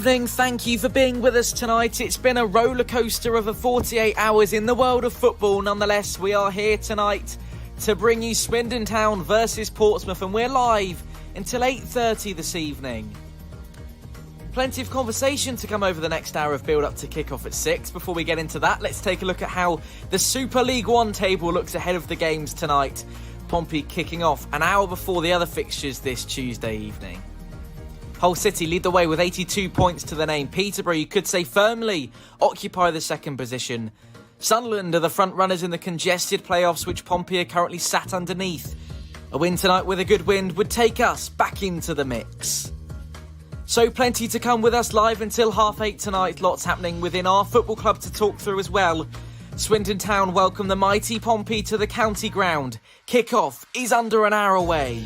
evening. Thank you for being with us tonight. It's been a roller coaster of a 48 hours in the world of football. Nonetheless, we are here tonight to bring you Swindon Town versus Portsmouth, and we're live until 8:30 this evening. Plenty of conversation to come over the next hour of build-up to kick-off at 6. Before we get into that, let's take a look at how the Super League One table looks ahead of the games tonight. Pompey kicking off an hour before the other fixtures this Tuesday evening. Hull City lead the way with 82 points to the name. Peterborough, you could say, firmly occupy the second position. Sunderland are the front runners in the congested playoffs, which Pompey are currently sat underneath. A win tonight with a good wind would take us back into the mix. So plenty to come with us live until 8:30 tonight. Lots happening within our football club to talk through as well. Swindon Town welcome the mighty Pompey to the county ground. Kick-off is under an hour away.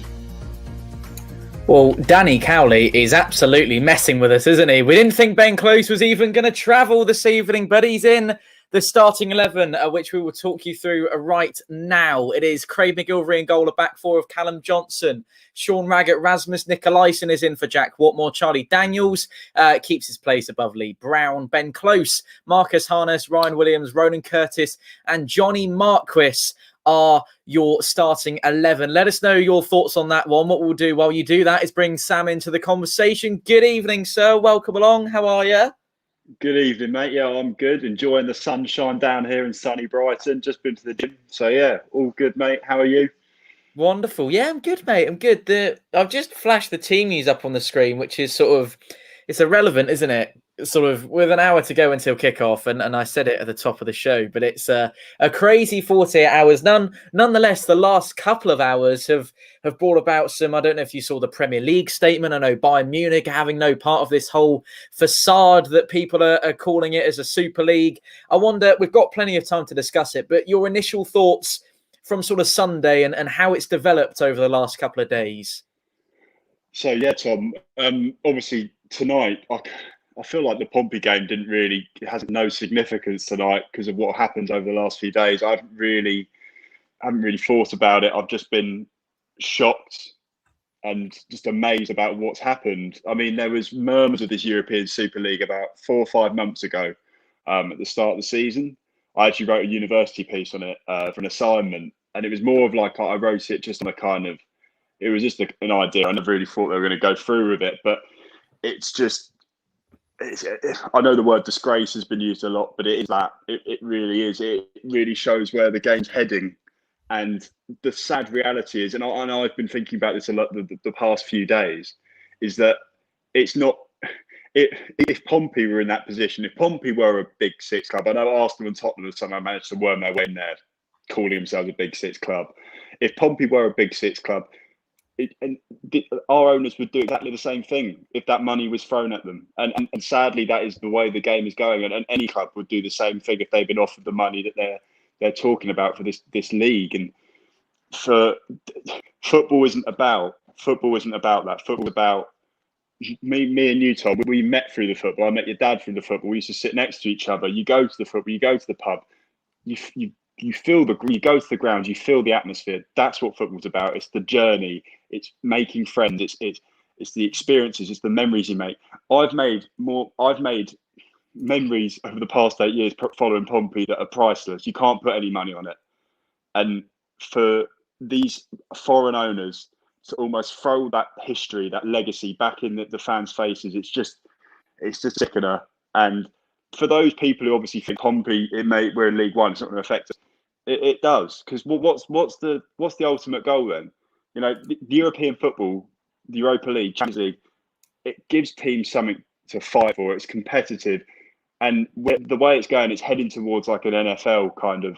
Well, Danny Cowley is absolutely messing with us, isn't he? We didn't think Ben Close was even going to travel this evening, but he's in the starting 11, which we will talk you through right now. It is Craig McGilvery in goal, a back four of Callum Johnson. Sean Raggett, Rasmus Nicolaisen is in for Jack Watmore. Charlie Daniels keeps his place above Lee Brown. Ben Close, Marcus Harness, Ryan Williams, Ronan Curtis and Johnny Marquis are your starting 11. Let us know your thoughts on that one. What we'll do while you do that is bring Sam into the conversation. Good evening, sir. Welcome along. How are you? Good evening, mate. Yeah, I'm good. Enjoying the sunshine down here in sunny Brighton. Just been to the gym. So, yeah, all good, mate. How are you? Wonderful. Yeah, I'm good, mate. I'm good. I've just flashed the team news up on the screen, which is sort of, it's irrelevant, isn't it? Sort of with an hour to go until kickoff, and I said it at the top of the show, but it's a crazy 48 hours. Nonetheless, the last couple of hours have brought about some, I don't know if you saw the Premier League statement. I know Bayern Munich are having no part of this whole facade that people are calling it as a Super League. I wonder, we've got plenty of time to discuss it, but your initial thoughts from sort of Sunday and how it's developed over the last couple of days. So, yeah, Tom, obviously tonight, I feel like the Pompey game has no significance tonight because of what happened over the last few days. I haven't really thought about it. I've just been shocked and just amazed about what's happened. I mean, there was murmurs of this European Super League about 4 or 5 months ago at the start of the season. I actually wrote a university piece on it for an assignment, and it was more of like I wrote it just on a kind of, it was just an idea. I never really thought they were going to go through with it, but it's just, I know the word disgrace has been used a lot, but it is that. It really is. It really shows where the game's heading. And the sad reality is, and I've been thinking about this a lot the past few days, is that it's not... If Pompey were in that position, if Pompey were a Big Six club, I know Arsenal and Tottenham have somehow managed to worm their way in there, calling themselves a Big Six club. If Pompey were a Big Six club, our owners would do exactly the same thing if that money was thrown at them. And sadly, that is the way the game is going. And any club would do the same thing if they've been offered the money that they're talking about for this league. And football isn't about that. Football is about me and you, Tom. We met through the football. I met your dad through the football. We used to sit next to each other. You go to the football. You go to the pub. You feel you go to the ground. You feel the atmosphere. That's what football's about. It's the journey. It's making friends. It's the experiences. It's the memories you make. I've made memories over the past 8 years following Pompey that are priceless. You can't put any money on it. And for these foreign owners to almost throw that history, that legacy back in the fans' faces, it's just sickener. And for those people who obviously think Pompey, we're in League One, it's not going to affect us. It does, because what's the ultimate goal then? You know, the European football, the Europa League, Champions League, it gives teams something to fight for. It's competitive, and the way it's going, it's heading towards like an NFL kind of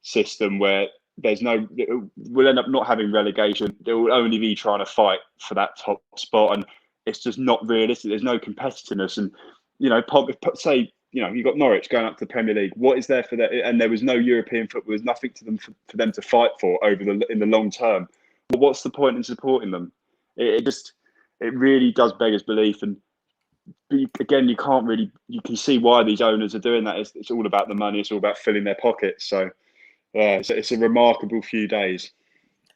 system where we'll end up not having relegation. There will only be trying to fight for that top spot, and it's just not realistic. There's no competitiveness, and you know, say, you know, you've got Norwich going up to the Premier League. What is there for that? And there was no European football. There's nothing to them for them to fight for in the long term. Well, what's the point in supporting them? It really does beg belief. And again, you can see why these owners are doing that. It's all about the money. It's all about filling their pockets. So it's a remarkable few days.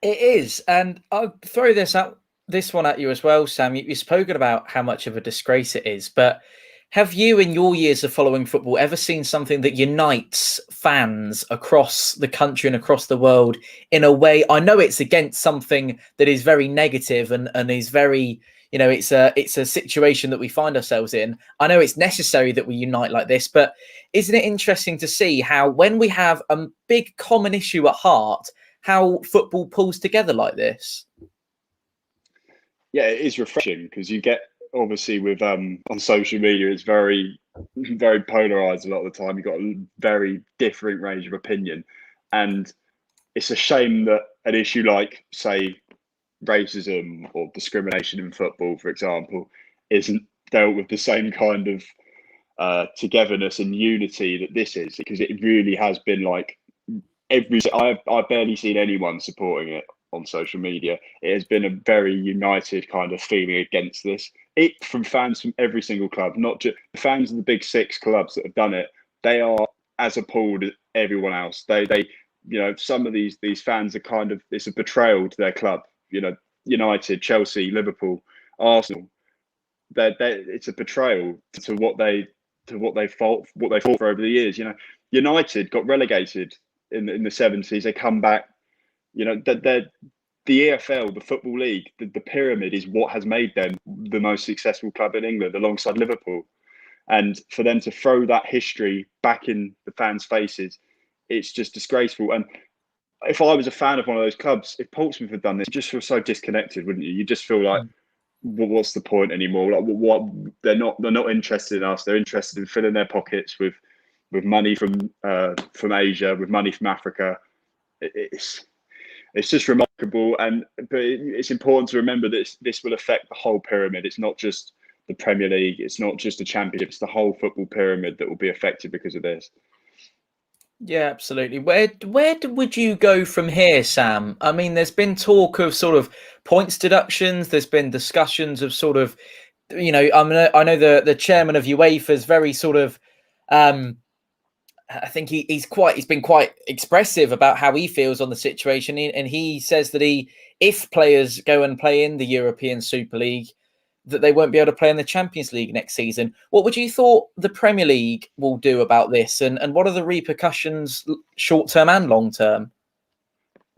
It is. And I'll throw this out this one at you as well, Sam. You've spoken about how much of a disgrace it is, but have you, in your years of following football, ever seen something that unites fans across the country and across the world in a way? I know it's against something that is very negative and is very, it's a situation that we find ourselves in. I know it's necessary that we unite like this, but isn't it interesting to see how when we have a big common issue at heart, how football pulls together like this? Yeah, it is refreshing because you get, obviously, with on social media, it's very polarized a lot of the time. You've got a very different range of opinion, and it's a shame that an issue like, say, racism or discrimination in football, for example, isn't dealt with the same kind of togetherness and unity that this is, because it really has been like I've barely seen anyone supporting it on social media. It has been a very united kind of feeling against this. It from fans from every single club, not just the fans of the big six clubs that have done it. They are as appalled as everyone else. They some of these fans are kind of, it's a betrayal to their club. United, Chelsea, Liverpool, Arsenal. It's a betrayal to what they fought for over the years. United got relegated in the 70s. They come back. The EFL, the Football League, the pyramid is what has made them the most successful club in England, alongside Liverpool. And for them to throw that history back in the fans' faces, it's just disgraceful. And if I was a fan of one of those clubs, if Portsmouth had done this, you just feel so disconnected, wouldn't you? You just feel like, what's the point anymore? Like, what? They're not interested in us. They're interested in filling their pockets with money from Asia, with money from Africa. It's just remarkable, but it's important to remember that this will affect the whole pyramid. It's not just the Premier League. It's not just the Championship. It's the whole football pyramid that will be affected because of this. Yeah, absolutely. Where would you go from here, Sam? I mean, there's been talk of sort of points deductions. There's been discussions of sort of, I know the chairman of UEFA is very sort of, I think he's been quite expressive about how he feels on the situation, and he says that if players go and play in the European Super League, that they won't be able to play in the Champions League next season. What would you thought the Premier League will do about this, and what are the repercussions, short term and long term?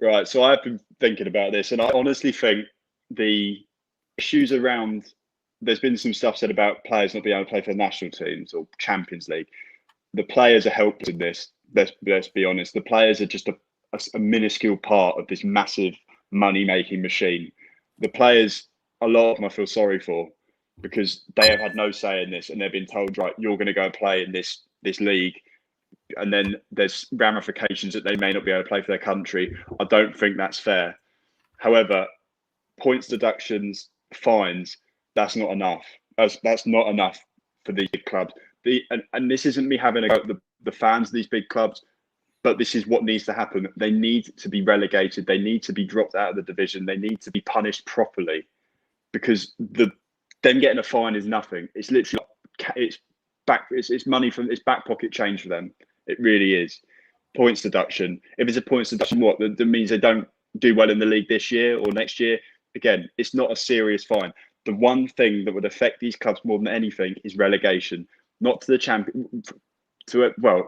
Right. So I've been thinking about this, and I honestly think the issues around, there's been some stuff said about players not being able to play for national teams or Champions League. The players are helpless in this. Let's be honest. The players are just a minuscule part of this massive money-making machine. The players, a lot of them I feel sorry for, because they have had no say in this, and they've been told, right, you're going to go and play in this league, and then there's ramifications that they may not be able to play for their country. I don't think that's fair. However, points deductions, fines, that's not enough. That's not enough for these big clubs. And this isn't me having a go at the fans of these big clubs, but this is what needs to happen. They need to be relegated. They need to be dropped out of the division. They need to be punished properly, because them getting a fine is nothing. It's literally, it's money from, it's back pocket change for them. It really is. Points deduction. If it's a points deduction, what that means they don't do well in the league this year or next year. Again, it's not a serious fine. The one thing that would affect these clubs more than anything is relegation. Not to the champion,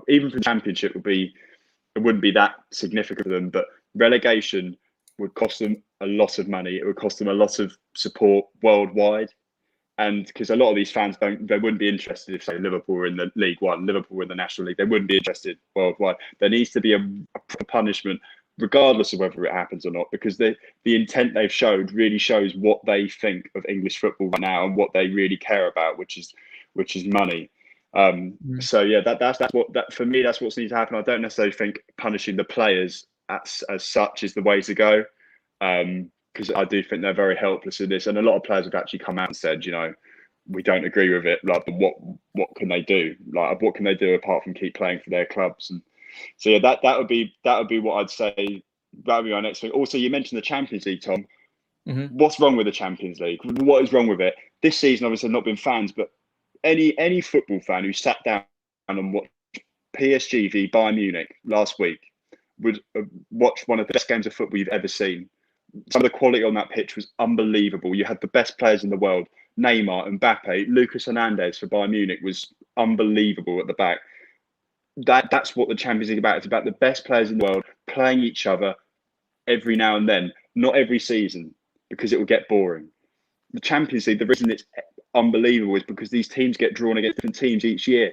even for the Championship it wouldn't be that significant for them, but relegation would cost them a lot of money. It would cost them a lot of support worldwide, and because a lot of these fans they wouldn't be interested if, say, Liverpool were in the League One, Liverpool were in the National League. They wouldn't be interested worldwide. There needs to be a punishment, regardless of whether it happens or not, because the intent they've showed really shows what they think of English football right now and what they really care about, which is money. So yeah, that's what for me, that's what's needs to happen. I don't necessarily think punishing the players as such is the way to go, because I do think they're very helpless in this, and a lot of players have actually come out and said, we don't agree with it. Like, but what can they do? Like, what can they do apart from keep playing for their clubs? And so yeah, that would be what I'd say. That would be our next thing. Also, you mentioned the Champions League, Tom. Mm-hmm. What's wrong with the Champions League? What is wrong with it? This season, obviously, not been fans, but any football fan who sat down and watched PSG v Bayern Munich last week would watch one of the best games of football you've ever seen. some of the quality on that pitch was unbelievable. You had the best players in the world: Neymar, Mbappe, Lucas Hernandez for Bayern Munich was unbelievable at the back. That's what the Champions League is about. It's about the best players in the world playing each other every now and then, not every season, because it will get boring. The Champions League, the reason it's unbelievable is because these teams get drawn against different teams each year.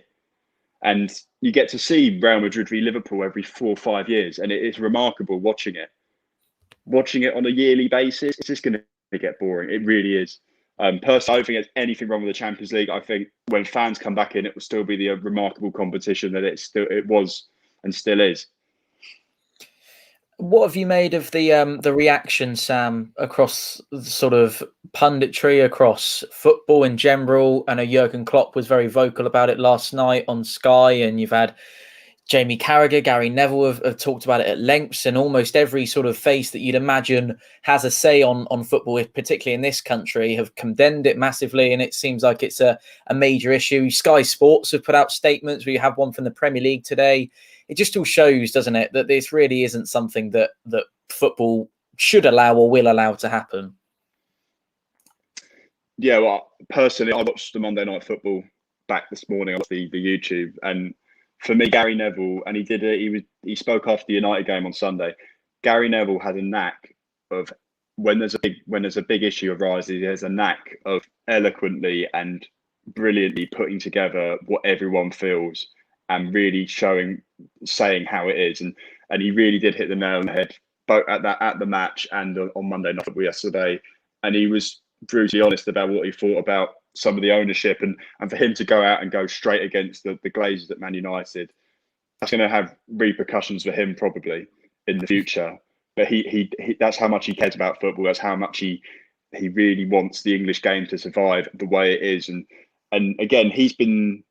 And you get to see Real Madrid v Liverpool every 4 or 5 years. And it is remarkable watching it. Watching it on a yearly basis, it's just going to get boring. It really is. Personally, I don't think there's anything wrong with the Champions League. I think when fans come back in, it will still be the remarkable competition that it was and still is. What have you made of the reaction, Sam, across sort of punditry, across football in general? I know Jurgen Klopp was very vocal about it last night on Sky, and you've had Jamie Carragher, Gary Neville have talked about it at lengths, and almost every sort of face that you'd imagine has a say on football, particularly in this country, have condemned it massively, and it seems like it's a major issue. Sky Sports have put out statements. We have one from the Premier League today. It just all shows, doesn't it, that this really isn't something that football should allow or will allow to happen. Yeah, well, personally, I watched the Monday Night Football back this morning on the YouTube, and for me, Gary Neville, and he spoke after the United game on Sunday. Gary Neville has a knack of when there's a big issue arises, he has a knack of eloquently and brilliantly putting together what everyone feels and really saying how it is, and he really did hit the nail on the head both at the match and on Monday Night Football yesterday, and he was brutally honest about what he thought about some of the ownership, and for him to go out and go straight against the Glazers at Man United, that's going to have repercussions for him probably in the future. But he that's how much he cares about football. That's how much he really wants the English game to survive the way it is. And again, he's been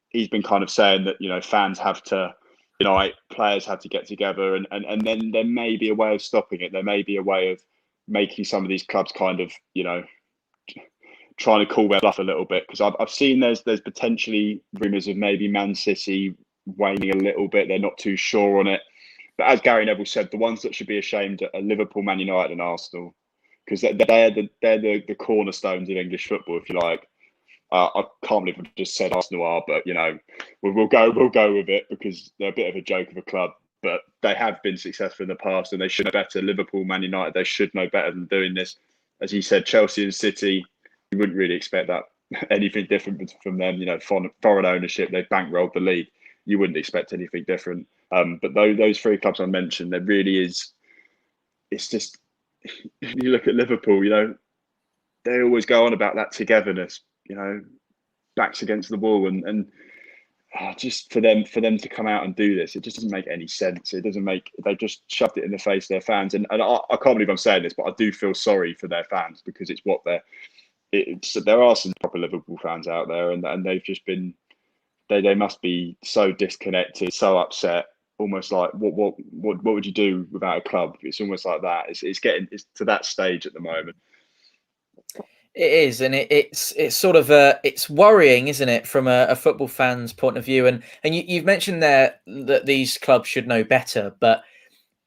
kind of saying that, you know, fans have to unite, players have to get together, and then there may be a way of stopping it. There may be a way of making some of these clubs kind of, you know, trying to call their bluff a little bit, because I've seen there's potentially rumours of maybe Man City waning a little bit. They're not too sure on it. But as Gary Neville said, the ones that should be ashamed are Liverpool, Man United and Arsenal, because they're the cornerstones of English football, if you like. I can't believe I just said Arsenal are, but, you know, we'll go with it because they're a bit of a joke of a club. But they have been successful in the past, and they should know better. Liverpool, Man United, they should know better than doing this. As you said, Chelsea and City, you wouldn't really expect that anything different from them. You know, foreign ownership, they've bankrolled the league. You wouldn't expect anything different. But those three clubs I mentioned, there really is. It's just, you look at Liverpool, you know, they always go on about that togetherness, you know, backs against the wall, and just for them to come out and do this, it just doesn't make any sense. It doesn't make. They just shoved it in the face of their fans, and I can't believe I'm saying this, but I do feel sorry for their fans, because it's what they're. There are some proper Liverpool fans out there, and they've just been. They must be so disconnected, so upset, almost like what would you do without a club? It's almost like that. It's getting to that stage at the moment. It is, and it's sort of it's worrying, isn't it, from a football fan's point of view? And you've mentioned there that these clubs should know better, but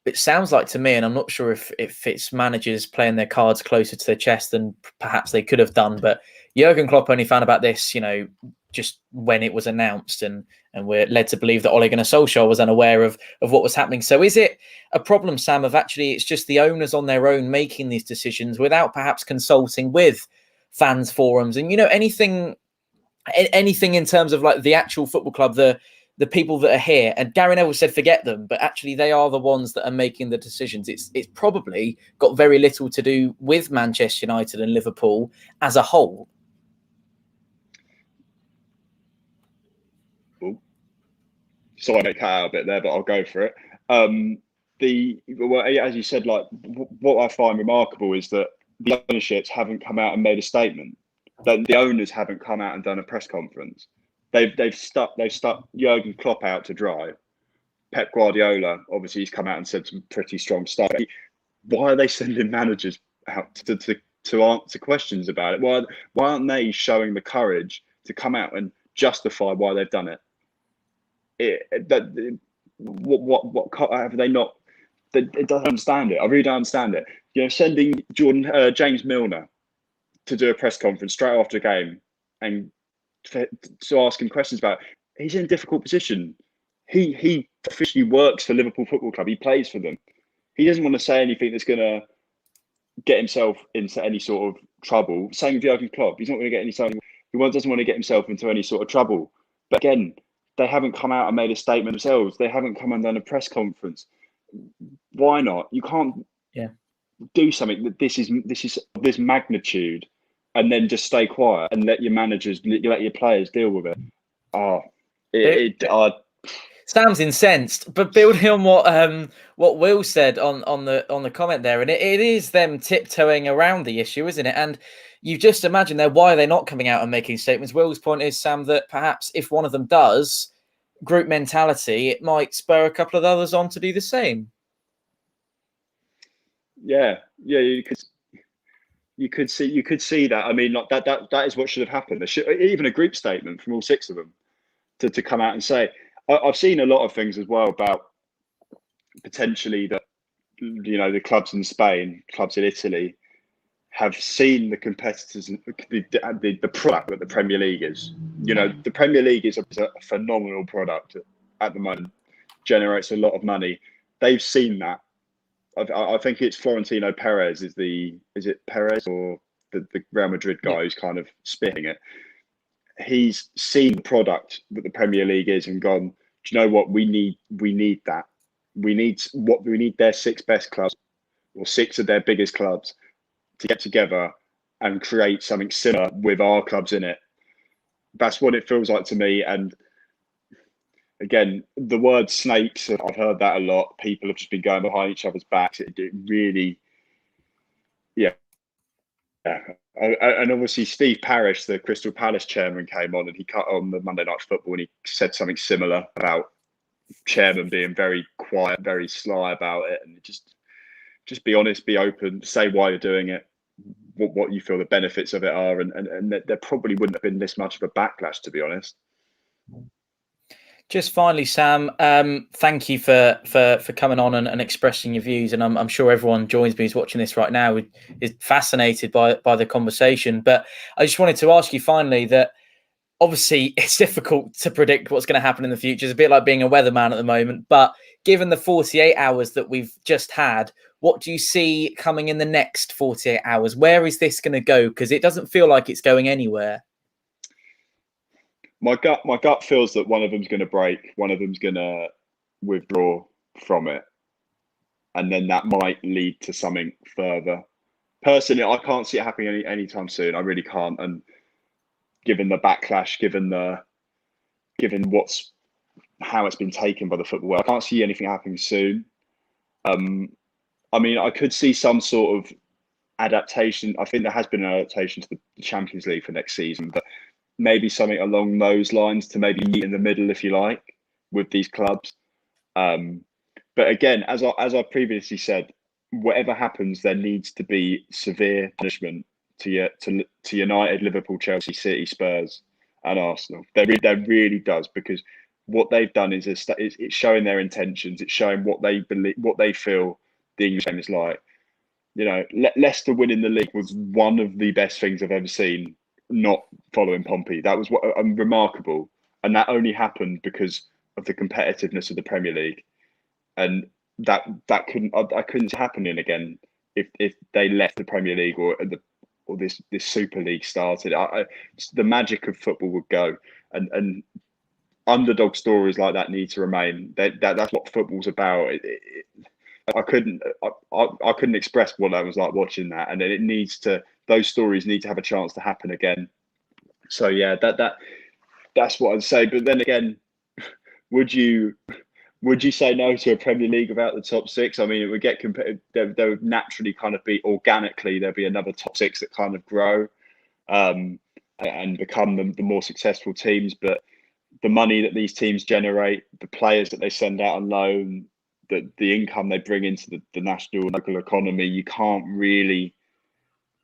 it sounds like to me, and I'm not sure if it's managers playing their cards closer to their chest than perhaps they could have done, but Jurgen Klopp only found about this, you know, just when it was announced, and we're led to believe that Ole Gunnar Solskjaer was unaware of what was happening. So is it a problem, Sam, of actually it's just the owners on their own making these decisions without perhaps consulting with fans forums and, you know, anything in terms of like the actual football club, the people that are here? And Gary Neville said forget them, but actually they are the ones that are making the decisions. It's probably got very little to do with Manchester United and Liverpool as a whole. Sorry, I may cut out a bit there, but I'll go for it. As you said, like what I find remarkable is that the ownerships haven't come out and made a statement. That the owners haven't come out and done a press conference. They've stuck Jurgen Klopp out to dry. Pep Guardiola, obviously, he's come out and said some pretty strong stuff. Why are they sending managers out to answer questions about it? Why aren't they showing the courage to come out and justify why they've done it? What have they not? It doesn't understand it. I really don't understand it. sending James Milner to do a press conference straight after a game and to ask him questions about, he's in a difficult position. He officially works for Liverpool Football Club. He plays for them. He doesn't want to say anything that's going to get himself into any sort of trouble. Same with Jurgen Klopp. He's not going to get any something. He doesn't want to get himself into any sort of trouble. But again, they haven't come out and made a statement themselves. They haven't come and done a press conference. Why not? You can't do something that this is this magnitude and then just stay quiet and let your managers, let your players deal with it. Sam's incensed, but building on what Will said on the comment there, and it is them tiptoeing around the issue, isn't it? And you just imagine why are they not coming out and making statements? Will's point is, Sam, that perhaps if one of them does, group mentality, it might spur a couple of others on to do the same. Yeah, you could see that. I mean, like that is what should have happened. There should even a group statement from all six of them to come out and say. I've seen a lot of things as well about potentially that, the clubs in Spain, clubs in Italy, have seen the competitors, the product that the Premier League is. The Premier League is a phenomenal product at the moment, generates a lot of money. They've seen that. I think it's Florentino Perez is it Perez or the Real Madrid guy who's kind of spearheading it. He's seen the product that the Premier League is and gone, do you know what? We need that. We need their six best clubs or six of their biggest clubs to get together and create something similar with our clubs in it. That's what it feels like to me. And again, the word snakes, I've heard that a lot. People have just been going behind each other's backs. It really, yeah. And obviously Steve Parish, the Crystal Palace chairman, came on and he cut on the Monday Night Football and he said something similar about chairman being very quiet, very sly about it, and just be honest, be open, say why you're doing it, what you feel the benefits of it are, and there probably wouldn't have been this much of a backlash, to be honest. Just finally, Sam, thank you for coming on and expressing your views. And I'm sure everyone joins me who's watching this right now is fascinated by the conversation. But I just wanted to ask you finally that obviously it's difficult to predict what's going to happen in the future. It's a bit like being a weatherman at the moment. But given the 48 hours that we've just had, what do you see coming in the next 48 hours? Where is this going to go? Because it doesn't feel like it's going anywhere. My gut feels that one of them's going to break, one of them's going to withdraw from it, and then that might lead to something further. Personally, I can't see it happening anytime soon. I really can't. And given the backlash, given how it's been taken by the football world, I can't see anything happening soon. I mean, I could see some sort of adaptation. I think there has been an adaptation to the Champions League for next season, but maybe something along those lines to maybe meet in the middle, if you like, with these clubs. But again, as I previously said, whatever happens, there needs to be severe punishment to United, Liverpool, Chelsea, City, Spurs, and Arsenal. There really does, because what they've done is it's showing their intentions. It's showing what they believe, what they feel the English game is like. Leicester winning the league was one of the best things I've ever seen. Not following Pompey, that was remarkable, and that only happened because of the competitiveness of the Premier League, and that couldn't happen again if they left the Premier League or this Super League started. The magic of football would go, and underdog stories like that need to remain. That's what football's about. I couldn't express what I was like watching that, and it needs to. Those stories need to have a chance to happen again. So yeah, that's what I'd say. But then again, would you say no to a Premier League without the top six? I mean, it would get competitive. There would naturally kind of be organically there'd be another top six that kind of grow and become the more successful teams. But the money that these teams generate, the players that they send out on loan, the income they bring into the national and local economy, you can't really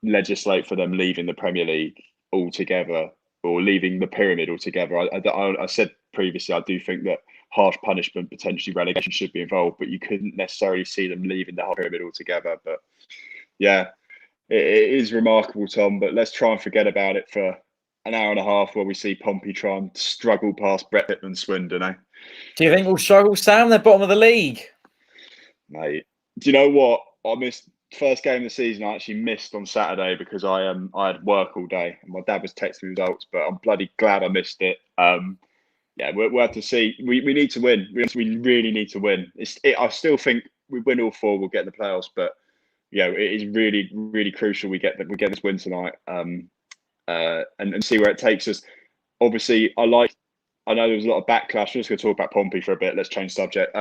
legislate for them leaving the Premier League altogether or leaving the pyramid altogether. I said previously, I do think that harsh punishment, potentially relegation, should be involved, but you couldn't necessarily see them leaving the whole pyramid altogether. But yeah, it is remarkable, Tom. But let's try and forget about it for an hour and a half while we see Pompey try and struggle past Pitman Swindon. Eh? Do you think we'll struggle, Sam? They're bottom of the league. Mate, do you know what? I missed first game of the season. I actually missed on Saturday because I had work all day and my dad was texting me results. But I'm bloody glad I missed it. Yeah, we'll have to see. We need to win. We really need to win. I still think we win all four, we'll get in the playoffs. But yeah, it is really, really crucial we get this win tonight. And see where it takes us. Obviously, I know there was a lot of backlash. I'm just going to talk about Pompey for a bit. Let's change subject.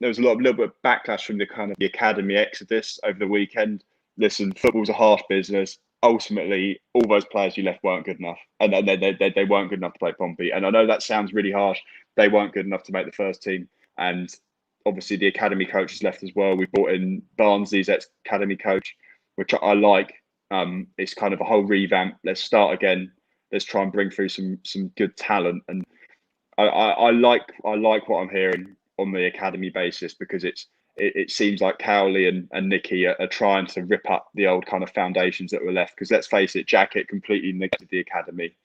There was a little bit of backlash from the academy exodus over the weekend. Listen, football's a harsh business. Ultimately, all those players you left weren't good enough, and they weren't good enough to play Pompey. And I know that sounds really harsh. They weren't good enough to make the first team. And obviously, the academy coach has left as well. We brought in Barnsley's ex-academy coach, which I like. It's kind of a whole revamp. Let's start again. Let's try and bring through some good talent. And I like what I'm hearing on the academy basis, because it seems like Cowley and Nicky are trying to rip up the old kind of foundations that were left. Because let's face it, Jacket completely neglected the academy,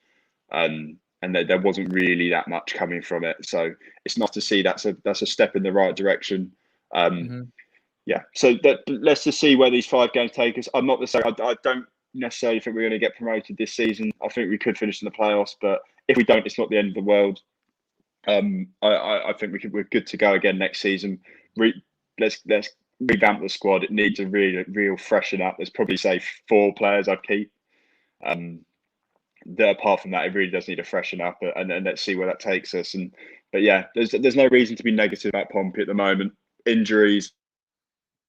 and there wasn't really that much coming from it. So it's nice to see that's a step in the right direction. Yeah. So let's just see where these 5 games take us. I'm not necessarily. I don't necessarily think we're going to get promoted this season. I think we could finish in the playoffs, but if we don't, it's not the end of the world. I think we're good to go again next season. Let's revamp the squad. It needs a real freshen up. There's probably 4 players I'd keep. Apart from that, it really does need a freshen up, and let's see where that takes us. But yeah, there's no reason to be negative about Pompey at the moment. Injuries,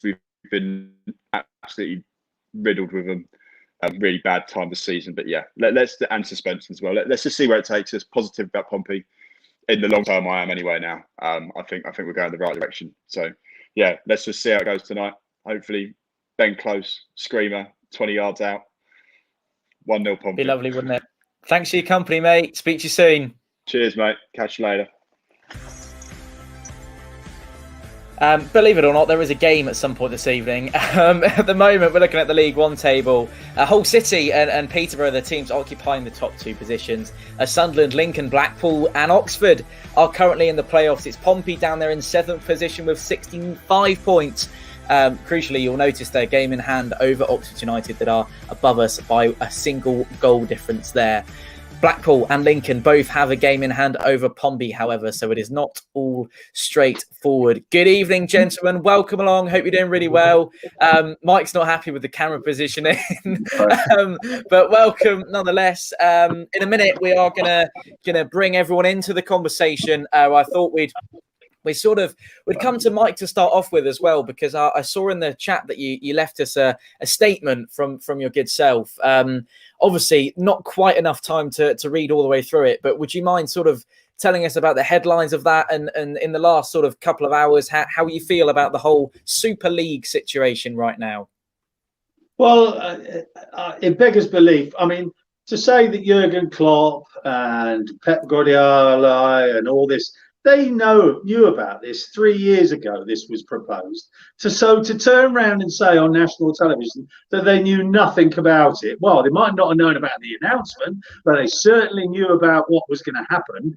we've been absolutely riddled with them. Really bad time this season. But yeah, and suspension as well. Let's just see where it takes us. Positive about Pompey. In the long term, I am anyway now. I think we're going the right direction. So yeah, let's just see how it goes tonight. Hopefully, Ben Close, screamer, 20 yards out. 1-0 Pompey. Be lovely, wouldn't it? Thanks for your company, mate. Speak to you soon. Cheers, mate. Catch you later. Believe it or not, there is a game at some point this evening. At the moment, we're looking at the League One table. Hull City and Peterborough, the teams occupying the top 2 positions. Sunderland, Lincoln, Blackpool and Oxford are currently in the playoffs. It's Pompey down there in 7th position with 65 points. Crucially, you'll notice their game in hand over Oxford United that are above us by a single goal difference there. Blackpool and Lincoln both have a game in hand over Pompey, however, so it is not all straightforward. Good evening, gentlemen. Welcome along. Hope you're doing really well. Mike's not happy with the camera positioning, but welcome nonetheless. In a minute, we are gonna bring everyone into the conversation. I thought we'd come to Mike to start off with as well, because I saw in the chat that you left us a statement from your good self. Obviously, not quite enough time to read all the way through it, but would you mind sort of telling us about the headlines of that and in the last sort of couple of hours, how you feel about the whole Super League situation right now? Well, it beggars belief. I mean, to say that Jurgen Klopp and Pep Guardiola and all this, they knew about this 3 years ago. This was proposed. So to turn around and say on national television that they knew nothing about it, well, they might not have known about the announcement, but they certainly knew about what was going to happen.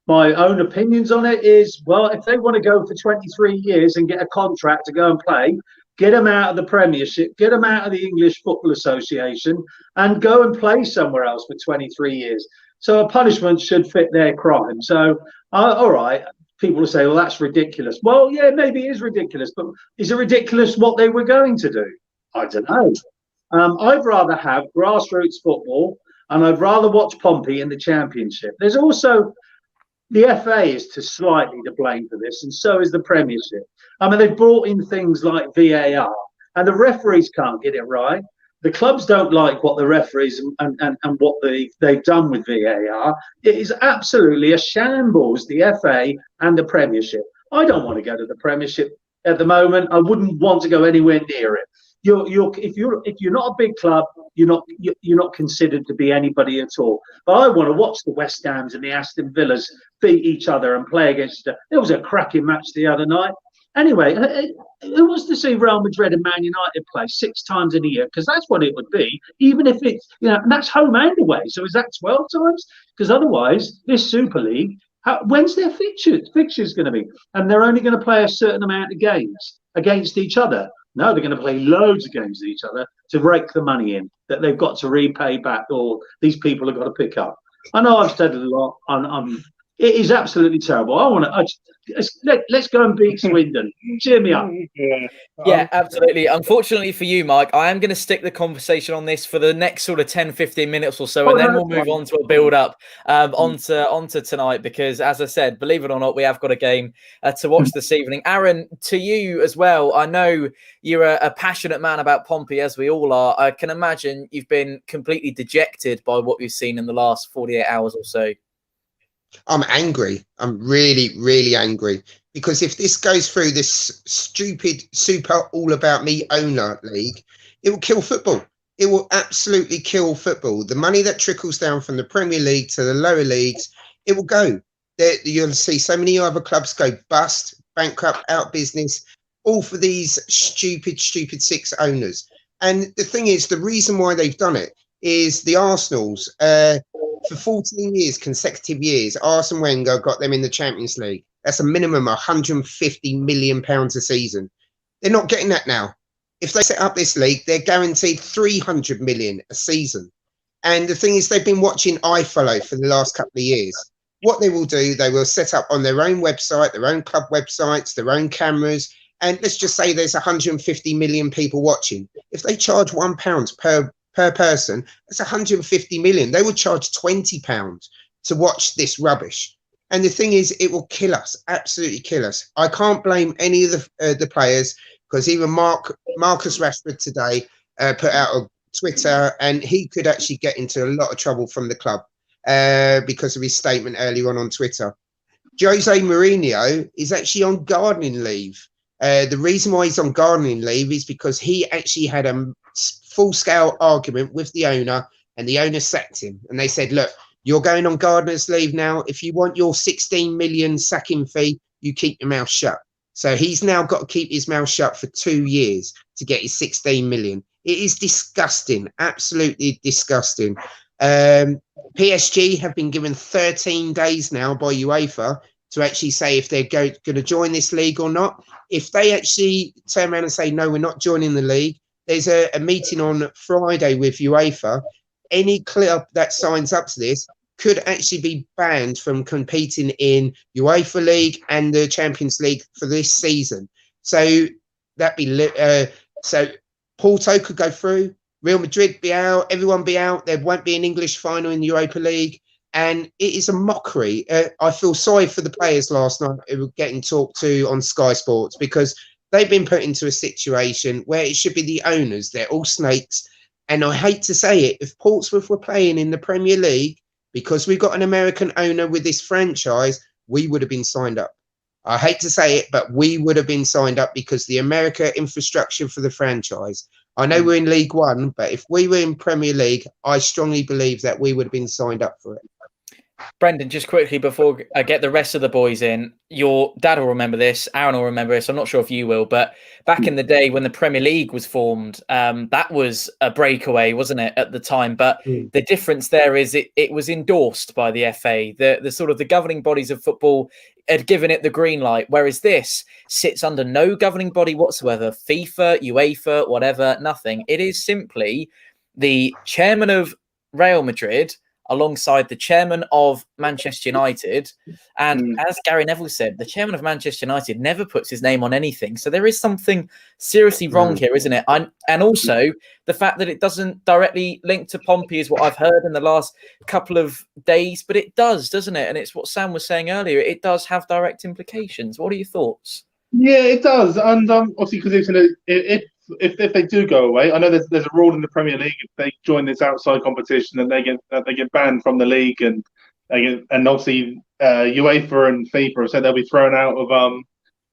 My own opinions on it is, well, if they want to go for 23 years and get a contract to go and play, get them out of the Premiership, get them out of the English Football Association, and go and play somewhere else for 23 years. So a punishment should fit their crime. So, all right, people will say, well, that's ridiculous. Well, yeah, maybe it is ridiculous, but is it ridiculous what they were going to do? I don't know. I'd rather have grassroots football, and I'd rather watch Pompey in the Championship. There's also the FA is slightly to blame for this, and so is the Premiership. I mean, they've brought in things like VAR, and the referees can't get it right. The clubs don't like what the referees and what they've done with VAR. It is absolutely a shambles, the FA and the Premiership. I don't want to go to the Premiership at the moment. I wouldn't want to go anywhere near it. If you're not a big club, you're not considered to be anybody at all. But I want to watch the West Hams and the Aston Villas beat each other and play against each other. It was a cracking match the other night. Anyway, who wants to see Real Madrid and Man United play 6 times in a year? Because that's what it would be, even if it's, and that's home and away. So is that 12 times? Because otherwise, this Super League, when's their fixtures going to be? And they're only going to play a certain amount of games against each other. No, they're going to play loads of games with each other to rake the money in that they've got to repay back, or these people have got to pick up. I know I've said it a lot. It is absolutely terrible. Let's go and beat Swindon. Cheer me up. Yeah, absolutely. Unfortunately for you, Mike, I am going to stick the conversation on this for the next sort of 10, 15 minutes or so, and then we'll move on to a build-up onto tonight, because, as I said, believe it or not, we have got a game to watch this evening. Aaron, to you as well, I know you're a passionate man about Pompey, as we all are. I can imagine you've been completely dejected by what you've seen in the last 48 hours or so. I'm angry. I'm really, really angry, because if this goes through this stupid super all about me owner league, it will kill football. It will absolutely kill football. The money that trickles down from the Premier League to the lower leagues, it will go. You'll see so many other clubs go bust, bankrupt, out of business, all for these stupid 6 owners. And the thing is, the reason why they've done it is the Arsenals, for 14 years, consecutive years, Arsene Wenger got them in the Champions League. That's a minimum of £150 million a season. They're not getting that now. If they set up this league, they're guaranteed 300 million a season. And the thing is, they've been watching iFollow for the last couple of years. What they will do, they will set up on their own website, their own club websites, their own cameras. And let's just say there's 150 million people watching. If they charge £1 per person, that's 150 million. They would charge £20 to watch this rubbish. And the thing is, it will kill us, absolutely kill us. I can't blame any of the players, because even Marcus Rashford today put out a Twitter, and he could actually get into a lot of trouble from the club because of his statement earlier on Twitter. Jose Mourinho is actually on gardening leave. The reason why he's on gardening leave is because he actually had a full-scale argument with the owner, and the owner sacked him. And they said, look, you're going on gardener's leave now. If you want your 16 million sacking fee, you keep your mouth shut. So he's now got to keep his mouth shut for 2 years to get his 16 million. It is disgusting, absolutely disgusting. PSG have been given 13 days now by UEFA to actually say if they're going to join this league or not. If they actually turn around and say, no, we're not joining the league, there's a meeting on Friday with UEFA. Any club that signs up to this could actually be banned from competing in UEFA League and the Champions League for this season. So so Porto could go through, Real Madrid be out, everyone be out. There won't be an English final in the Europa League, and it is a mockery. I feel sorry for the players last night who were getting talked to on Sky Sports, because they've been put into a situation where it should be the owners. They're all snakes. And I hate to say it, if Portsmouth were playing in the Premier League, because we've got an American owner with this franchise, we would have been signed up. I hate to say it, but we would have been signed up because the America infrastructure for the franchise. I know we're in League One, but if we were in Premier League, I strongly believe that we would have been signed up for it. Brendan, just quickly before I get the rest of the boys in, your dad will remember this, Aaron will remember this, I'm not sure if you will, but back in the day when the Premier League was formed, that was a breakaway, wasn't it, at the time? But the difference there is it was endorsed by the FA. The sort of the governing bodies of football had given it the green light, whereas this sits under no governing body whatsoever, FIFA, UEFA, whatever, nothing. It is simply the chairman of Real Madrid alongside the chairman of Manchester United. And as Gary Neville said, the chairman of Manchester United never puts his name on anything. So there is something seriously wrong here, isn't it? And also the fact that it doesn't directly link to Pompey is what I've heard in the last couple of days, but it does, doesn't it? And it's what Sam was saying earlier. It does have direct implications. What are your thoughts? Yeah, it does. And obviously, because if they do go away, I know there's a rule in the Premier League. If they join this outside competition, and they get banned from the league, and obviously UEFA and FIFA have said they'll be thrown out of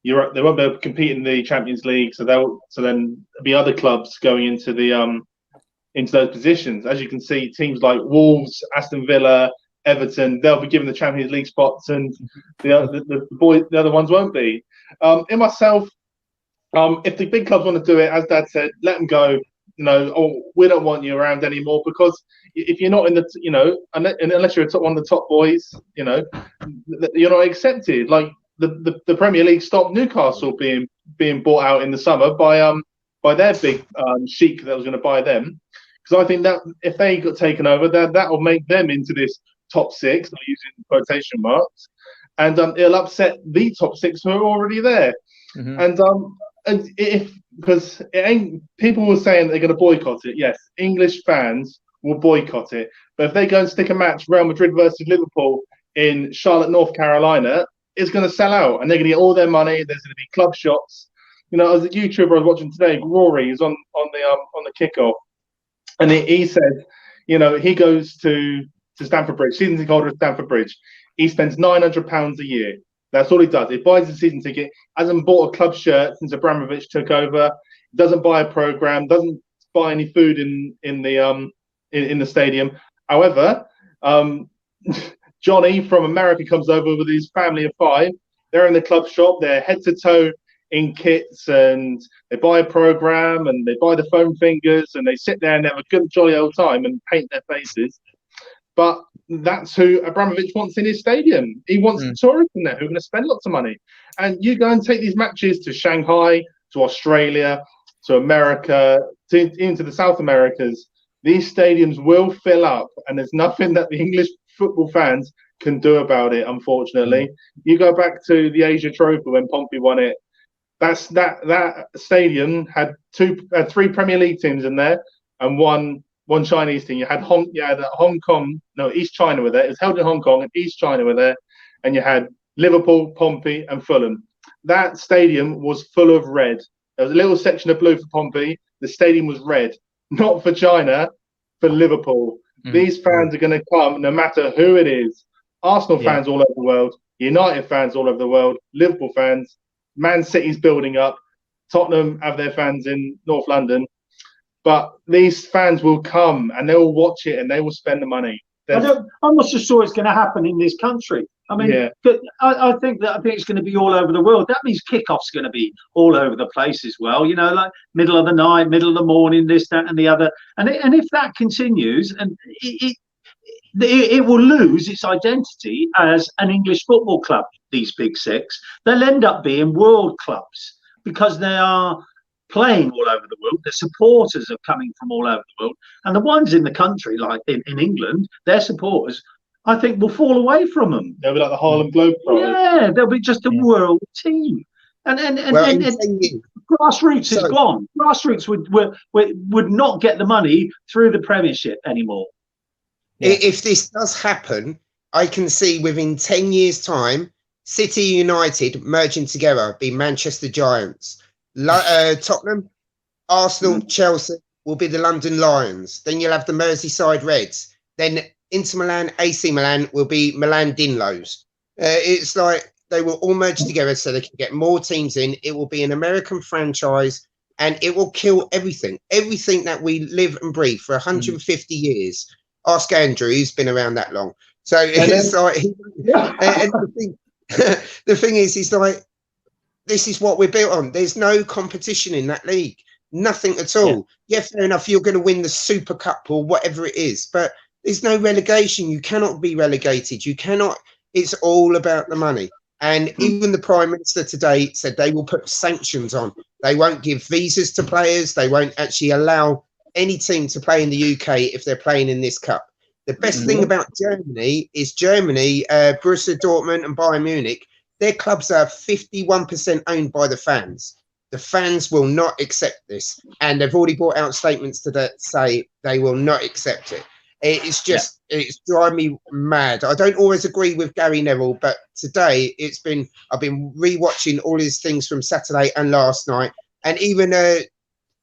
Europe. They won't be able to compete in the Champions League. So then there'll be other clubs going into those positions. As you can see, teams like Wolves, Aston Villa, Everton, they'll be given the Champions League spots, and the other ones won't be. In myself, If the big clubs want to do it, as Dad said, let them go. Oh, we don't want you around anymore, because if you're not in the, unless you're one of the top boys, you're not accepted. Like the Premier League stopped Newcastle being bought out in the summer by their big sheik that was going to buy them, because I think that if they got taken over, that will make them into this top six, I'm using quotation marks, and it'll upset the top six who are already there. And because it ain't, people were saying they're going to boycott it. Yes, English fans will boycott it, but if they go and stick a match, Real Madrid versus Liverpool in Charlotte, North Carolina, it's going to sell out, and they're going to get all their money. There's going to be club shots. As a YouTuber I was watching today, Rory is on the kickoff, and he said, he goes to Stamford Bridge, season ticket holder at Stamford Bridge. He spends £900 a year. That's all he does. He buys a season ticket, hasn't bought a club shirt since Abramovich took over, doesn't buy a program, doesn't buy any food in the stadium. However, Johnny from America comes over with his family of 5. They're in the club shop. They're head to toe in kits, and they buy a program, and they buy the foam fingers, and they sit there and have a good jolly old time and paint their faces. But that's who Abramovich wants in his stadium. He wants the tourists in there who are going to spend lots of money. And you go and take these matches to Shanghai, to Australia, to America, into the South Americas. These stadiums will fill up, and there's nothing that the English football fans can do about it, unfortunately. You go back to the Asia Trophy when Pompey won it. That stadium had 3 Premier League teams in there and one Chinese team. You had Hong Kong, no, East China were there. It was held in Hong Kong, and East China were there, and you had Liverpool, Pompey, and Fulham. That stadium was full of red. There was a little section of blue for Pompey. The stadium was red, not for China, for Liverpool. These fans are going to come no matter who it is. Arsenal fans all over the world, United fans all over the world, Liverpool fans, Man City's building up, Tottenham have their fans in North London. But these fans will come, and they will watch it, and they will spend the money. I'm not so sure it's going to happen in this country. I mean, I think it's going to be all over the world. That means kickoff's going to be all over the place as well. Like middle of the night, middle of the morning, this, that, and the other. And if that continues, and it will lose its identity as an English football club. These big 6, they'll end up being world clubs because they are playing all over the world. The supporters are coming from all over the world, and the ones in the country, like in England, their supporters, I think, will fall away from them. They'll be like the Harlem Globetrotters. Yeah, they'll be just a world team. And grassroots is gone. Grassroots would not get the money through the Premiership anymore. If this does happen, I can see within 10 years' time, City United merging together, be Manchester Giants. Tottenham, Arsenal, Chelsea will be the London Lions. Then you'll have the Merseyside Reds. Then Inter Milan, AC Milan will be Milan Dinlos. It's like they will all merge together so they can get more teams in. It will be an American franchise, and it will kill everything that we live and breathe for 150 years. Ask Andrew, who's been around that long. So it's like, and the thing is, he's like, this is what we're built on. There's no competition in that league. Nothing at all. Yeah, fair enough. You're going to win the Super Cup or whatever it is, but there's no relegation. You cannot be relegated. You cannot. It's all about the money. And even the Prime Minister today said they will put sanctions on. They won't give visas to players. They won't actually allow any team to play in the UK if they're playing in this cup. The best thing about Germany is Borussia Dortmund and Bayern Munich, their clubs are 51% owned by the fans. The fans will not accept this. And they've already brought out statements to say they will not accept it. It's just, it's driving me mad. I don't always agree with Gary Neville, but today I've been rewatching all his things from Saturday and last night. And even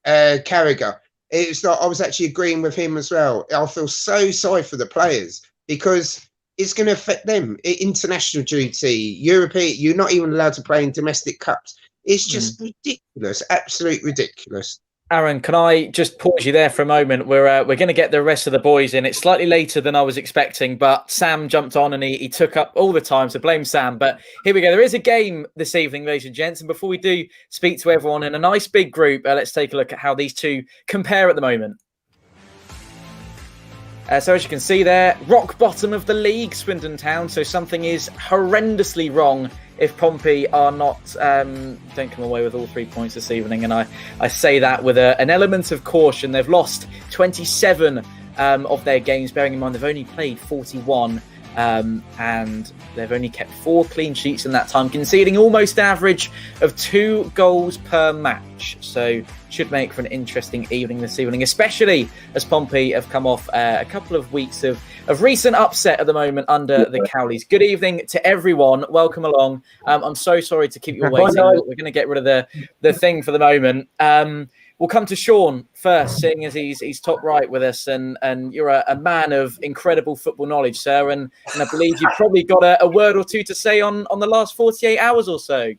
Carragher, it was like I was actually agreeing with him as well. I feel so sorry for the players because it's going to affect them. International duty, European, you're not even allowed to play in domestic cups. It's just ridiculous, absolute ridiculous. Aaron, can I just pause you there for a moment? We're going to get the rest of the boys in. It's slightly later than I was expecting, but Sam jumped on and he took up all the time, so blame Sam. But here we go. There is a game this evening, ladies and gents. And before we do speak to everyone in a nice big group, let's take a look at how these two compare at the moment. So as you can see there, rock bottom of the league, Swindon Town. So something is horrendously wrong if Pompey are not, don't come away with all 3 points this evening. And I say that with an element of caution. They've lost 27 of their games, bearing in mind they've only played 41. And they've only kept 4 clean sheets in that time, conceding almost average of 2 goals per match. So should make for an interesting evening this evening, especially as Pompey have come off a couple of weeks of recent upset at the moment under the Cowleys. Good evening to everyone. Welcome along. I'm so sorry to keep you all waiting. We're going to get rid of the thing for the moment. We'll come to Sean first, seeing as he's top right with us, and you're a man of incredible football knowledge, sir, and I believe you've probably got a word or two to say on the last 48 hours or so.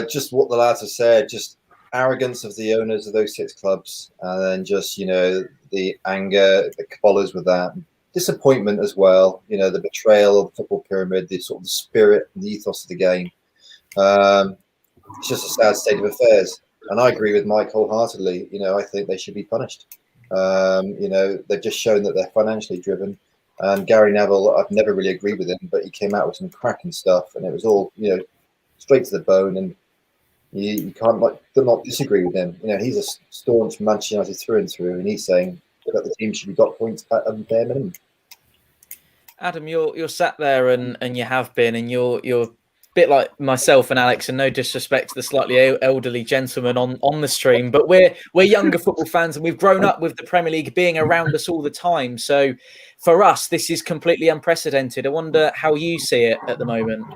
Just what the lads have said, just arrogance of the owners of those 6 clubs, and then just, the anger that follows with that. Disappointment as well, the betrayal of the football pyramid, the sort of the spirit and the ethos of the game. It's just a sad state of affairs. And I agree with Mike wholeheartedly. I think they should be punished. They've just shown that they're financially driven. And Gary Neville, I've never really agreed with him, but he came out with some cracking stuff, and it was all, straight to the bone. And you can't not disagree with him. He's a staunch Manchester United through and through, and he's saying that the team should be got points at a bare minimum. Adam, you're sat there, and you have been, and you're a bit like myself and Alex, and no disrespect to the slightly elderly gentleman on the stream, but we're younger football fans, and we've grown up with the Premier League being around us all the time. So for us, this is completely unprecedented. I wonder how you see it at the moment.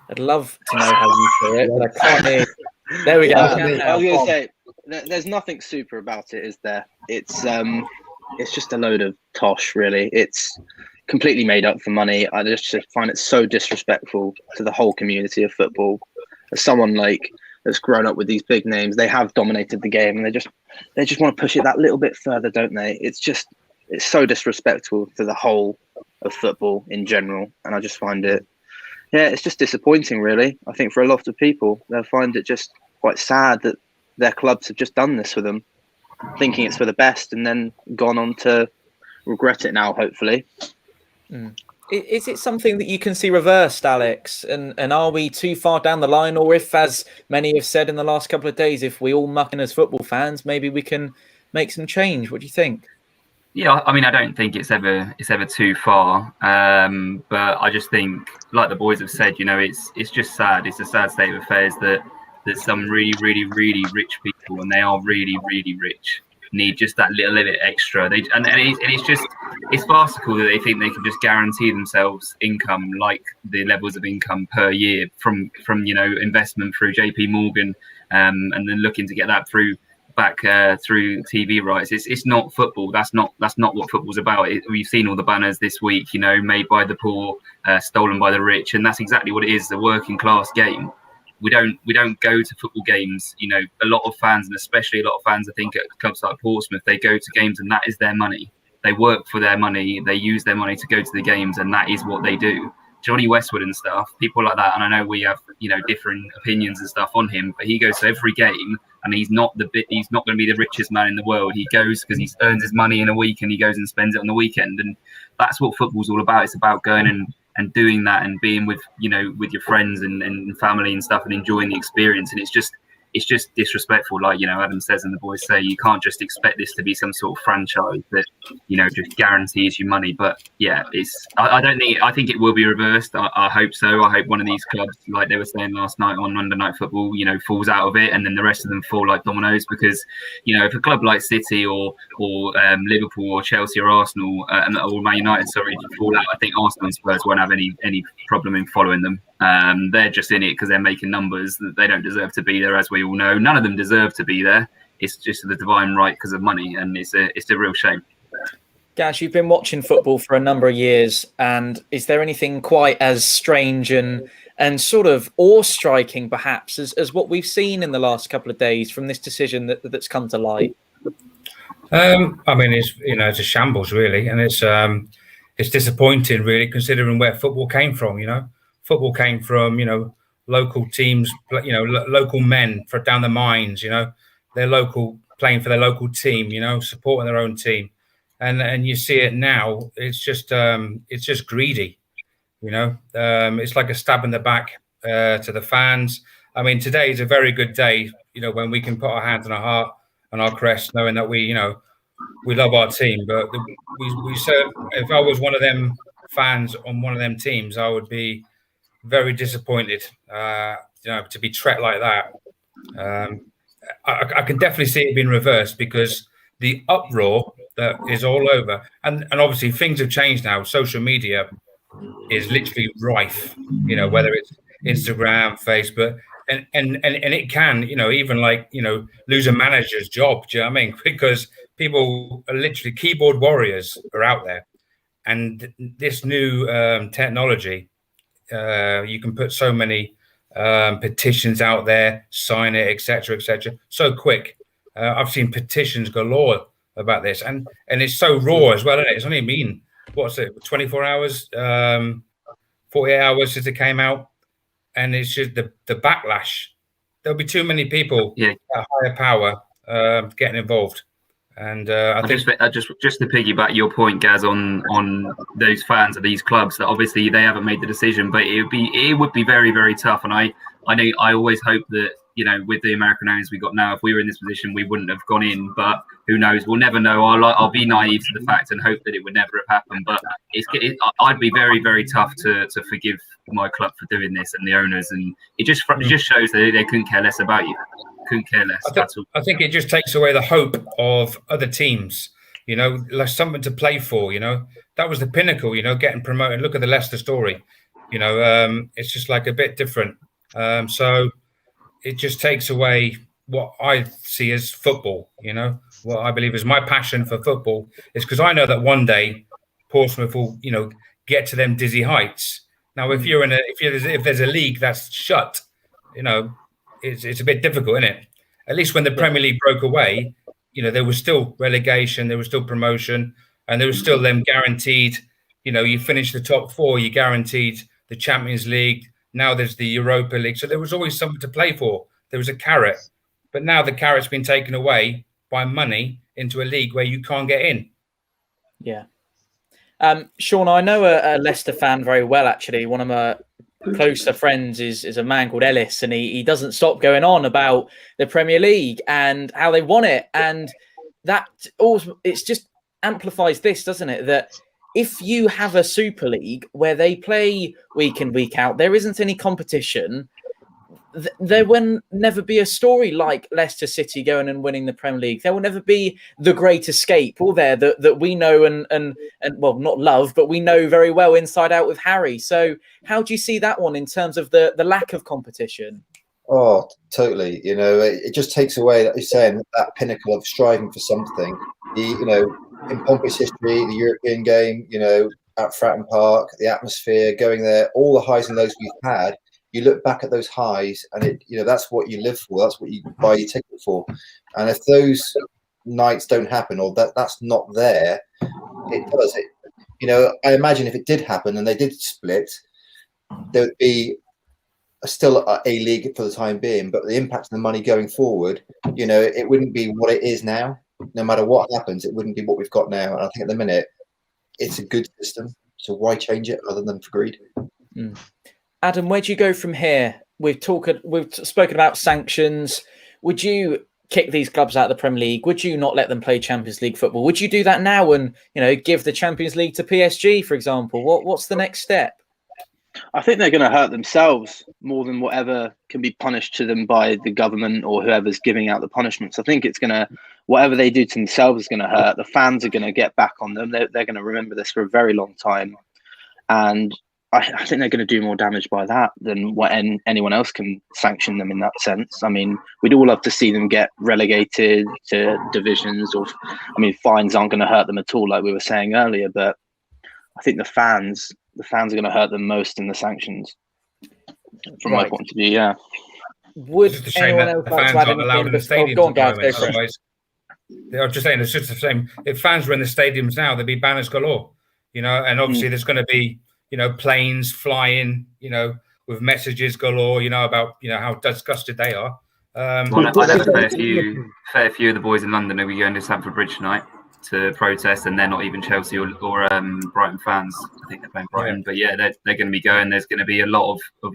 I'd love to know how you see it, but I can't hear. There we go. I was going to say, there's nothing super about it, is there? It's just a load of tosh, really. It's completely made up for money. I just find it so disrespectful to the whole community of football. As someone that's grown up with these big names, they have dominated the game, and they just want to push it that little bit further, don't they? It's so disrespectful to the whole of football in general, and I just find it. Yeah, it's just disappointing, really. I think for a lot of people, they'll find it just quite sad that their clubs have just done this for them, thinking it's for the best, and then gone on to regret it now, hopefully. Is it something that you can see reversed, Alex? And are we too far down the line? Or if, as many have said in the last couple of days, if we all muck in as football fans, maybe we can make some change? What do you think? Yeah, I mean, I don't think it's ever too far, but I just think, like the boys have said, it's just sad. It's a sad state of affairs that some really, really, really rich people, and they are really, really rich, need just that little bit extra. It's farcical that they think they can just guarantee themselves income, like the levels of income per year from investment through JP Morgan, and then looking to get that through TV rights. It's not football. That's not what football's about. We've seen all the banners this week, made by the poor, stolen by the rich, and that's exactly what it is. The working class game. We don't go to football games. A lot of fans, and especially a lot of fans, I think, at clubs like Portsmouth, they go to games and that is their money. They work for their money. They use their money to go to the games, and that is what they do. Johnny Westwood and stuff, people like that, and I know we have different opinions and stuff on him, but he goes to every game, and he's not going to be the richest man in the world. He goes because he earns his money in a week, and he goes and spends it on the weekend, and that's what football's all about. It's about going and doing that and being with your friends and family and stuff and enjoying the experience. And it's just disrespectful, like Adam says and the boys say. You can't just expect this to be some sort of franchise that just guarantees you money. But yeah, I think it will be reversed. I hope so. I hope one of these clubs, like they were saying last night on Monday Night Football, falls out of it, and then the rest of them fall like dominoes. Because if a club like City or Liverpool or Chelsea or Arsenal or Man United, fall out, I think Arsenal and Spurs won't have any problem in following them. They're just in it because they're making numbers. They don't deserve to be there, as we all know. None of them deserve to be there. It's just the divine right because of money, and it's a real shame. Gaz, you've been watching football for a number of years, and is there anything quite as strange and sort of awe-striking, perhaps, as what we've seen in the last couple of days from this decision that's come to light? I mean, it's a shambles, really, and it's disappointing, really, considering where football came from. Football came from local teams, local men down the mines. They're local, playing for their local team. Supporting their own team, and you see it now. It's just greedy. It's like a stab in the back to the fans. I mean, today is a very good day. When we can put our hands on our heart and our crest, knowing that we love our team. But we serve. If I was one of them fans on one of them teams, I would be very disappointed. To be treated like that. I can definitely see it being reversed, because the uproar that is all over, and obviously things have changed now. Social media is literally rife. Whether it's Instagram, Facebook. And it can, even lose a manager's job. Do you know what I mean? Because people are literally keyboard warriors are out there. And this new technology, you can put so many petitions out there, sign it, etc., so quick. I've seen petitions galore about this. And it's so raw as well, isn't it? It's only been, 24 hours, 48 hours since it came out. And it's just the backlash. There'll be too many people at higher power getting involved. And I think just to piggyback your point, Gaz, on those fans of these clubs, that obviously they haven't made the decision, but it would be very, very tough. And I always hope that with the American owners we got now, if we were in this position, we wouldn't have gone in. But who knows? We'll never know. I'll be naive to the fact and hope that it would never have happened. But I'd be very, very tough to forgive my club for doing this and the owners. And it just shows that they couldn't care less about you. Couldn't care less. I think it just takes away the hope of other teams. Like something to play for. That was the pinnacle. Getting promoted. Look at the Leicester story. It's just like a bit different. So it just takes away what I see as football. What I believe is my passion for football is because I know that one day Portsmouth will, get to them dizzy heights. Now, if there's a league that's shut, it's a bit difficult, isn't it? At least when the Premier League broke away, there was still relegation, there was still promotion, and there was still them guaranteed. You finish the top four, you guaranteed the Champions League. Now there's the Europa League. So there was always something to play for. There was a carrot. But now the carrot's been taken away by money into a league where you can't get in. Yeah. Sean, I know a Leicester fan very well, actually. One of my closer friends is a man called Ellis, and he doesn't stop going on about the Premier League and how they won it. And that also, it's just amplifies this, doesn't it? That if you have a Super League where they play week in, week out, there isn't any competition. There will never be a story like Leicester City going and winning the Premier League. There will never be the Great Escape, all there that we know and well, not love, but we know very well inside out with Harry. So how do you see that one in terms of the lack of competition? Oh, totally. It just takes away, like you're saying, that pinnacle of striving for something. In Pompey's history, the European game, at Fratton Park, the atmosphere, going there, all the highs and lows we've had. You look back at those highs, and that's what you live for. That's what you buy your ticket for. And if those nights don't happen, or that's not there, it does. I imagine if it did happen and they did split, there would be still a league for the time being. But the impact of the money going forward, it wouldn't be what it is now. No matter what happens, it wouldn't be what we've got now. And I think at the minute, it's a good system. So why change it other than for greed? Mm. Adam, where do you go from here? We've spoken about sanctions. Would you kick these clubs out of the Premier League? Would you not let them play Champions League football? Would you do that now and give the Champions League to PSG, for example? What's the next step? I think they're going to hurt themselves more than whatever can be punished to them by the government or whoever's giving out the punishments. I think whatever they do to themselves is going to hurt. The fans are going to get back on them. They're going to remember this for a very long time. And I think they're going to do more damage by that than what anyone else can sanction them in that sense. I mean, we'd all love to see them get relegated to divisions, or fines aren't going to hurt them at all, like we were saying earlier. But I think the fans are going to hurt them most in the sanctions, from my point of view. Yeah. Would It's just a shame anyone that else the like fans to add aren't allowed in the anything? stadiums Go on, at the guys. moment. Go for it. Otherwise, I'm just saying, it's just the same. If fans were in the stadiums now, there'd be banners galore, and obviously there's going to be, planes flying, with messages galore, about, how disgusted they are. Well, I know a fair few of the boys in London who are going to Stamford Bridge tonight to protest, and they're not even Chelsea or Brighton fans. I think they're playing Brighton, but yeah, they're going to be going. There's going to be a lot of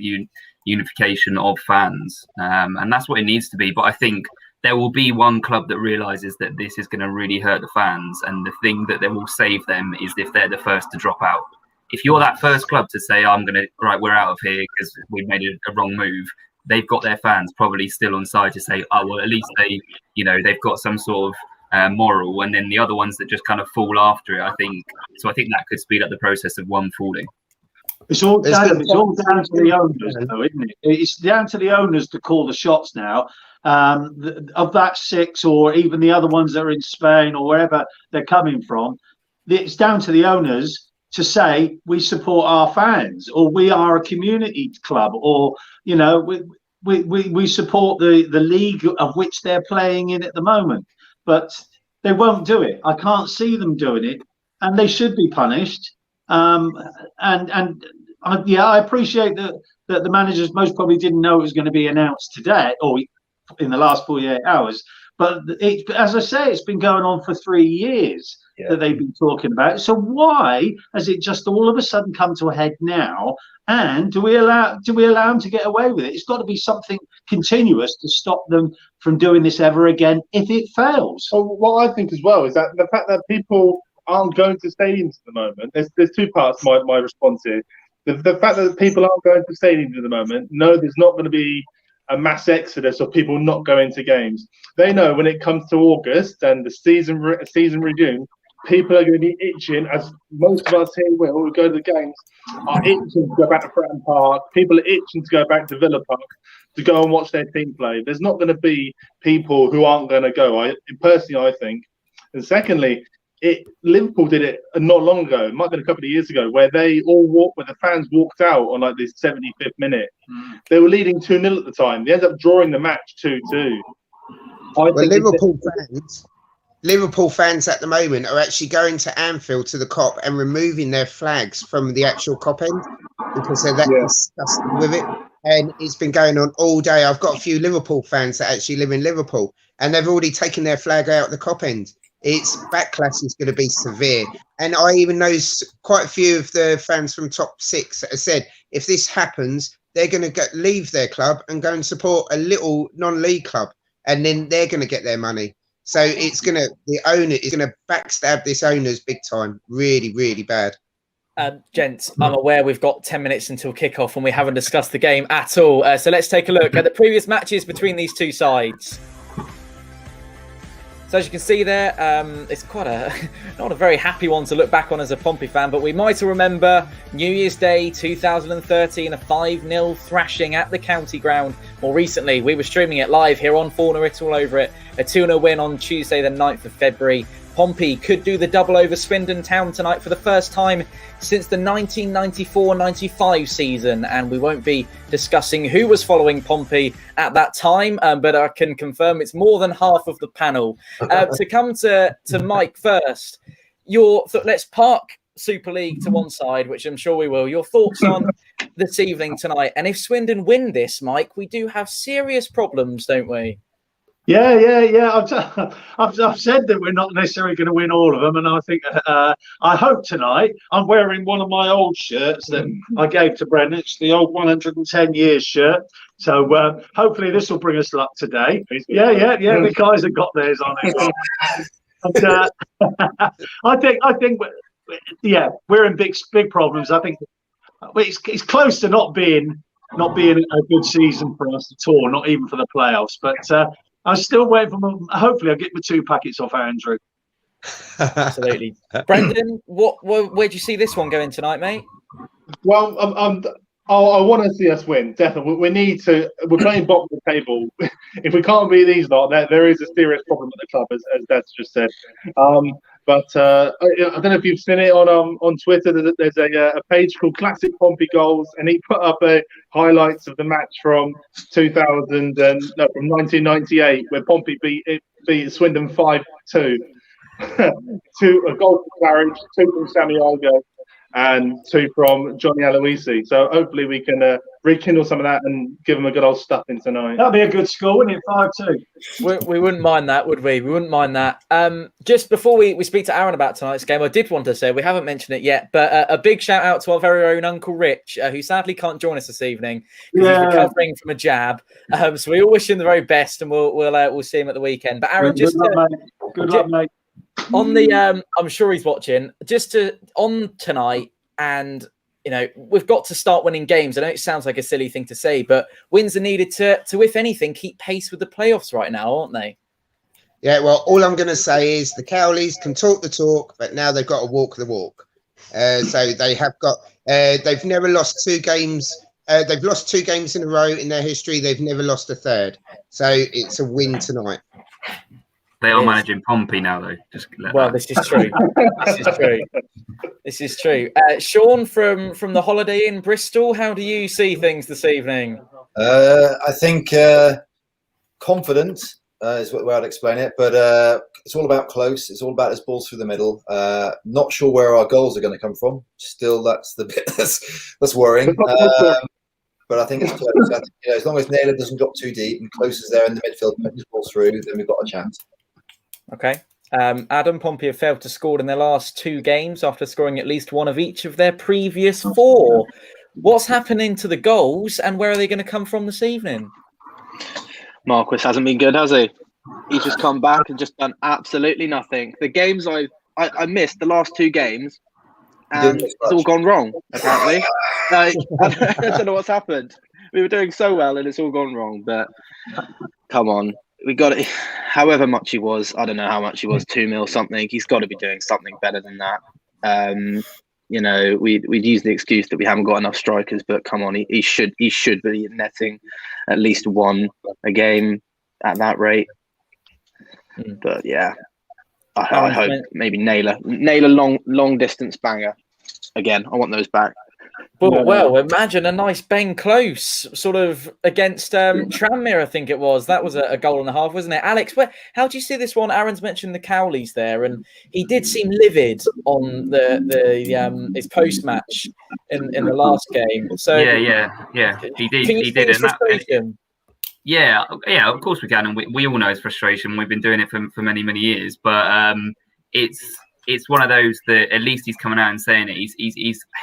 unification of fans, and that's what it needs to be. But I think there will be one club that realises that this is going to really hurt the fans, and the thing that will save them is if they're the first to drop out. If you're that first club to say, we're out of here because we made a wrong move, they've got their fans probably still on side to say, oh, well, at least they've got some sort of moral, and then the other ones that just kind of fall after it, I think that could speed up the process of one falling. It's all down to the owners, though, isn't it? It's down to the owners to call the shots now. Of that 6, or even the other ones that are in Spain or wherever they're coming from, it's down to the owners to say we support our fans, or we are a community club, or we support the league of which they're playing in at the moment. But they won't do it. I can't see them doing it, and they should be punished. I appreciate that the managers most probably didn't know it was going to be announced today or in the last 48 hours. But as I say, it's been going on for 3 years that they've been talking about it. So why has it just all of a sudden come to a head now? And do we allow them to get away with it? It's got to be something continuous to stop them from doing this ever again if it fails. So what I think as well is that the fact that people aren't going to stadiums at the moment. There's two parts to my response here. The fact that people aren't going to stadiums at the moment, no, there's not going to be a mass exodus of people not going to games. They know when it comes to August and the season resumes, people are going to be itching, as most of us here will go to the games, are itching to go back to Fratton Park. People are itching to go back to Villa Park to go and watch their team play. There's not going to be people who aren't going to go. I think. And secondly, Liverpool did it not long ago. It might have been a couple of years ago, where the fans walked out on like this 75th minute. They were leading 2-0 at the time. They ended up drawing the match 2-2. Liverpool fans at the moment are actually going to Anfield to the Kop and removing their flags from the actual Kop end because they're that disgusted with it. And it's been going on all day. I've got a few Liverpool fans that actually live in Liverpool, and they've already taken their flag out of the Kop end. Its backlash is going to be severe. And I even know quite a few of the fans from top 6 that have said if this happens, they're going to leave their club and go and support a little non-league club, and then they're going to get their money. So the owner is going to backstab this owners big time. Really, really bad. Gents, I'm aware we've got 10 minutes until kickoff and we haven't discussed the game at all. So let's take a look at the previous matches between these two sides. So as you can see there, it's quite not a very happy one to look back on as a Pompey fan, but we might remember New Year's Day 2013, a 5-0 thrashing at the county ground. More recently, we were streaming it live here on Fournilwrittenalloverit, a 2-0 win on Tuesday the 9th of February. Pompey could do the double over Swindon Town tonight for the first time since the 1994-95 season, and we won't be discussing who was following Pompey at that time, but I can confirm it's more than half of the panel. To come to Mike first, let's park Super League to one side, which I'm sure we will. Your thoughts on this evening tonight, and if Swindon win this, Mike, we do have serious problems, don't we? Yeah. I've said that we're not necessarily going to win all of them, and I think I hope tonight. I'm wearing one of my old shirts that I gave to Brendan. It's the old 110 years shirt. So hopefully this will bring us luck today. Yeah. The guys have got theirs on it. And, I think, we're in big problems. I think it's close to not being a good season for us at all, not even for the playoffs. But I'm still waiting for hopefully I'll get my 2 packets off Andrew. Absolutely. Brendan, where do you see this one going tonight, mate? Well, I want to see us win. Definitely, we need to. We're playing bottom of the table. If we can't beat these lot, there is a serious problem at the club, as Dad's just said. But I don't know if you've seen it on Twitter. There's a page called Classic Pompey Goals, and he put up highlights of the match from 1998, where Pompey beat Swindon 5-2. 2 a goal from Claridge, 2 from Samiogo, and 2 from Johnny Aloisi. So hopefully we can rekindle some of that and give them a good old stuffing tonight. That'd be a good score, wouldn't it? 5-2. We wouldn't mind that, would we? We wouldn't mind that. Just before we speak to Aaron about tonight's game, I did want to say, we haven't mentioned it yet, but a big shout out to our very own Uncle Rich, who sadly can't join us this evening because he's recovering from a jab. So we all wish him the very best, and we'll see him at the weekend. But Aaron, good luck, mate. On the I'm sure he's watching. On tonight, and we've got to start winning games. I know it sounds like a silly thing to say, but wins are needed to if anything, keep pace with the playoffs right now, aren't they? Yeah, well, all I'm going to say is the Cowleys can talk the talk, but now they've got to walk the walk. So they have got. They've never lost 2 games. They've lost 2 games in a row in their history. They've never lost a third. So it's a win tonight. They are managing Pompey now, though. This is true. This is true. Sean from the Holiday Inn Bristol, how do you see things this evening? I think confident is the way I'd explain it, but it's all about close. It's all about his balls through the middle. Not sure where our goals are going to come from. Still, that's the bit that's worrying. But I think it's close. I think, as long as Naylor doesn't drop too deep and Close is there in the midfield, putting his ball through, then we've got a chance. Okay. Adam, Pompey have failed to score in their last 2 games after scoring at least one of each of their previous 4. What's happening to the goals, and where are they going to come from this evening? Marquis hasn't been good, has he? He's just come back and just done absolutely nothing. The games I missed, the last 2 games, and it's all gone wrong, apparently. I don't know what's happened. We were doing so well, and it's all gone wrong. But come on. We got it. However much he was, I don't know how much he was, 2 mil something. He's got to be doing something better than that. We'd use the excuse that we haven't got enough strikers, but come on, he should be netting at least 1 a game at that rate. But yeah, I hope maybe Naylor long distance banger again. I want those back. Well, imagine a nice Ben Close sort of against Tranmere, I think it was. That was a goal and a half, wasn't it? Alex, how do you see this one? Aaron's mentioned the Cowleys there, and he did seem livid on his post match in the last game. So yeah, he did. Can you see his frustration? Yeah, of course we can, and we all know his frustration. We've been doing it for many years, but it's one of those that at least he's coming out and saying it.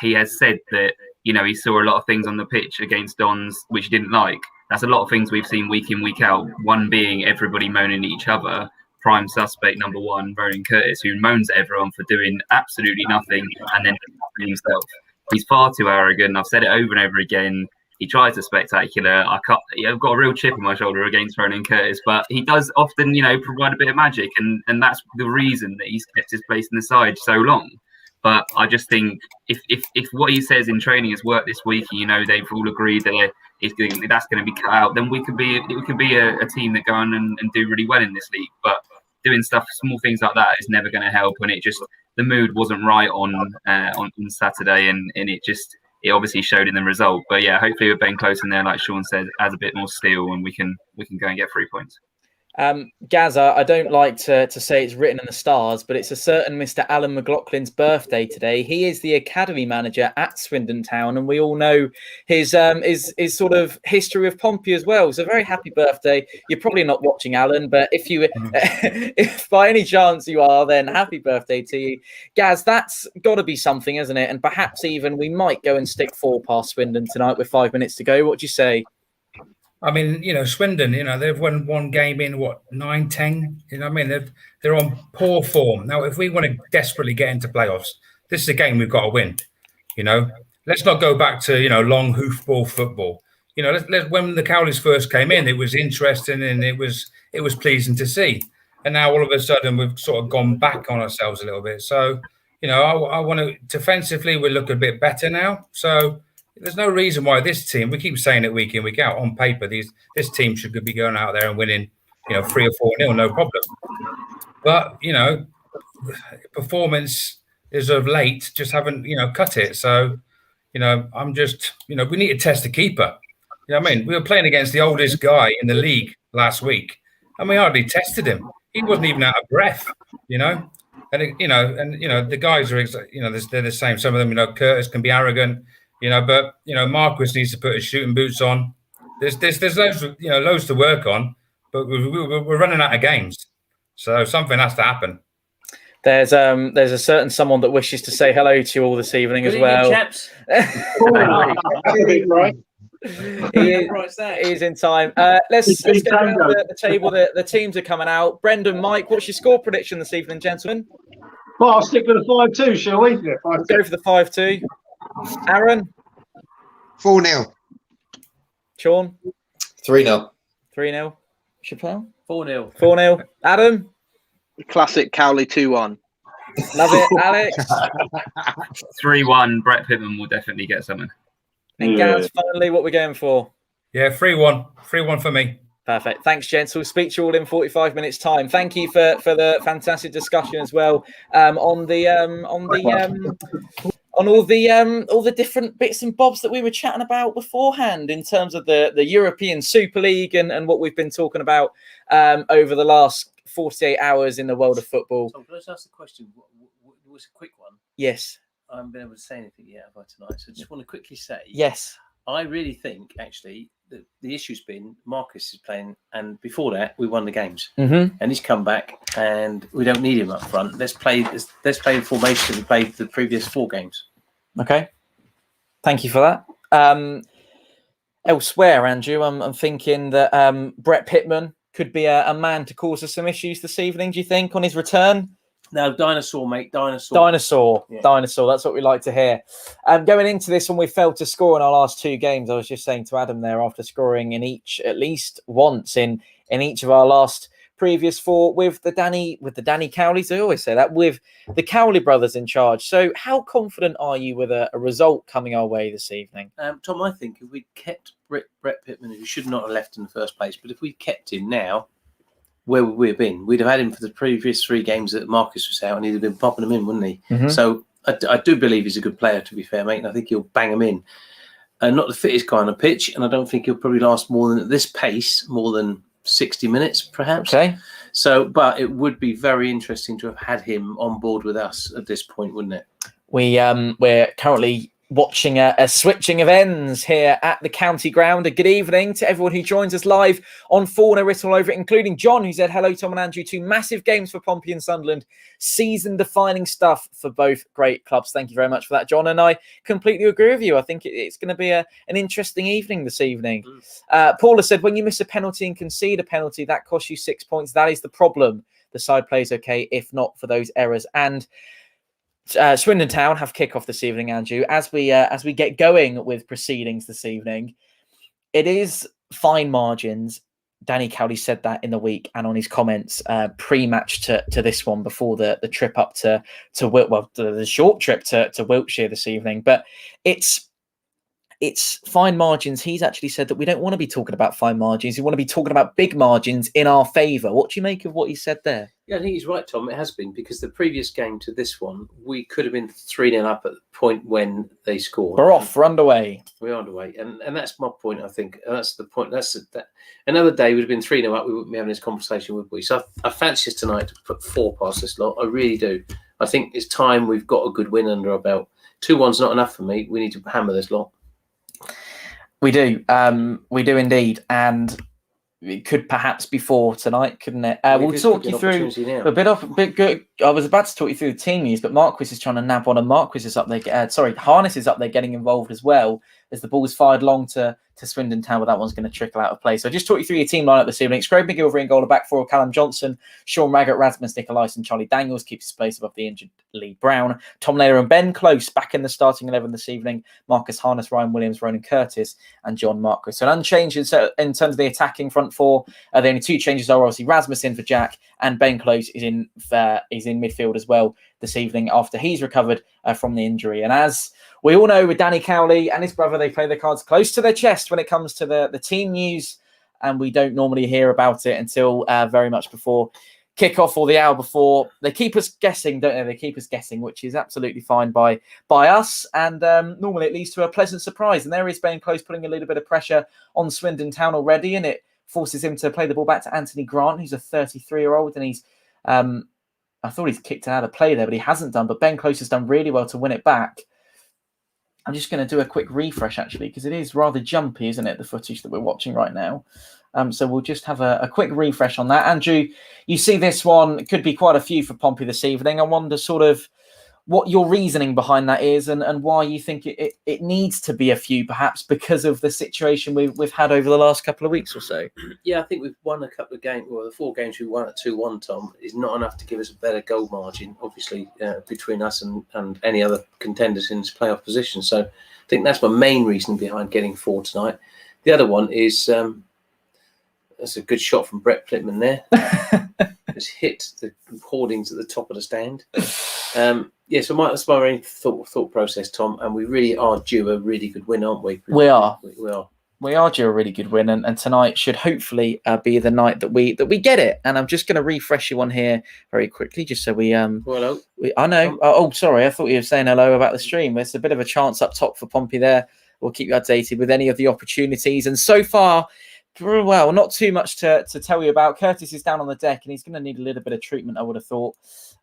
He has said that he saw a lot of things on the pitch against Dons which he didn't like. That's a lot of things we've seen week in, week out. One being everybody moaning at each other. Prime suspect number 1, Vernon Curtis, who moans at everyone for doing absolutely nothing and then himself. He's far too arrogant. I've said it over and over again. He tries to spectacular. I've got a real chip on my shoulder against Vernon Curtis, but he does often, provide a bit of magic, and that's the reason that he's kept his place in the side so long. But I just think if what he says in training has worked this week, they've all agreed that that's going to be cut out, then we could be a team that go on and do really well in this league. But doing small things like that is never going to help, and the mood wasn't right on Saturday, and it obviously showed in the result. But yeah, hopefully with Ben Close in there, like Sean said, adds a bit more steel, and we can go and get 3 points. Gaza, I don't like to say it's written in the stars, but it's a certain Mr. Alan McLaughlin's birthday today. He is the academy manager at Swindon Town, and we all know his sort of history with Pompey as well. So very happy birthday. You're probably not watching, Alan, but if by any chance you are, then happy birthday to you. Gaz, that's got to be something, isn't it? And perhaps even we might go and stick 4 past Swindon tonight with 5 minutes to go. What do you say? I mean, Swindon, they've won 1 game in 9, 10. I mean, they're on poor form. Now, if we want to desperately get into playoffs, this is a game we've got to win. Let's not go back to, long hoofball football. When the Cowleys first came in, it was interesting and it was pleasing to see. And now all of a sudden we've sort of gone back on ourselves a little bit. So, I want to defensively. We look a bit better now, so there's no reason why this team. We keep saying it week in, week out. On paper, this team should be going out there and winning, 3 or 4-0, no problem. But performance is of late just haven't cut it. So I'm just we need to test the keeper. You know what I mean? We were playing against the oldest guy in the league last week, and we hardly tested him. He wasn't even out of breath. And the guys are they're the same. Some of them, Curtis can be arrogant, but Marquis needs to put his shooting boots on. There's loads to work on, but we're running out of games, so something has to happen. There's a certain someone that wishes to say hello to you all this evening as well. Chaps. Right. He is in time. Let's go down the table. The teams are coming out. Brendan, Mike, what's your score prediction this evening, gentlemen? Well, I'll stick with the 5-2, shall we? Yeah, Let's go for the 5-2. Aaron? 4-0. Sean? 3-0. 3-0. Chappelle? 4-0. 4-0. Adam? Classic Cowley 2-1. Love it. Alex? 3-1. Brett Pitman will definitely get something. And Gaz, finally, what we're going for? Yeah, 3-1. 3-1 for me. Perfect. Thanks, gents. We'll speak to you all in 45 minutes' time. Thank you for the fantastic discussion as well on all the different bits and bobs that we were chatting about beforehand in terms of the European Super League and what we've been talking about over the last 48 hours in the world of football. Tom, can I just ask a question? What's a quick one? Yes. I haven't been able to say anything yet about tonight, so I just want to quickly say, yes, I really think actually that the issue's been Marcus is playing, and before that we won the games, and he's come back, and we don't need him up front. Let's play the formation we played the previous 4 games. Okay, thank you for that. Elsewhere, Andrew, I'm thinking that Brett Pitman could be a man to cause us some issues this evening. Do you think on his return? No, dinosaur, mate. Dinosaur. Yeah. Dinosaur. That's what we like to hear. Going into this, when we failed to score in our last 2 games, I was just saying to Adam there, after scoring in each at least once in each of our last previous 4 with the Danny Cowleys. I always say that, with the Cowley brothers in charge. So, how confident are you with a result coming our way this evening? Tom, I think if we'd kept Brett Pitman, who should not have left in the first place, but if we'd kept him now, where would we have been? We'd have had him for the previous 3 games that Marcus was out, and he'd have been popping them in, wouldn't he? So I do believe he's a good player, to be fair, mate, and I think he'll bang them in. Not the fittest guy on a pitch, and I don't think he'll probably last more than, at this pace, more than 60 minutes, perhaps. Okay. So, but it would be very interesting to have had him on board with us at this point, wouldn't it? We're currently watching a switching of ends here at the county ground. A good evening to everyone who joins us live on Fournilwrittenalloverit, including John, who said hello, Tom and Andrew. 2 massive games for Pompey and Sunderland. Season-defining stuff for both great clubs. Thank you very much for that, John. And I completely agree with you. I think it's going to be an interesting evening this evening. Paula said, when you miss a penalty and concede a penalty, that costs you 6 points. That is the problem. The side plays okay, if not for those errors. And Swindon Town have kick-off this evening, Andrew. As we get going with proceedings this evening, it is fine margins. Danny Cowley said that in the week and on his comments pre-match to this one before the trip up to the short trip to Wiltshire this evening. But it's fine margins. He's actually said that we don't want to be talking about fine margins. We want to be talking about big margins in our favour. What do you make of what he said there? Yeah, I think he's right, Tom. It has been, because the previous game to this one, we could have been 3-0 up at the point when they scored. We're off. We're underway. We're underway. And that's my point, I think. And that's the point. That another day we'd have been 3-0 up. We wouldn't be having this conversation, would we? So I fancy us tonight to put 4 past this lot. I really do. I think it's time we've got a good win under our belt. 2-1's not enough for me. We need to hammer this lot. We do. We do indeed. And it could perhaps be 4 tonight, couldn't it? We'll talk you through a bit good. I was about to talk you through the team news, but Marquis is trying to nab one, and Marquis is up there. Harness is up there getting involved as well, as the ball's fired long to Swindon Town, but that one's going to trickle out of play. So just talk you through your team lineup this evening. Scrape McGilvery in goal, back 4, Callum Johnson, Sean Raggett, Rasmus Nicolais, and Charlie Daniels keeps his place above the injured Lee Brown. Tom Naylor and Ben Close back in the starting 11 this evening. Marcus Harness, Ryan Williams, Ronan Curtis, and John Marquis. So unchanged in terms of the attacking front 4. The only 2 changes are obviously Rasmus in for Jack, and Ben Close is in in midfield as well this evening after he's recovered from the injury. And as we all know, with Danny Cowley and his brother, they play their cards close to their chest when it comes to the team news, and we don't normally hear about it until very much before kick-off or the hour before. They keep us guessing, don't they? They keep us guessing, which is absolutely fine by us, and normally it leads to a pleasant surprise. And there is Ben Close putting a little bit of pressure on Swindon Town already, and it forces him to play the ball back to Anthony Grant, who's a 33-year-old, and he's I thought he's kicked out of play there, but he hasn't done. But Ben Close has done really well to win it back. I'm just going to do a quick refresh, actually, because it is rather jumpy, isn't it, the footage that we're watching right now? So we'll just have a quick refresh on that. Andrew, you see this one, it could be quite a few for Pompey this evening. I wonder sort of what your reasoning behind that is, and why you think it needs to be a few, perhaps because of the situation we've had over the last couple of weeks or so. Yeah, I think we've won a couple of games. Well, the 4 games we won at 2-1, Tom, is not enough to give us a better goal margin, obviously, between us and any other contenders in this playoff position. So I think that's my main reason behind getting 4 tonight. The other one is that's a good shot from Brett Pitman there. It's hit the hoardings at the top of the stand. So that's my own thought process, Tom, and we really are due a really good win, aren't we? We are. We are due a really good win, and tonight should hopefully be the night that we get it. And I'm just going to refresh you on here very quickly, just so we hello. I know. Sorry, I thought you were saying hello about the stream. There's a bit of a chance up top for Pompey there. We'll keep you updated with any of the opportunities. And so far, well, not too much to tell you about. Curtis is down on the deck, and he's going to need a little bit of treatment, I would have thought.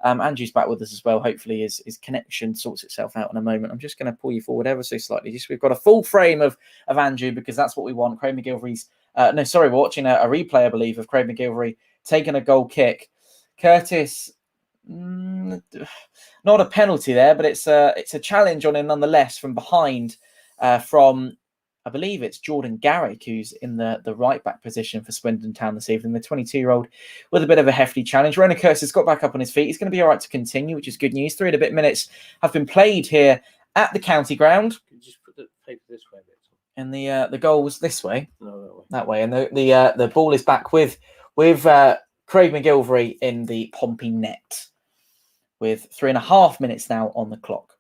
Andrew's back with us as well. Hopefully his connection sorts itself out in a moment. I'm just going to pull you forward ever so slightly. We've got a full frame of Andrew, because that's what we want. Craig McGilvery's we're watching a replay, I believe, of Craig McGilvery taking a goal kick. Curtis, not a penalty there, but it's a challenge on him nonetheless from behind, from I believe it's Jordan Garrick, who's in the right back position for Swindon Town this evening, the 22-year-old with a bit of a hefty challenge. Ronan Curtis has got back up on his feet. He's going to be all right to continue, which is good news. 3 and a bit minutes have been played here at the county ground. Can you just put the paper this way a bit? And the goal was this way. No, that way. And the ball is back with Craig McGilvery in the Pompey net with 3.5 minutes now on the clock.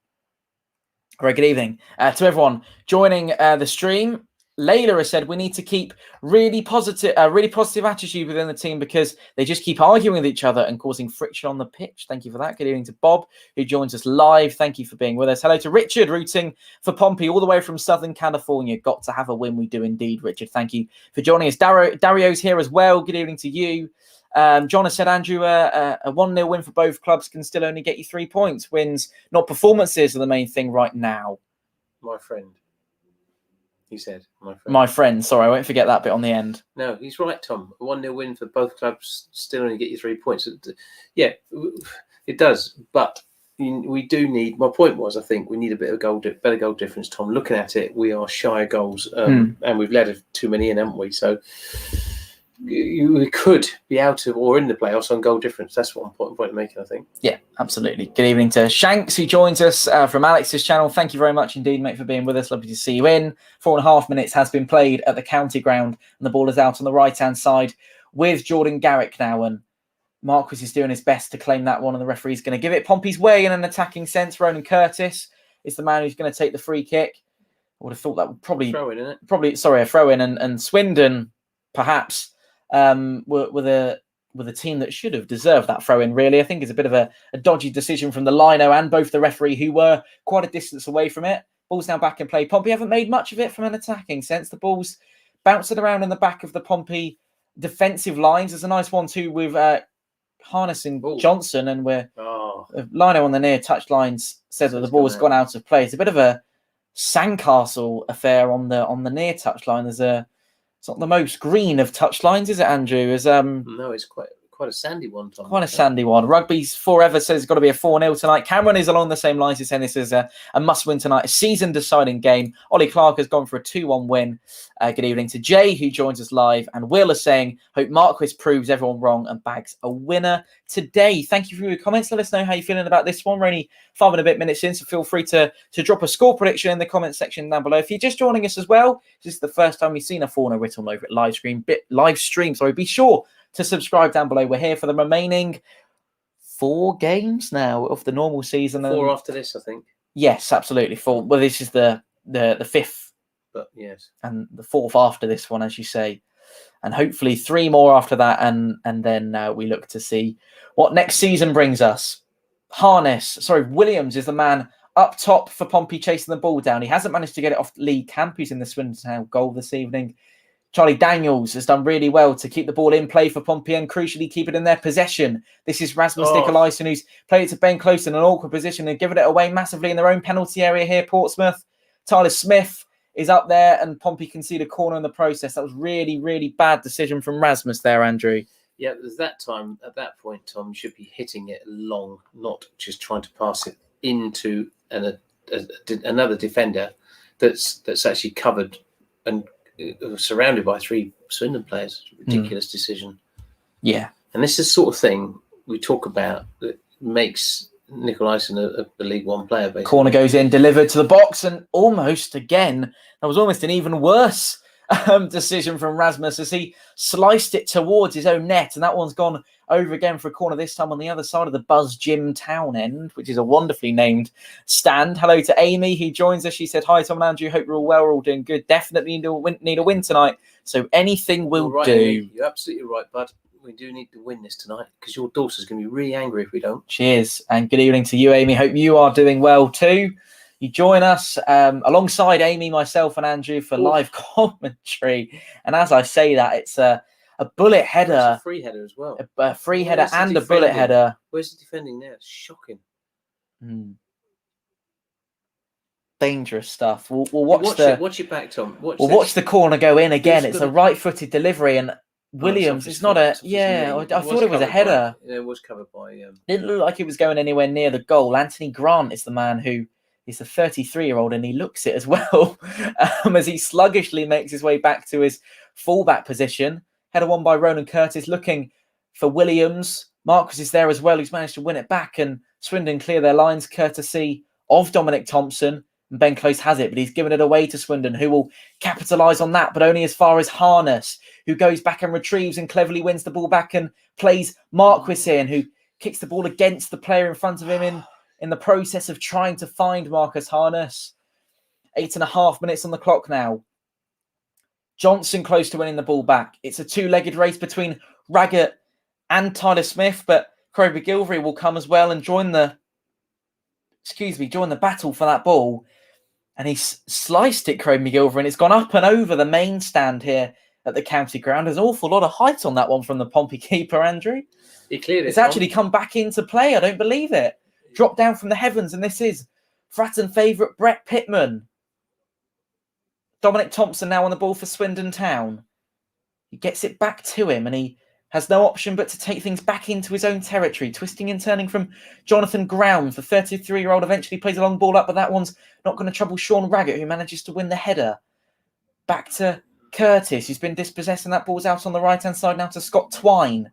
Very good evening to everyone joining the stream. Layla has said we need to keep really positive attitude within the team, because they just keep arguing with each other and causing friction on the pitch. Thank you for that. Good evening to Bob, who joins us live. Thank you for being with us. Hello to Richard, rooting for Pompey all the way from Southern California. Got to have a win. We do indeed, Richard. Thank you for joining us. Dario's here as well. Good evening to you. John has said, Andrew, a 1-0 win for both clubs can still only get you 3 points. Wins, not performances, are the main thing right now. My friend. He said, my friend. Sorry, I won't forget that bit on the end. No, he's right, Tom. A 1-0 win for both clubs still only get you 3 points. Yeah, it does. But we do need, my point was, I think we need a bit of better goal difference, Tom. Looking at it, we are shy of goals, and we've let too many in, haven't we? So we could be out of or in the playoffs on goal difference. That's what I'm point making, I think. Yeah, absolutely. Good evening to Shanks, who joins us from Alex's channel. Thank you very much indeed, mate, for being with us. Lovely to see you in. 4.5 minutes has been played at the county ground, and the ball is out on the right-hand side with Jordan Garrick now. And Marquis is doing his best to claim that one, and the referee's going to give it Pompey's way in an attacking sense. Ronan Curtis is the man who's going to take the free kick. I would have thought that would probably... Throw in, isn't it? Probably, sorry, a throw-in. And Swindon, perhaps... with a team that should have deserved that throw-in, really. I think it's a bit of a dodgy decision from the lino and both the referee, who were quite a distance away from it. Ball's now back in play. Pompey haven't made much of it from an attacking sense. The ball's bouncing around in the back of the Pompey defensive lines. There's a nice 1-2 with Harness and Johnson, and we're lino on the near touch lines said that the ball has gone out of play. It's a bit of a sandcastle affair on the near touch line. It's not the most green of touch lines, is it, Andrew? No, it's quite a sandy one, Tom. Quite a sandy one. Rugby's Forever says it's got to be a 4-0 tonight. Cameron is along the same lines. He's saying this is a must-win tonight, a season-deciding game. Ollie Clark has gone for a 2-1 win. Good evening to Jay, who joins us live. And Will is saying, hope Marquis proves everyone wrong and bags a winner today. Thank you for your comments. Let us know how you're feeling about this one. We're only 5 and a bit minutes in, so feel free to drop a score prediction in the comments section down below. If you're just joining us as well, this is the first time you've seen a Fournilwrittenalloverit live stream. Be sure to subscribe down below. We're here for the remaining 4 games now of the normal season. 4 after this, I think. Yes, absolutely. 4. Well, this is the 5th. But yes. And the 4th after this one, as you say. And hopefully 3 more after that. And then we look to see what next season brings us. Williams is the man up top for Pompey chasing the ball down. He hasn't managed to get it off Lee Camp, who's in the Swindon Town goal this evening. Charlie Daniels has done really well to keep the ball in play for Pompey and crucially keep it in their possession. This is Rasmus Nikolaisen, who's played it to Ben Close in an awkward position and given it away massively in their own penalty area here, Portsmouth. Tyler Smith is up there and Pompey concede a corner in the process. That was really, really bad decision from Rasmus there, Andrew. Yeah, at that point, Tom, you should be hitting it long, not just trying to pass it into another defender that's actually covered and surrounded by 3 Swindon players. Ridiculous decision. Yeah. And this is the sort of thing we talk about that makes Nikolaisen a League One player, basically. Corner goes in, delivered to the box, and almost again, that was almost an even worse decision from Rasmus as he sliced it towards his own net, and that one's gone over again for a corner, this time on the other side of the Buzz Gym Town End, which is a wonderfully named stand. Hello to Amy, who joins us. She said, hi, Tom and Andrew, hope you're all well, we're all doing good. Definitely need a win tonight, so anything will do. Amy, you're absolutely right, bud. We do need to win this tonight because your daughter's going to be really angry if we don't. Cheers, and good evening to you, Amy. Hope you are doing well too. You join us alongside Amy, myself, and Andrew for live commentary. And as I say that, it's a bullet header. It's a free header as well. A free header and a bullet header. Where's the defending there? It's shocking. Dangerous stuff. We'll watch it back, Tom. Watch the corner go in again. It's a right-footed delivery, and Williams, it's not a... Yeah, I thought it was a header. It was covered by... Didn't look like it was going anywhere near the goal. Anthony Grant is the man who... He's a 33-year-old and he looks it as well as he sluggishly makes his way back to his fullback position. Header won by Ronan Curtis, looking for Williams. Marcus is there as well, who's managed to win it back, and Swindon clear their lines courtesy of Dominic Thompson. And Ben Close has it, but he's given it away to Swindon, who will capitalise on that, but only as far as Harness, who goes back and retrieves and cleverly wins the ball back and plays Marquis in, who kicks the ball against the player in front of him in the process of trying to find Marcus Harness. 8.5 minutes on the clock now. Johnson close to winning the ball back. It's a 2-legged race between Raggett and Tyler Smith, but Craig McGilvery will come as well and join the battle for that ball. And he's sliced it, Craig McGilvery, and it's gone up and over the main stand here at the county ground. There's an awful lot of height on that one from the Pompey keeper, Andrew. He cleared it. It's actually come back into play. I don't believe it. Dropped down from the heavens, and this is Fratton favourite Brett Pitman. Dominic Thompson now on the ball for Swindon Town. He gets it back to him, and he has no option but to take things back into his own territory. Twisting and turning from Jonathan Ground. The 33-year-old eventually plays a long ball up, but that one's not going to trouble Sean Raggett, who manages to win the header. Back to Curtis, who's been dispossessed, and that ball's out on the right-hand side now to Scott Twine.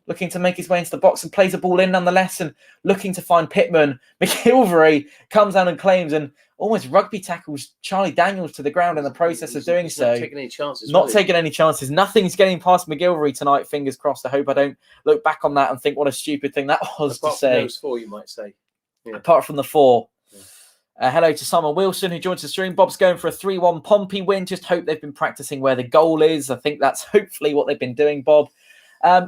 Looking to make his way into the box and plays a ball in nonetheless, and looking to find Pitman. McIlvery comes down and claims and almost rugby tackles Charlie Daniels to the ground in the process of doing so. Not taking any chances. Not taking any chances. Nothing's getting past McIlvery tonight, fingers crossed. I hope I don't look back on that and think what a stupid thing that was Apart to say. From those 4, you might say. Yeah. Apart from the 4. Hello to Simon Wilson, who joins the stream. Bob's going for a 3-1 Pompey win. Just hope they've been practicing where the goal is. I think that's hopefully what they've been doing, Bob.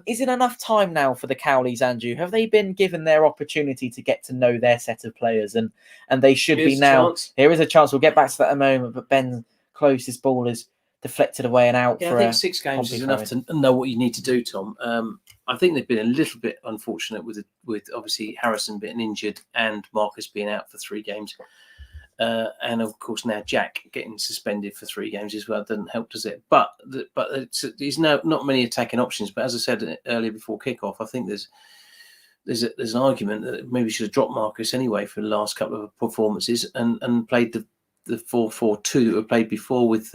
Is it enough time now for the Cowleys, Andrew? Have they been given their opportunity to get to know their set of players? And they should be now. Here is a chance. We'll get back to that in a moment. But Ben Close's ball is deflected away and out. Yeah, I think 6 games is enough to know what you need to do, Tom. I think they've been a little bit unfortunate with obviously Harrison being injured and Marcus being out for 3 games. And of course now Jack getting suspended for 3 games as well doesn't help, does it? But there's not many attacking options. But as I said earlier before kickoff, I think there's an argument that maybe we should have dropped Marcus anyway for the last couple of performances and played the 4-4-2 that were played before with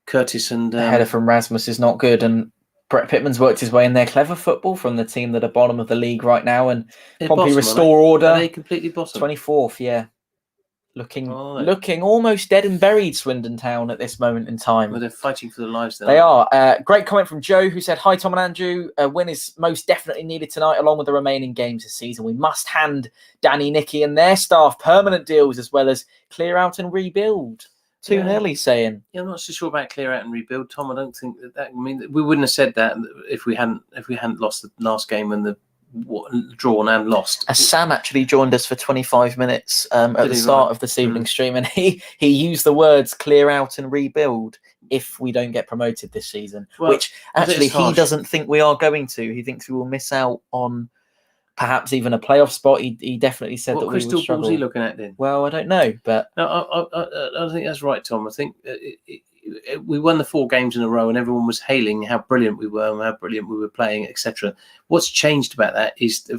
Curtis and the header from Rasmus is not good, and Brett Pitman's worked his way in their clever football from the team that are bottom of the league right now, and Pompey restore order. Are they completely bottom? 24th, yeah. looking Oh, they- looking almost dead and buried, Swindon Town, at this moment in time. Well, they're fighting for their lives. They are. Great comment from Joe, who said, "Hi, Tom and Andrew. A win is most definitely needed tonight, along with the remaining games this season. We must hand Danny, Nicky and their staff permanent deals, as well as clear out and rebuild." 2-0, he's saying. Yeah, I'm not so sure about clear out and rebuild, Tom. I don't think that. I mean, we wouldn't have said that if we hadn't lost the last game and drawn and lost. Sam actually joined us for 25 minutes at the start of this evening's stream, and he used the words "clear out and rebuild" if we don't get promoted this season, Well, which actually he doesn't think we are going to. He thinks we will miss out on perhaps even a playoff spot. He definitely said that we would crystal struggle. ball's he looking at then? Well, I don't know, but No, I think that's right, Tom. I think we won the 4 games in a row, and everyone was hailing how brilliant we were and how brilliant we were playing, etc. What's changed about that is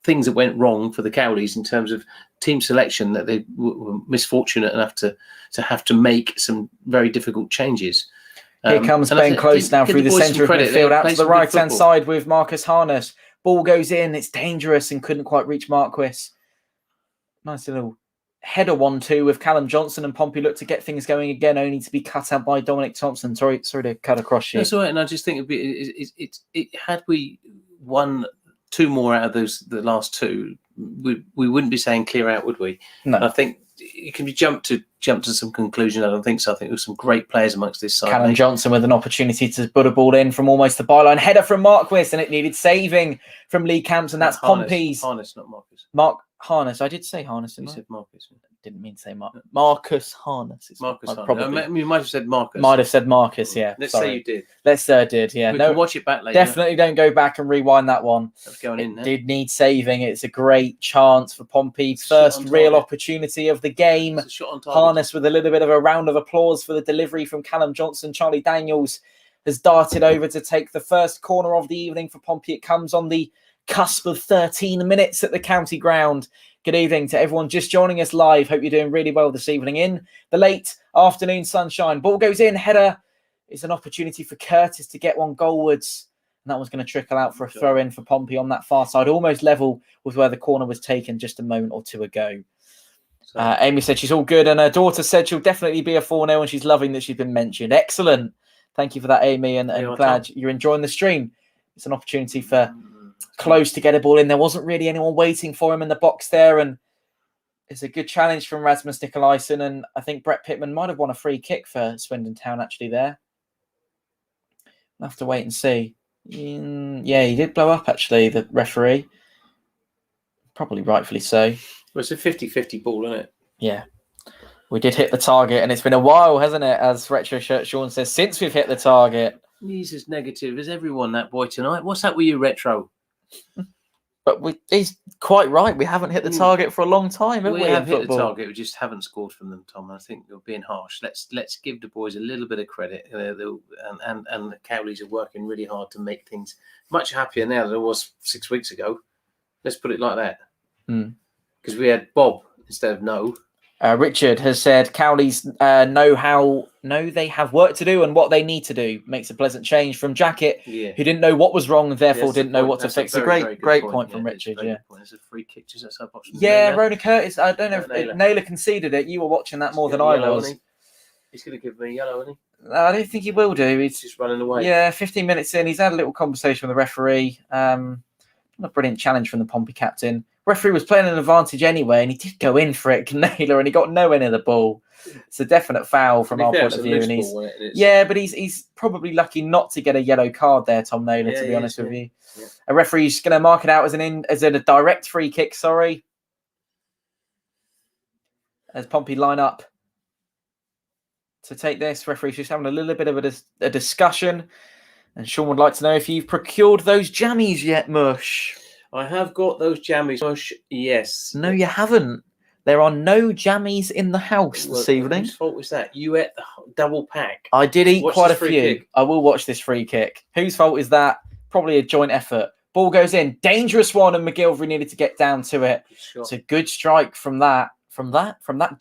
things that went wrong for the Cowleys in terms of team selection, that they were misfortunate enough to have to make some very difficult changes. Here comes Ben Close now through the centre of midfield out to the right-hand side with Marcus Harness. Ball goes in, it's dangerous and couldn't quite reach Marquis. Nice little header 1-2 with Callum Johnson, and Pompey look to get things going again, only to be cut out by Dominic Thompson. Sorry to cut across you. That's all right, and I just think had we won 2 more out of the last 2, we wouldn't be saying clear out, would we? No. I think it can be jumped to some conclusion. I don't think so. I think there were some great players amongst this side. Callum Johnson with an opportunity to put a ball in from almost the byline. Header from Marquis, and it needed saving from Lee Camps, and that's Pompey's. Harness, not Marcus. Mark Harness. I did say Harness. You said Marcus. Didn't mean to say Marcus Harness. It's Marcus Harness. Probably. You might have said Marcus. Might have said Marcus, yeah. Let's Sorry. say you did. Let's did, yeah. We can watch it back later. Definitely don't go back and rewind that one. That's going in there. Did need saving. It's a great chance for Pompey. First real opportunity of the game. It's a shot on target. Harness with a little bit of a round of applause for the delivery from Callum Johnson. Charlie Daniels has darted over to take the first corner of the evening for Pompey. It comes on the cusp of 13 minutes at the county ground. Good evening to everyone just joining us live. Hope you're doing really well this evening in the late afternoon sunshine. Ball goes in. Header is an opportunity for Curtis to get one goalwards. And that one's going to trickle out for a throw in for Pompey on that far side, almost level with where the corner was taken just a moment or 2 ago. Amy said she's all good, and her daughter said she'll definitely be a 4-0, and she's loving that she's been mentioned. Excellent. Thank you for that, Amy, and glad you're enjoying the stream. It's an opportunity for Close to get a ball in. There wasn't really anyone waiting for him in the box there, and it's a good challenge from Rasmus Nikolaisen, and I think Brett Pitman might have won a free kick for Swindon Town actually there. We'll have to wait and see. Yeah, he did blow up actually, the referee. Probably rightfully so. Well, it's a 50-50 ball, isn't it? Yeah. We did hit the target, and it's been a while, hasn't it? As Retro Shirt Sean says, since we've hit the target. He's as negative as everyone, that boy, tonight. What's up with you, Retro? But he's quite right. We haven't hit the target for a long time, haven't we? We have hit the target. We just haven't scored from them, Tom. I think you're being harsh. Let's give the boys a little bit of credit. And the Cowleys are working really hard to make things much happier now than it was 6 weeks ago. Let's put it like that. Because we had Bob instead of No. Richard has said Cowleys know they have work to do and what they need to do. Makes a pleasant change from Jacket, who didn't know what was wrong and therefore didn't know what to fix. A great point from Richard. Yeah, it's a free kick. Just that sub option. Yeah, Rona Curtis. I don't know if Naylor conceded it. You were watching that more than I was. He's going to give me a yellow, isn't he? I don't think he will do. He's just running away. Yeah, 15 minutes in, he's had a little conversation with the referee. A brilliant challenge from the Pompey captain. Referee was playing an advantage anyway, and he did go in for it, Naylor, and he got nowhere near the ball. It's a definite foul from our point of view. And but he's probably lucky not to get a yellow card there, Tom Naylor, to be honest with you. Yeah. A referee's going to mark it out as a direct free kick, as Pompey line up to take this. Referee's just having a little bit of a discussion, and Sean would like to know if you've procured those jammies yet, Mush. I have got those jammies, Mush, yes. No, you haven't. There are no jammies in the house this evening. Whose fault was that? You ate the double pack. I did eat quite a few. I will watch this free kick. Whose fault is that? Probably a joint effort. Ball goes in. Dangerous one, and McGilvery needed to get down to it. It's a good strike from that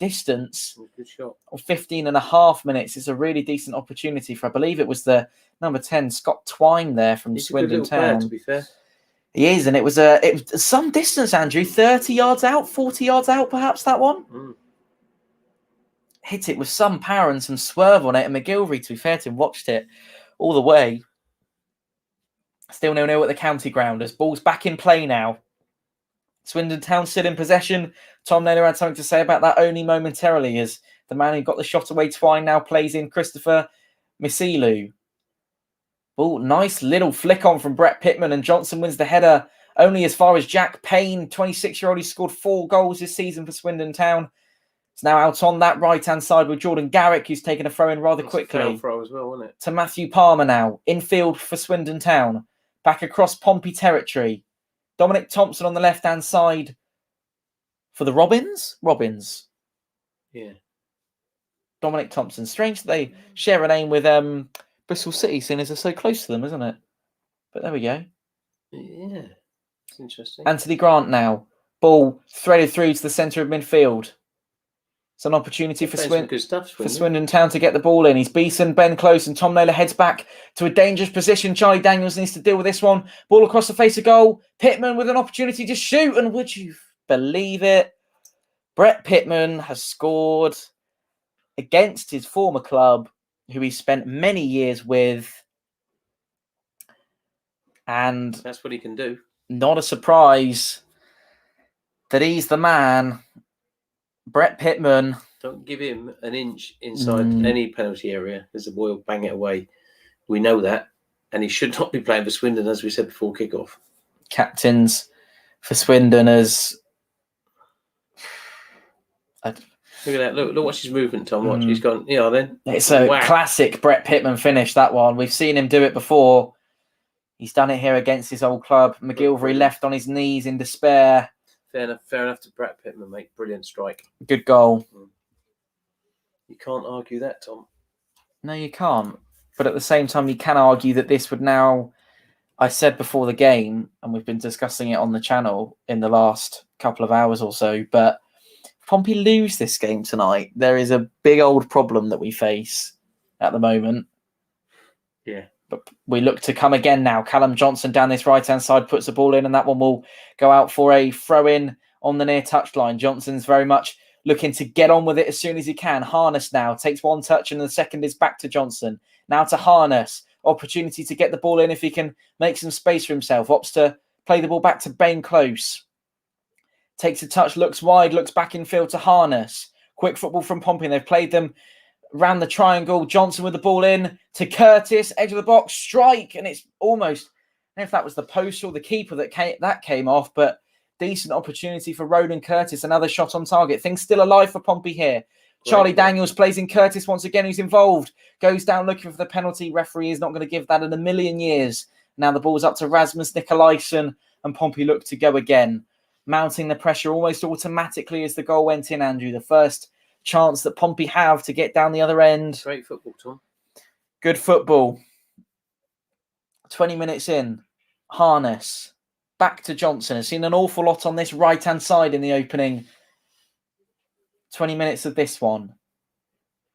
distance. Good shot. 15 and a half minutes. It's a really decent opportunity for, I believe it was the number 10, Scott Twine there from Swindon Town. Player, to be fair. He is, and it was some distance, Andrew, 30 yards out, 40 yards out, perhaps, that one. Hit it with some power and some swerve on it, and McGilvery, to be fair to him, watched it all the way. Still 0-0 at the county ground as ball's back in play now. Swindon Town still in possession. Tom Naylor had something to say about that only momentarily, as the man who got the shot away twine now plays in Christopher Misilu. Oh, nice little flick on from Brett Pitman, and Johnson wins the header only as far as Jack Payne, 26-year-old who scored 4 goals this season for Swindon Town. It's now out on that right-hand side with Jordan Garrick, who's taken a throw in rather quickly. A throw as well, wasn't it? To Matthew Palmer now, infield for Swindon Town. Back across Pompey territory. Dominic Thompson on the left-hand side for the Robins. Yeah. Dominic Thompson. Strange that they share a name with Bristol City, seeing as they're so close to them, isn't it? But there we go. Yeah. It's interesting. Anthony Grant now. Ball threaded through to the centre of midfield. It's an opportunity for Swindon Town to get the ball in. He's beaten Ben Close, and Tom Naylor heads back to a dangerous position. Charlie Daniels needs to deal with this one. Ball across the face of goal. Pitman with an opportunity to shoot, and would you believe it? Brett Pitman has scored against his former club, who he spent many years with. And that's what he can do. Not a surprise that he's the man. Brett Pitman. Don't give him an inch inside any penalty area, as the boy will bang it away. We know that. And he should not be playing for Swindon, as we said before kickoff. Captains for Swindon as... Look at that. Look, watch his movement, Tom. Watch. He's gone, then. It's a classic Brett Pitman finish, that one. We've seen him do it before. He's done it here against his old club. McGilvery left on his knees in despair. Fair enough to Brett Pitman, mate. Brilliant strike. Good goal. You can't argue that, Tom. No, you can't. But at the same time, you can argue that this would now... I said before the game, and we've been discussing it on the channel in the last couple of hours or so, but if Pompey lose this game tonight, there is a big old problem that we face at the moment. Yeah. But we look to come again now. Callum Johnson down this right-hand side puts the ball in, and that one will go out for a throw-in on the near touchline. Johnson's very much looking to get on with it as soon as he can. Harness now takes one touch, and the second is back to Johnson. Now to Harness. Opportunity to get the ball in if he can make some space for himself. Opts to play the ball back to Ben Close. Takes a touch, looks wide, looks back in field to Harness. Quick football from Pompey. They've played them round the triangle. Johnson with the ball in to Curtis, edge of the box, strike, and it's almost, I don't know if that was the post or the keeper that came off, but decent opportunity for Ronan Curtis. Another shot on target. Things still alive for Pompey here. Charlie Daniels plays in Curtis once again, who's involved. Goes down looking for the penalty. Referee is not going to give that in a million years. Now the ball's up to Rasmus Nikolaisen, and Pompey look to go again. Mounting the pressure almost automatically as the goal went in, Andrew. The first chance that Pompey have to get down the other end. Great football, Tom. Good football. 20 minutes in. Harness. Back to Johnson. Has seen an awful lot on this right-hand side in the opening 20 minutes of this one.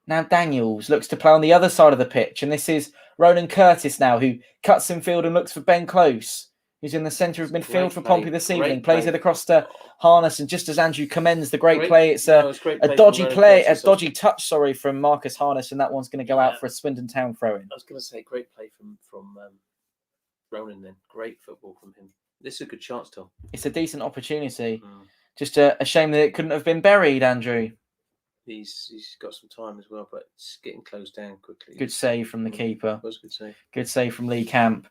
Now Daniels looks to play on the other side of the pitch, and this is Ronan Curtis now, who cuts in field and looks for Ben Close, who's in the centre of midfield for Pompey this evening. Plays it across to Harness, and just as Andrew commends the great play, it's a dodgy play, a dodgy touch, from Marcus Harness, and that one's going to go out for a Swindon Town throw-in. I was going to say great play from Ronan then. Great football from him. This is a good chance, Tom. It's a decent opportunity. Just a shame that it couldn't have been buried, Andrew. He's got some time as well, but it's getting closed down quickly. Good save from the keeper. It was a good save. Good save from Lee Camp.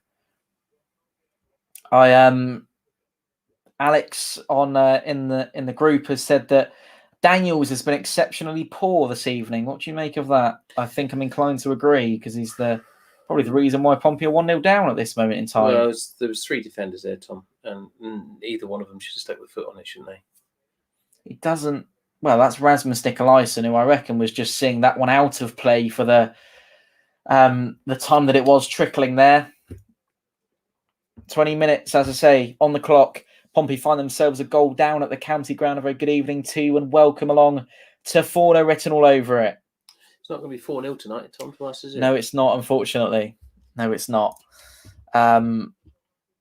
Alex on in the group has said that Daniels has been exceptionally poor this evening. What do you make of that? I think I'm inclined to agree, because he's probably the reason why Pompey are 1-0 down at this moment in time. Well, there was 3 defenders there, Tom, and either one of them should have stuck the foot on it, shouldn't they? It doesn't. Well, that's Rasmus Nikolaisen, who I reckon was just seeing that one out of play for the time that it was trickling there. 20 minutes, as I say, on the clock. Pompey find themselves a goal down at the county ground. A very good evening to and welcome along to Fournilwrittenalloverit. It's not going to be 4-0 tonight, Tom, to us, is it? No, it's not, unfortunately. No, it's not.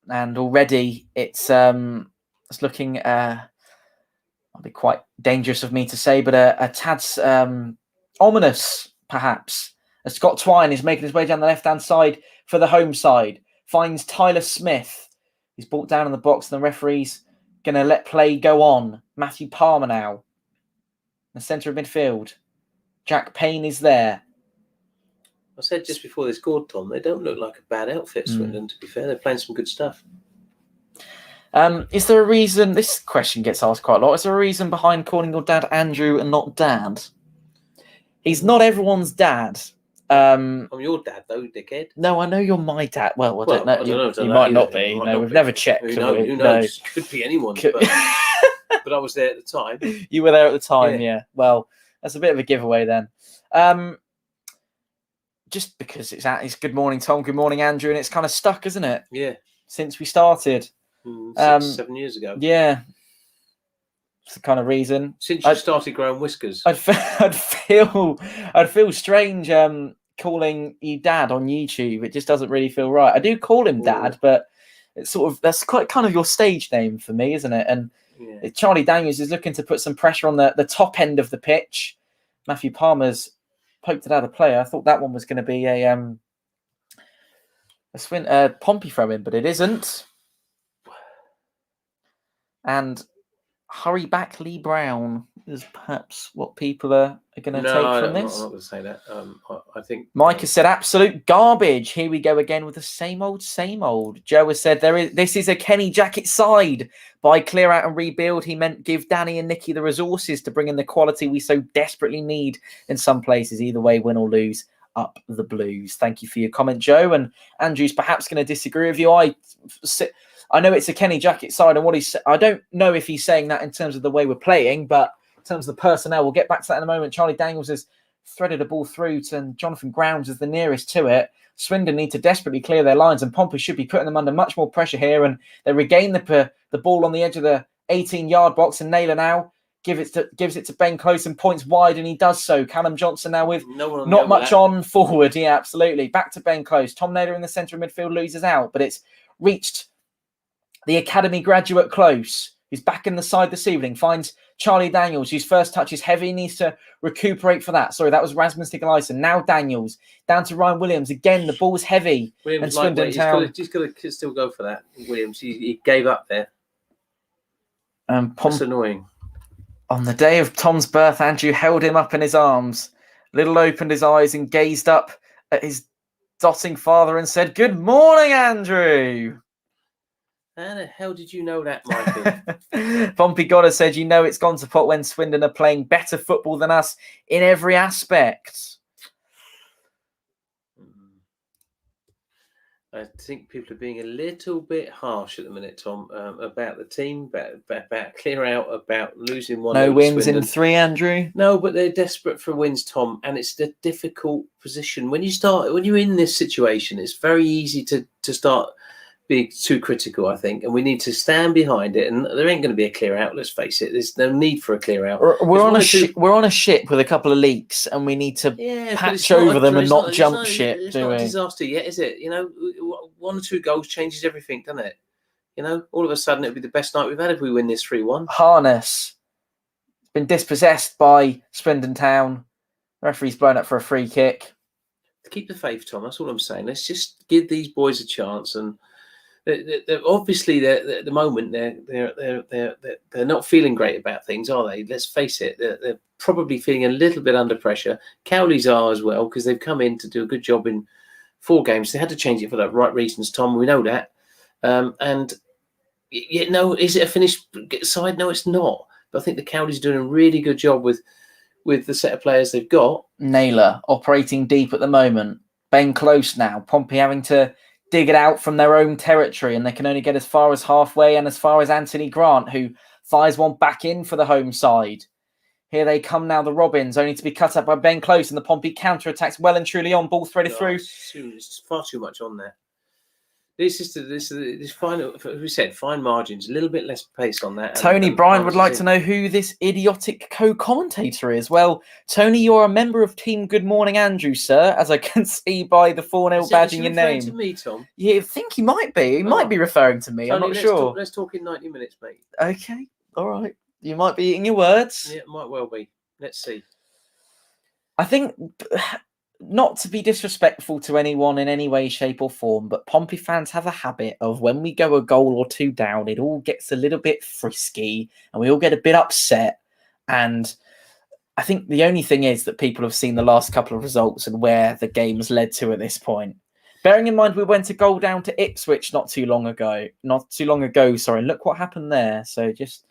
and already it's looking might be quite dangerous of me to say, but a tad ominous perhaps. As Scott Twine is making his way down the left hand side for the home side, finds Tyler Smith. He's brought down in the box, and the referee's going to let play go on. Matthew Palmer now in the centre of midfield. Jack Payne is there. I said just before they scored, Tom, they don't look like a bad outfit, Swindon, to be fair. They're playing some good stuff. Is there a reason, this question gets asked quite a lot, is there a reason behind calling your dad Andrew and not Dad? He's not everyone's dad. I'm your dad, though, dickhead. No, I know you're my dad. Well, I don't know. I don't know. You might not be. No, we've never checked. Who knows? Could be anyone. But I was there at the time. You were there at the time, yeah. Well, that's a bit of a giveaway then. Just because it's good morning, Tom, good morning, Andrew, and it's kind of stuck, isn't it? Yeah. Since we started. 7 years ago. Yeah. It's the kind of reason. Since you started growing whiskers. I'd feel strange calling you Dad on YouTube. It just doesn't really feel right. I do call him Dad, but it's sort of, that's quite kind of your stage name for me, isn't it? And Charlie Daniels is looking to put some pressure on the top end of the pitch. Matthew Palmer's poked it out of play. I thought that one was going to be a Pompey throw in, but it isn't. And hurry back, Lee Brown is perhaps what people are going to take from this. I'm not going to say that. I think Mike has said absolute garbage. Here we go again with the same old. Joe has said this is a Kenny Jackett side. By clear out and rebuild, he meant give Danny and Nicky the resources to bring in the quality we so desperately need in some places. Either way, win or lose, up the Blues. Thank you for your comment, Joe. And Andrew's perhaps going to disagree with you. I know it's a Kenny Jackett side, and what he's. I don't know if he's saying that in terms of the way we're playing, but in terms of the personnel, we'll get back to that in a moment. Charlie Daniels has threaded a ball through to Jonathan Grounds is the nearest to it. Swindon need to desperately clear their lines, and Pompey should be putting them under much more pressure here. And they regain the ball on the edge of the 18-yard box, and Naylor now gives it to Ben Close and points wide, and he does so. Callum Johnson now with not much on forward. Yeah, absolutely. Back to Ben Close. Tom Naylor in the centre of midfield loses out, but it's reached the academy graduate Close. He's back in the side this evening, finds Charlie Daniels, whose first touch is heavy, needs to recuperate for that. Sorry, that was Rasmus Nikolaisen. Now Daniels, down to Ryan Williams. Again, the ball's heavy. Williams, and Swindon Town. He's got to still go for that. Williams, he gave up there. That's annoying. On the day of Tom's birth, Andrew held him up in his arms. Little opened his eyes and gazed up at his dotting father and said, "Good morning, Andrew." How the hell did you know that, Michael? Pompey Goddard said, "You know it's gone to pot when Swindon are playing better football than us in every aspect." I think people are being a little bit harsh at the minute, Tom, about the team, about clear out, about losing one. No wins in 3, Andrew. No, but they're desperate for wins, Tom, and it's a difficult position. When you're in this situation, it's very easy to start being too critical, I think, and we need to stand behind it. And there ain't going to be a clear out. Let's face it. There's no need for a clear out. We're on a ship with a couple of leaks, and we need to patch over them and not jump ship. It's not a disaster yet, is it? You know, 1 or 2 goals changes everything, doesn't it? You know, all of a sudden it'll be the best night we've had if we win this 3-1. Harness been dispossessed by Swindon Town. Referee's blown up for a free kick. Keep the faith, Tom. That's all I'm saying. Let's just give these boys a chance. And they're obviously at the moment they're not feeling great about things, are they? Let's face it. They're probably feeling a little bit under pressure. Cowleys are as well, because they've come in to do a good job in 4 games. They had to change it for the right reasons, Tom. We know that. And yet, no, is it a finished side? No, it's not. But I think the Cowleys are doing a really good job with the set of players they've got. Naylor operating deep at the moment. Ben Close now. Pompey having to dig it out from their own territory, and they can only get as far as halfway and as far as Anthony Grant, who fires one back in for the home side. Here they come now, the Robins, only to be cut up by Ben Close, and the Pompey counter-attacks well and truly on. Ball threaded through. It's far too much on there. This final. We said fine margins, a little bit less pace on that. Tony Bryan would like to know who this idiotic co-commentator is. Well, Tony, you're a member of Team Good Morning Andrew, sir, as I can see by the 4-0 badge in your name. To me, Tom? Yeah, I think he might be. He might be referring to me. Tony, I'm not sure. Let's talk in 90 minutes, mate. Okay, all right. You might be eating your words. Yeah, it might well be. Let's see. I think, not to be disrespectful to anyone in any way, shape or form, but Pompey fans have a habit of when we go a goal or two down, it all gets a little bit frisky and we all get a bit upset. And I think the only thing is that people have seen the last couple of results and where the game's led to at this point. Bearing in mind we went a goal down to Ipswich not too long ago. And look what happened there. So just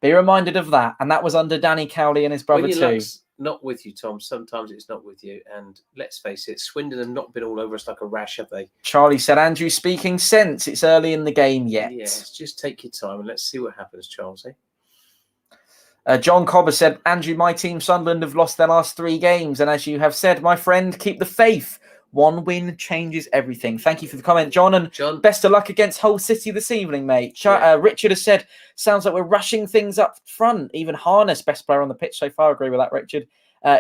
be reminded of that. And that was under Danny Cowley and his brother too. Not with you, Tom. Sometimes it's not with you. And let's face it, Swindon have not been all over us like a rash, have they? Charlie said, Andrew speaking sense. It's early in the game yet. Yes, just take your time and let's see what happens, Charles. John Cobber said, Andrew, my team, Sunderland, have lost their last 3 games. And as you have said, my friend, keep the faith. One win changes everything. Thank you for the comment, John. And John, best of luck against Hull City this evening, mate. Richard has said, sounds like we're rushing things up front. Even Harness, best player on the pitch so far. Agree with that, Richard.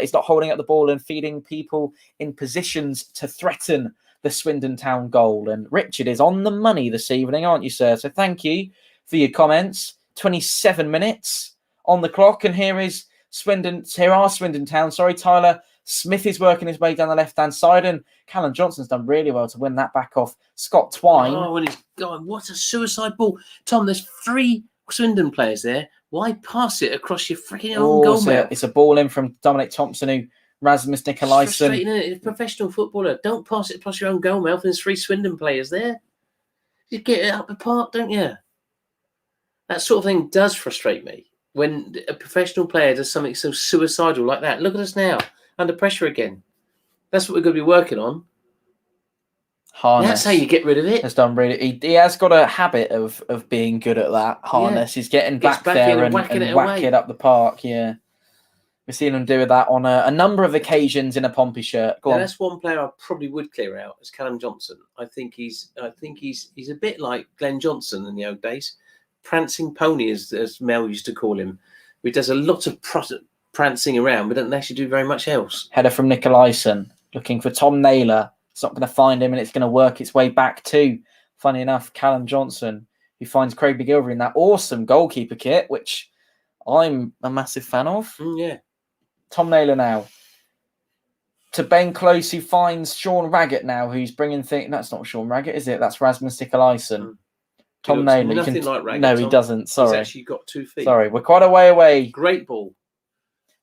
Is not holding up the ball and feeding people in positions to threaten the Swindon Town goal. And Richard is on the money this evening, aren't you, sir? So thank you for your comments. 27 minutes on the clock. And here are Swindon Town. Sorry, Tyler Smith is working his way down the left-hand side, and Callum Johnson's done really well to win that back off Scott Twine. Oh, and he's gone. What a suicide ball. Tom, there's 3 Swindon players there. Why pass it across your freaking own goal mouth? It's a ball in from Dominic Thompson, who Rasmus Nicolaisen. It's frustrating, isn't it? It's a professional footballer. Don't pass it across your own goal mouth. There's 3 Swindon players there. You get it up the park, don't you? That sort of thing does frustrate me. When a professional player does something so suicidal like that. Look at us now. Under pressure again. That's what we're going to be working on. Harness. That's how you get rid of it. Has done really. He has got a habit of being good at that. Harness. He's getting back there and whack it up the park. Yeah, we've seen him do that on a number of occasions in a Pompey shirt. Go on. That's one player I probably would clear out. Is Callum Johnson. I think he's a bit like Glenn Johnson in the old days, prancing pony as Mel used to call him. He does a lot of prancing around, but doesn't actually do very much else. Header from Nicolaisen, looking for Tom Naylor. It's not going to find him, and it's going to work its way back to, funny enough, Callum Johnson, who finds Craig McGilvery in that awesome goalkeeper kit, which I'm a massive fan of. Yeah. Tom Naylor now. To Ben Close, who finds Sean Raggett now, who's bringing things... That's not Sean Raggett, is it? That's Rasmus Nicolaisen. Tom Naylor. Nothing like Raggett. No, he doesn't. Sorry. He's actually got 2 feet. Sorry, we're quite a way away. Great ball.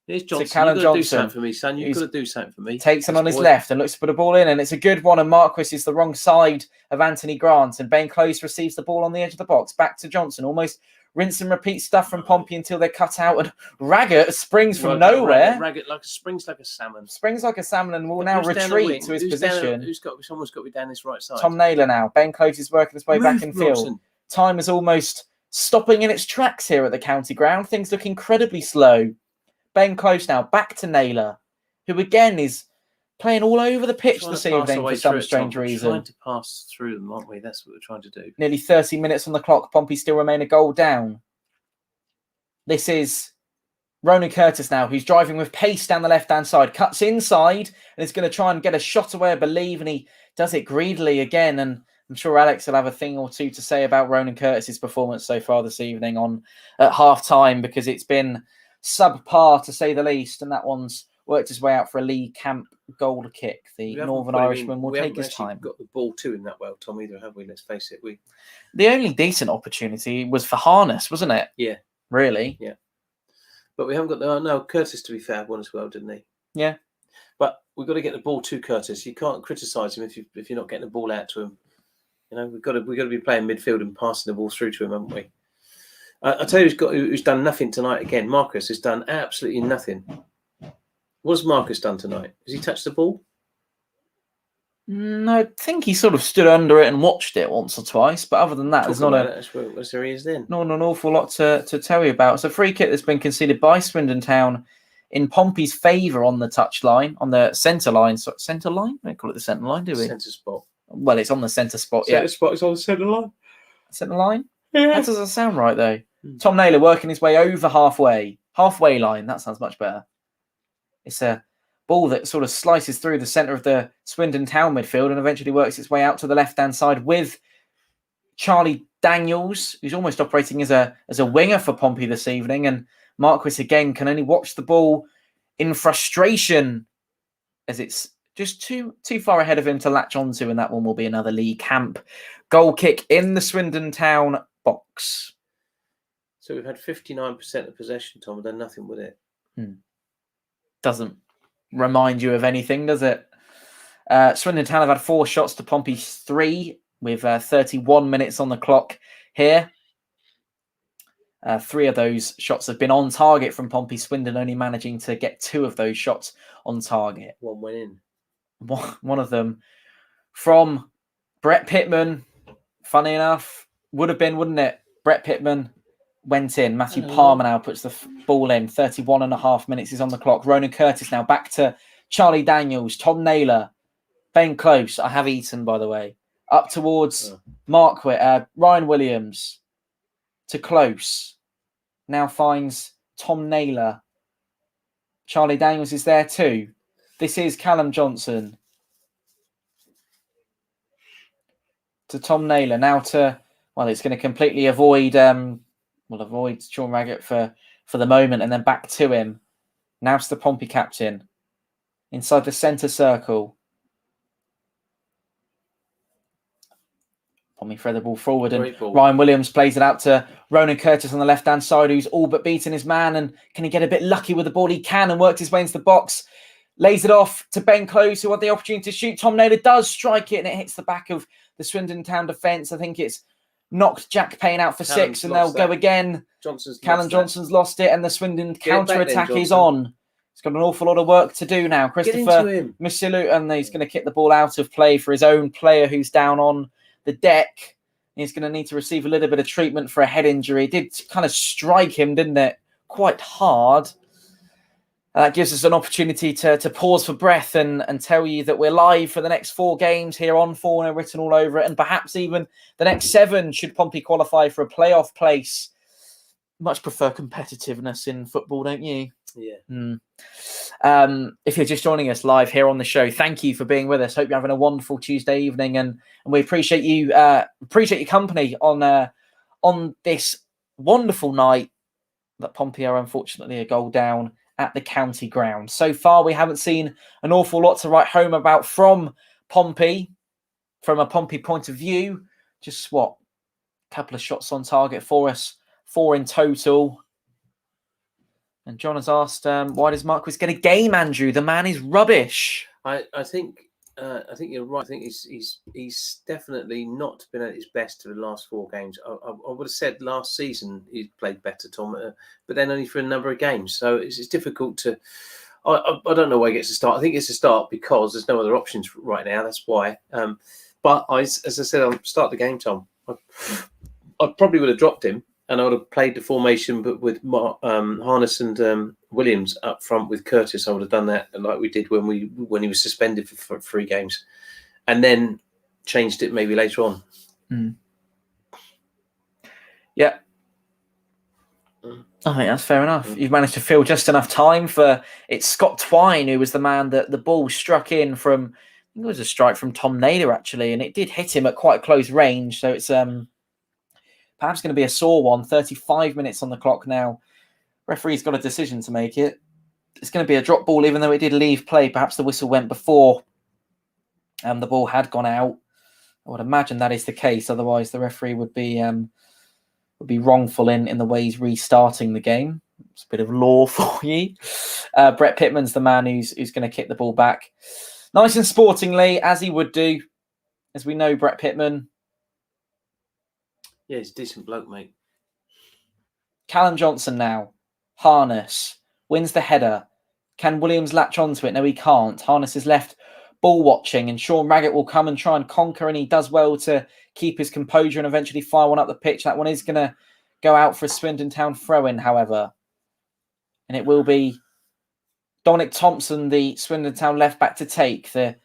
Here's Johnson. Callum You've got to do Johnson, something for me, son. You've got to do something for me. Takes him on his left and looks to put a ball in, and it's a good one. And Marquis is the wrong side of Anthony Grant, and Ben Close receives the ball on the edge of the box. Back to Johnson, almost rinse and repeat stuff from Pompey until they're cut out. And Raggett springs from nowhere. Raggett springs like a salmon. Springs like a salmon, and will now retreat to his position. Someone's got to be down this right side. Tom Naylor now. Ben Close is working his way back in field. Time is almost stopping in its tracks here at the county ground. Things look incredibly slow. Ben Close now, back to Naylor, who again is playing all over the pitch this evening for some strange reason. Trying to pass through them, aren't we? That's what we're trying to do. Nearly 30 minutes on the clock. Pompey still remain a goal down. This is Ronan Curtis now, who's driving with pace down the left-hand side. Cuts inside and is going to try and get a shot away, I believe, and he does it greedily again. And I'm sure Alex will have a thing or two to say about Ronan Curtis's performance so far this evening at half-time, because it's been subpar to say the least, and that one's worked his way out for a Lee Camp goal kick. The Northern Irishman will take his time. Got the ball too in that well, Tom, either, have we? Let's face it. The only decent opportunity was for Harness, wasn't it? Yeah. Really? Yeah. But we haven't got no Curtis, to be fair, won as well, didn't he? Yeah. But we've got to get the ball to Curtis. You can't criticise him if you're not getting the ball out to him. You know, we've got to be playing midfield and passing the ball through to him, haven't we? I'll tell you who's done nothing tonight again. Marcus has done absolutely nothing. What's Marcus done tonight? Has he touched the ball? No, I think he sort of stood under it and watched it once or twice. But other than that, there's not there he is then. Not an awful lot to tell you about. It's a free kick that's been conceded by Swindon Town in Pompey's favour on the touchline, on the centre line. Centre line? We don't call it the centre line, do we? Centre spot. Well, it's on the centre spot. Centre spot is on the centre line. Centre line. Yeah. That doesn't sound right though. Tom Naylor working his way over halfway line. That sounds much better. It's a ball that sort of slices through the centre of the Swindon Town midfield and eventually works its way out to the left-hand side with Charlie Daniels, who's almost operating as a winger for Pompey this evening. And Marquis again can only watch the ball in frustration as it's just too far ahead of him to latch onto, and that one will be another Lee Camp goal kick in the Swindon Town box. So we've had 59% of possession, Tom, and done nothing with it. Doesn't remind you of anything, does it? Swindon Town have had 4 shots to Pompey's 3 with 31 minutes on the clock here. 3 of those shots have been on target from Pompey. Swindon only managing to get 2 of those shots on target. One went in. One of them from Brett Pitman. Funny enough, would have been, wouldn't it? Brett Pitman went in. Matthew Palmer now puts the ball in. 31 and a half minutes is on the clock. Ronan Curtis now back to Charlie Daniels. Tom Naylor. Ben Close. I have eaten, by the way. Up towards Ryan Williams to Close. Now finds Tom Naylor. Charlie Daniels is there too. This is Callum Johnson. To Tom Naylor. Now to, well, it's going to completely avoid Sean Raggett for the moment, and then back to him. Now to the Pompey captain. Inside the centre circle. Pompey throw the ball forward, and Ryan Williams plays it out to Ronan Curtis on the left-hand side, who's all but beaten his man. And can he get a bit lucky with the ball? He can, and works his way into the box. Lays it off to Ben Close, who had the opportunity to shoot. Tom Naylor does strike it, and it hits the back of the Swindon Town defence. I think it's knocked Jack Payne out for 6, and they'll go again. Callum Johnson's lost it, and the Swindon counter-attack is on. He's got an awful lot of work to do now. Christopher Misilu, and he's going to kick the ball out of play for his own player who's down on the deck. He's going to need to receive a little bit of treatment for a head injury. It did kind of strike him, didn't it? Quite hard. That gives us an opportunity to pause for breath and tell you that we're live for the next 4 games here on Fournilwritten all over it, and perhaps even the next 7 should Pompey qualify for a playoff place. Much prefer competitiveness in football, don't you? Yeah. If you're just joining us live here on the show, thank you for being with us. Hope you're having a wonderful Tuesday evening, and we appreciate you your company on this wonderful night that Pompey are unfortunately a goal down at the county ground. So far, we haven't seen an awful lot to write home about from Pompey, from a Pompey point of view. Just a couple of shots on target for us, 4 in total. And John has asked, why does Marquis get a game, Andrew? The man is rubbish. I think you're right. I think he's definitely not been at his best for the last 4 games. I would have said last season he played better, Tom, but then only for a number of games. So it's difficult to. I don't know why he gets a start. I think it's a start because there's no other options right now. That's why. But as I said, I'll start the game, Tom. I probably would have dropped him, and I would have played the formation, but with Harness and Williams up front with Curtis. I would have done that like we did when he was suspended for 3 games, and then changed it maybe later on. Yeah. I think that's fair enough. You've managed to fill just enough time for it's Scott Twine who was the man that the ball struck in from. I think it was a strike from Tom Naylor actually, and it did hit him at quite close range. So it's perhaps going to be a sore one. 35 minutes on the clock now. Referee's got a decision to make. It's going to be a drop ball, even though it did leave play. Perhaps the whistle went before the ball had gone out. I would imagine that is the case. Otherwise, the referee would be wrongful in the way he's restarting the game. It's a bit of law for you. Brett Pitman's the man who's going to kick the ball back. Nice and sportingly, as he would do. As we know, Brett Pitman. Yeah, he's a decent bloke, mate. Callum Johnson now. Harness. Wins the header. Can Williams latch onto it? No, he can't. Harness is left ball watching, and Sean Raggett will come and try and conquer, and he does well to keep his composure and eventually fire one up the pitch. That one is going to go out for a Swindon Town throw-in, however. And it will be Dominic Thompson, the Swindon Town left back, to take. The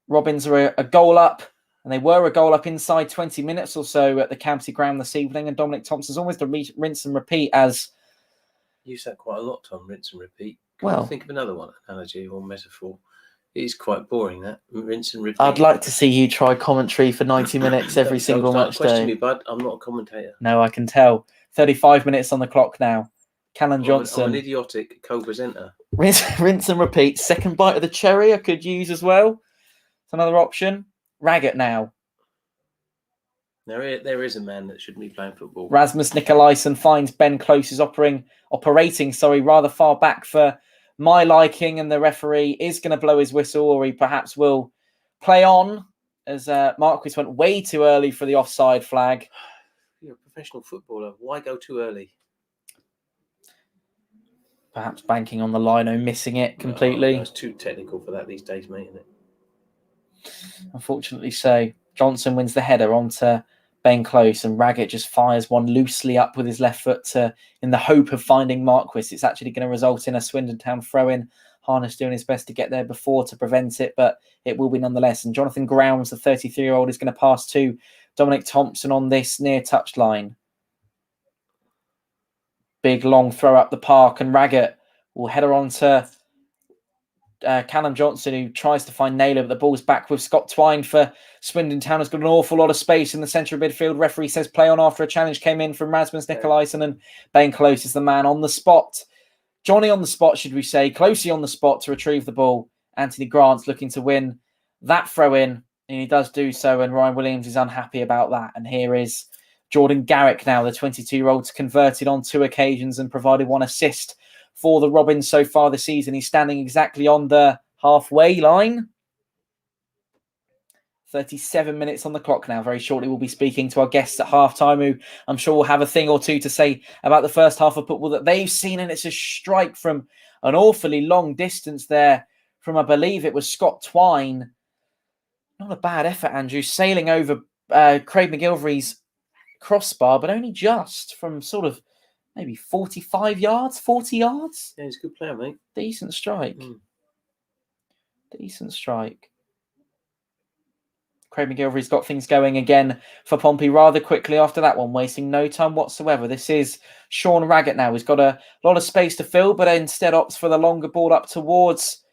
Robins are a goal up, And they were a goal up inside 20 minutes or so at the county ground this evening. And Dominic Thompson's almost a rinse and repeat as... You use that quite a lot, Tom, rinse and repeat. Well, think of another one, analogy or metaphor. It is quite boring, that. Rinse and repeat. I'd like to see you try commentary for 90 minutes every single match day. Question me, bud. I'm not a commentator. No, I can tell. 35 minutes on the clock now. Callum Johnson. I'm an idiotic co-presenter. Rinse and repeat. Second bite of the cherry I could use as well. It's another option. Raggett now. There is a man that shouldn't be playing football. Rasmus Nikolaisen finds Ben Close's operating rather far back for my liking, and the referee is going to blow his whistle, or he perhaps will play on, as Marquis went way too early for the offside flag. You're a professional footballer. Why go too early? Perhaps banking on the lino, missing it completely. No, it's too technical for that these days, mate, isn't it? Unfortunately so. Johnson wins the header onto Ben Close, and Raggett just fires one loosely up with his left foot in the hope of finding Marquis. It's actually going to result in a Swindon Town throw-in. Harness doing his best to get there before to prevent it, but it will be nonetheless. And Jonathan Grounds, the 33-year-old, is going to pass to Dominic Thompson on this near touchline. Big long throw up the park, and Raggett will header on to Callum Johnson, who tries to find Naylor, but the ball's back with Scott Twine for Swindon Town. Has got an awful lot of space in the centre of midfield. Referee says play on after a challenge came in from Rasmus Nikolaisen, and Ben Close is the man on the spot. Johnny on the spot, should we say. Closey on the spot to retrieve the ball. Anthony Grant's looking to win that throw-in, and he does do so, and Ryan Williams is unhappy about that. And here is Jordan Garrick now, the 22-year-old, converted on 2 occasions and provided 1 assist for the Robins so far this season. He's standing exactly on the halfway line. 37 minutes on the clock now. Very shortly we'll be speaking to our guests at halftime, who I'm sure will have a thing or two to say about the first half of football that they've seen. And it's a strike from an awfully long distance there from, I believe it was Scott Twine. Not a bad effort, Andrew, sailing over Craig McGilvery's crossbar, but only just from sort of maybe 45 yards, 40 yards. Yeah, he's a good player, mate. Decent strike. Decent strike. Craig McGilvery's got things going again for Pompey rather quickly after that one, wasting no time whatsoever. This is Sean Raggett now. He's got a lot of space to fill, but instead opts for the longer ball up towards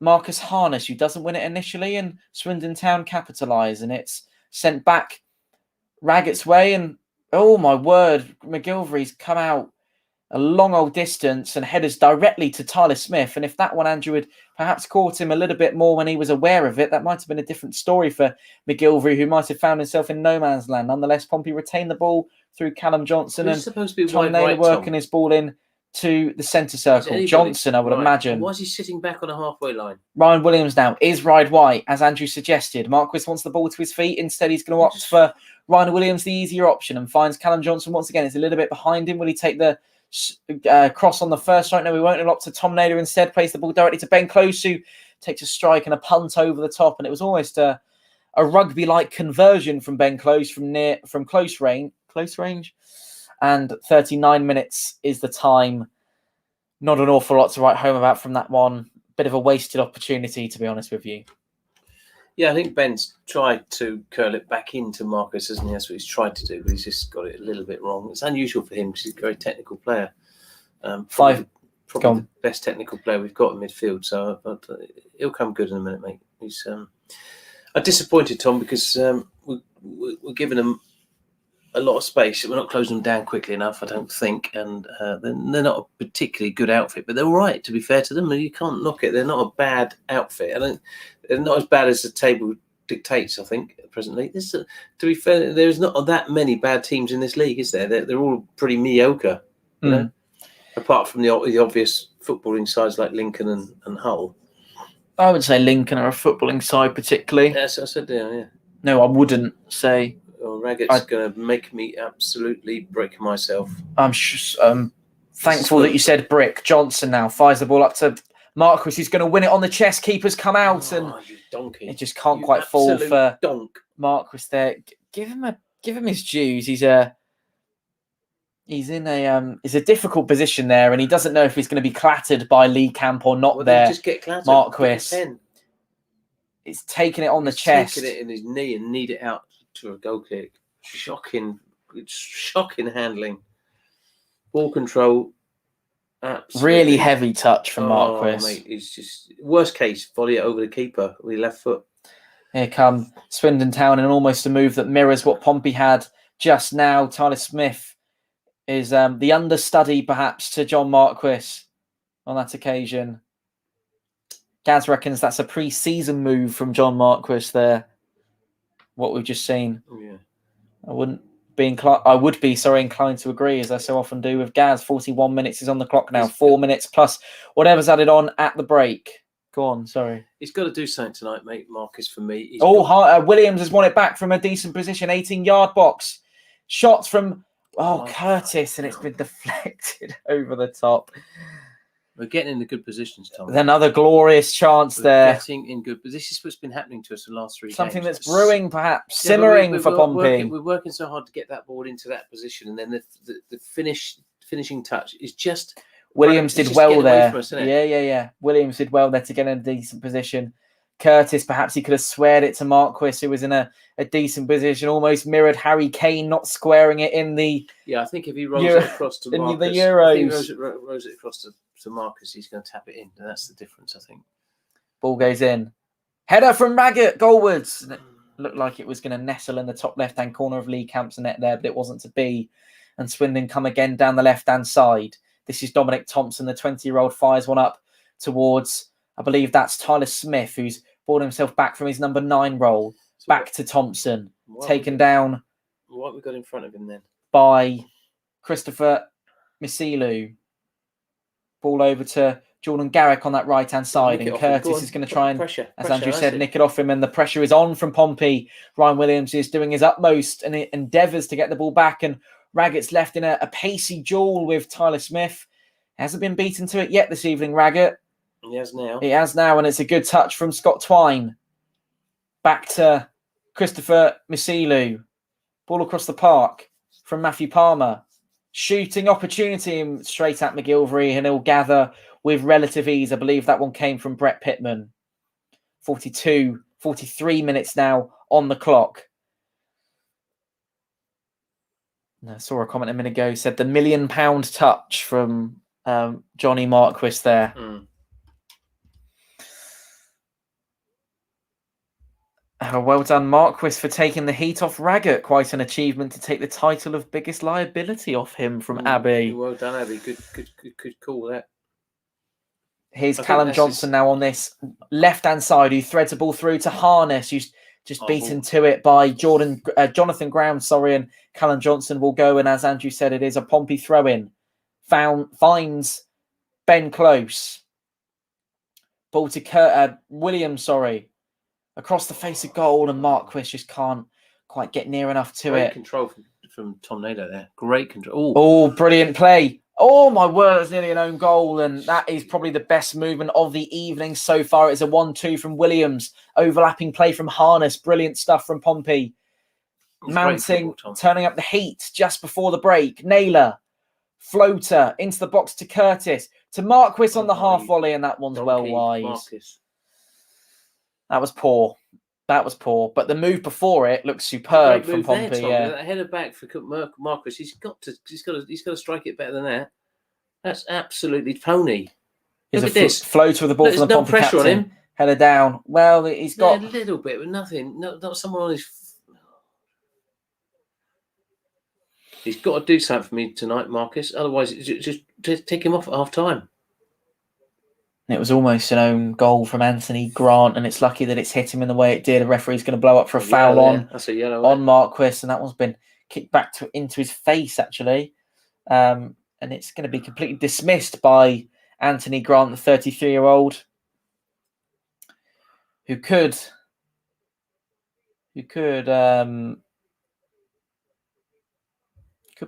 Marcus Harness, who doesn't win it initially, and Swindon Town capitalise, and it's sent back Raggett's way, and oh my word, McGilvery's come out a long old distance and headers directly to Tyler Smith. And if that one, Andrew, had perhaps caught him a little bit more when he was aware of it, that might have been a different story for McGilvery, who might have found himself in no man's land. Nonetheless, Pompey retained the ball through Callum Johnson, and Tom Naylor working his ball in to the centre circle. Johnson, I would imagine. Why is he sitting back on a halfway line? Ryan Williams now is Ride White, as Andrew suggested. Marquis wants the ball to his feet. Instead, he's going to opt for Ryan Williams, the easier option, and finds Callum Johnson once again. It's a little bit behind him. Will he take the cross on the first strike? No, we won't. He'll opt to Tom Naylor instead. Plays the ball directly to Ben Close, who takes a strike and a punt over the top. And it was almost a rugby-like conversion from Ben Close from close range. And 39 minutes is the time. Not an awful lot to write home about from that one. Bit of a wasted opportunity, to be honest with you. Yeah, I think Ben's tried to curl it back into Marcus, hasn't he? That's what he's tried to do, but he's just got it a little bit wrong. It's unusual for him because he's a very technical player. Probably the best technical player we've got in midfield. So he'll come good in a minute, mate. He's I'm disappointed, Tom, because we're giving him a lot of space. We're not closing them down quickly enough, I don't think. And they're not a particularly good outfit, but they're all right, to be fair to them. And you can't knock it. They're not a bad outfit. They're not as bad as the table dictates, I think, presently. To be fair, there's not that many bad teams in this league, is there? They're all pretty mediocre, you know? Apart from the obvious footballing sides like Lincoln and Hull. I would say Lincoln are a footballing side particularly. Yes, I said, yeah. No, I wouldn't say. Well, Raggett's going to make me absolutely break myself. I'm thankful that you said brick. Johnson now fires the ball up to Marquis, who's going to win it on the chest. Keeper's come out, and it just can't quite fall for Marquis there. Give him his dues. He's in a difficult position there, and he doesn't know if he's going to be clattered by Lee Camp or not. Well, there, just get clattered. Marquis. It's taking it on the He's chest. taking it in his knee and kneed it out to a goal kick. Shocking handling. Ball control. Absolutely. Really heavy touch from Marquis. Mate, it's just worst case, volley it over the keeper with left foot. Here come Swindon Town in almost a move that mirrors what Pompey had just now. Tyler Smith is the understudy, perhaps, to John Marquis on that occasion. Gaz reckons that's a pre-season move from John Marquis there. What we've just seen. Yeah. I would be inclined to agree, as I so often do with Gaz. 41 minutes is on the clock now. 4 minutes plus whatever's added on at the break. Go on, sorry. He's got to do something tonight, mate, Marcus, for me. Williams has won it back from a decent position, 18-yard box. Shots from Curtis, and it's been deflected over the top. We're getting in the good positions, Tom. Another glorious chance there. Getting in good positions. This is what's been happening to us the last 3 games. Something that's brewing, perhaps, simmering for Pompey. We're working so hard to get that ball into that position, and then the finishing touch is just... Williams did well there. Yeah. Williams did well there to get in a decent position. Curtis, perhaps he could have squared it to Marquis, who was in a decent position, almost mirrored Harry Kane not squaring it in the... Yeah, I think if he rolls it across to Marcus... the Euros. If he rolls it across to Marcus, he's going to tap it in. And that's the difference, I think. Ball goes in. Header from Raggett, goalwards. It looked like it was going to nestle in the top left-hand corner of Lee Camp's net there, but it wasn't to be. And Swindon come again down the left-hand side. This is Dominic Thompson, the 20-year-old, fires one up towards, I believe that's Tyler Smith, who's brought himself back from his number 9 role. Back to Thompson, taken down. What have we got in front of him then? By Christopher Misilu. Ball over to Jordan Garrick on that right-hand side, and Curtis is going to try and, as Andrew said, nick it off him, and the pressure is on from Pompey. Ryan Williams is doing his utmost and endeavours to get the ball back, and Raggett's left in a pacey duel with Tyler Smith. Hasn't been beaten to it yet this evening, Raggett. He has now. He has now, and it's a good touch from Scott Twine. Back to Christopher Misilu. Ball across the park from Matthew Palmer. Shooting opportunity straight at McGilvery, and he'll gather with relative ease. I believe that one came from Brett Pitman. 43 minutes now on the clock. I saw a comment a minute ago, said the £1 million touch from Johnny Marquis there. Well done, Marquis, for taking the heat off Raggett. Quite an achievement to take the title of biggest liability off him from Abbey. Well done, Abbey. Good call there. Here's Callum Johnson now on this left-hand side, who threads a ball through to Harness, who's just beaten to it by Jonathan Graham, and Callum Johnson will go, and as Andrew said, it is a Pompey throw-in. Finds Ben Close. Ball to Williams, across the face of goal, and Marquis just can't quite get near enough to Great it. Control from Tom Nader there. Great control. Oh, brilliant play. Oh, my word, it's nearly an own goal, and that is probably the best movement of the evening so far. It's a 1-2 from Williams. Overlapping play from Harness. Brilliant stuff from Pompey. Mounting, turning up the heat just before the break. Naylor. Floater into the box to Curtis. To Marquis on the half volley, and that one's well wide. Marcus. That was poor. But the move before it looks superb from Pompey. That header back for Marcus. He's got to strike it better than that. That's absolutely pony. Look at this floater with the ball from the Pompey pressure captain. on him. Header down. Well, he's got a little bit, but nothing. Not someone on his. He's got to do something for me tonight, Marcus. Otherwise, just take him off at half time. It was almost an own goal from Anthony Grant, and it's lucky that it's hit him in the way it did. A referee's going to blow up for a foul on Marquis, and that one's been kicked back into his face, actually. And it's going to be completely dismissed by Anthony Grant, the 33-year-old, who could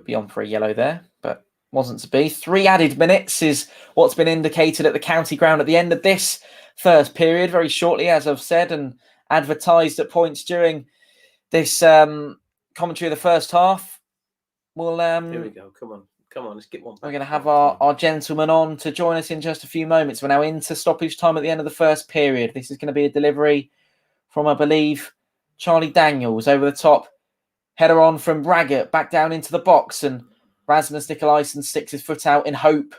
be on for a yellow there, but wasn't to be. 3 added minutes is what's been indicated at the county ground at the end of this first period, very shortly, as I've said, and advertised at points during this commentary of the first half. We'll here we go. Come on, let's get one back. We're going to have our gentleman on to join us in just a few moments. We're now into stoppage time at the end of the first period. This is going to be a delivery from, I believe, Charlie Daniels over the top. Header on from Raggett, back down into the box, and Rasmus Nikolaisen sticks his foot out in hope.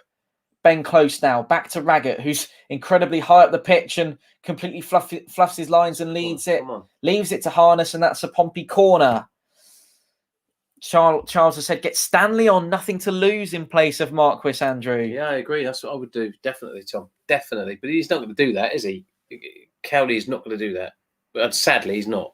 Ben Close now, back to Raggett, who's incredibly high up the pitch and completely fluffs his lines and leaves it to Harness, and that's a Pompey corner. Charles has said, get Stanley on, nothing to lose in place of Marquis, Andrew. Yeah, I agree. That's what I would do. Definitely, Tom. Definitely. But he's not going to do that, is he? Cowley's not going to do that. But sadly, he's not.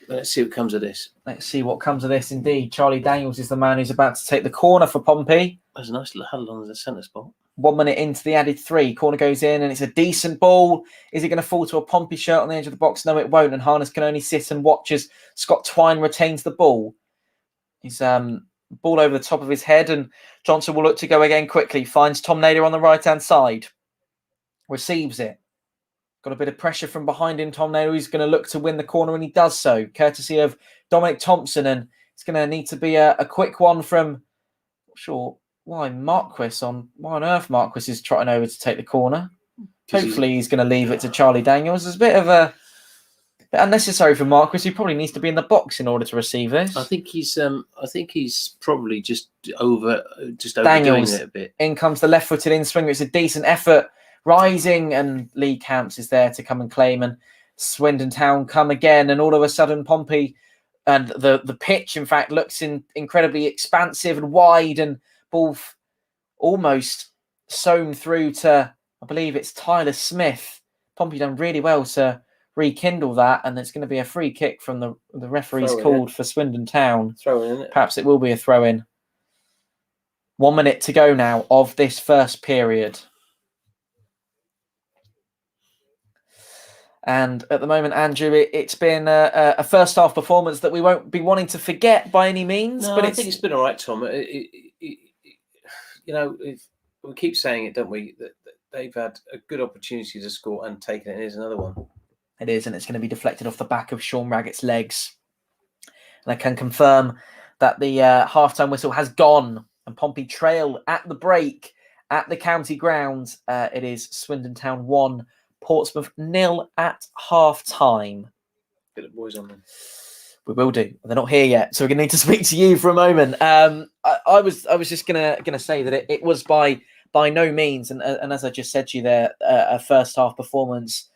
Let's see what comes of this. Let's see what comes of this, indeed. Charlie Daniels is the man who's about to take the corner for Pompey. There's a nice little huddle on the centre spot. 1 minute into the added 3. Corner goes in, and it's a decent ball. Is it going to fall to a Pompey shirt on the edge of the box? No, it won't. And Harness can only sit and watch as Scott Twine retains the ball. He's ball over the top of his head, and Johnson will look to go again quickly. Finds Tom Nader on the right-hand side. Receives it. Got a bit of pressure from behind him. Tom Nader is going to look to win the corner, and he does so, courtesy of Dominic Thompson. And it's going to need to be a quick one from, not sure why on earth Marquis is trotting over to take the corner. Hopefully he's going to leave it to Charlie Daniels. It's a bit of a bit unnecessary for Marquis, who probably needs to be in the box in order to receive this. I think he's probably just overdoing Daniels, it a bit. In comes the left-footed in-swinger. It's a decent effort. Rising, and Lee Camps is there to come and claim, and Swindon Town come again, and all of a sudden Pompey and the pitch, in fact, looks incredibly expansive and wide, and ball almost sewn through to, I believe it's Tyler Smith. Pompey done really well to rekindle that, and it's going to be a free kick from the referee's called for Swindon Town. Throw in, perhaps it will be a throw-in. 1 minute to go now of this first period. And at the moment, Andrew, it's been a first half performance that we won't be wanting to forget by any means. No, but I think it's been all right, Tom. We keep saying it, don't we? That they've had a good opportunity to score and taken it. Here's another one. It is, and it's going to be deflected off the back of Sean Raggett's legs. And I can confirm that the half-time whistle has gone, and Pompey trail at the break at the county ground. It is Swindon Town 1. Portsmouth 0 at half-time. Get the boys on them. We will do. They're not here yet, so we're going to need to speak to you for a moment. I was just gonna say that it was by no means, and as I just said to you there, a first half performance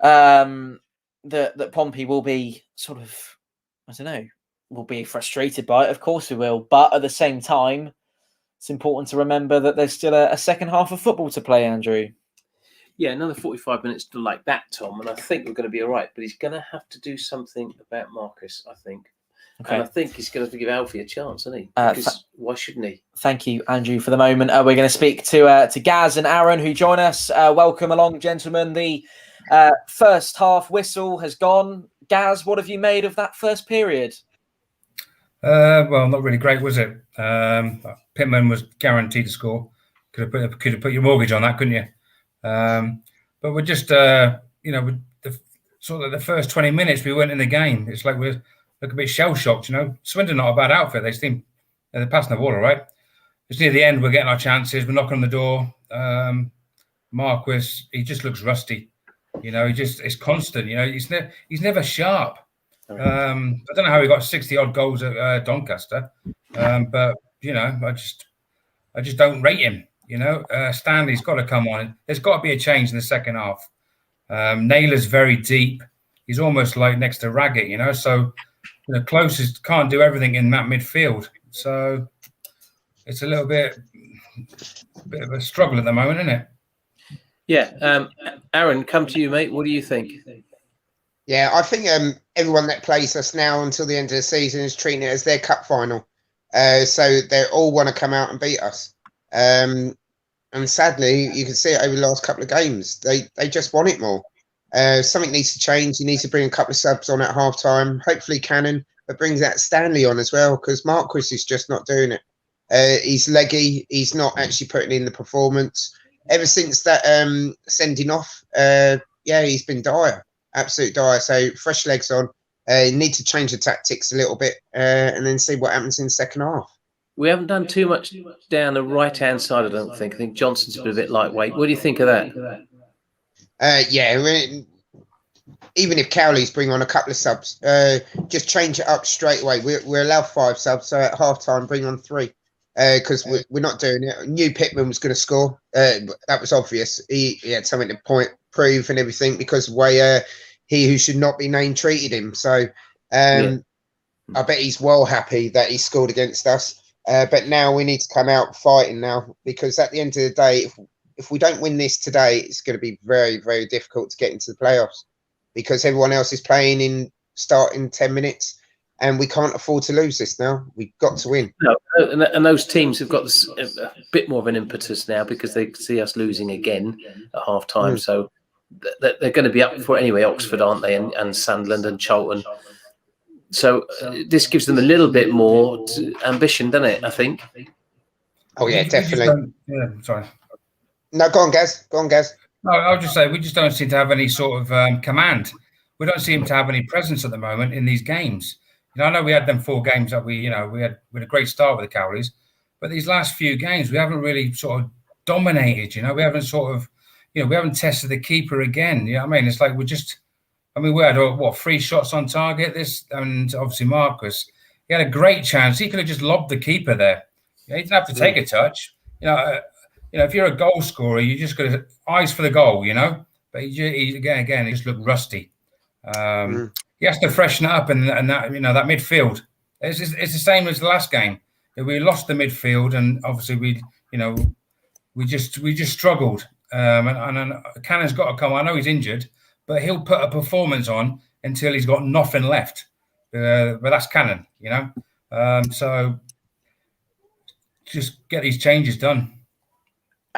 that Pompey will be sort of, I don't know, will be frustrated by it. Of course we will, but at the same time, it's important to remember that there's still a second half of football to play, Andrew. Yeah, another 45 minutes to like that, Tom, and I think we're going to be all right. But he's going to have to do something about Marcus, I think. Okay. And I think he's going to have to give Alfie a chance, isn't he? Because why shouldn't he? Thank you, Andrew, for the moment. We're going to speak to Gaz and Aaron, who join us. Welcome along, gentlemen. The first half whistle has gone. Gaz, what have you made of that first period? Well, not really great, was it? Pitman was guaranteed to score. Could have put your mortgage on that, couldn't you? But we're just, with the first 20 minutes we weren't in the game. It's like we're a bit shell shocked. Swindon not a bad outfit. They're passing the ball all right. It's near the end. We're getting our chances. We're knocking on the door. Marquis, he just looks rusty. It's constant. He's never sharp. I don't know how he got 60 odd goals at Doncaster, but I just don't rate him. Stanley's got to come on. There's got to be a change in the second half. Naylor's very deep. He's almost like next to Raggett, so closest can't do everything in that midfield. So it's a little bit of a struggle at the moment, isn't it? Yeah. Aaron, come to you, mate. What do you think? Yeah, I think everyone that plays us now until the end of the season is treating it as their cup final. So they all want to come out and beat us. And sadly, you can see it over the last couple of games. They just want it more. Something needs to change. He needs to bring a couple of subs on at half time. Hopefully Cannon, but brings that Stanley on as well, because Marquis is just not doing it. He's leggy. He's not actually putting in the performance. Ever since that sending off, he's been dire. Absolute dire. So fresh legs on. Need to change the tactics a little bit and then see what happens in the second half. We haven't done too much down the right-hand side, I don't think. I think Johnson's been a bit lightweight. What do you think of that? even if Cowley's bring on a couple of subs, just change it up straight away. We're allowed 5 subs, so at half time bring on 3. Because we're not doing it. Knew Pitman was going to score. That was obvious. He had something to prove and everything because the way he who should not be named treated him. So I bet he's well happy that he scored against us. But now we need to come out fighting now, because at the end of the day, if we don't win this today, it's going to be very, very difficult to get into the playoffs, because everyone else is playing in starting 10 minutes. And we can't afford to lose this now. We've got to win. No, and those teams have got a bit more of an impetus now because they see us losing again at half time. So they're going to be up for it anyway. Oxford, aren't they? And Sunderland and Charlton. So this gives them a little bit more ambition, doesn't it? I think. Oh yeah, definitely. Yeah, sorry. No, go on, Gaz. Go on, Gaz. No, I'll just say we just don't seem to have any sort of command. We don't seem to have any presence at the moment in these games. I know we had them 4 games that we had a great start with the Cowleys, but these last few games we haven't really sort of dominated. We haven't sort of, we haven't tested the keeper again. You know what I mean? It's like we had 3 shots on target. And obviously Marcus, he had a great chance. He could have just lobbed the keeper there. He didn't have to take a touch. If you're a goal scorer, you just got eyes for the goal. But he again, he just looked rusty. He has to freshen it up, and that that midfield. It's the same as the last game. We lost the midfield, and obviously we just struggled. And Cannon's got to come. I know he's injured, but he'll put a performance on until he's got nothing left. But that's Cannon, So just get these changes done.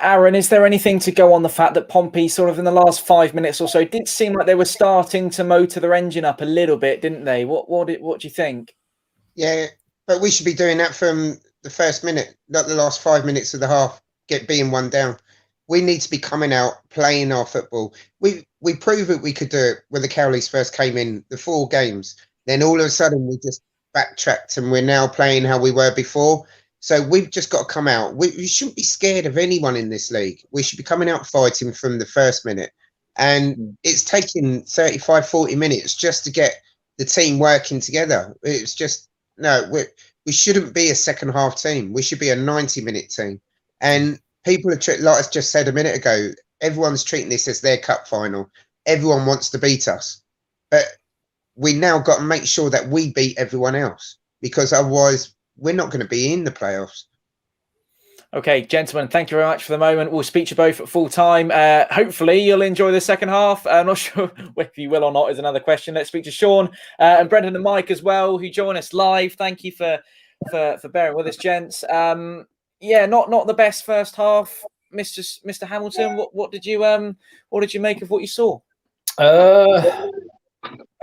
Aaron, is there anything to go on the fact that Pompey sort of in the last 5 minutes or so did seem like they were starting to motor their engine up a little bit, didn't they? What do you think? Yeah, but we should be doing that from the first minute, not the last 5 minutes of the half, being 1 down. We need to be coming out, playing our football. We proved that we could do it when the Cowleys first came in, the 4 games. Then all of a sudden we just backtracked and we're now playing how we were before. So we've just got to come out. We shouldn't be scared of anyone in this league. We should be coming out fighting from the first minute. And it's taken 35, 40 minutes just to get the team working together. It's just, we shouldn't be a second half team. We should be a 90-minute team. And people are, like I just said a minute ago, everyone's treating this as their cup final. Everyone wants to beat us. But we now got to make sure that we beat everyone else, because otherwise we're not going to be in the playoffs. Okay, gentlemen, thank you very much for the moment. We'll speak to you both at full time. Hopefully you'll enjoy the second half. I'm not sure if you will or not is another question. Let's speak to Sean and Brendan and Mike as well, who join us live. Thank you for bearing with us, gents. Not the best first half, Mr. Hamilton. What did you make of what you saw? I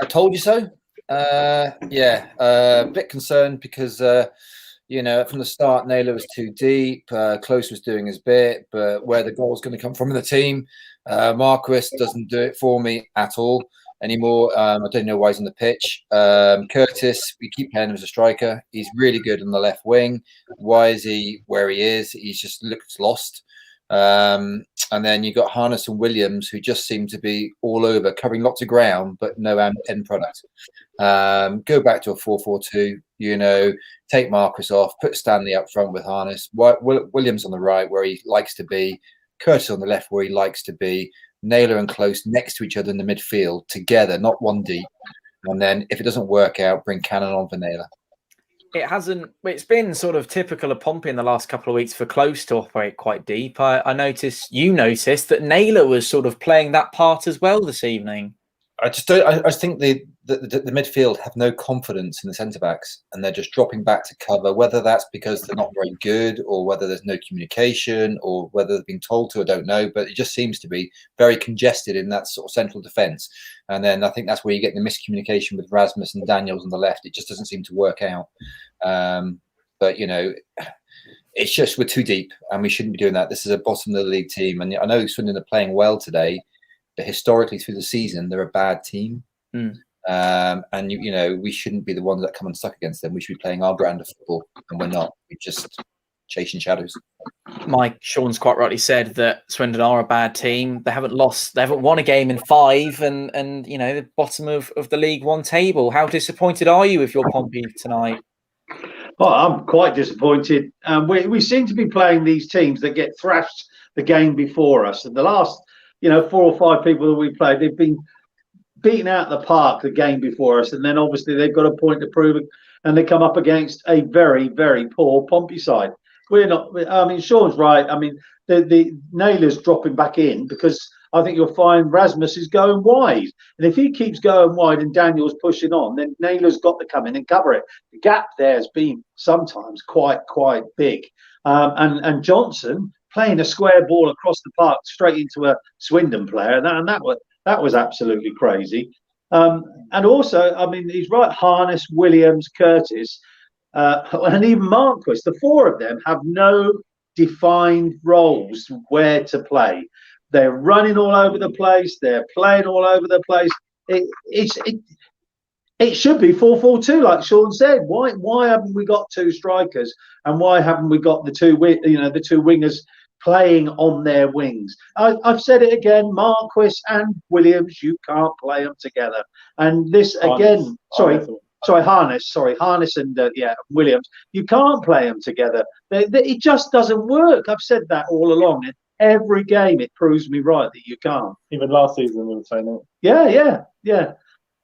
told you so. A bit concerned because from the start Naylor was too deep. Close was doing his bit, but where the goal's going to come from in the team, Marquis doesn't do it for me at all anymore. I don't know why he's on the pitch. Curtis, we keep playing him as a striker. He's really good on the left wing. Why is he where he is? He just looks lost. And then you got Harness and Williams, who just seem to be all over, covering lots of ground, but no end product. Go back to a 4-4-2, take Marcus off, put Stanley up front with Harness, Williams on the right where he likes to be, Curtis on the left where he likes to be, Naylor and Close next to each other in the midfield together, not one deep. And then if it doesn't work out, bring Cannon on for Naylor. It's been sort of typical of Pompey in the last couple of weeks for Close to operate quite deep. I noticed that Naylor was sort of playing that part as well this evening. I just think the midfield have no confidence in the centre backs, and they're just dropping back to cover. Whether that's because they're not very good, or whether there's no communication, or whether they're being told to, I don't know. But it just seems to be very congested in that sort of central defence. And then I think that's where you get the miscommunication with Rasmus and Daniels on the left. It just doesn't seem to work out. But it's just we're too deep, and we shouldn't be doing that. This is a bottom of the league team, and I know Swindon are playing well today. But historically through the season, they're a bad team. And we shouldn't be the ones that come unstuck against them. We should be playing our brand of football, and we're not. We just chasing shadows. Mike, Sean's quite rightly said that Swindon are a bad team. They haven't won a game in 5, and the bottom of the League One table. How disappointed are you with your Pompey tonight? Well, I'm quite disappointed. We seem to be playing these teams that get thrashed the game before us. And the last, 4 or 5 people that we played, they've been beaten out of the park the game before us. And then obviously they've got a point to prove it, and they come up against a very, very poor Pompey side. We're not. I mean, Sean's right. I mean, the Naylor's dropping back in because I think you'll find Rasmus is going wide. And if he keeps going wide and Daniel's pushing on, then Naylor's got to come in and cover it. The gap there has been sometimes quite big. And Johnson playing a square ball across the park straight into a Swindon player, and that was absolutely crazy. And also, I mean, he's right. Harness, Williams, Curtis, and even Marquis. The 4 of them have no defined roles where to play. They're running all over the place. They're playing all over the place. It should be 4-4-2, like Sean said. Why haven't we got 2 strikers, and why haven't we got the 2 wingers playing on their wings? I've said it again. Marquis and Williams, you can't play them together. And this again, Harness and Williams, you can't play them together. It just doesn't work. I've said that all along. Every game it proves me right that you can't. Even last season we were saying it. Yeah.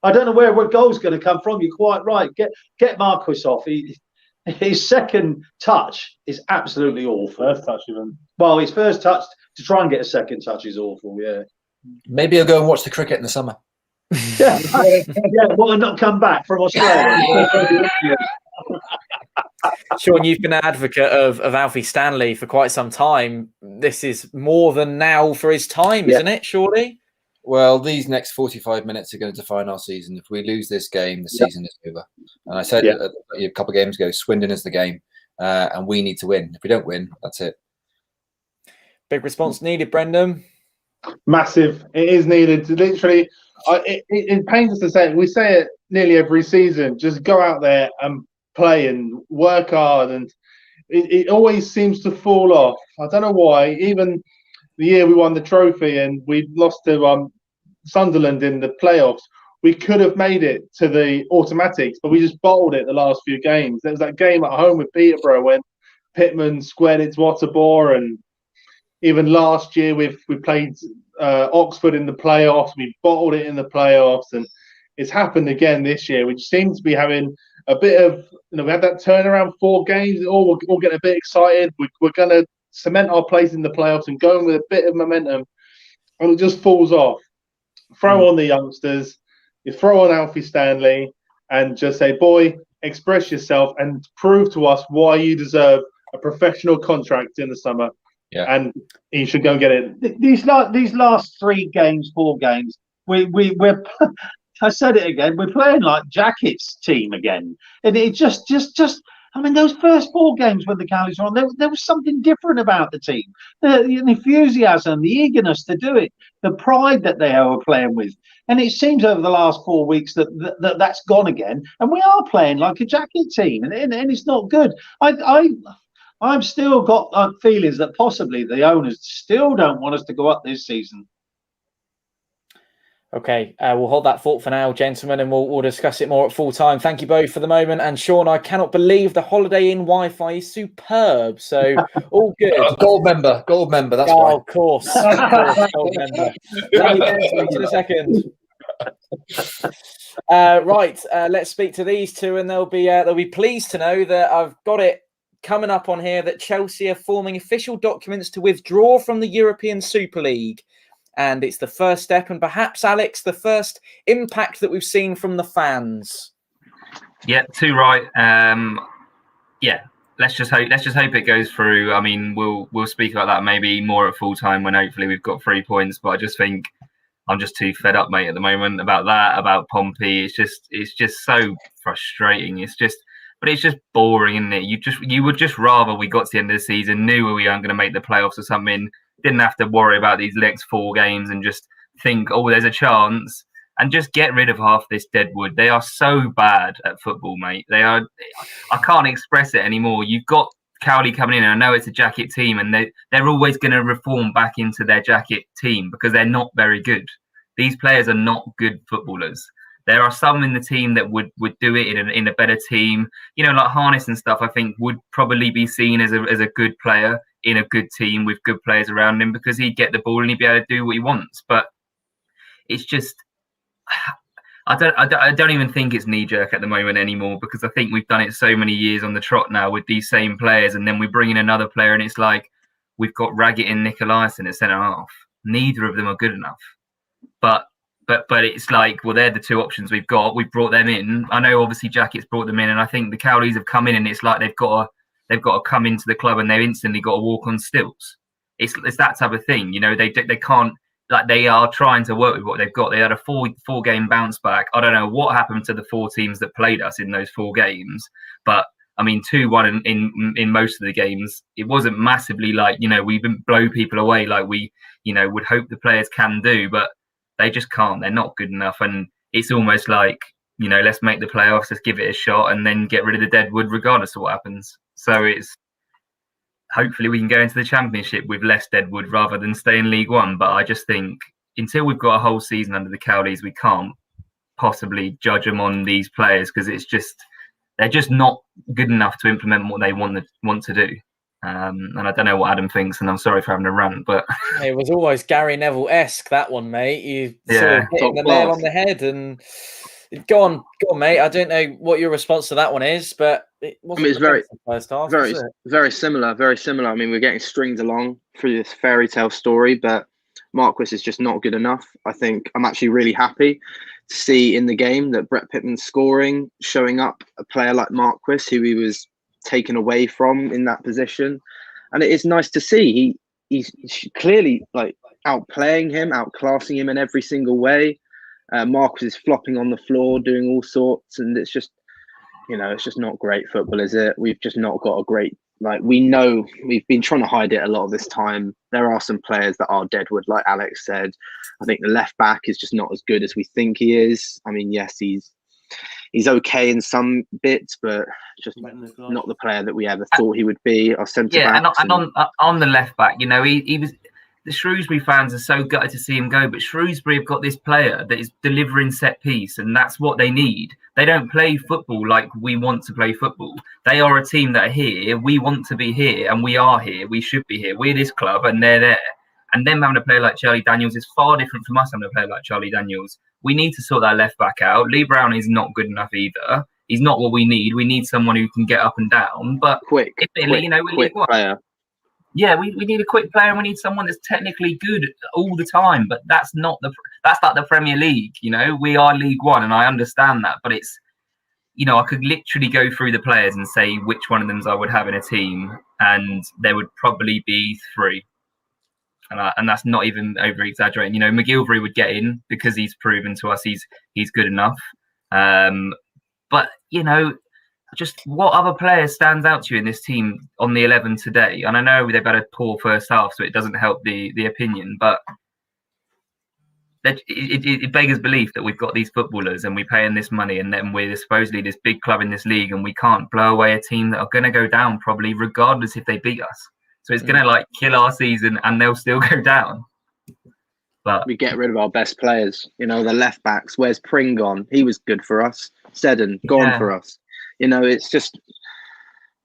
I don't know where goal's going to come from. You're quite right. Get Marquis off. His second touch is absolutely awful. First touch even. Well, his first touch to try and get a second touch is awful. Yeah. Maybe I'll go and watch the cricket in the summer. Yeah. Well, not come back from Australia. Sean, you've been an advocate of Alfie Stanley for quite some time. This is more than now for his time, isn't it, surely? Well, these next 45 minutes are going to define our season. If we lose this game, the season is over. And I said a couple of games ago, Swindon is the game, and we need to win. If we don't win, that's it. Big response needed, Brendan. Massive. It is needed. Literally, it pains us to say it. We say it nearly every season. Just go out there and play and work hard, and it always seems to fall off. I don't know why. Even the year we won the trophy and we lost to Sunderland in the playoffs, we could have made it to the automatics, but we just bottled it the last few games. There was that game at home with Peterborough when Pitman squared it to Otterbor, and even last year we played Oxford in the playoffs. We bottled it in the playoffs, and it's happened again this year. We seem to be having a bit of, we had that turnaround 4 games. We're all getting a bit excited. We're going to cement our place in the playoffs and going with a bit of momentum, and it just falls off. Throw on the youngsters, you throw on Alfie Stanley, and just say, boy, express yourself and prove to us why you deserve a professional contract in the summer. Yeah, and you should go and get it. These last 3 games, 4 games, we're I said it again. We're playing like Jacket's team again, and it just. I mean, those first 4 games when the Cowleys were on, there was something different about the team. The enthusiasm, the eagerness to do it, the pride that they were playing with. And it seems over the last 4 weeks that's gone again. And we are playing like a Jacket team, and it's not good. I've still got feelings that possibly the owners still don't want us to go up this season. Okay, we'll hold that thought for now, gentlemen, and we'll discuss it more at full time. Thank you both for the moment. And Sean, I cannot believe the Holiday Inn Wi-Fi is superb. So all good. Gold member. That's why. Of course. Gold member. Speak in a second. Right, let's speak to these two, and they'll be pleased to know that I've got it coming up on here that Chelsea are forming official documents to withdraw from the European Super League. And it's the first step, and perhaps, Alex, the first impact that we've seen from the fans. Yeah, too right. Let's just hope it goes through. I mean, we'll speak about that maybe more at full time when hopefully we've got 3 points. But I just think I'm just too fed up, mate, at the moment about that, about Pompey. It's just so frustrating. It's just boring, isn't it? You would just rather we got to the end of the season, knew we weren't going to make the playoffs or something. Didn't have to worry about these next 4 games and just think, oh, there's a chance, and just get rid of half this deadwood. They are so bad at football, mate. They are. I can't express it anymore. You've got Cowley coming in, and I know it's a jacket team, and they're always going to reform back into their jacket team because they're not very good. These players are not good footballers. There are some in the team that would do it in a better team. You know, like Harness and stuff, I think would probably be seen as a good player in a good team with good players around him because he'd get the ball and he'd be able to do what he wants. But it's just, I don't even think it's knee-jerk at the moment anymore because I think we've done it so many years on the trot now with these same players, and then we bring in another player and it's like we've got Raggett and Nicolaisen at centre-half. Neither of them are good enough. But it's like, well, they're the two options we've got. We've brought them in. I know obviously Jackett's brought them in, and I think the Cowleys have come in and it's like they've got to come into the club and they've instantly got to walk on stilts. It's that type of thing, you know. They can't. Like, they are trying to work with what they've got. They had a four game bounce back. I don't know what happened to the 4 teams that played us in those 4 games, but I mean 2-1 in most of the games. It wasn't massively like, you know, we didn't blow people away like we, you know, would hope the players can do, but they just can't. They're not good enough, and it's almost like, you know, let's make the playoffs, let's give it a shot, and then get rid of the deadwood regardless of what happens. So it's, hopefully we can go into the Championship with less deadwood rather than stay in League One. But I just think until we've got a whole season under the Cowleys, we can't possibly judge them on these players because it's just, they're just not good enough to implement what they want to do. And I don't know what Adam thinks, and I'm sorry for having a rant, but it was almost Gary Neville-esque, that one, mate. You sort of hitting the nail on the head. And go on, mate. I don't know what your response to that one is, but it wasn't. I mean, it's very first half, very similar. I mean, we're getting stringed along through this fairy tale story, but Marquis is just not good enough. I think I'm actually really happy to see in the game that Brett Pitman's scoring, showing up a player like Marquis, who he was taken away from in that position, and it is nice to see he's clearly like outplaying him, outclassing him in every single way. Marquis is flopping on the floor, doing all sorts, and it's just, you know, it's just not great football, is it? We've just not got a great, like, we know we've been trying to hide it a lot of this time. There are some players that are deadwood, like Alex said. I think the left back is just not as good as we think he is. I mean, yes, he's okay in some bits, but just not the player that we ever thought he would be. Our centre back. And on the left back, you know, he was. The Shrewsbury fans are so gutted to see him go, but Shrewsbury have got this player that is delivering set piece, and that's what they need. They don't play football like we want to play football. They are a team that are here. We want to be here, and we are here. We should be here. We're this club, and they're there. And them having a player like Charlie Daniels is far different from us having a player like Charlie Daniels. We need to sort that left back out. Lee Brown is not good enough either. He's not what we need. We need someone who can get up and down, but quick player. Yeah, we need a quick player, and we need someone that's technically good all the time. But that's like the Premier League, you know. We are League One, and I understand that. But it's, you know, I could literally go through the players and say which one of them I would have in a team, and there would probably be 3. And that's not even over exaggerating. You know, McGilvery would get in because he's proven to us he's good enough. But you know, just what other player stands out to you in this team on the 11 today? And I know they've had a poor first half, so it doesn't help the opinion, but it beggars belief that we've got these footballers and we're paying this money, and then we're supposedly this big club in this league, and we can't blow away a team that are going to go down probably regardless if they beat us. So it's going to like kill our season, and they'll still go down. But we get rid of our best players. You know, the left backs. Where's Pring gone? He was good for us. Seddon gone for us. You know, it's just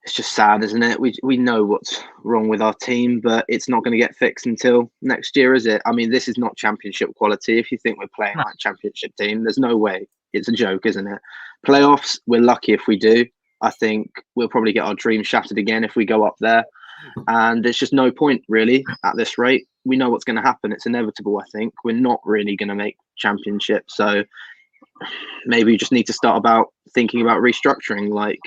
sad, isn't it? We know what's wrong with our team, but it's not going to get fixed until next year, is it? I mean, this is not Championship quality. If you think we're playing like Championship team, there's no way. It's a joke, isn't it? Playoffs, we're lucky if we do. I think we'll probably get our dreams shattered again if we go up there. And there's just no point, really, at this rate. We know what's going to happen. It's inevitable, I think. We're not really going to make Championship. So maybe you just need to start thinking about restructuring, like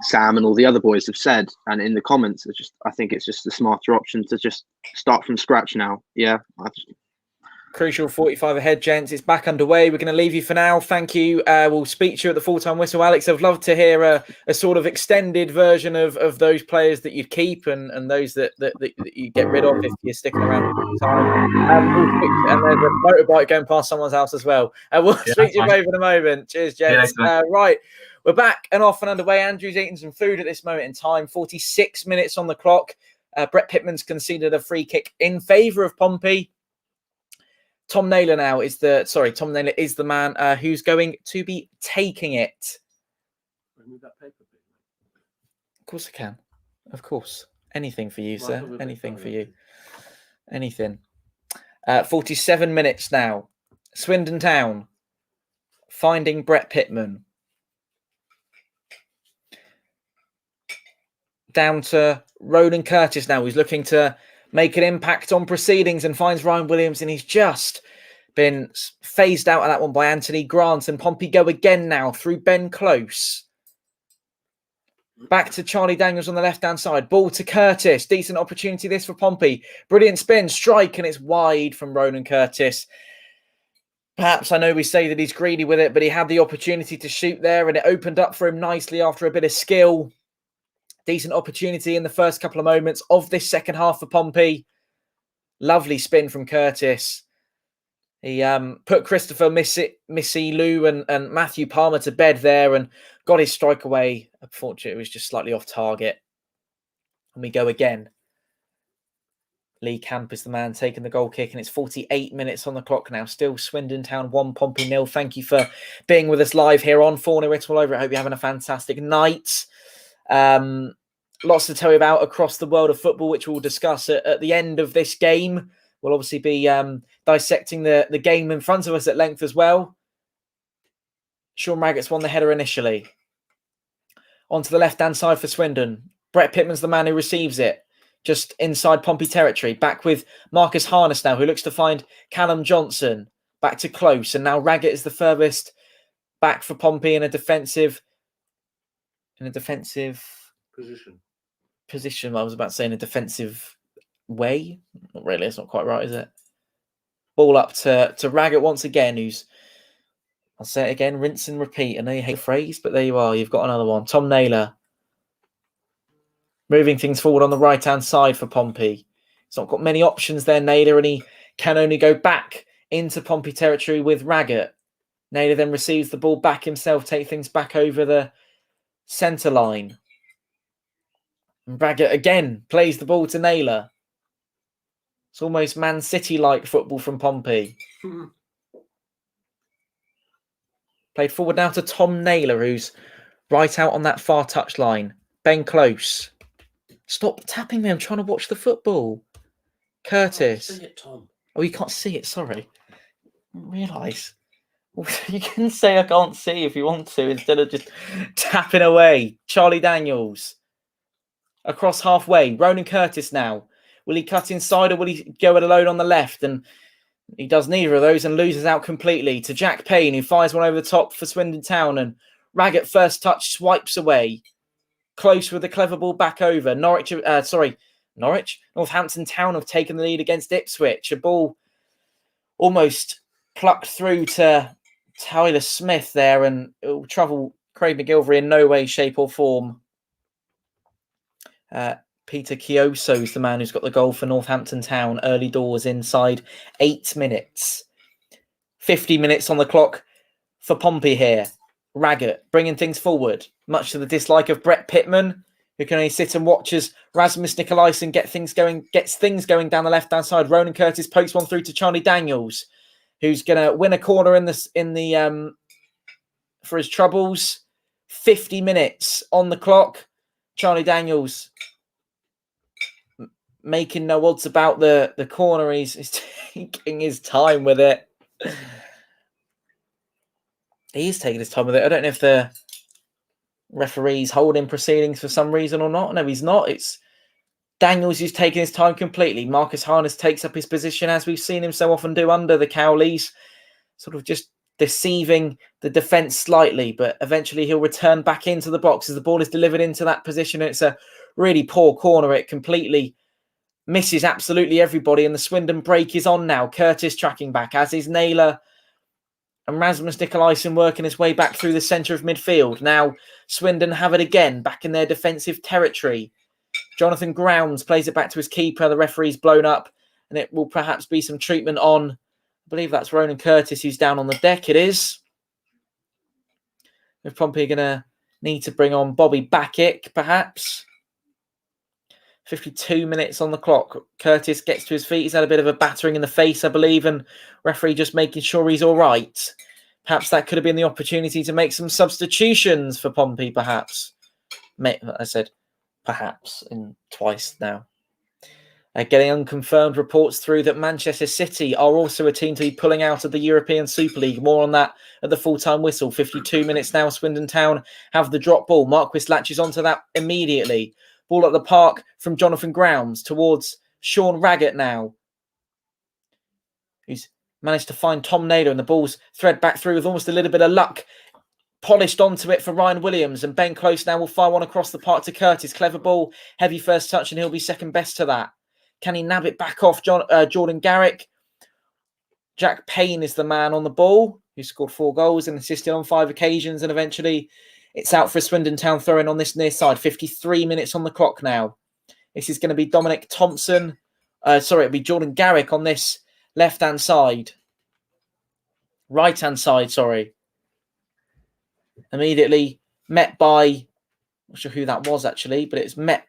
Sam and all the other boys have said. And in the comments, I think it's just the smarter option to just start from scratch now. Yeah, Crucial 45 ahead, gents. It's back underway. We're going to leave you for now. Thank you. We'll speak to you at the full-time whistle. Alex, I'd love to hear a sort of extended version of those players that you'd keep and those that you get rid of if you're sticking around full-time. And there's a motorbike going past someone's house as well. We'll speak to you both in a moment. Cheers, gents. Right, we're back and off and underway. Andrew's eating some food at this moment in time. 46 minutes on the clock. Brett Pitman's conceded a free kick in favour of Pompey. Tom Naylor now is the man who's going to be taking it. Remove that paper, please. Of course I can. Of course. Anything for you, sir. Anything for you. Anything. 47 minutes now. Swindon Town finding Brett Pitman. Down to Roland Curtis now. He's looking to make an impact on proceedings and finds Ryan Williams, and he's just been phased out of that one by Anthony Grant. And Pompey go again now through Ben Close. Back to Charlie Daniels on the left-hand side. Ball to Curtis. Decent opportunity this for Pompey. Brilliant spin, strike, and it's wide from Roland Curtis. Perhaps I know we say that he's greedy with it, but he had the opportunity to shoot there, and it opened up for him nicely after a bit of skill. Decent opportunity in the first couple of moments of this second half for Pompey. Lovely spin from Curtis. He put Christopher Missy Lou and Matthew Palmer to bed there and got his strike away. Unfortunately, it was just slightly off target. And we go again. Lee Camp is the man taking the goal kick, and it's 48 minutes on the clock now. Still Swindon Town 1, Pompey 0. Thank you for being with us live here on Fournilwrittenalloverit. I hope you're having a fantastic night. Lots to tell you about across the world of football, which we'll discuss at the end of this game. We'll obviously be dissecting the game in front of us at length as well. Sean Raggett's won the header initially. Onto the left-hand side for Swindon. Brett Pitman's the man who receives it. Just inside Pompey territory. Back with Marcus Harness now, who looks to find Callum Johnson. Back to Close. And now Raggett is the furthest back for Pompey in a defensive position. I was about to say in a defensive way. Not really. It's not quite right, is it? Ball up to Raggett once again, who's, I'll say it again, rinse and repeat. I know you hate the phrase, but there you are. You've got another one. Tom Naylor. Moving things forward on the right-hand side for Pompey. He's not got many options there, Naylor, and he can only go back into Pompey territory with Raggett. Naylor then receives the ball back himself, take things back over the centre line. And Raggett again plays the ball to Naylor. It's almost Man City-like football from Pompey. Played forward now to Tom Naylor, who's right out on that far touchline. Ben Close. Stop tapping me. I'm trying to watch the football. Curtis. See it, Tom. Oh, you can't see it. Sorry. I didn't realise. You can say I can't see if you want to instead of just tapping away. Charlie Daniels. Across halfway. Ronan Curtis now. Will he cut inside or will he go it alone on the left? And he does neither of those and loses out completely to Jack Payne, who fires one over the top for Swindon Town. And Raggett first touch swipes away. Close with the clever ball back over. Norwich. Northampton Town have taken the lead against Ipswich. A ball almost plucked through to Tyler Smith there, and it will trouble Craig McGilvery in no way, shape or form. Peter Chioso is the man who's got the goal for Northampton Town. Early doors inside 8 minutes. 50 minutes on the clock for Pompey here. Raggett bringing things forward, much to the dislike of Brett Pitman, who can only sit and watch as Rasmus Nikolaisen gets things going down the left-hand side. Ronan Curtis pokes one through to Charlie Daniels, who's going to win a corner for his troubles. 50 minutes on the clock. Charlie Daniels making no odds about the corner. He's taking his time with it. He is taking his time with it. I don't know if the referee's holding proceedings for some reason or not. No, he's not. It's Daniels who's taking his time completely. Marcus Harness takes up his position, as we've seen him so often do under the Cowleys, sort of just deceiving the defence slightly, but eventually he'll return back into the box as the ball is delivered into that position. It's a really poor corner. It completely misses absolutely everybody, and the Swindon break is on now. Curtis tracking back, as is Naylor. And Rasmus Nikolaisen working his way back through the centre of midfield. Now Swindon have it again, back in their defensive territory. Jonathan Grounds plays it back to his keeper. The referee's blown up, and it will perhaps be some treatment on, I believe that's Ronan Curtis, who's down on the deck. It is. We're probably going to need to bring on Bobby Backick, perhaps. 52 minutes on the clock. Curtis gets to his feet. He's had a bit of a battering in the face, I believe, and referee just making sure he's all right. Perhaps that could have been the opportunity to make some substitutions for Pompey, perhaps. I said perhaps in twice now. Getting unconfirmed reports through that Manchester City are also a team to be pulling out of the European Super League. More on that at the full-time whistle. 52 minutes now. Swindon Town have the drop ball. Marquis latches onto that immediately. Ball at the park from Jonathan Grounds towards Sean Raggett now, who's managed to find Tom Naylor, and the ball's thread back through with almost a little bit of luck. Polished onto it for Ryan Williams, and Ben Close now will fire one across the park to Curtis. Clever ball, heavy first touch, and he'll be second best to that. Can he nab it back off Jordan Garrick? Jack Payne is the man on the ball, who scored 4 goals and assisted on 5 occasions, and eventually it's out for a Swindon Town throw-in on this near side. 53 minutes on the clock now. This is going to be Dominic Thompson. It'll be Jordan Garrick on this left-hand side. Right-hand side, sorry. Immediately met by, I'm not sure who that was actually, but it's met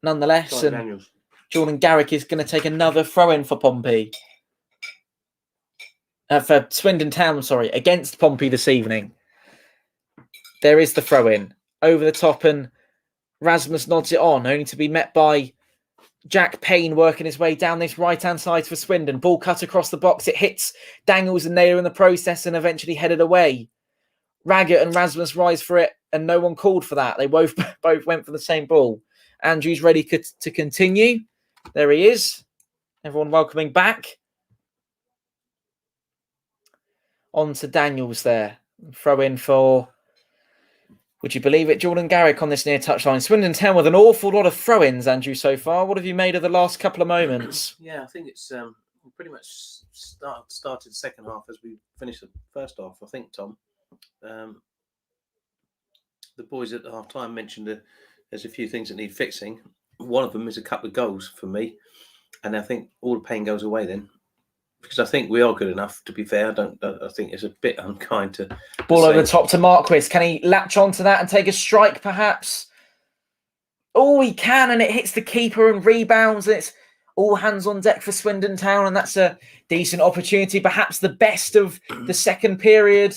nonetheless. And Jordan Garrick is going to take another throw-in for Pompey. For Swindon Town, against Pompey this evening. There is the throw-in. Over the top, and Rasmus nods it on, only to be met by Jack Payne working his way down this right-hand side for Swindon. Ball cut across the box. It hits Daniels and Naylor in the process and eventually headed away. Raggett and Rasmus rise for it, and no one called for that. They both went for the same ball. Andrew's ready to continue. There he is. Everyone welcoming back. On to Daniels there. Throw in for, would you believe it, Jordan Garrick on this near touchline. Swindon Town with an awful lot of throw-ins, Andrew, so far. What have you made of the last couple of moments? Yeah, I think it's pretty much started the second half as we finished the first half, I think, Tom. The boys at half-time mentioned there's a few things that need fixing. One of them is a couple of goals for me, and I think all the pain goes away then, because I think we are good enough. To be fair, I think it's a bit unkind to ball over the top to Marquis. Can he latch onto that and take a strike, perhaps? Oh, he can, and it hits the keeper and rebounds. And it's all hands on deck for Swindon Town, and that's a decent opportunity, perhaps the best of the second period.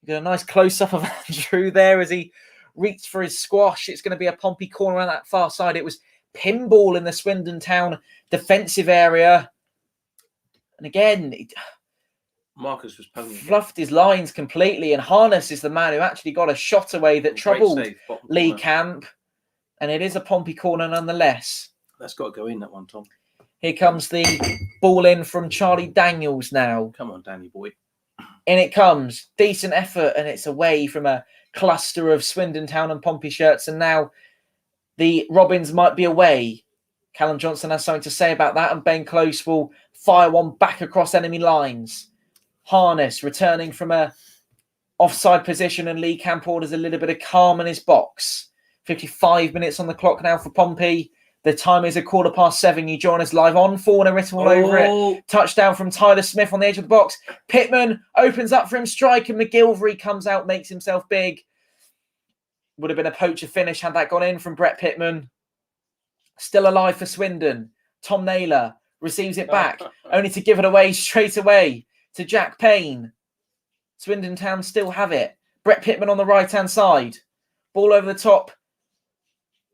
You got a nice close-up of Andrew there as he reached for his squash. It's going to be a Pompey corner on that far side. It was pinball in the Swindon Town defensive area. And again, Marcus was fluffed his lines completely, and Harness is the man who actually got a shot away that troubled Lee Camp. And it is a Pompey corner nonetheless. That's got to go in, that one, Tom. Here comes the ball in from Charlie Daniels now. Come on, Danny boy. In it comes. Decent effort, and it's away from a cluster of Swindon Town and Pompey shirts. And now the Robins might be away. Callum Johnson has something to say about that, and Ben Close will fire one back across enemy lines. Harness returning from a offside position, and Lee Camp orders a little bit of calm in his box. 55 minutes on the clock now for Pompey. The time is 7:15. You join us live on Fournilwrittenalloverit. Touchdown from Tyler Smith on the edge of the box. Pitman opens up for him, strike, and McGilvery comes out, makes himself big. Would have been a poacher finish had that gone in from Brett Pitman. Still alive for Swindon. Tom Naylor receives it back, only to give it away straight away to Jack Payne. Swindon Town still have it. Brett Pitman on the right-hand side. Ball over the top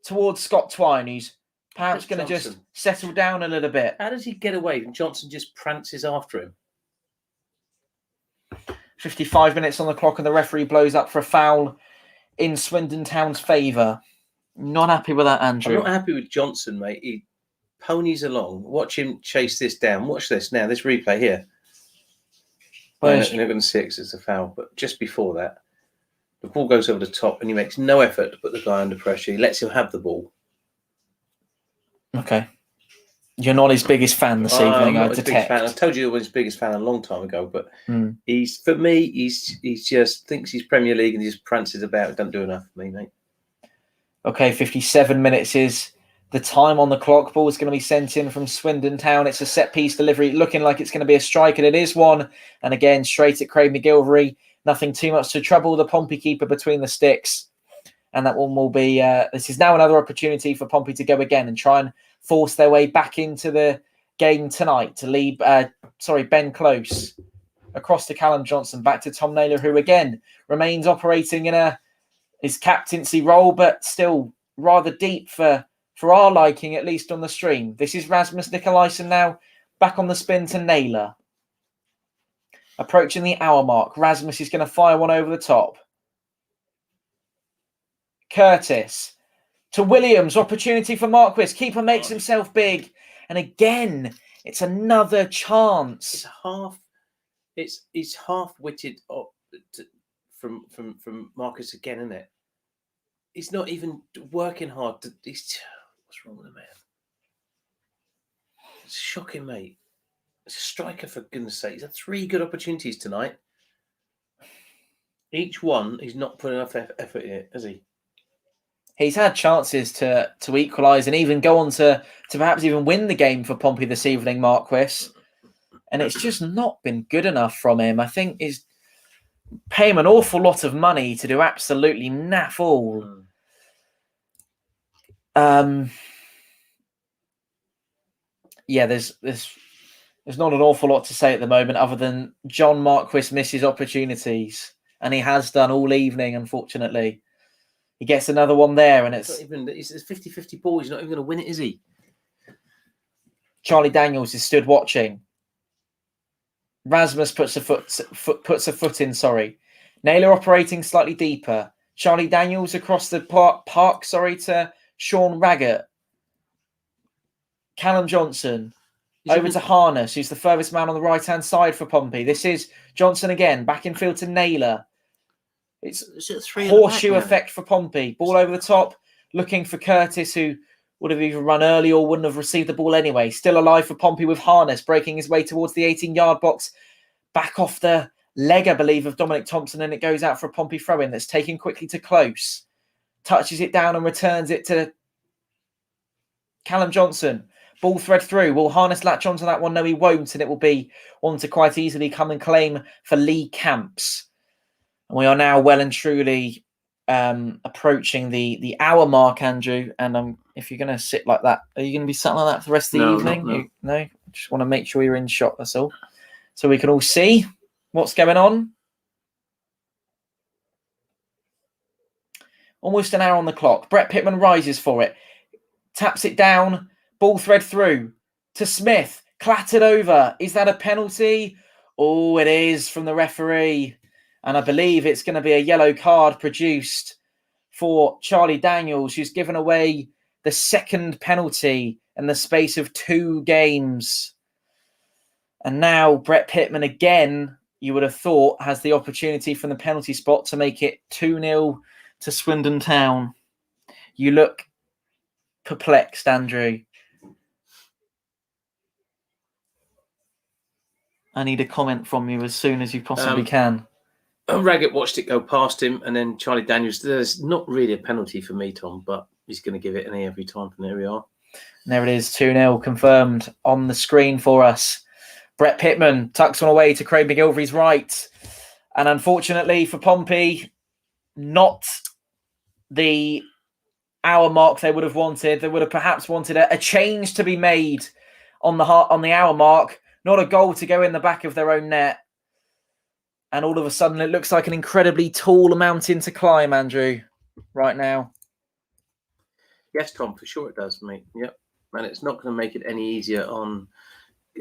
towards Scott Twine, who's perhaps going to just settle down a little bit. How does he get away? Johnson just prances after him. 55 minutes on the clock, and the referee blows up for a foul in Swindon Town's favour. Not happy with that, Andrew. I'm not happy with Johnson, mate. He ponies along. Watch him chase this down. Watch this now. This replay here. Well, no, going to see it 'cause it's a foul, but just before that, the ball goes over the top, and he makes no effort to put the guy under pressure. He lets him have the ball. Okay. You're not his biggest fan this evening, I'm I not his biggest detect. fan. I told you I was his biggest fan a long time ago, but he's just thinks he's Premier League and he just prances about. Don't do enough for me, mate. Okay, 57 minutes is the time on the clock. Ball is going to be sent in from Swindon Town. It's a set-piece delivery, looking like it's going to be a strike, and it is one. And again, straight at Craig McGilvery. Nothing too much to trouble the Pompey keeper between the sticks. And that one will be... this is now another opportunity for Pompey to go again and try and force their way back into the game tonight to lead... Ben Close across to Callum Johnson, back to Tom Naylor, who again remains operating in his captaincy role, but still rather deep for our liking, at least on the stream. This is Rasmus Nikolaisen now, back on the spin to Naylor. Approaching the hour mark. Rasmus is going to fire one over the top. Curtis to Williams. Opportunity for Marquis. Keeper makes himself big. And again, it's another chance. It's half-witted from Marcus again, isn't it? He's not even working hard. What's wrong with the man? It's shocking, mate. It's a striker, for goodness sake. He's had 3 good opportunities tonight. Each one, he's not putting enough effort in it, has he? He's had chances to equalise and even go on to perhaps even win the game for Pompey this evening, Marquis. And it's just not been good enough from him. I think he's pay him an awful lot of money to do absolutely naff all. Yeah, there's not an awful lot to say at the moment other than John Marquis misses opportunities, and he has done all evening, unfortunately. He gets another one there, and it's a 50-50 ball. He's not even going to win it, is he? Charlie Daniels is stood watching. Rasmus puts a foot in. Sorry, Naylor operating slightly deeper. Charlie Daniels across the park. Sorry, to Sean Raggett. Callum Johnson over to Harness, who's the furthest man on the right-hand side for Pompey. This is Johnson again, back in field to Naylor. It's horseshoe effect for Pompey. Ball over the top, looking for Curtis, who would have either run early or wouldn't have received the ball anyway. Still alive for Pompey with Harness, breaking his way towards the 18-yard box. Back off the leg, I believe, of Dominic Thompson, and it goes out for a Pompey throw-in that's taken quickly to Close. Touches it down and returns it to Callum Johnson. Ball thread through. Will Harness latch onto that one? No, he won't, and it will be one to quite easily come and claim for Lee Camps. And we are now well and truly approaching the hour mark, Andrew. And if you're going to sit like that, are you going to be sat like that for the rest of the evening? No, just want to make sure you're in shot, that's all. So we can all see what's going on. Almost an hour on the clock. Brett Pitman rises for it. Taps it down. Ball thread through to Smith. Clattered over. Is that a penalty? Oh, it is from the referee. And I believe it's going to be a yellow card produced for Charlie Daniels, who's given away the second penalty in the space of 2 games. And now Brett Pitman again, you would have thought, has the opportunity from the penalty spot to make it 2-0 to Swindon Town. You look perplexed, Andrew. I need a comment from you as soon as you possibly can. Raggett watched it go past him, and then Charlie Daniels. There's not really a penalty for me, Tom, but he's going to give it every time. And there we are. And there it is, 2-0 confirmed on the screen for us. Brett Pitman tucks one away to Craig McGilvery's right. And unfortunately for Pompey, not the hour mark they would have wanted. They would have perhaps wanted a change to be made on the hour mark, not a goal to go in the back of their own net. And all of a sudden, it looks like an incredibly tall mountain to climb, Andrew, right now. Yes, Tom, for sure it does, mate. Yep. And it's not going to make it any easier on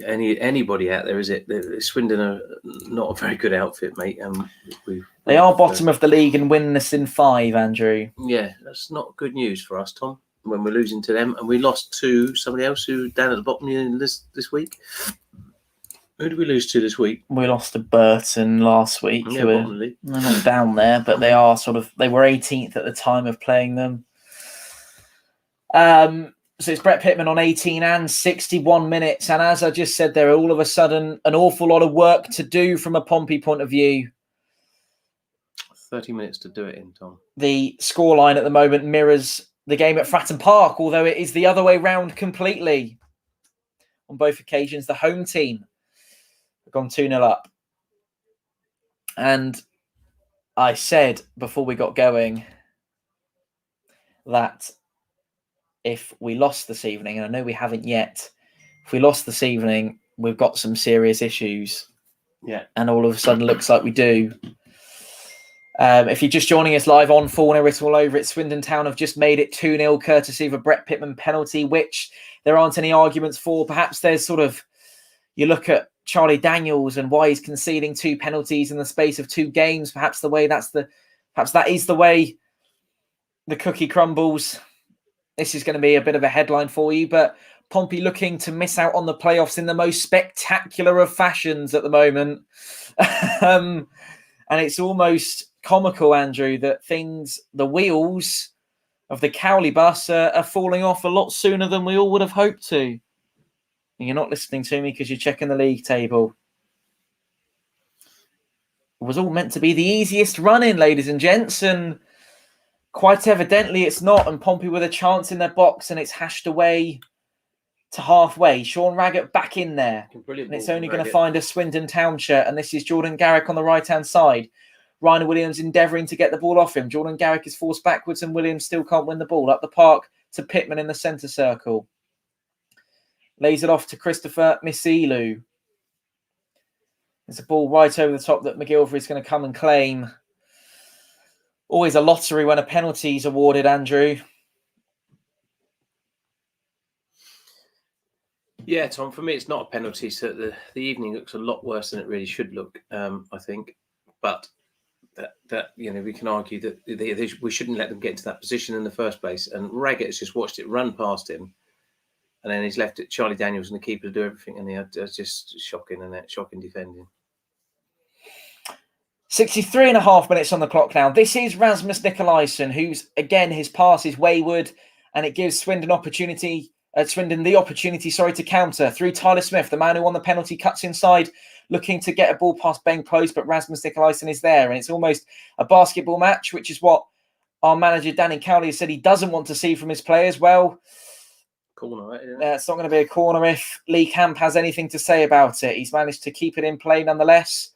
anybody out there, is it? Swindon are not a very good outfit, mate. They are bottom of the league and winless in 5, Andrew. Yeah, that's not good news for us, Tom, when we're losing to them. And we lost to somebody else who down at the bottom this week. Who did we lose to this week? We lost to Burton last week. Yeah, they're not down there, but they are they were 18th at the time of playing them. So it's Brett Pitman on 18 and 61 minutes. And as I just said, there are all of a sudden an awful lot of work to do from a Pompey point of view. 30 minutes to do it in, Tom. The scoreline at the moment mirrors the game at Fratton Park, although it is the other way round completely. On both occasions, the home team have gone 2-0 up. And I said before we got going that if we lost this evening, and I know we haven't yet, if we lost this evening, we've got some serious issues. Yeah. And all of a sudden looks like we do. If you're just joining us live on Fournilwrittenalloverit, Swindon Town have just made it 2-0 courtesy of a Brett Pitman penalty, which there aren't any arguments for. Perhaps there's sort of, you look at Charlie Daniels and why he's conceding 2 penalties in the space of 2 games. Perhaps that is the way the cookie crumbles. This is going to be a bit of a headline for you, but Pompey looking to miss out on the playoffs in the most spectacular of fashions at the moment. And it's almost comical, Andrew, that the wheels of the Cowley bus are falling off a lot sooner than we all would have hoped to. And you're not listening to me because you're checking the league table. It was all meant to be the easiest run-in, ladies and gents, and quite evidently it's not, and Pompey with a chance in their box, and it's hashed away to halfway. Sean Raggett back in there. And it's only going to find a Swindon Town shirt, and this is Jordan Garrick on the right-hand side. Ryan Williams endeavouring to get the ball off him. Jordan Garrick is forced backwards, and Williams still can't win the ball. Up the park to Pitman in the centre circle. Lays it off to Christopher Misilu. There's a ball right over the top that McGilvery is going to come and claim. Always a lottery when a penalty is awarded, Andrew. Yeah, Tom, for me, it's not a penalty. So the evening looks a lot worse than it really should look, I think. But that we can argue that we shouldn't let them get into that position in the first place. And Raggett has just watched it run past him. And then he's left it Charlie Daniels and the keeper to do everything. And it's just shocking, and shocking defending. 63.5 minutes on the clock now. This is Rasmus Nikolaisen, who's, again, his pass is wayward, and it gives Swindon the opportunity to counter through Tyler Smith, the man who won the penalty, cuts inside, looking to get a ball past Ben Close, but Rasmus Nikolaisen is there, and it's almost a basketball match, which is what our manager Danny Cowley has said he doesn't want to see from his players. Well, corner, right? It's not going to be a corner if Lee Camp has anything to say about it. He's managed to keep it in play nonetheless.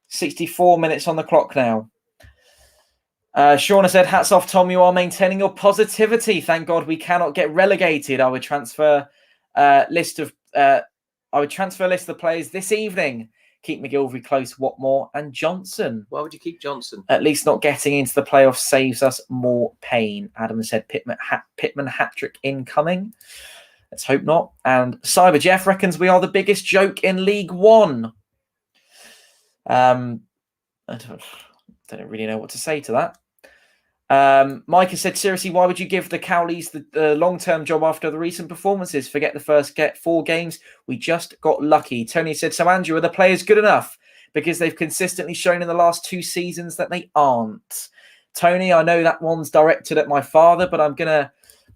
64 minutes on the clock now. Shauna said, hats off, Tom. You are maintaining your positivity. Thank God we cannot get relegated. I would transfer list of the players this evening. Keep McGilvery, Close, Watmore and Johnson. Why would you keep Johnson? At least not getting into the playoffs saves us more pain. Adam said Pitman hat-trick incoming. Let's hope not. And Cyber Jeff reckons we are the biggest joke in League One. I don't really know what to say to that. Mike has said, seriously, why would you give the Cowleys the long-term job after the recent performances? Forget the first 4 games. We just got lucky. Tony said, so Andrew, are the players good enough? Because they've consistently shown in the last 2 seasons that they aren't. Tony, I know that one's directed at my father, but I'm going to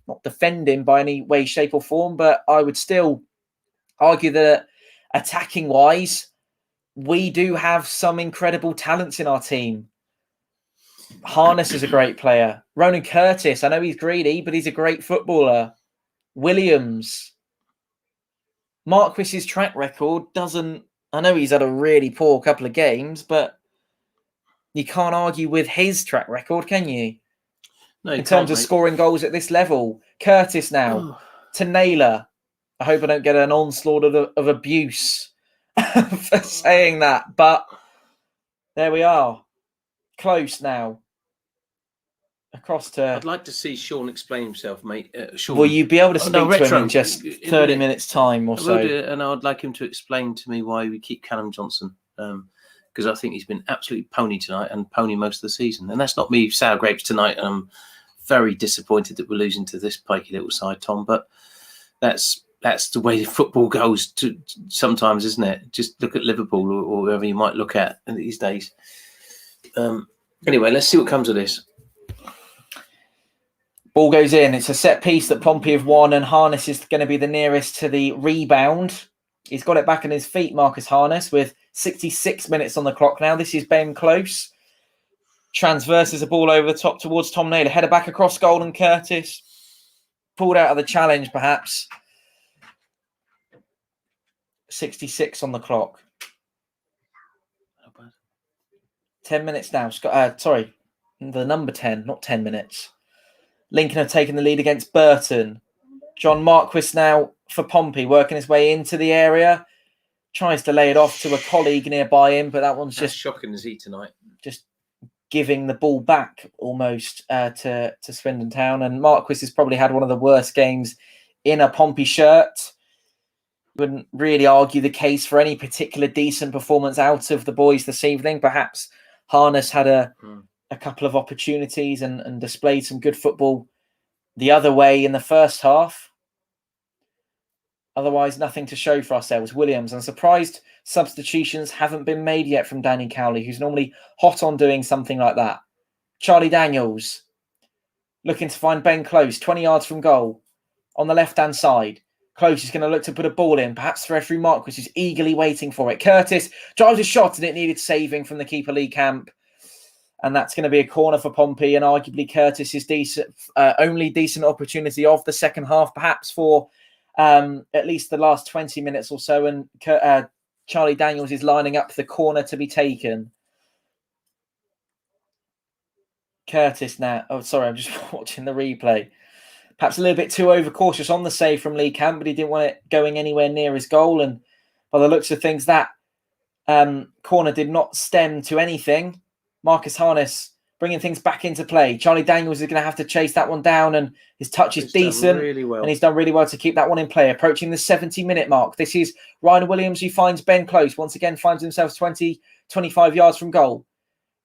not defend him by any way, shape or form, but I would still argue that attacking-wise, we do have some incredible talents in our team. Harness is a great player. Ronan Curtis, I know he's greedy, but he's a great footballer. Williams. Marquis's track record doesn't... I know he's had a really poor couple of games, but you can't argue with his track record, can you? No, in terms of scoring goals at this level. Curtis now to Naylor. I hope I don't get an onslaught of abuse for saying that, but there we are. Close now. Across to... I'd like to see Sean explain himself, mate. Sean, will you be able to speak to him in just 30 minutes time or so? And I'd like him to explain to me why we keep Callum Johnson, because I think he's been absolutely pony tonight and pony most of the season. And that's not me sour grapes tonight. I'm very disappointed that we're losing to this pikey little side, Tom, but that's the way football goes sometimes, isn't it? Just look at Liverpool or whoever you might look at these days. Anyway, let's see what comes of this. Ball goes in. It's a set piece that Pompey have won, and Harness is going to be the nearest to the rebound. He's got it back on his feet, Marcus Harness, with 66 minutes on the clock now. This is Ben Close. Transverses a ball over the top towards Tom Naylor. Header back across goal, and Curtis pulled out of the challenge, perhaps. 66 on the clock. 10 minutes now. Sorry, the number 10, not 10 minutes. Lincoln have taken the lead against Burton. John Marquis now for Pompey, working his way into the area. Tries to lay it off to a colleague nearby him, but that one's just shocking, is he tonight? Just giving the ball back almost to Swindon Town. And Marquis has probably had one of the worst games in a Pompey shirt. Wouldn't really argue the case for any particular decent performance out of the boys this evening. Perhaps Harness had a couple of opportunities and displayed some good football the other way in the first half. Otherwise, nothing to show for ourselves. Williams, I'm surprised substitutions haven't been made yet from Danny Cowley, who's normally hot on doing something like that. Charlie Daniels, looking to find Ben Close, 20 yards from goal, on the left-hand side. Close is going to look to put a ball in, perhaps for referee Marquis, who's eagerly waiting for it. Curtis drives a shot, and it needed saving from the keeper, Lee Camp. And that's going to be a corner for Pompey, and arguably Curtis's only decent opportunity of the second half, perhaps for at least the last 20 minutes or so. And Charlie Daniels is lining up the corner to be taken. Curtis now. Oh, sorry, I'm just watching the replay. Perhaps a little bit too overcautious on the save from Lee Camp, but he didn't want it going anywhere near his goal. And by the looks of things, that corner did not stem to anything. Marcus Harness bringing things back into play. Charlie Daniels is going to have to chase that one down, and his touch is decent. Really well. And he's done really well to keep that one in play. Approaching the 70-minute mark. This is Ryan Williams, who finds Ben Close. Once again, finds himself 20, 25 yards from goal.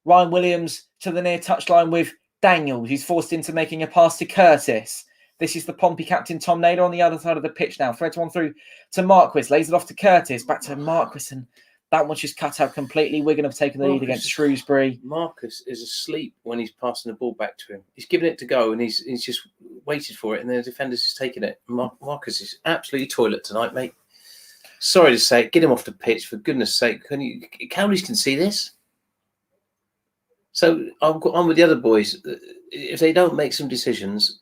Ryan Williams to the near touchline with Daniels. He's forced into making a pass to Curtis. This is the Pompey captain, Tom Naylor, on the other side of the pitch now. Threads one through to Marquis. Lays it off to Curtis. Back to Marquis. And that one's just cut out completely. Wigan have taken the lead against Shrewsbury. Marcus is asleep when he's passing the ball back to him. He's given it to go, and he's just waited for it, and the defender's just taken it. Marcus is absolutely toilet tonight, mate. Sorry to say it. Get him off the pitch, for goodness sake. Cowleys can see this. So I'm with the other boys. If they don't make some decisions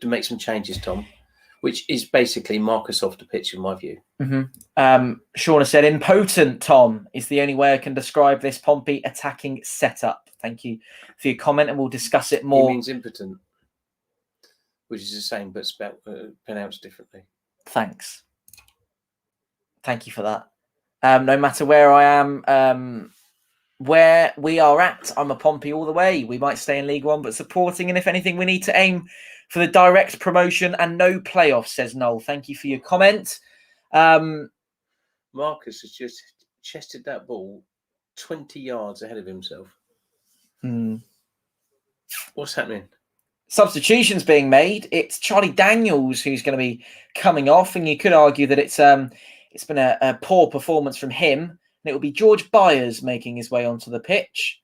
to make some changes, Tom, which is basically Marcus off the pitch, in my view. Shauna said, impotent, Tom, is the only way I can describe this Pompey attacking setup. Thank you for your comment, and we'll discuss it more. He means impotent, which is the same, but spelled, pronounced differently. Thanks. Thank you for that. No matter where I am, where we are at, I'm a Pompey all the way. We might stay in League One, but supporting, and if anything, we need to aim for the direct promotion and no playoffs, says Noel. Thank you for your comment. Marcus has just chested that ball 20 yards ahead of himself. What's happening? Substitutions being made. It's Charlie Daniels who's going to be coming off, and you could argue that it's been a poor performance from him. And it will be George Byers making his way onto the pitch.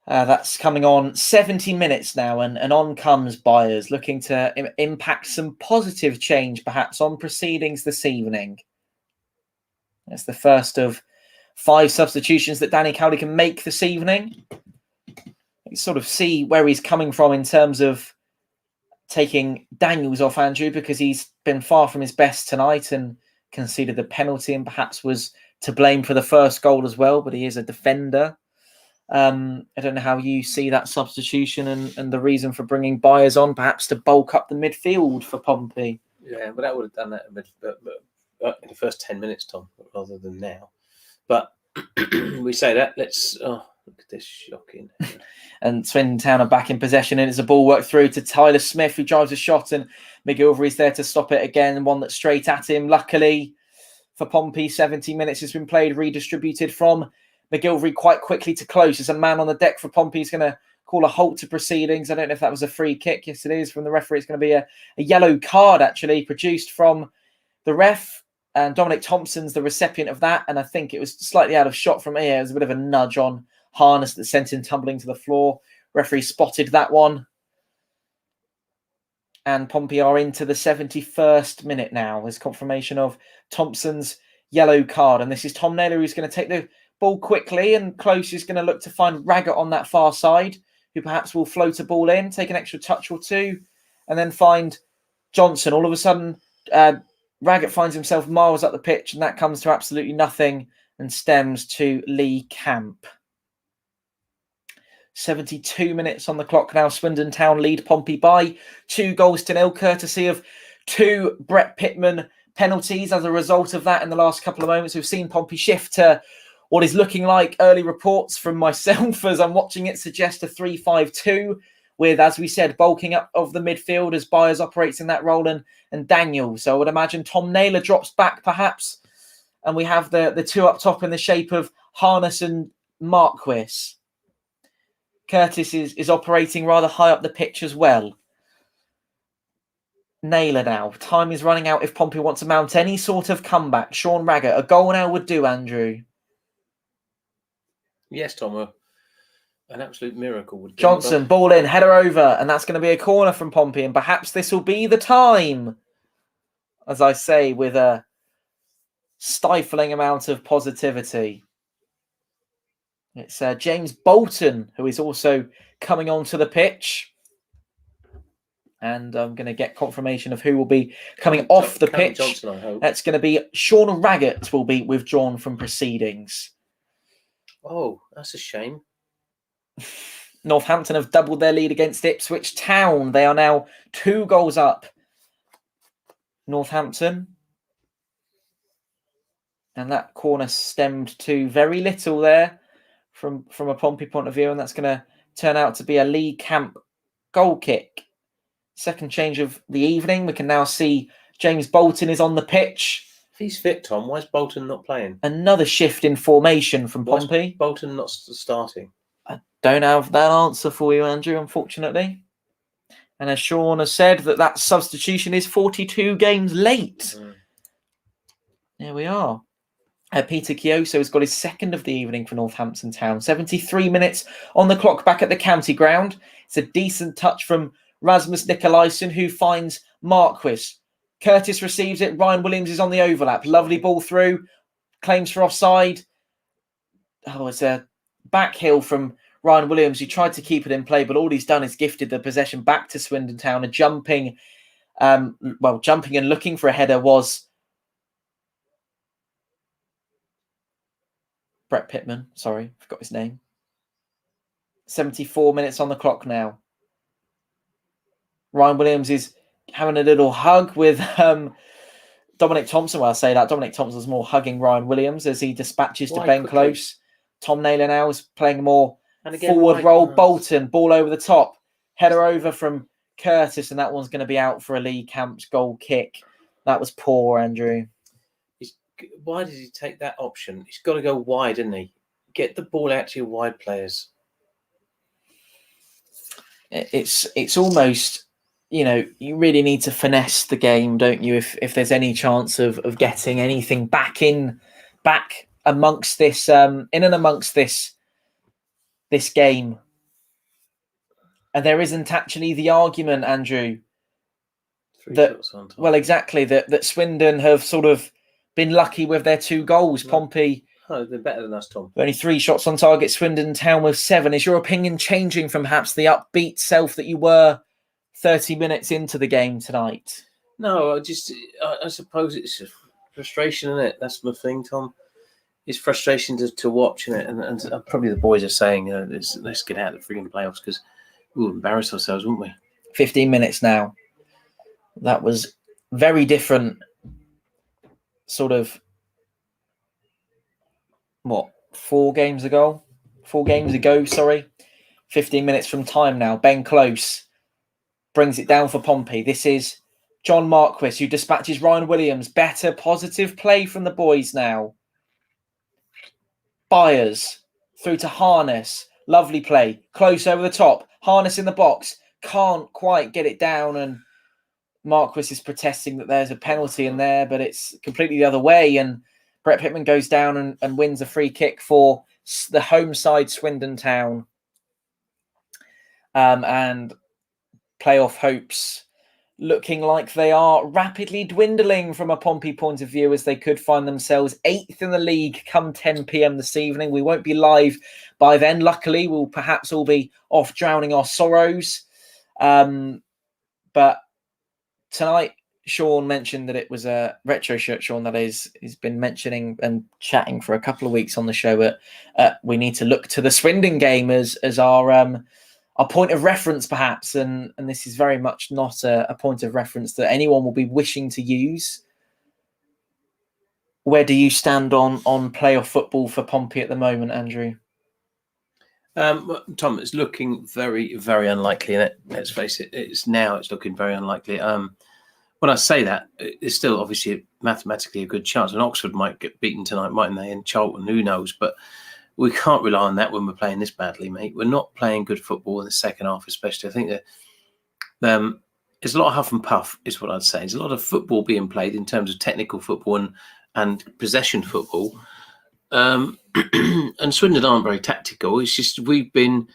That's coming on 70 minutes now, and on comes Byers, looking to impact some positive change, perhaps, on proceedings this evening. That's the first of 5 substitutions that Danny Cowley can make this evening. You sort of see where he's coming from in terms of taking Daniels off, Andrew, because he's been far from his best tonight and conceded the penalty, and perhaps was to blame for the first goal as well, but he is a defender. I don't know how you see that substitution and the reason for bringing Byers on, perhaps to bulk up the midfield for Pompey. Yeah, but that would have done that in the first 10 minutes, Tom, rather than now. But we say that. Let's look at this, shocking. And Swindon Town are back in possession, and it's a ball worked through to Tyler Smith, who drives a shot, and McGilvery's there to stop it again. One that's straight at him. Luckily for Pompey, 70 minutes has been played, redistributed from McGilvery quite quickly to Close. There's a man on the deck for Pompey. He's going to call a halt to proceedings. I don't know if that was a free kick. Yes, it is from the referee. It's going to be a yellow card, actually, produced from the ref. And Dominic Thompson's the recipient of that. And I think it was slightly out of shot from here. It was a bit of a nudge on Harness that sent him tumbling to the floor. Referee spotted that one. And Pompey are into the 71st minute now. There's confirmation of Thompson's yellow card. And this is Tom Naylor who's going to take the ball quickly, and Close is going to look to find Raggett on that far side, who perhaps will float a ball in, take an extra touch or two, and then find Johnson. All of a sudden, Raggett finds himself miles up the pitch, and that comes to absolutely nothing and stems to Lee Camp. 72 minutes on the clock now. Swindon Town lead Pompey by 2-0, courtesy of 2 Brett Pitman penalties. As a result of that, in the last couple of moments, we've seen Pompey shift to what is looking like early reports from myself as I'm watching it suggest a 3-5-2 with, as we said, bulking up of the midfield as Byers operates in that role and Daniel. So I would imagine Tom Naylor drops back perhaps, and we have the 2 up top in the shape of Harness and Marquis. Curtis is operating rather high up the pitch as well. Naylor now. Time is running out if Pompey wants to mount any sort of comeback. Sean Raggett, a goal now would do, Andrew. Yes, Tom, an absolute miracle would do. Johnson, ball in, header over, and that's going to be a corner from Pompey, and perhaps this will be the time, as I say, with a stifling amount of positivity. It's James Bolton, who is also coming onto the pitch. And I'm going to get confirmation of who will be coming off the pitch. Johnson, I hope. That's going to be Sean Raggett will be withdrawn from proceedings. Oh, that's a shame. Northampton have doubled their lead against Ipswich Town. They are now 2 goals up. Northampton. And that corner stemmed to very little there from a Pompey point of view, and that's going to turn out to be a Lee Camp goal kick. Second change of the evening. We can now see James Bolton is on the pitch. If he's fit, Tom, why is Bolton not playing? Another shift in formation from Why is Pompey. Bolton not starting? I don't have that answer for you, Andrew, unfortunately. And as Sean has said, that substitution is 42 games late. There we are. Peter Chioso has got his second of the evening for Northampton Town. 73 minutes on the clock back at the county ground. It's a decent touch from Rasmus Nikolaisen, who finds Marquis. Curtis receives it. Ryan Williams is on the overlap. Lovely ball through. Claims for offside. Oh, it's a back heel from Ryan Williams, who tried to keep it in play, but all he's done is gifted the possession back to Swindon Town. And jumping and looking for a header was Brett Pitman. Sorry, forgot his name. 74 minutes on the clock now. Ryan Williams is having a little hug with Dominic Thompson. Well, I'll say that. Dominic Thompson's more hugging Ryan Williams as he dispatches to Ben Close. Tom Naylor now is playing a more forward role. Bolton, ball over the top. Header over from Curtis, and that one's going to be out for a Lee Camp's goal kick. That was poor, Andrew. Why did he take that option? He's got to go wide, isn't he? Get the ball out to your wide players. It's almost, you really need to finesse the game, don't you? If there's any chance of getting anything back amongst this, in and amongst this game. And there isn't actually the argument, Andrew, that Swindon have sort of been lucky with their 2 goals. No. Pompey, they're better than us, Tom. Only 3 shots on target. Swindon Town with 7. Is your opinion changing from perhaps the upbeat self that you were 30 minutes into the game tonight? No, I suppose it's frustration, isn't it? That's my thing, Tom. It's frustration to watch, it, and probably the boys are saying, let's get out of the freaking playoffs because we'll embarrass ourselves, wouldn't we? 15 minutes now. That was very different. Sort of, 4 games ago, 15 minutes from time now. Ben Close brings it down for Pompey. This is John Marquis, who dispatches Ryan Williams. Better positive play from the boys now. Byers through to Harness. Lovely play. Close over the top. Harness in the box. Can't quite get it down, and Marquis is protesting that there's a penalty in there, but it's completely the other way. And Brett Pitman goes down and wins a free kick for the home side, Swindon Town. And playoff hopes looking like they are rapidly dwindling from a Pompey point of view, as they could find themselves 8th in the league come 10 p.m. this evening. We won't be live by then. Luckily, we'll perhaps all be off drowning our sorrows. But tonight, Sean mentioned that it was a retro shirt. Sean, that is, he's been mentioning and chatting for a couple of weeks on the show. We need to look to the Swindon game as our point of reference, perhaps, and this is very much not a point of reference that anyone will be wishing to use. Where do you stand on playoff football for Pompey at the moment, Andrew? Tom, it's looking very, very unlikely. And let's face it, it's looking very unlikely. When I say that, it's still obviously mathematically a good chance. And Oxford might get beaten tonight, mightn't they? And Charlton, who knows? But we can't rely on that when we're playing this badly, mate. We're not playing good football in the second half, especially. I think that there's a lot of huff and puff, is what I'd say. There's a lot of football being played in terms of technical football and possession football. And Swindon aren't very tactical. It's just we've been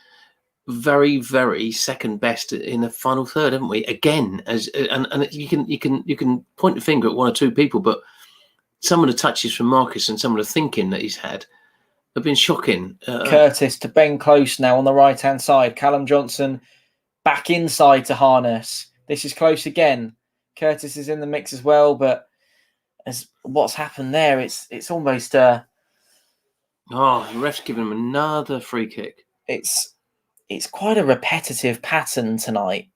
very, very second best in the final third, haven't we? Again, and you can point the finger at one or two people, but some of the touches from Marcus and some of the thinking that he's had have been shocking. Curtis to Ben Close now on the right-hand side. Callum Johnson back inside to Harness. This is Close again. Curtis is in the mix as well, but as what's happened there, it's almost the ref's giving him another free kick. It's quite a repetitive pattern tonight,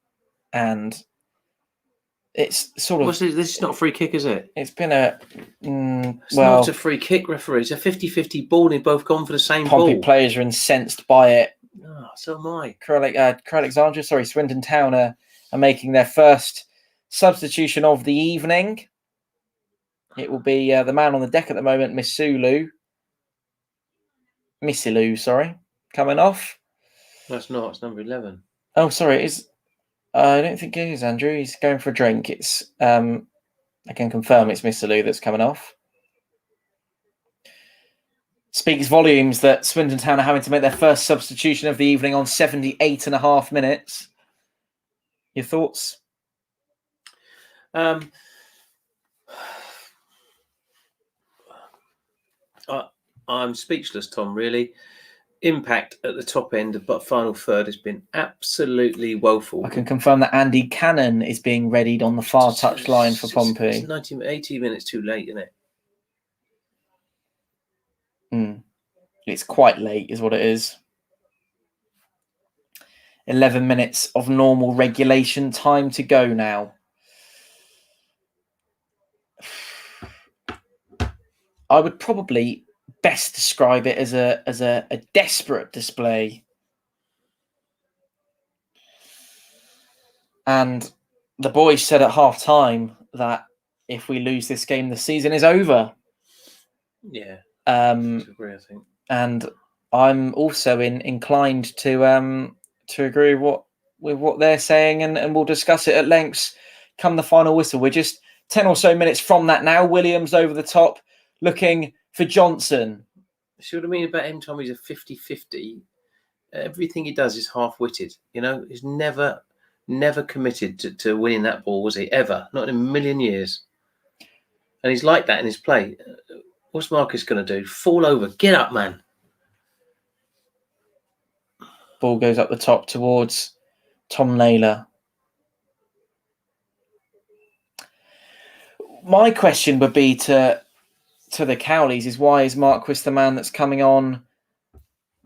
and it's sort of... This is not a free kick, is it? It's been a... it's not a free kick, referee. It's a 50-50 ball, and they've both gone for the same Pompey ball. Players are incensed by it. Oh, so am I. Swindon Town are making their first substitution of the evening. It will be the man on the deck at the moment, Misilu, coming off. No, it's not. It's number 11. Oh, sorry. It is... I don't think it is, Andrew. He's going for a drink. It's I can confirm it's Mr. Lou that's coming off. Speaks volumes that Swindon Town are having to make their first substitution of the evening on 78.5 minutes. Your thoughts? I'm speechless, Tom, really. Impact at the top end of but final third has been absolutely woeful. I can confirm that Andy Cannon is being readied on the far touch line for Pompey. It's 80 minutes too late, isn't it? It's quite late, is what it is. 11 minutes of normal regulation time to go now. I would probably best describe it as a desperate display. And the boys said at half time that if we lose this game, the season is over. Yeah. I agree, I think. And I'm also inclined to agree with what they're saying, and we'll discuss it at length come the final whistle. We're just 10 or so minutes from that now. Williams over the top, looking for Johnson. See what I mean about him, Tom? He's a 50-50. Everything he does is half-witted. You know, he's never committed to winning that ball, was he? Ever. Not in a million years. And he's like that in his play. What's Marcus going to do? Fall over. Get up, man. Ball goes up the top towards Tom Naylor. My question would be to the Cowleys is, why is Marquis the man that's coming on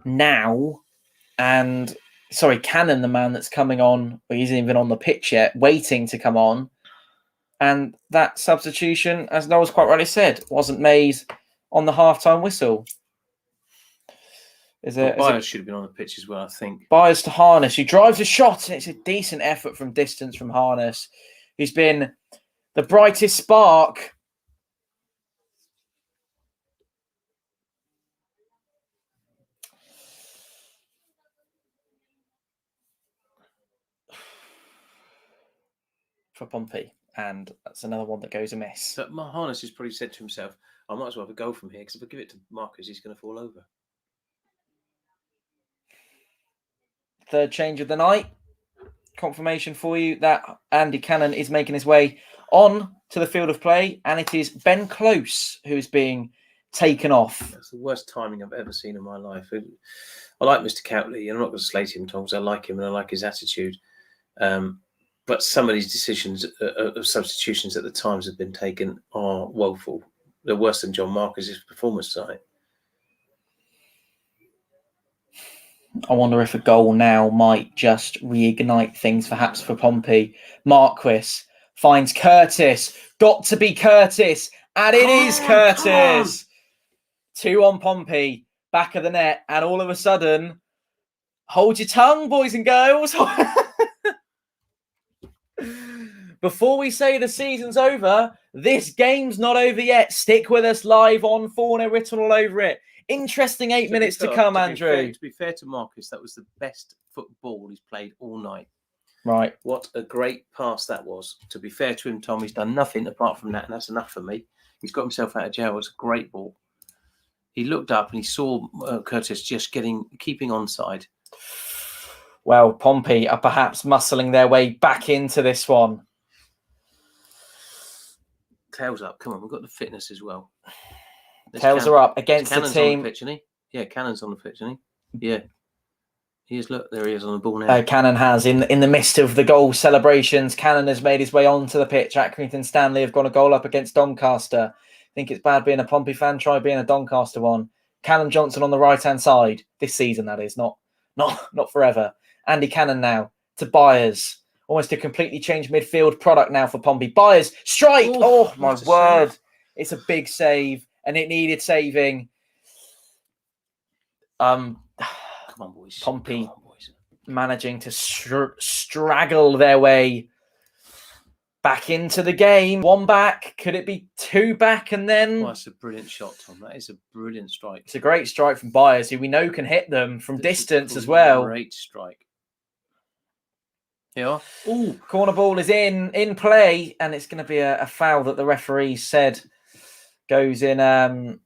now? And Cannon the man that's coming on, he isn't even on the pitch yet, waiting to come on. And that substitution, as Noel's quite rightly said, wasn't made on the halftime whistle. Byers should have been on the pitch as well, I think. Byers to Harness, who drives a shot, and it's a decent effort from distance from Harness, who's been the brightest spark. For Pompey, and that's another one that goes amiss. But Harness has probably said to himself, I might as well have a go from here, because if I give it to Marcus, he's going to fall over. Third change of the night. confirmation for you that Andy Cannon is making his way on to the field of play, and it is Ben Close who is being taken off. That's the worst timing I've ever seen in my life. I like Mr. Cowley, and I'm not going to slate him, Tom, because I like him and I like his attitude. But some of these decisions of substitutions at the times have been taken are woeful. They're worse than John Marcus's performance tonight. I wonder if a goal now might just reignite things, perhaps for Pompey. Marquis finds Curtis. Got to be Curtis. And it is Curtis. 2 on Pompey. Back of the net. And all of a sudden, hold your tongue, boys and girls. Before we say the season's over, this game's not over yet. Stick with us live on Fournilwrittenalloverit. Interesting 8 minutes to come, Andrew. To be fair to Marcus, that was the best football he's played all night. Right. What a great pass that was. To be fair to him, Tom, he's done nothing apart from that, and that's enough for me. He's got himself out of jail. It's a great ball. He looked up and he saw Curtis just keeping onside. Well, Pompey are perhaps muscling their way back into this one. Tails up. Come on, we've got the fitness as well. Tails are up against the team. On the pitch, isn't he? Yeah, Cannon's on the pitch, isn't he? Yeah. He is. Look, there he is on the ball now. Cannon has, in the midst of the goal celebrations, Cannon has made his way onto the pitch. Accrington Stanley have got a goal up against Doncaster. I think it's bad being a Pompey fan. Try being a Doncaster one. Callum Johnson on the right-hand side. This season, that is. Not forever. Andy Cannon now to Byers. Almost a completely changed midfield product now for Pompey. Byers, strike! Ooh, oh, my word. Save. It's a big save, and it needed saving. Come on, boys. Pompey Come on, boys. Managing to straggle their way back into the game. 1 back. Could it be 2 back? And then... Oh, that's a brilliant shot, Tom. That is a brilliant strike. It's a great strike from Byers, who we know can hit them from distance as well. Great strike. Yeah. Ooh, corner ball is in play, and it's going to be a foul that the referee said goes in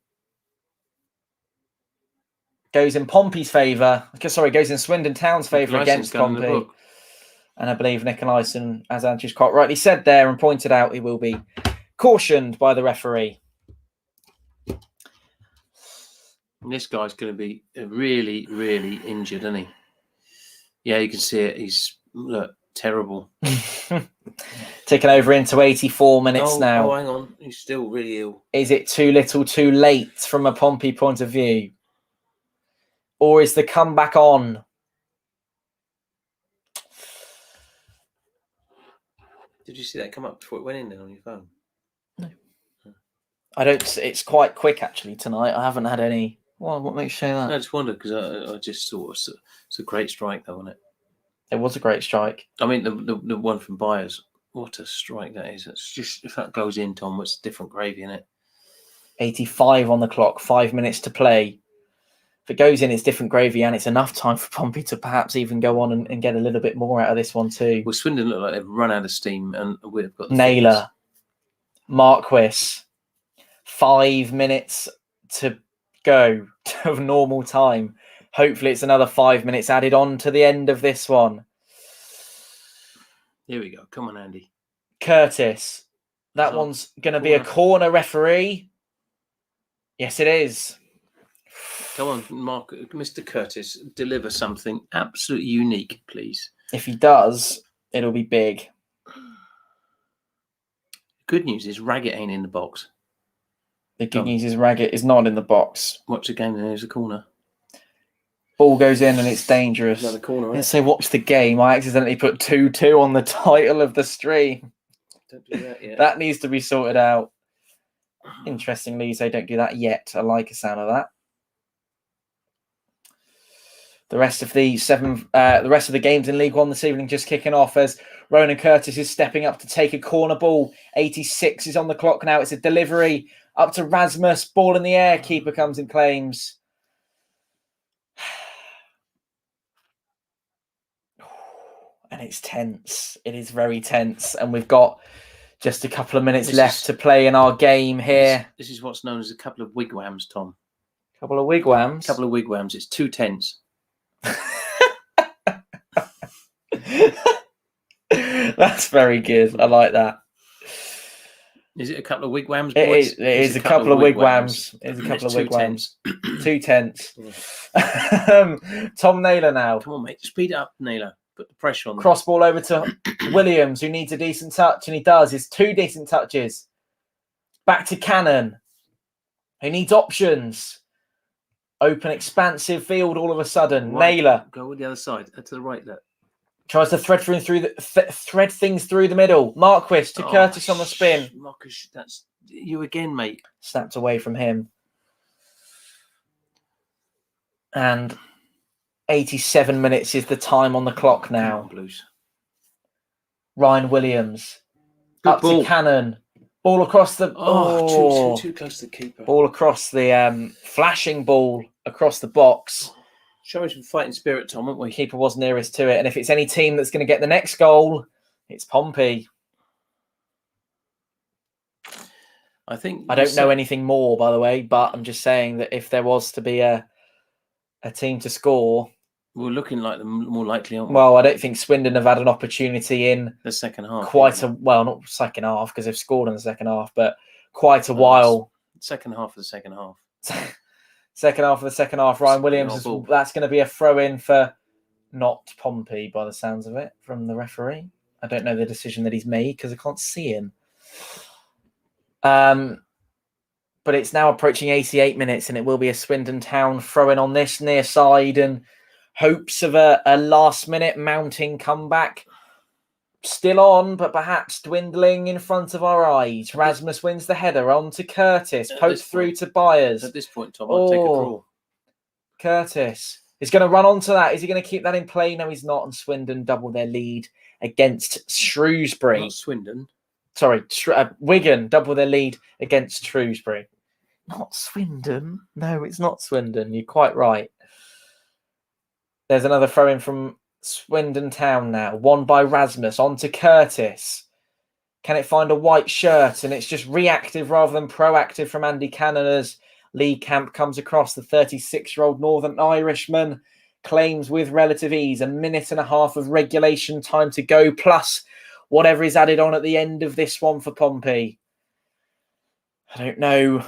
Pompey's favour. Sorry, goes in Swindon Town's favour against Pompey. And I believe Nick Elyson, as Andrew's quite rightly said there and pointed out, he will be cautioned by the referee. And this guy's going to be really, really injured, isn't he? Yeah, you can see it. He's terrible. Taken over into 84 minutes now. Oh, hang on. He's still really ill. Is it too little too late from a Pompey point of view? Or is the comeback on? Did you see that come up before it went in then on your phone? No. I don't. It's quite quick actually tonight. I haven't had any. Well, what makes you say that? I just wondered because I just thought it's a great strike though, wasn't it? It was a great strike. I mean, the one from Byers. What a strike that is! It's just, if that goes in, Tom, it's different gravy, isn't it? 85 on the clock. 5 minutes to play. If it goes in, it's different gravy, and it's enough time for Pompey to perhaps even go on and get a little bit more out of this one too. Well, Swindon look like they've run out of steam, and we've got Naylor, Marquis, 5 minutes to go of normal time. Hopefully, it's another 5 minutes added on to the end of this one. Here we go. Come on, Andy. Curtis. That one's going to be a corner, referee. Yes, it is. Come on, Mark, Mr. Curtis, deliver something absolutely unique, please. If he does, it'll be big. Good news is Raggett ain't in the box. The good news is Raggett is not in the box. Watch the game, there's a corner. Ball goes in and it's dangerous. Another corner, right? Let's say watch the game. I accidentally put 2-2 on the title of the stream. Don't do that yet. That needs to be sorted out. Interestingly, you say don't do that yet. I like the sound of that. The rest of the games in League One this evening just kicking off as Ronan Curtis is stepping up to take a corner ball. 86 is on the clock now. It's a delivery up to Rasmus. Ball in the air. Keeper comes and claims. And it's tense. It is very tense. And we've got just a couple of minutes left to play in our game here. This is what's known as a couple of wigwams, Tom. Couple of wigwams? Couple of wigwams. It's too tense. That's very good. I like that. Is it a couple of wigwams, It boys? is a couple of wigwams. It is a couple of wigwams. 2/10. Tom Naylor now. Come on, mate. Speed it up, Naylor. Put the pressure on. Cross ball over to Williams, who needs a decent touch, and he does. It's 2 decent touches. Back to Cannon, who needs options. Open, expansive field all of a sudden. Right. Naylor. Go with the other side. To the right, look. Tries to thread things through the middle. Marquis to Curtis on the spin. Marcus, that's you again, mate. Snapped away from him. And 87 minutes is the time on the clock now. Blues. Ryan Williams. Good up ball. to Cannon. Ball across the... Too close to the keeper. Ball across the... flashing ball across the box. Show us some fighting spirit, Tom, won't we? Keeper was nearest to it. And if it's any team that's going to get the next goal, it's Pompey. I think... I don't know anything more, by the way, but I'm just saying that if there was to be a team to score... We're looking like the more likely, aren't we? Well, I don't think Swindon have had an opportunity in... the second half. Well, not second half, because they've scored in the second half, but quite a while. Second half of the second half. Second half of the second half. Ryan Williams, that's going to be a throw-in for not Pompey, by the sounds of it, from the referee. I don't know the decision that he's made, because I can't see him. But it's now approaching 88 minutes, and it will be a Swindon Town throw-in on this near side, and hopes of a last-minute mounting comeback still on, but perhaps dwindling in front of our eyes. Rasmus wins the header on to Curtis, poked through to Byers. At this point, Tom, I'll take a crawl. Curtis is going to run onto that. Is he going to keep that in play? No, he's not. And Swindon double their lead against Shrewsbury. Not Swindon. Sorry, Wigan double their lead against Shrewsbury. Not Swindon. No, it's not Swindon. You're quite right. There's another throw-in from Swindon Town now. Won by Rasmus. On to Curtis. Can it find a white shirt? And it's just reactive rather than proactive from Andy Cannon as Lee Camp comes across. The 36-year-old Northern Irishman claims with relative ease 1.5 minutes of regulation time to go, plus whatever is added on at the end of this one for Pompey. I don't know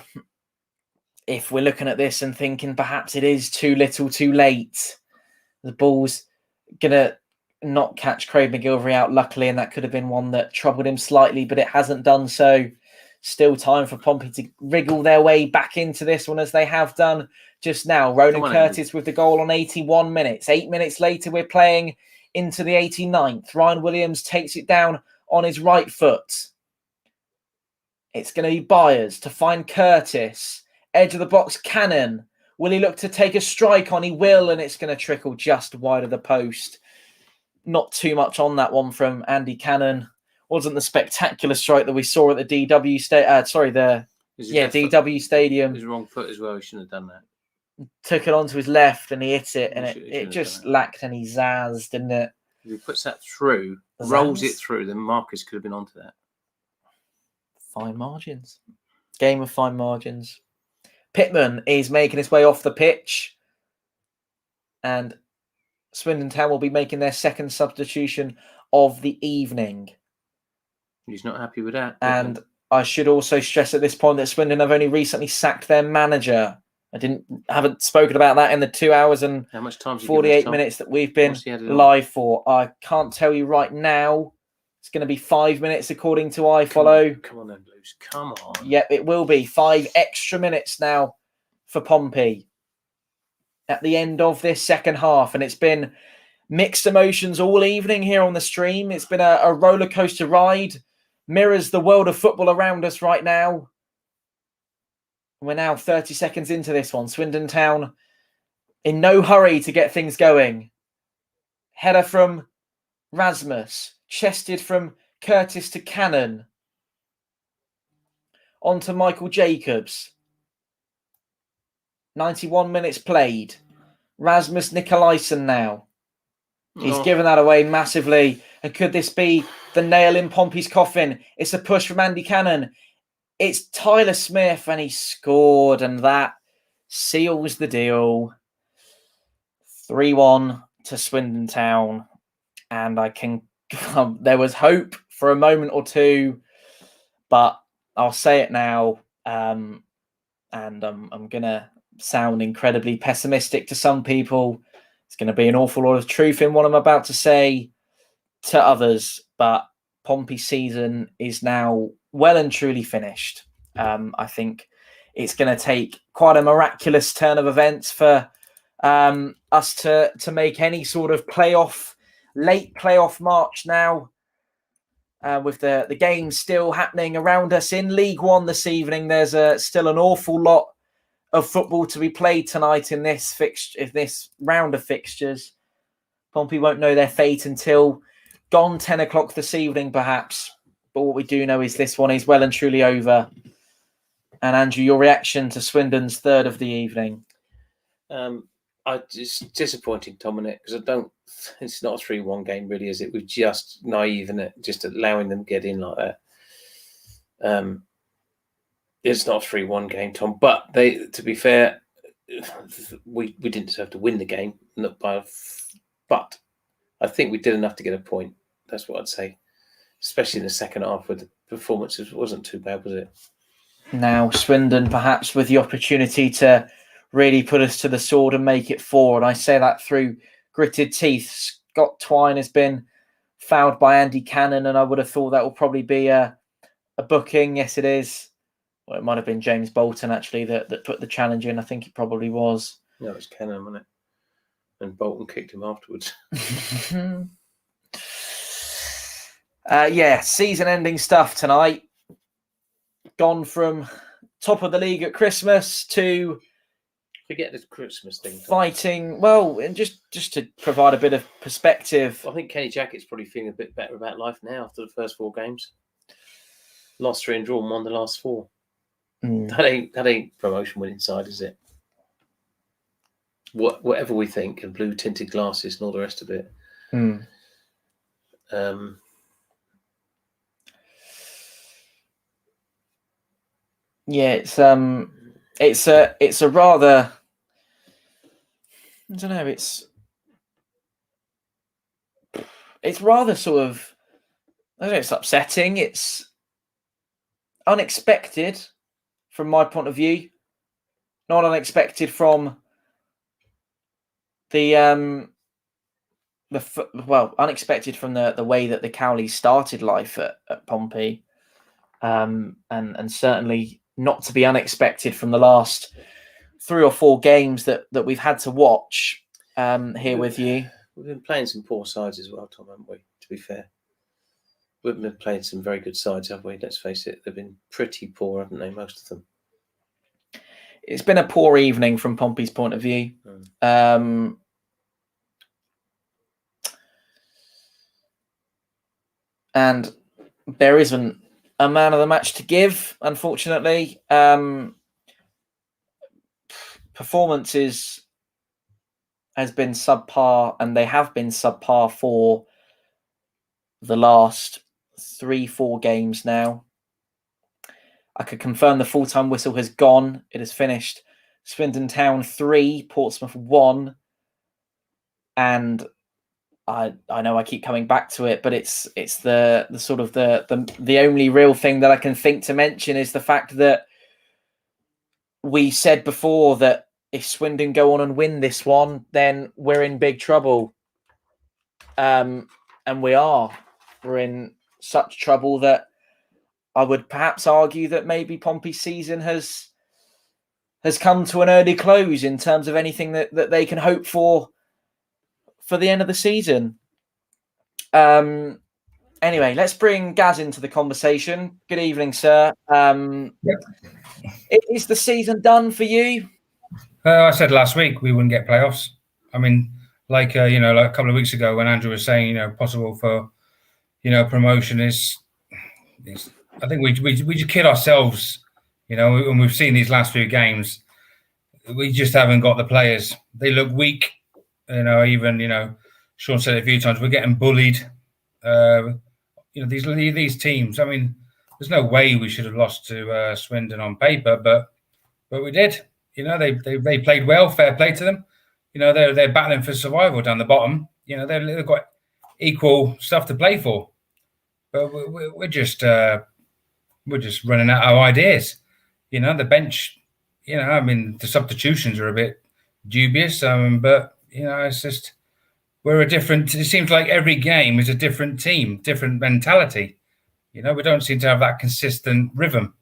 if we're looking at this and thinking perhaps it is too little too late. The ball's going to not catch Craig McGilvery out, luckily, and that could have been one that troubled him slightly, but it hasn't done so. Still time for Pompey to wriggle their way back into this one as they have done just now. Ronan Curtis with the goal on 81 minutes. 8 minutes later, we're playing into the 89th. Ryan Williams takes it down on his right foot. It's going to be Byers to find Curtis. Edge of the box, Cannon. Will he look to take a strike on? He will, and it's going to trickle just wide of the post. Not too much on that one from Andy Cannon. Wasn't the spectacular strike that we saw at the DW DW Stadium. His wrong foot as well. He shouldn't have done that. Took it onto his left and he hit it, and it just lacked any zazz, didn't it? If he puts that through, rolls it through, then Marcus could have been onto that. Fine margins. Game of fine margins. Pitman is making his way off the pitch, and Swindon Town will be making their second substitution of the evening. He's not happy with that. And I should also stress at this point that Swindon have only recently sacked their manager. I haven't spoken about that in the 2 hours and how much time 48 minutes that we've been live for. I can't tell you right now. It's going to be 5 minutes according to iFollow. Come on then, Blues. Come on. Yep, it will be 5 extra minutes now for Pompey at the end of this second half. And it's been mixed emotions all evening here on the stream. It's been a roller coaster ride. Mirrors the world of football around us right now. We're now 30 seconds into this one. Swindon Town in no hurry to get things going. Header from Rasmus. Chested from Curtis to Cannon. On to Michael Jacobs. 91 minutes played. Rasmus Nikolaisen now. He's given that away massively. And could this be the nail in Pompey's coffin? It's a push from Andy Cannon. It's Tyler Smith, and he scored, and that seals the deal. 3-1 to Swindon Town. And I can there was hope for a moment or two, but I'll say it now, and I'm gonna sound incredibly pessimistic to some people. It's going to be an awful lot of truth in what I'm about to say to others, but Pompey's season is now well and truly finished. I think it's going to take quite a miraculous turn of events for us to make any sort of late playoff march now. With the games still happening around us in League One this evening, there's still an awful lot of football to be played tonight in this round of fixtures. Pompey won't know their fate until gone 10 o'clock this evening, perhaps. But what we do know is this one is well and truly over. And Andrew, your reaction to Swindon's third of the evening? It's disappointing, Dominic, because it's not a 3-1 game, really, is it? We're just naive in it, just allowing them to get in like that. It's not a 3-1 game, Tom. But to be fair, we didn't deserve to win the game. But I think we did enough to get a point. That's what I'd say. Especially in the second half, where the performances wasn't too bad, was it? Now, Swindon perhaps with the opportunity to really put us to the sword and make it 4. And I say that through gritted teeth. Scott Twine has been fouled by Andy Cannon, and I would have thought that will probably be a booking. Yes, it is. Well, it might have been James Bolton, actually, that put the challenge in. I think it probably was. No, it was Cannon, wasn't it? And Bolton kicked him afterwards. Season-ending stuff tonight. Gone from top of the league at Christmas to forget this Christmas thing. Fighting. Well, and just to provide a bit of perspective. I think Kenny Jackett's probably feeling a bit better about life now after the first 4 games. Lost 3 and drawn 1 the last 4. That ain't promotion winning side, is it? Whatever we think, and blue tinted glasses and all the rest of it. It's a rather, I don't know, it's rather sort of, I don't know, it's upsetting. It's unexpected from my point of view, not unexpected from unexpected from the way that the Cowleys started life at Pompey, and certainly not to be unexpected from the last 3 or 4 games that we've had to watch here with you. We've been playing some poor sides as well, Tom, haven't we? To be fair, we've been playing some very good sides, haven't we? Let's face it, they've been pretty poor, haven't they? Most of them. It's been a poor evening from Pompey's point of view. And there isn't a man of the match to give, unfortunately. Performances has been subpar, and they have been subpar for the last 3-4 games now. I could confirm the full-time whistle has gone. It has finished Swindon Town 3, Portsmouth 1. And I know I keep coming back to it, but it's the sort of the only real thing that I can think to mention is the fact that we said before that if Swindon go on and win this one, then we're in big trouble. And we're in such trouble that I would perhaps argue that maybe Pompey's season has come to an early close in terms of anything that they can hope for the end of the season. Anyway, let's bring Gaz into the conversation. Good evening, sir. Is the season done for you? I said last week we wouldn't get playoffs. I mean, like a couple of weeks ago when Andrew was saying, possible for, promotion is I think we just kid ourselves, when we've seen these last few games. We just haven't got the players. They look weak. Even Sean said it a few times. We're getting bullied. These teams. I mean, there's no way we should have lost to Swindon on paper, but we did. They played well. Fair play to them. They're battling for survival down the bottom. They've got equal stuff to play for. But we're just running out of ideas. You know, the bench. You know, I mean, the substitutions are a bit dubious. But you know, it's just we're a different. It seems like every game is a different team, different mentality. You know, we don't seem to have that consistent rhythm.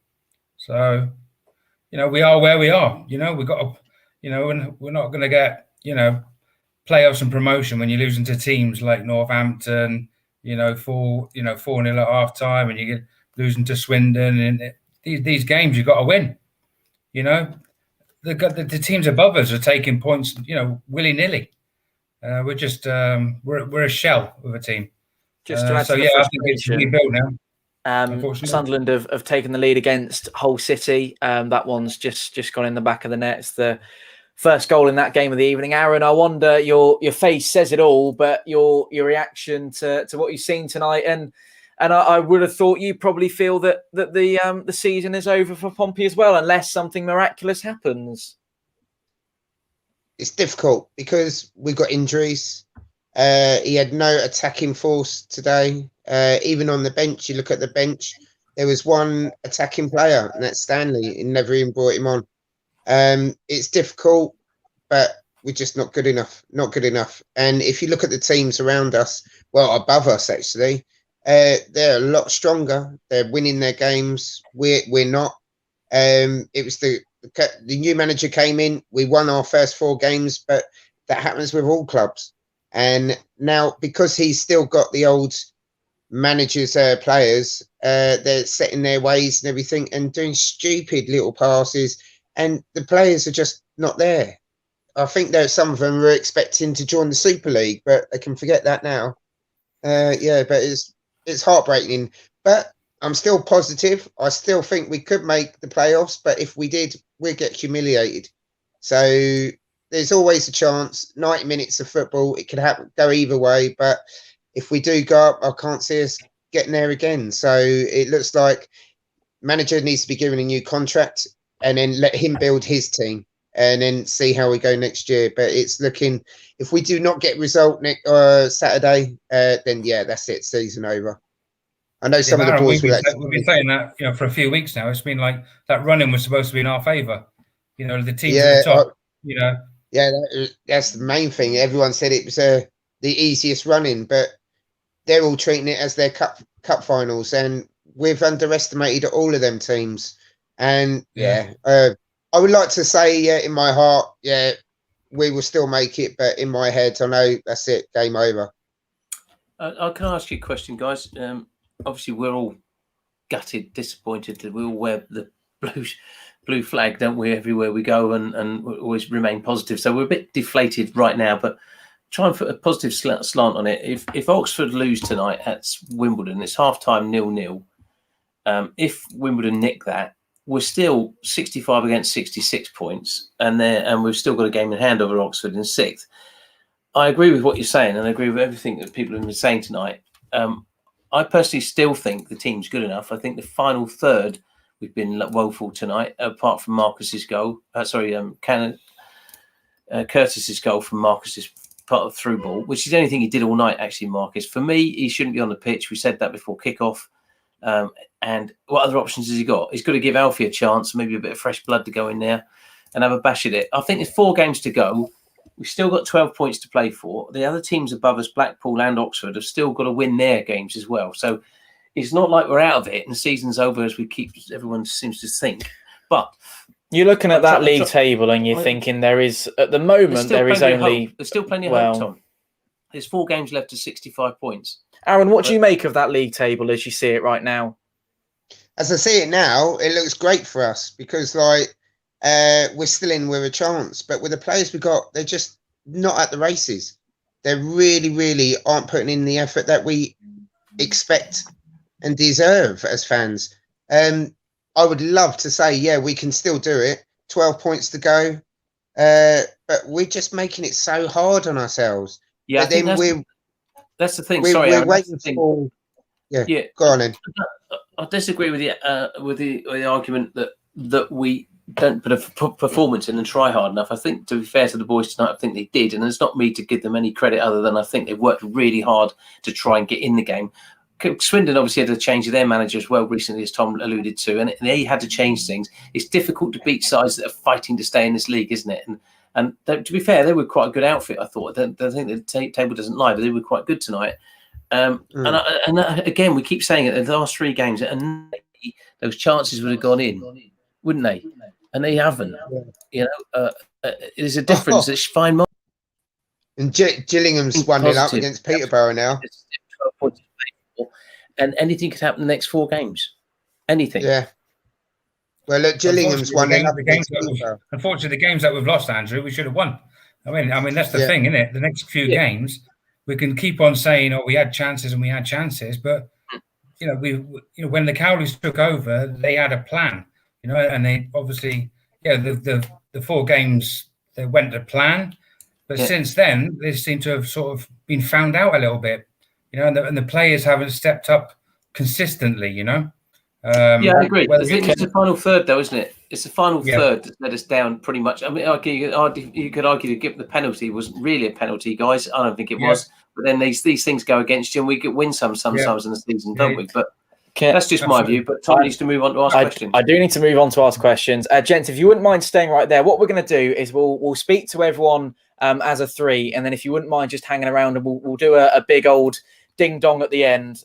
So, you know, we are where we are. You know, we've got to, you know, and we're not going to get, you know, playoffs and promotion when you're losing to teams like Northampton, 4-0 at half time, and you get losing to Swindon. And these games you've got to win. You know, the teams above us are taking points, you know, willy-nilly. We're just we're a shell of a team. Just to add to the I think it's rebuilt now. Sunderland have taken the lead against Hull City. That one's just gone in the back of the net. It's the first goal in that game of the evening. Aaron, I wonder, your face says it all, but your reaction to what you've seen tonight, and I would have thought you probably feel that the season is over for Pompey as well, unless something miraculous happens. It's difficult because we've got injuries. He had no attacking force today. Even on the bench, you look at the bench, there was one attacking player, and that's Stanley. He never even brought him on. It's difficult, but we're just not good enough. Not good enough. And if you look at the teams around us, well, above us actually, they're a lot stronger. They're winning their games. We're not. It was the new manager came in. We won our first 4 games, but that happens with all clubs. And now, because he's still got the old managers, players, they're setting their ways and everything and doing stupid little passes, and the players are just not there. I think that some of them were expecting to join the Super League, but they can forget that now. But it's heartbreaking. But I'm still positive. I still think we could make the playoffs, but if we did, we'd get humiliated. So there's always a chance. 90 minutes of football, it could happen, go either way. But if we do go up, I can't see us getting there again. So it looks like manager needs to be given a new contract and then let him build his team and then see how we go next year. But it's looking, if we do not get result next Saturday, then yeah, that's it, season over. I know some of the boys we've been saying that, you know, for a few weeks now. It's been like that running was supposed to be in our favour. You know, the teams at the top. You know. Yeah, that's the main thing. Everyone said it was the easiest running, but they're all treating it as their cup finals, and we've underestimated all of them teams. And I would like to say, in my heart, we will still make it, but in my head, I know that's it, game over. I can ask you a question, guys. Obviously, we're all gutted, disappointed that we all wear the blue flag, don't we, everywhere we go, and we always remain positive. So we're a bit deflated right now, but try and put a positive slant on it. If Oxford lose tonight at Wimbledon, it's half-time 0-0. If Wimbledon nick that, we're still 65 against 66 points, and we've still got a game in hand over Oxford in 6th. I agree with what you're saying, and I agree with everything that people have been saying tonight. I personally still think the team's good enough. I think the final third, we've been woeful tonight, apart from Marcus's goal. Curtis's goal from Marcus's part of through ball, which is the only thing he did all night, actually, Marcus. For me, he shouldn't be on the pitch. We said that before kickoff. And what other options has he got? He's got to give Alfie a chance, maybe a bit of fresh blood to go in there and have a bash at it. I think there's 4 games to go. We've still got 12 points to play for. The other teams above us, Blackpool and Oxford, have still got to win their games as well. So it's not like we're out of it and the season's over, as everyone seems to think. But you're looking at that league table and you're thinking there is, at the moment, there's still plenty of hope, Tom. There's 4 games left to 65 points. Aaron, what do you make of that league table as you see it right now? As I see it now, it looks great for us because, like, we're still in with a chance. But with the players we got, they're just not at the races. They really, really aren't putting in the effort that we expect and deserve as fans. I would love to say, yeah, we can still do it. 12 points to go. But we're just making it so hard on ourselves. Yeah, that's the thing. We're waiting for. Yeah, go on then. I disagree with the argument that we don't put a performance in and try hard enough. I think, to be fair to the boys tonight, I think they did, and it's not me to give them any credit other than I think they worked really hard to try and get in the game. Swindon obviously had to change their manager as well recently, as Tom alluded to, and they had to change things. It's difficult to beat sides that are fighting to stay in this league, isn't it? And to be fair, they were quite a good outfit, I thought. I think the table doesn't lie, but they were quite good tonight. And again, we keep saying it, the last 3 games, and those chances would have gone in, wouldn't they? And they haven't. You know, there's a difference. It's fine. And Gillingham's 1-0 up against Peterborough now. And anything could happen in the next 4 games. Anything. Yeah. Well, look, Gillingham's 1-0 up against Peterborough. Unfortunately, the games that we've lost, Andrew, we should have won. I mean that's the thing, isn't it? The next few games, we can keep on saying, "Oh, we had chances and we had chances," but you know, when the Cowleys took over, they had a plan. You know, and they obviously, the 4 games they went to plan, but since then they seem to have sort of been found out a little bit. You know, and the players haven't stepped up consistently. You know. I agree. It's the final third, though, isn't it? It's the final third that let us down pretty much. I mean, you could argue to give the penalty wasn't really a penalty, guys. I don't think it was. But then these things go against you, and we could win sometimes in the season, don't we? But that's just my view. But Tom needs to move on to ask questions. I do need to move on to ask questions, gents. If you wouldn't mind staying right there, what we're going to do is we'll speak to everyone as a 3, and then if you wouldn't mind just hanging around, and we'll do a big old ding dong at the end.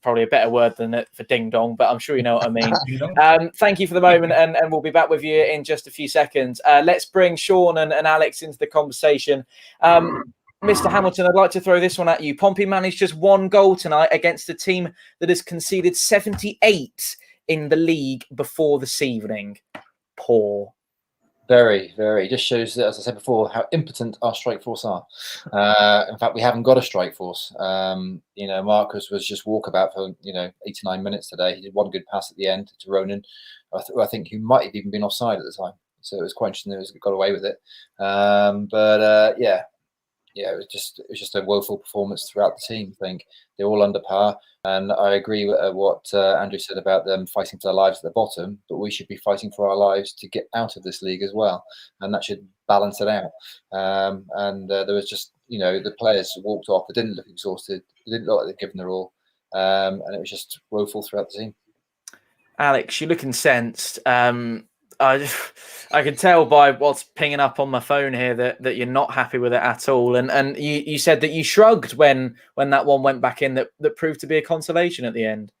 Probably a better word than it for ding dong, but I'm sure you know what I mean. Thank you for the moment, and we'll be back with you in just a few seconds. Let's bring Sean and Alex into the conversation. Mr. Hamilton, I'd like to throw this one at you. Pompey managed just 1 goal tonight against a team that has conceded 78 in the league before this evening. Poor. Very, very. Just shows that, as I said before, how impotent our strike force are. In fact, we haven't got a strike force. You know, Marcus was just walkabout for 8 to 9 minutes today. He did 1 good pass at the end to Ronan. I think he might have even been offside at the time, so it was quite interesting that he got away with it. It was just a woeful performance throughout the team. I think they're all under par, and I agree with what Andrew said about them fighting for their lives at the bottom. But we should be fighting for our lives to get out of this league as well, and that should balance it out. There was just the players walked off. They didn't look exhausted. They didn't look like they'd given their all, and it was just woeful throughout the team. Alex, you look incensed. I can tell by what's pinging up on my phone here that you're not happy with it at all. And you said that you shrugged when that one went back in that proved to be a consolation at the end.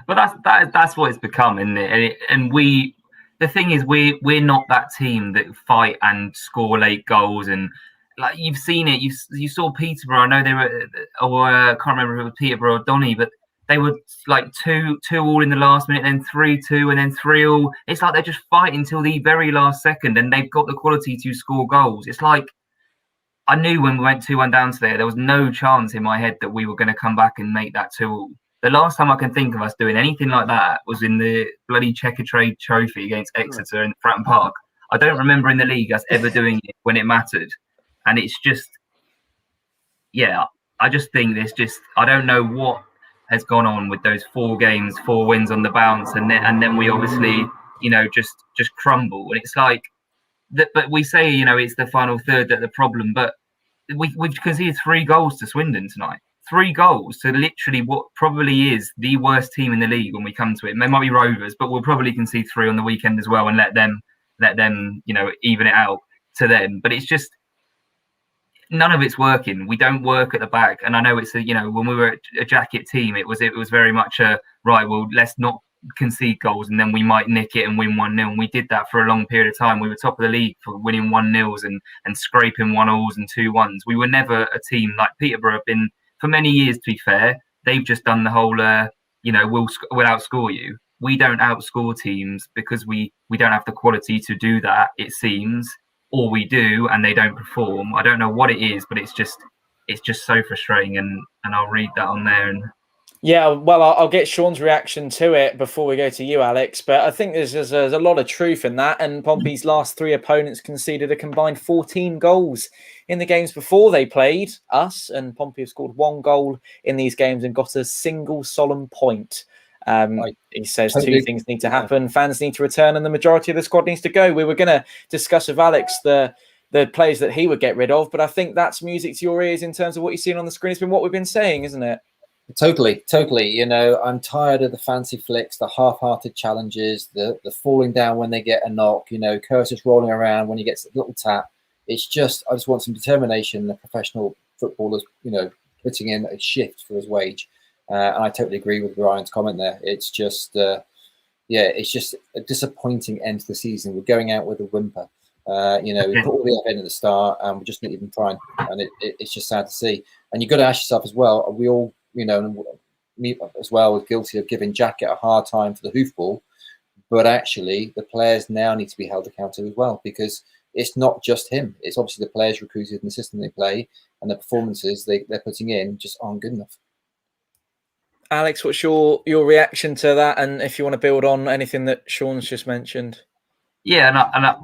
But that's what it's become, isn't it? And the thing is, we're not that team that fight and score late goals. And like you've seen it, you saw Peterborough. I know they were, I can't remember if it was Peterborough or Donny, but they were like 2-2 in the last minute, then 3-2, and then 3-3. It's like they're just fighting till the very last second, and they've got the quality to score goals. It's like I knew when we went 2-1 down today, there was no chance in my head that we were going to come back and make that 2-2. The last time I can think of us doing anything like that was in the bloody Checkatrade Trophy against Exeter in Fratton Park. I don't remember in the league us ever doing it when it mattered, and it's just, I just think I don't know what has gone on with those 4 games, 4 wins on the bounce, and then we obviously just crumble. And it's like that, but we say it's the final third that the problem, but we've conceded 3 goals to Swindon tonight. 3 goals to literally what probably is the worst team in the league when we come to it. They might be Rovers, but we'll probably concede 3 on the weekend as well and let them even it out to them. But it's just none of it's working. We don't work at the back, and I know it's when we were a jacket team, it was very much a right. Well, let's not concede goals, and then we might nick it and win 1-0. And we did that for a long period of time. We were top of the league for winning 1-0s and scraping 1-0s and 2-1s. We were never a team like Peterborough have been for many years. To be fair, they've just done the whole we'll outscore you. We don't outscore teams because we don't have the quality to do that, it seems. Or we do, and they don't perform. I don't know what it is, but it's just so frustrating. And I'll read that on there. And yeah, well, I'll get Sean's reaction to it before we go to you, Alex. But I think there's a lot of truth in that. And Pompey's last 3 opponents conceded a combined 14 goals in the games before they played us. And Pompey have scored 1 goal in these games and got a single solemn point. He says totally, two things need to happen. Fans need to return and the majority of the squad needs to go. We were going to discuss with Alex the players that he would get rid of, but I think that's music to your ears in terms of what you've seen on the screen. It's been what we've been saying, isn't it? Totally. You know, I'm tired of the fancy flicks, the half-hearted challenges, the falling down when they get a knock, you know, Curtis rolling around when he gets a little tap. It's just, I just want some determination, the professional footballers, you know, putting in a shift for his wage. And I totally agree with Ryan's comment there. It's just, it's just a disappointing end to the season. We're going out with a whimper. You know, we put all the effort in at the start and we're just not even trying. And it's just sad to see. And you've got to ask yourself as well, are we all, you know, me as well was guilty of giving Jacket a hard time for the hoofball, but actually the players now need to be held accountable as well, because it's not just him. It's obviously the players recruited in the system they play, and the performances they're putting in just aren't good enough. Alex, what's your reaction to that? And if you want to build on anything that Sean's just mentioned. Yeah,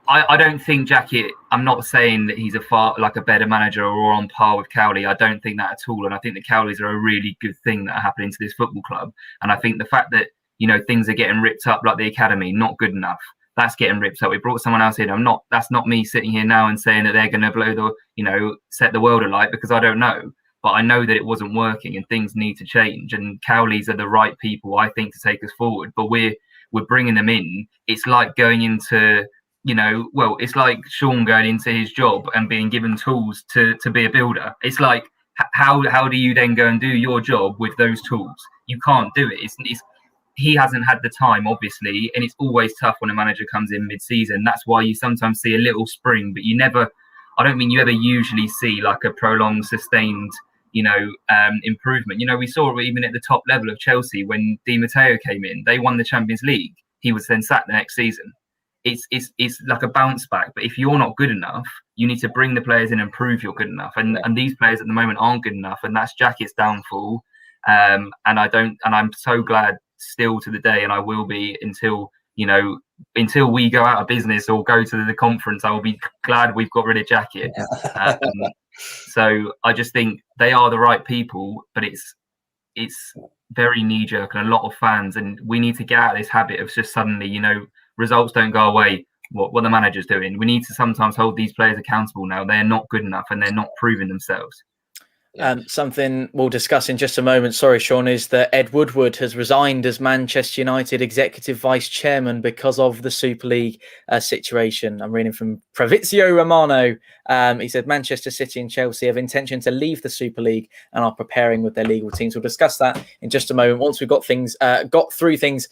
I don't think Jacket, I'm not saying that he's a better manager or on par with Cowley. I don't think that at all. And I think the Cowleys are a really good thing that are happening to this football club. And I think the fact that, you know, things are getting ripped up, like the academy, not good enough. That's getting ripped up. We brought someone else in. That's not me sitting here now and saying that they're going to set the world alight, because I don't know. But I know that it wasn't working and things need to change. And Cowleys are the right people, I think, to take us forward. But we're bringing them in. It's like going into, you know, well, it's like Sean going into his job and being given tools to be a builder. It's like, how do you then go and do your job with those tools? You can't do it. He hasn't had the time, obviously, and it's always tough when a manager comes in mid-season. That's why you sometimes see a little spring, but I don't mean you ever usually see like a prolonged, sustained, you know, improvement. You know, we saw it even at the top level of Chelsea when Di Matteo came in. They won the Champions League. He was then sacked the next season. It's like a bounce back. But if you're not good enough, you need to bring the players in and prove you're good enough. And these players at the moment aren't good enough, and that's Jacket's downfall. And I'm so glad still to the day, and I will be until we go out of business or go to the conference, I will be glad we've got rid of Jacket. So I just think they are the right people, but it's very knee-jerk and a lot of fans, and we need to get out of this habit of just suddenly, you know, results don't go away. What the manager's doing. We need to sometimes hold these players accountable now. They're not good enough and they're not proving themselves. Something we'll discuss in just a moment, sorry, Sean, is that Ed Woodward has resigned as Manchester United Executive Vice Chairman because of the Super League situation. I'm reading from Fabrizio Romano. He said Manchester City and Chelsea have intention to leave the Super League and are preparing with their legal teams. We'll discuss that in just a moment once we've got through things,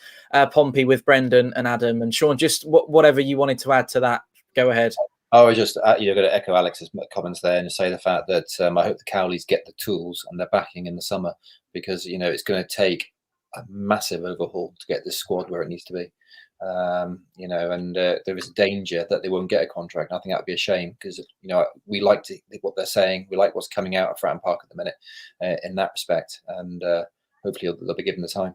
Pompey, with Brendan and Adam and Sean. Just whatever you wanted to add to that, go ahead. I was just, going to echo Alex's comments there and say the fact that I hope the Cowleys get the tools and their backing in the summer, because, you know, it's going to take a massive overhaul to get this squad where it needs to be. You know, and there is a danger that they won't get a contract. And I think that would be a shame, because, you know, we like what they're saying. We like what's coming out of Fratton Park at the minute in that respect. And hopefully they'll be given the time.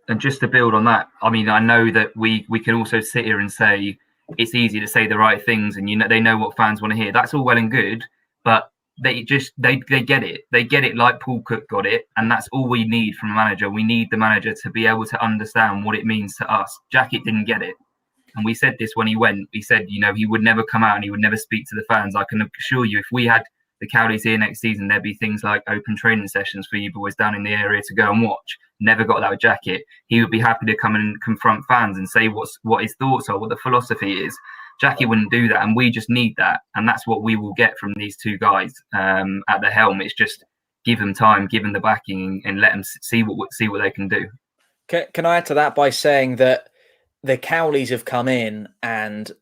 And just to build on that, I mean, I know that we can also sit here and say, it's easy to say the right things, and, you know, they know what fans want to hear. That's all well and good, but they get it. They get it like Paul Cook got it, and that's all we need from a manager. We need the manager to be able to understand what it means to us. Jacket didn't get it, and we said this when he went. We said, you know, he would never come out and he would never speak to the fans. I can assure you, if we had the Cowleys here next season, there'd be things like open training sessions for you boys down in the area to go and watch. Never got that with Jacket. He would be happy to come and confront fans and say what his thoughts are, what the philosophy is. Jacket wouldn't do that, and we just need that, and that's what we will get from these two guys at the helm. It's just give them time, give them the backing, and let them see what they can do. Can I add to that by saying that the Cowleys have come in, and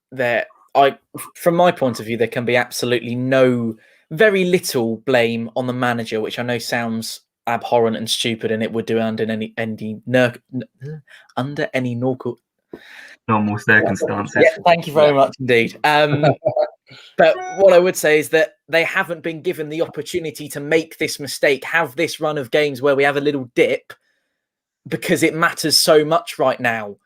from my point of view, there can be absolutely very little blame on the manager, which I know sounds abhorrent and stupid, and it would do under any normal circumstances. Yeah, thank you very much indeed. But what I would say is that they haven't been given the opportunity to make this mistake, have this run of games where we have a little dip, because it matters so much right now.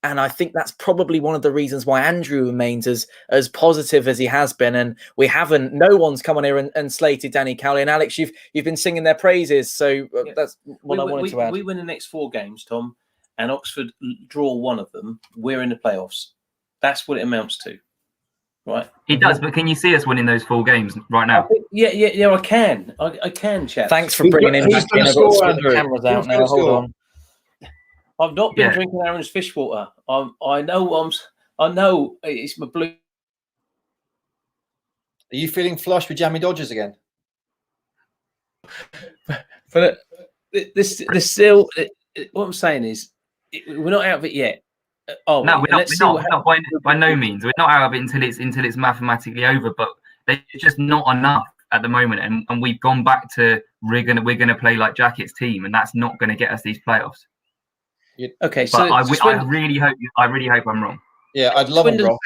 And I think that's probably one of the reasons why Andrew remains as positive as he has been. And no one's come on here and slated Danny Cowley. And Alex, you've been singing their praises. So that's what I wanted to add. We win the next 4 games, Tom. and Oxford draw one of them, we're in the playoffs. That's what it amounts to, right? It does, but can you see us winning those 4 games right now? Yeah, I can. I can, chaps. Thanks for bringing him back in. I've got to sort the cameras out now. Hold on. I've not been drinking Aaron's fish water. I know it's my blue. Are you feeling flush with Jammy Dodgers again? But this still. What I'm saying is, we're not out of it yet. No, we're not by no means. We're not out of it until it's mathematically over. But they're just not enough at the moment, and we've gone back to we're gonna play like Jacket's team, and that's not gonna get us these playoffs. Okay, but I really hope I'm wrong. Yeah, I'd love him wrong.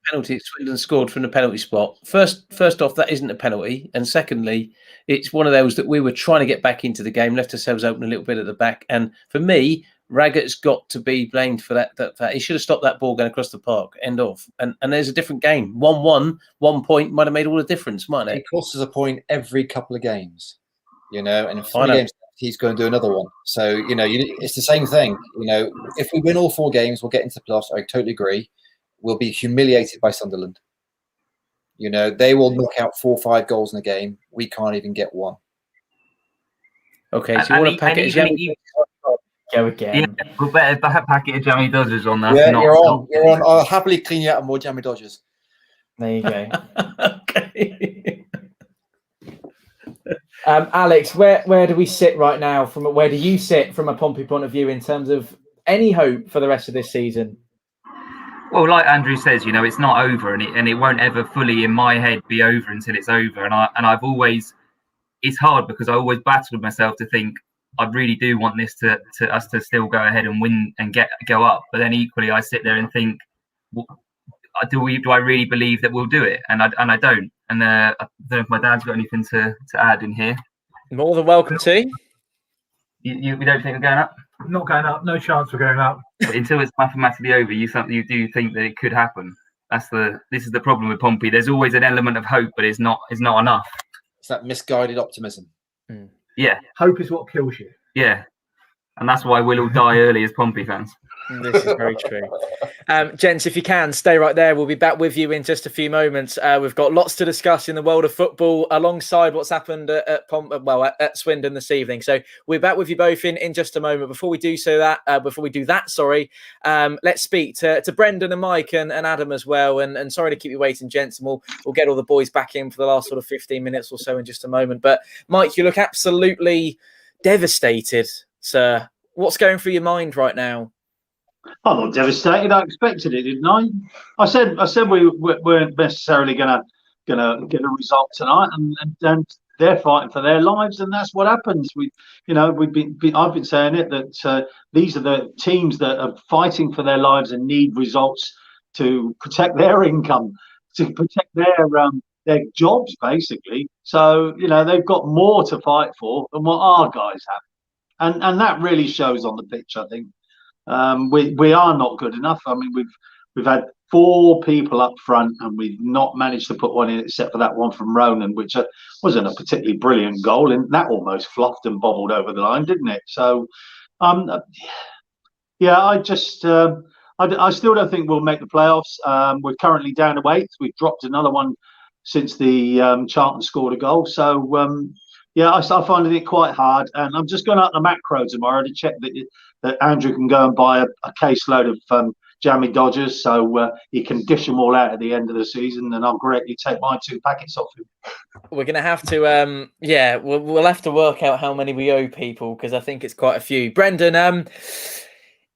Penalty. Swindon scored from the penalty spot. First off, that isn't a penalty, and secondly, it's one of those that we were trying to get back into the game, left ourselves open a little bit at the back, and for me, Raggett's got to be blamed for that. He should have stopped that ball going across the park. End of. And there's a different game. 1-1, 1 point might have made all the difference, mightn't it? It costs us a point every couple of games, and in 3 games he's going to do another one. So it's the same thing. If we win all 4 games, we'll get into the playoffs. I totally agree. We'll be humiliated by Sunderland. They will knock out 4 or 5 goals in a game. We can't even get one. Okay, so you want to pack it? Go again. Yeah, we'll bet a packet of Jammy Dodgers on that. Yeah, you're on. I'll happily clean you out of more Jammy Dodgers. There you go. Okay. Alex, where do we sit right now? Where do you sit from a Pompey point of view in terms of any hope for the rest of this season? Well, like Andrew says, it's not over, and it won't ever fully in my head be over until it's over. And I've always, it's hard because I always battled myself to think, I really do want this to us to still go ahead and win and go up. But then equally, I sit there and think, do I really believe that we'll do it? And I don't. And I don't know if my dad's got anything to add in here. More than welcome to. You don't think we're going up? Not going up. No chance we're going up. But until it's mathematically over, you do think that it could happen. This is the problem with Pompey. There's always an element of hope, but it's not enough. It's that misguided optimism. Yeah. Hope is what kills you. Yeah. And that's why we'll all die early as Pompey fans. This is very true. Gents, if you can, stay right there. We'll be back with you in just a few moments. We've got lots to discuss in the world of football alongside what's happened at Swindon this evening. So we're back with you both in just a moment. Before we do that, let's speak to Brendan and Mike and Adam as well. And sorry to keep you waiting, gents. And we'll get all the boys back in for the last sort of 15 minutes or so in just a moment. But Mike, you look absolutely devastated, sir. What's going through your mind right now? I'm not devastated. I expected it, didn't I? I said we weren't necessarily gonna get a result tonight, and they're fighting for their lives, and that's what happens. I've been saying it that these are the teams that are fighting for their lives and need results to protect their income, to protect their jobs, basically. So they've got more to fight for than what our guys have, and that really shows on the pitch, I think. We are not good enough. I mean, we've had 4 people up front, and we've not managed to put one in, except for that one from Ronan, which wasn't a particularly brilliant goal, and that almost fluffed and bobbled over the line, didn't it? So, I just I still don't think we'll make the playoffs. We're currently down to 8th. We've dropped another one since the Charlton scored a goal. So, I find it quite hard, and I'm just going out the macro tomorrow to check that Andrew can go and buy a caseload of Jammy Dodgers, so he can dish them all out at the end of the season, and I'll greatly take my 2 packets off him. We're going to have to, we'll have to work out how many we owe people, because I think it's quite a few. Brendan,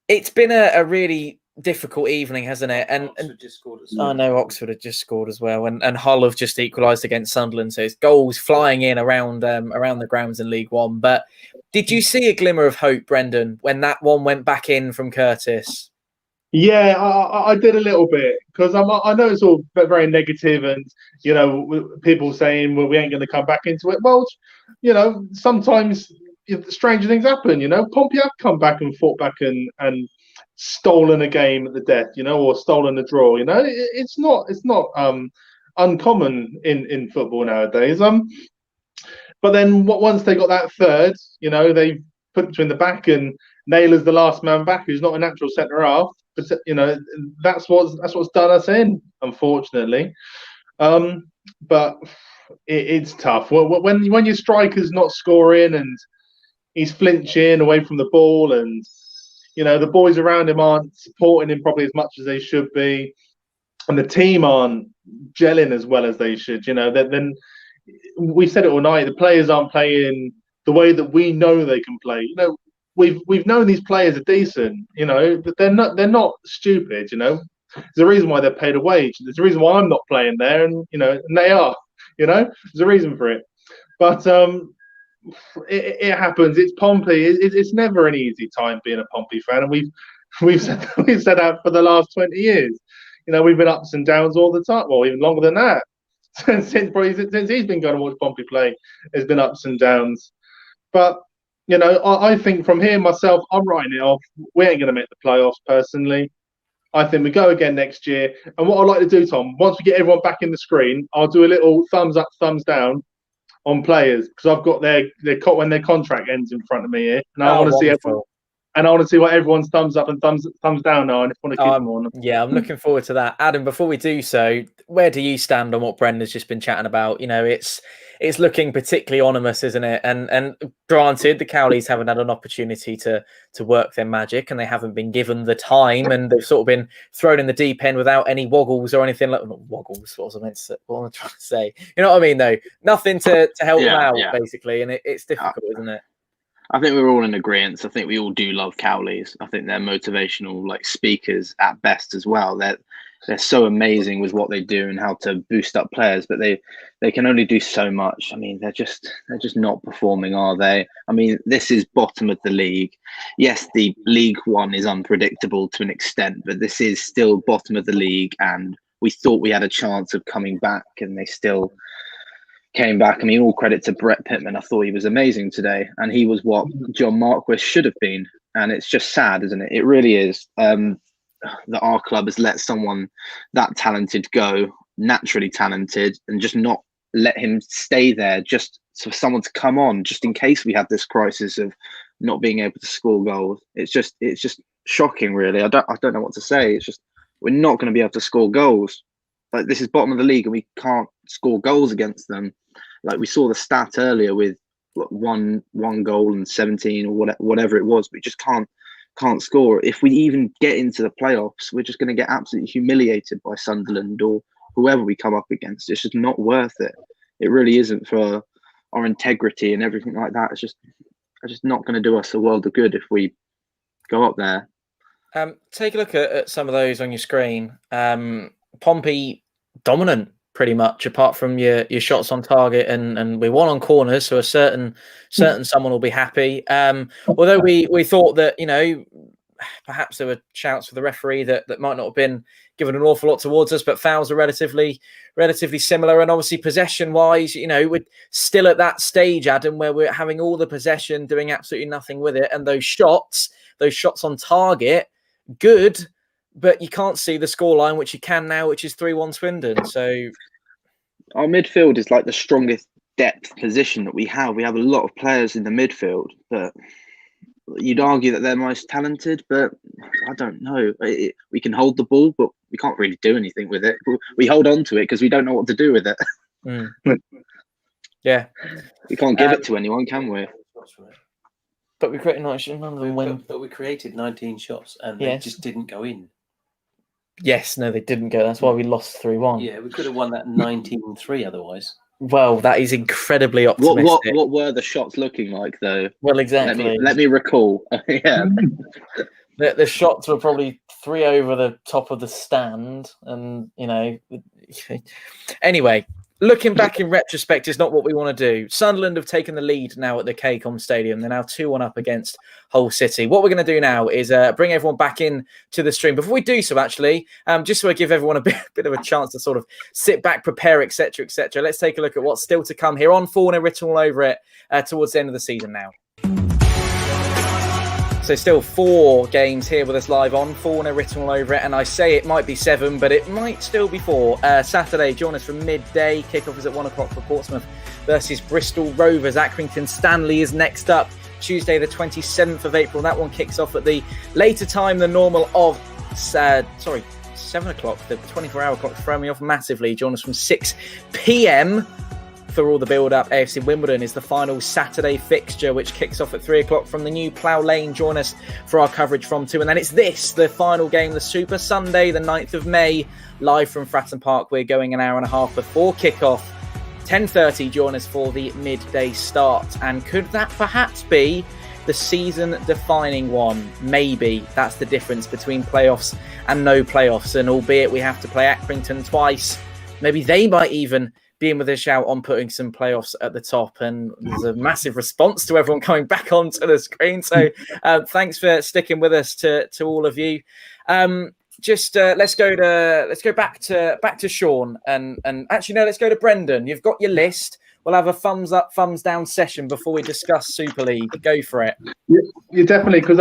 it's been a really difficult evening, hasn't it? And just scored as well. I know Oxford had just scored as well, and Hull have just equalised against Sunderland, so it's goals flying in around the grounds in League One. But did you see a glimmer of hope, Brendan, when that one went back in from Curtis? Yeah, I did a little bit, because I know it's all very negative, and people saying, well, we ain't going to come back into it. Well, sometimes stranger things happen. Pompey have come back and fought back and stolen a game at the death, or stolen a draw. It's not uncommon in football nowadays. But then once they got that third, they put between the back and Naylor's the last man back, who's not a natural centre half. But that's what's done us in, unfortunately. But it's tough when your striker's not scoring and he's flinching away from the ball, and the boys around him aren't supporting him probably as much as they should be, and the team aren't gelling as well as they should. Then we said it all night. The players aren't playing the way that we know they can play. We've known these players are decent. But they're not stupid. There's a reason why they're paid a wage. There's a reason why I'm not playing there, and and they are. There's a reason for it. But it happens. It's Pompey. It's never an easy time being a Pompey fan, and we've said that for the last 20 years. We've been ups and downs all the time. Well, even longer than that. since he's been going to watch Pompey play, there's been ups and downs. But I think from here myself, I'm writing it off. We ain't going to make the playoffs personally. I think we go again next year. And what I'd like to do, Tom, once we get everyone back in the screen, I'll do a little thumbs up, thumbs down on players, because I've got when their contract ends in front of me here, and I want to see everyone. And I want to see what everyone's thumbs up and thumbs down are, and if I want to keep them on. Yeah, I'm looking forward to that. Adam, before we do so, where do you stand on what Brendan's just been chatting about? It's looking particularly ominous, isn't it? And granted, the Cowleys haven't had an opportunity to work their magic, and they haven't been given the time, and they've sort of been thrown in the deep end without any woggles or anything like not woggles. What am I trying to say? You know what I mean, though? Nothing to help them out, basically, and it's difficult, isn't it? I think we're all in agreement. I think we all do love Cowleys. I think they're motivational, speakers at best as well. They're so amazing with what they do and how to boost up players, but they can only do so much. I mean, they're just not performing, are they? I mean, this is bottom of the league. Yes, the League One is unpredictable to an extent, but this is still bottom of the league, and we thought we had a chance of coming back, and they still came back. I mean, all credit to Brett Pitman. I thought he was amazing today, and he was what John Marquis should have been. And it's just sad, isn't it? It really is. That our club has let someone that talented go, naturally talented, and just not let him stay there, just for someone to come on, just in case we have this crisis of not being able to score goals. It's just shocking, really. I don't know what to say. It's just, we're not going to be able to score goals. This is bottom of the league, and we can't score goals against them. We saw the stat earlier with one goal and 17 or whatever it was. We just can't score. If we even get into the playoffs, we're just going to get absolutely humiliated by Sunderland or whoever we come up against. It's just not worth it. It really isn't for our integrity and everything like that. It's just not going to do us a world of good if we go up there. Take a look at some of those on your screen. Pompey dominant pretty much, apart from your shots on target, and we won on corners, so a certain someone will be happy. Although we thought that perhaps there were shouts for the referee that might not have been given an awful lot towards us, but fouls are relatively similar, and obviously possession wise, we're still at that stage, Adam, where we're having all the possession, doing absolutely nothing with it, and those shots on target, good. But you can't see the scoreline, which you can now, which is 3-1 Swindon. So our midfield is the strongest depth position that we have. We have a lot of players in the midfield, but you'd argue that they're most talented, but I don't know. We can hold the ball, but we can't really do anything with it. We hold on to it because we don't know what to do with it. Yeah. We can't give it to anyone, can we? But we created none of them win. But we created 19 shots, and they just didn't go in. Yes, no, they didn't go. That's why we lost 3-1. Yeah, we could have won that 19-3 otherwise. Well, that is incredibly optimistic. What were the shots looking like, though? Well, exactly. Let me recall. Yeah. The shots were probably 3 over the top of the stand, and anyway, looking back in retrospect is not what we want to do. Sunderland have taken the lead now at the KCOM Stadium. They're now 2-1 up against Hull City. What we're going to do now is bring everyone back in to the stream. Before we do so, actually, just so I give everyone a bit of a chance to sort of sit back, prepare, etc., etc., let's take a look at what's still to come here on Fournilwrittenalloverit towards the end of the season now. So still 4 games here with us live on Fournilwrittenalloverit, and I say it might be 7, but it might still be 4. Saturday, join us from midday. Kickoff is at 1 o'clock for Portsmouth versus Bristol Rovers. Accrington Stanley is next up. Tuesday, the 27th of April. That one kicks off at the later time than normal of 7 o'clock. The 24-hour clock throwing me off massively. Join us from 6 p.m. for all the build-up. AFC Wimbledon is the final Saturday fixture, which kicks off at 3 o'clock from the new Plough Lane. Join us for our coverage from 2. And then it's the final game, the Super Sunday, the 9th of May, live from Fratton Park. We're going an hour and a half before kick-off. 10:30, join us for the midday start. And could that perhaps be the season-defining one? Maybe. That's the difference between playoffs and no playoffs. And albeit we have to play Accrington twice, maybe they might even be in with a shout on putting some playoffs at the top. And there's a massive response to everyone coming back onto the screen. So thanks for sticking with us to all of you. Let's go back to Sean and actually no, let's go to Brendan. You've got your list. We'll have a thumbs up, thumbs down session before we discuss Super League. Go for it. Yeah, definitely, because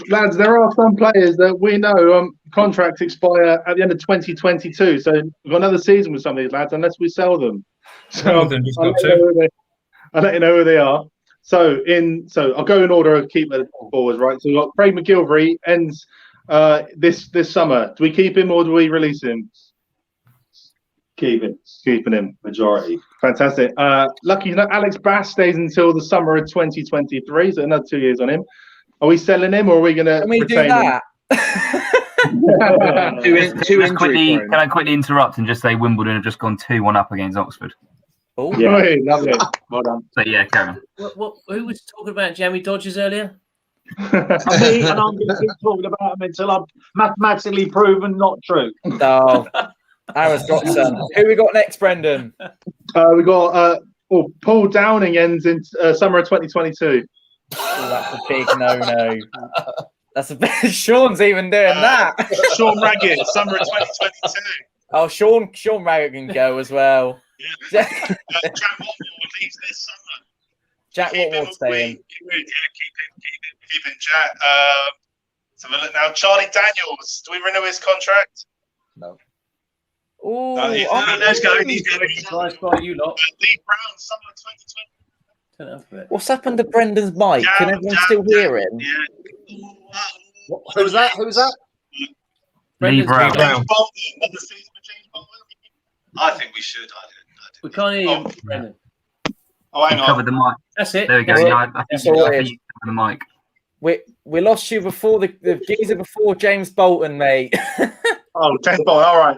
lads, there are some players that we know contracts expire at the end of 2022. So we've got another season with some of these lads unless we sell them. So I'll let you know who they are. So I'll go in order of keep the forwards, right? So we've got Craig McGilvery ends this summer. Do we keep him or do we release him? Keeping him majority. Fantastic. Lucky Alex Bass stays until the summer of 2023, so another 2 years on him. Are we selling him or are we going to retain him? Can I quickly interrupt and just say Wimbledon have just gone 2-1 up against Oxford? Oh, yeah. Lovely. Well done. So yeah, Karen. Who was talking about Jamie Dodgers earlier? Me, and I'm going to keep talking about them until I'm mathematically proven not true. Oh, Aaron's got some. Who we got next, Brendan? We got Paul Downing ends in summer of 2022. Oh, that's a big no. That's a big. Sean's even doing that. Sean Raggett, summer of 2022. Oh, Sean Raggett can go as well. Yeah. Jack Watmore leaves this summer. Jack Watmore staying. Keeping Jack. So we look now. Charlie Daniels. Do we renew his contract? No. Oh, he's going. Surprised by you lot. Lee Brown, summer of 2020. What's happened to Brendan's mic? Can everyone still hear him? Yeah. Who's that? Lee Brown. I think we should. We can't hear you, Brendan. Oh, hang on. Cover the mic. That's it. There we go. Yeah, I think you cover the mic. We lost you before the geezer before James Bolton, mate. Oh, James Bolton. All right.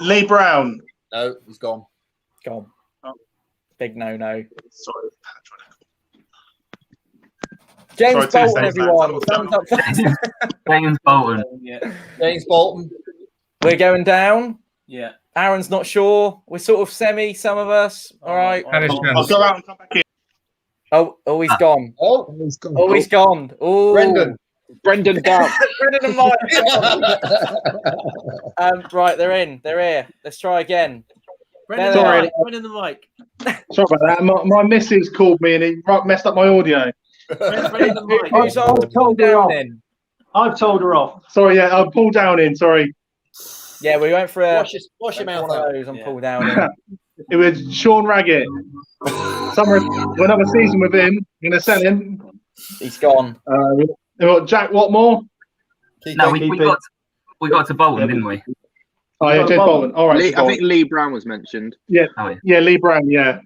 Lee Brown. No, he's gone. Gone. Oh. Big no. Sorry. James Bolton, everyone. James Bolton. Yeah. James Bolton. We're going down. Yeah. Aaron's not sure. We're sort of semi, some of us. All right. I'll go out and come back in. Oh, he's gone. Oh, he's gone. Oh, he's gone. Oh, Brendan down. Brendan and Mike. Right, they're in. They're here. Let's try again. Brendan the mic. Sorry about that. My missus called me and it messed up my audio. Who's on to pull down in? I've told her off. Sorry, yeah, I'll pull down in. Sorry. Yeah, we went for a wash your mouth one of those and pull down in. It was Sean Raggett. Another season with him. You're gonna sell him. He's gone. We got Jack Watmore. No, we got to Bolton, didn't we? Oh yeah, James Bolton. All right. I think Lee Brown was mentioned. Yeah. Oh, yeah, Lee Brown. Yeah.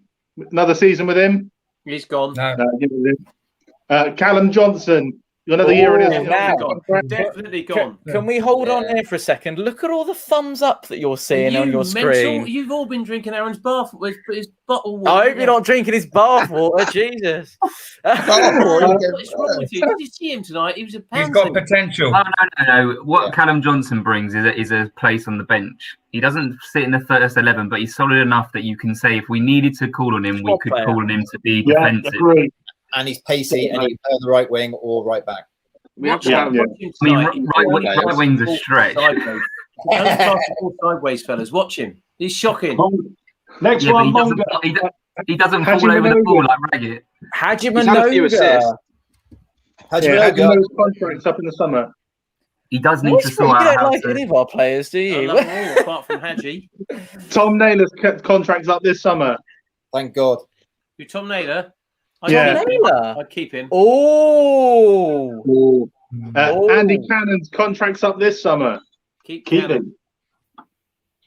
Another season with him. He's gone. Callum Johnson. Another year in his Definitely gone. Can we hold on here for a second? Look at all the thumbs up that you're seeing on your screen. You've all been drinking Aaron's bath with his bottle water. I hope you're not drinking his bath water. Jesus. What's wrong with you? Did you see him tonight? He was a He's got potential. Oh, no. What Callum Johnson brings is a place on the bench. He doesn't sit in the first 11, but he's solid enough that you can say if we needed to call on him, we could call on him to be defensive. And he's pacey and he can play on the right wing or right back. Right wing's a stretch. Sideways, fellas. Watch him. He's shocking. Next one, he doesn't fall over the ball like Raggett. Hadji Manoga. Hadji contracts up in the summer. He does need to sort out. You don't like any of our players, do you? Apart from Hadji. Tom Naylor's contracts up this summer. Thank God. You Tom Naylor? Naylor. I'd keep him. Oh. Andy Cannon's contract's up this summer. Keep him.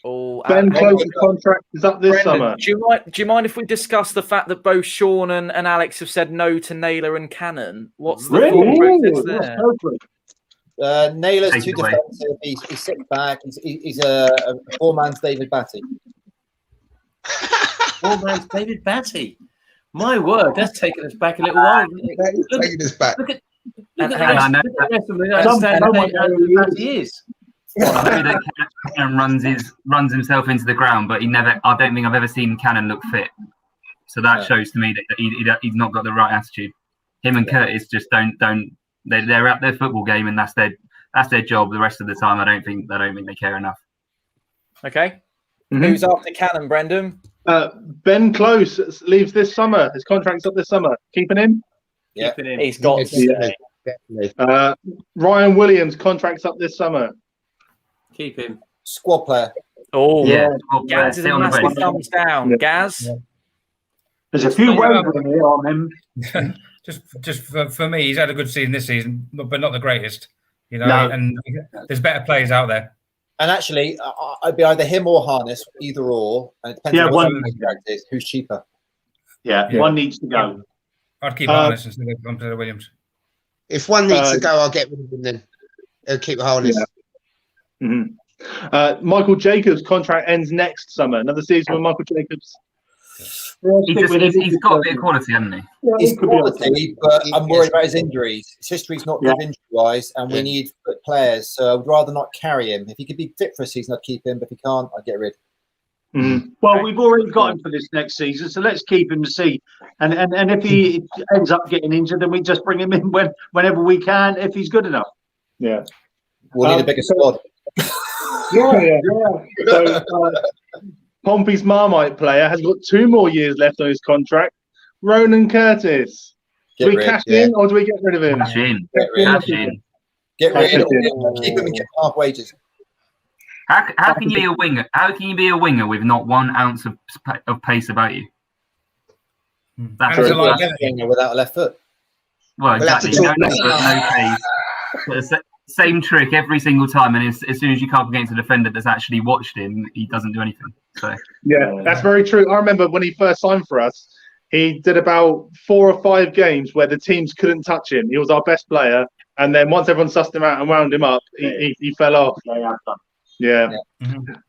Oh, Ben Close's contract is up this summer. Do you mind if we discuss the fact that both Sean and Alex have said no to Naylor and Cannon? What's the thought process there? Naylor's too defensive. He sits back. He's a poor man's David Batty. Poor man's David Batty. My word, that's taken us back a little while. Taking us back. Look at the rest of the Batty is. Cannon runs himself into the ground, but I don't think I've ever seen Cannon look fit. So that shows to me that he's not got the right attitude. Him and Curtis just don't. They're at their football game, and that's their job. The rest of the time, I don't think they care enough. Okay, who's after Cannon, Brendan? Ben Close leaves this summer. His contract's up this summer. Keeping him? Yeah, keeping him. He's got to stay. Ryan Williams' contract's up this summer. Keep him. Squad player. Oh, yeah. Gaz is a massive thumbs down. Yeah. Gaz. There's a few wavering here on him. just for me, he's had a good season this season, but not the greatest. You know, No. and there's better players out there. And actually, I'd be either him or Harness, either or. And it depends on what the contract is. Who's cheaper? Yeah, one needs to go. I'd keep Harness instead of Williams. If one needs to go, I'll get rid of him then. I'll keep Harness. Yeah. Michael Jacobs' contract ends next summer. Another season with Michael Jacobs. He's got a bit of quality, hasn't he? Yeah, He's quality, but I'm worried about his injuries. His history's not good injury-wise, and we need fit players. So I'd rather not carry him. If he could be fit for a season, I'd keep him. But if he can't, I'd get rid. Well, we've already got him for this next season, so let's keep him to see. And if he ends up getting injured, then we just bring him in whenever we can, if he's good enough. Yeah. We'll need a bigger squad. Yeah. So Pompey's Marmite player has got 2 more years left on his contract. Ronan Curtis. Do we cash in or do we get rid of him? Cash in. Get rid of him. Keep him and get half wages. How can you be a winger? How can you be a winger with not 1 ounce of pace about you? That's a winger without a left foot. Well, exactly. No pace. But same trick every single time, and as soon as you come up against a defender that's actually watched him, he doesn't do anything. So yeah, that's very true. I remember when he first signed for us, he did about 4 or 5 games where the teams couldn't touch him. He was our best player, and then once everyone sussed him out and wound him up, he fell off. Yeah.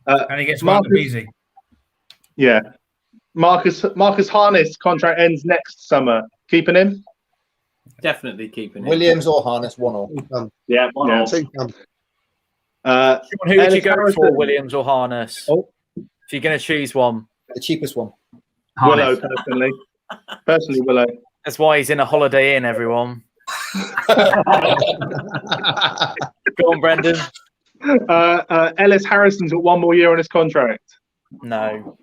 And he gets Marcus easy. Yeah. Marcus Harness contract ends next summer. Keeping him? Definitely keeping him. Williams or Harness, 1 or. Yeah, 1 or. Who would you go for, Williams or Harness? If you're going to choose one. The cheapest one. Willow, personally. Personally, Willow. That's why he's in a Holiday Inn, everyone. Go on, Brendan. Ellis Harrison's got 1 more year on his contract. No.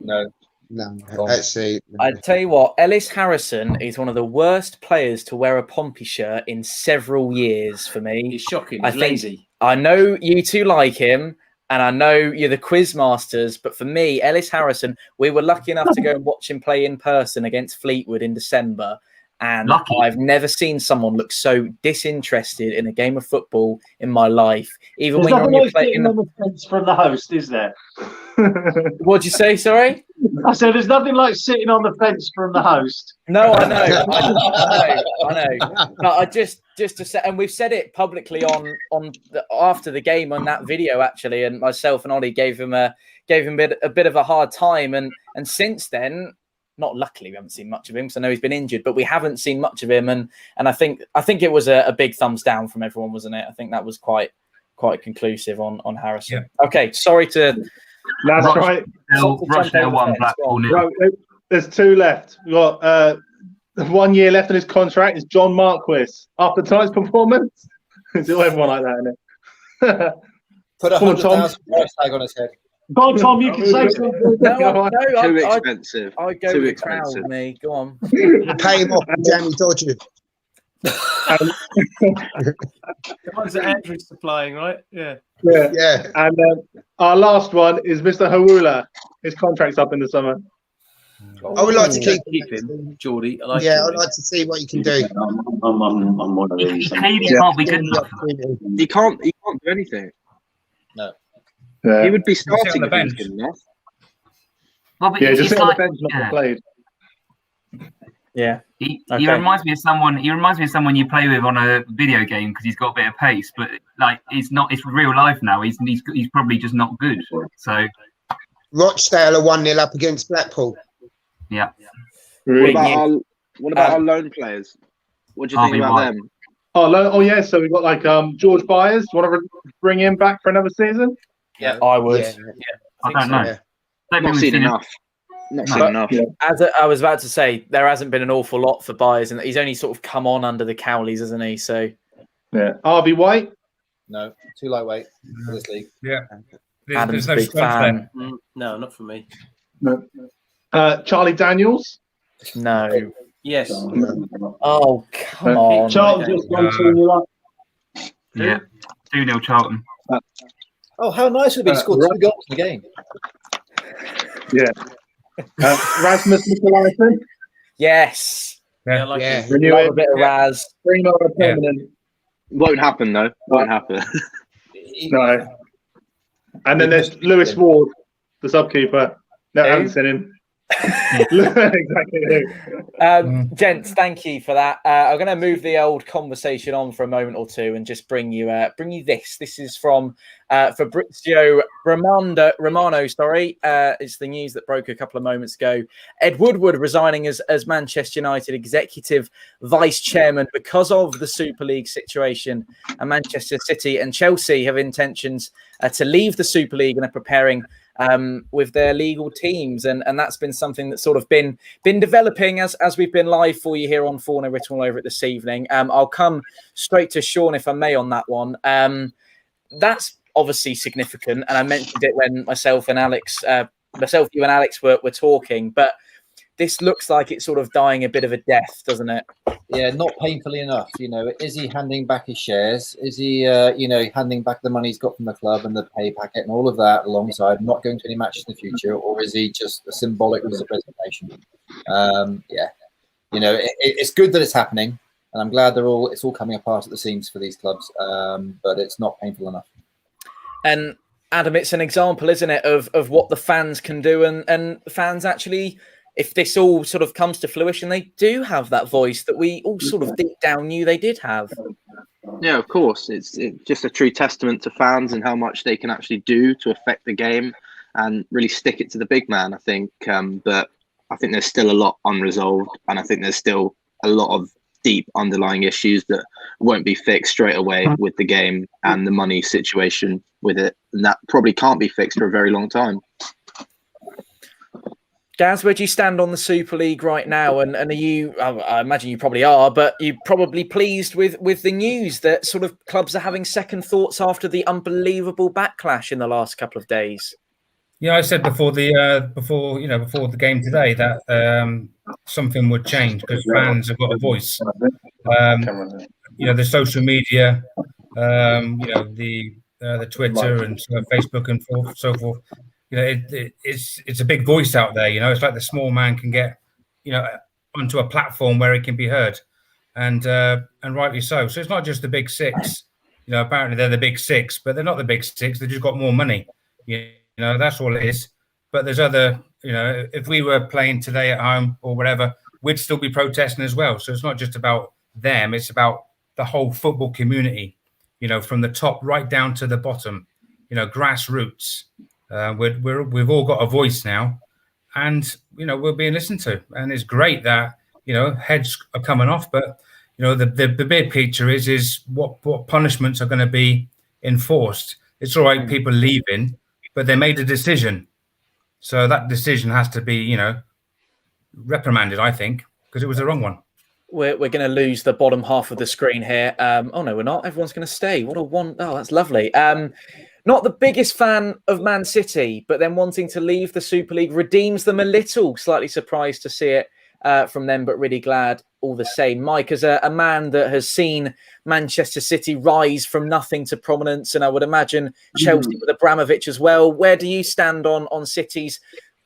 Let's see. I tell you what, Ellis Harrison is one of the worst players to wear a Pompey shirt in several years for me. He's shocking. He's lazy. I know you two like him, and I know you're the quiz masters, but for me, Ellis Harrison, we were lucky enough to go and watch him play in person against Fleetwood in December. And I've never seen someone look so disinterested in a game of football in my life. Even There's when you're playing on the fence from the host, is there? What'd you say? Sorry, I said there's nothing like sitting on the fence from the host. No, I know. No, I just to say, and we've said it publicly after the game on that video actually, and myself and Ollie gave him a bit of a hard time, and since then. Not luckily, we haven't seen much of him because I know he's been injured, but we haven't seen much of him, and I think it was a big thumbs down from everyone, wasn't it? I think that was quite conclusive on Harrison. Yeah. Okay, sorry to. That's right. Rochdale 1, Blackpool 0. Right, there's 2 left. We've got 1 year left on his contract. It's John Marquis. After tonight's performance, it's all everyone like that, isn't it? Put 100,000 price tag on his head. Go on, Tom, you can say something. Too expensive. I go with the crowd with me. Go on. Pay him off and Jamie Dodger. The ones that Andrew's supplying, right? Yeah. And our last one is Mr. Hawula. His contract's up in the summer. I would like to keep him, Geordie. I like yeah, Geordie. I'd like to see what you can do. I'm one of these. He clearly can't be good enough. He can't do anything. No. Yeah. He would be Sit on starting the if he was bench. good enough. Well, but Yeah, it's, just it's sit on like, the bench, not yeah. get played. Yeah. He Okay. reminds me of someone. He reminds me of someone you play with on a video game because he's got a bit of pace, but like it's not. It's real life now. He's probably just not good. So Rochdale are 1-0 up against Blackpool. yeah. What about our loan players? What do you think Harvey about White. them? Oh yeah. So we've got like George Byers. Do you want to bring him back for another season? Yeah, I would. Yeah. I don't know. Yeah. Don't Not think we've seen seen enough. Not seen But- enough. Yeah. As I was about to say, there hasn't been an awful lot for Byers, and he's only sort of come on under the Cowleys, hasn't he? So Yeah. Harvey White. No, too lightweight for this league. Yeah. Adam's There's no a big strength fan. there. No, not for me. No. Charlie Daniels. No. Yes. Oh, come on. Charlton just gone 2-0 up. Yeah. 2-0 Charlton. Oh, how nice would it be to score 2 goals in the game? Yeah. Rasmus Mikkelsen. Yes. Yeah, I like Yeah. him. Renew Love a it. bit of Raz. Bring him on a permanent. Won't happen though. Won't happen. No. And then there's Lewis Ward, the subkeeper. No, I haven't seen him. Exactly. Gents, thank you for that. I'm going to move the old conversation on for a moment or two and just bring you this. This is from Fabrizio Romano. Sorry, it's the news that broke a couple of moments ago. Ed Woodward resigning as Manchester United executive vice chairman because of the Super League situation, and Manchester City and Chelsea have intentions to leave the Super League and are preparing with their legal teams, and that's been something that's sort of been developing as we've been live for you here on Fournilwrittenalloverit this evening. I'll come straight to Sean if I may on that one. That's obviously significant, and I mentioned it when myself, you and Alex were talking, but this looks like it's sort of dying a bit of a death, doesn't it? Yeah, not painfully enough. You know, is he handing back his shares? Is he, handing back the money he's got from the club and the pay packet and all of that alongside not going to any matches in the future? Or is he just a symbolic resignation? Yeah, it's good that it's happening, and I'm glad it's all coming apart at the seams for these clubs. But it's not painful enough. And Adam, it's an example, isn't it, of what the fans can do, and fans actually, if this all sort of comes to fruition, they do have that voice that we all sort of deep down knew they did have. Yeah, of course. It's just a true testament to fans and how much they can actually do to affect the game and really stick it to the big man, I think. But I think there's still a lot unresolved, and I think there's still a lot of deep underlying issues that won't be fixed straight away with the game and the money situation with it. And that probably can't be fixed for a very long time. Gaz, where do you stand on the Super League right now? And are you, I imagine you probably are, but you're probably pleased with the news that sort of clubs are having second thoughts after the unbelievable backlash in the last couple of days? Yeah, I said before the game today that something would change because fans have got a voice. The social media, the Twitter and Facebook and so forth. It's a big voice out there. It's like the small man can get, onto a platform where it can be heard, and rightly so. So it's not just the big six. Apparently they're the big six, but they're not the big six. They've just got more money. That's all it is. But there's other. If we were playing today at home or whatever, we'd still be protesting as well. So it's not just about them. It's about the whole football community. From the top right down to the bottom. Grassroots. We've all got a voice now, and we're being listened to, and it's great that heads are coming off. But the big picture is what punishments are going to be enforced. It's all right, people leaving, but they made a decision, so that decision has to be reprimanded. I think because it was the wrong one. We're going to lose the bottom half of the screen here. Oh no, we're not. Everyone's going to stay. Oh, that's lovely. Not the biggest fan of Man City, but then wanting to leave the Super League redeems them a little. Slightly surprised to see it from them, but really glad all the same. Mike, as a man that has seen Manchester City rise from nothing to prominence, and I would imagine Chelsea with Abramovich as well, where do you stand on City's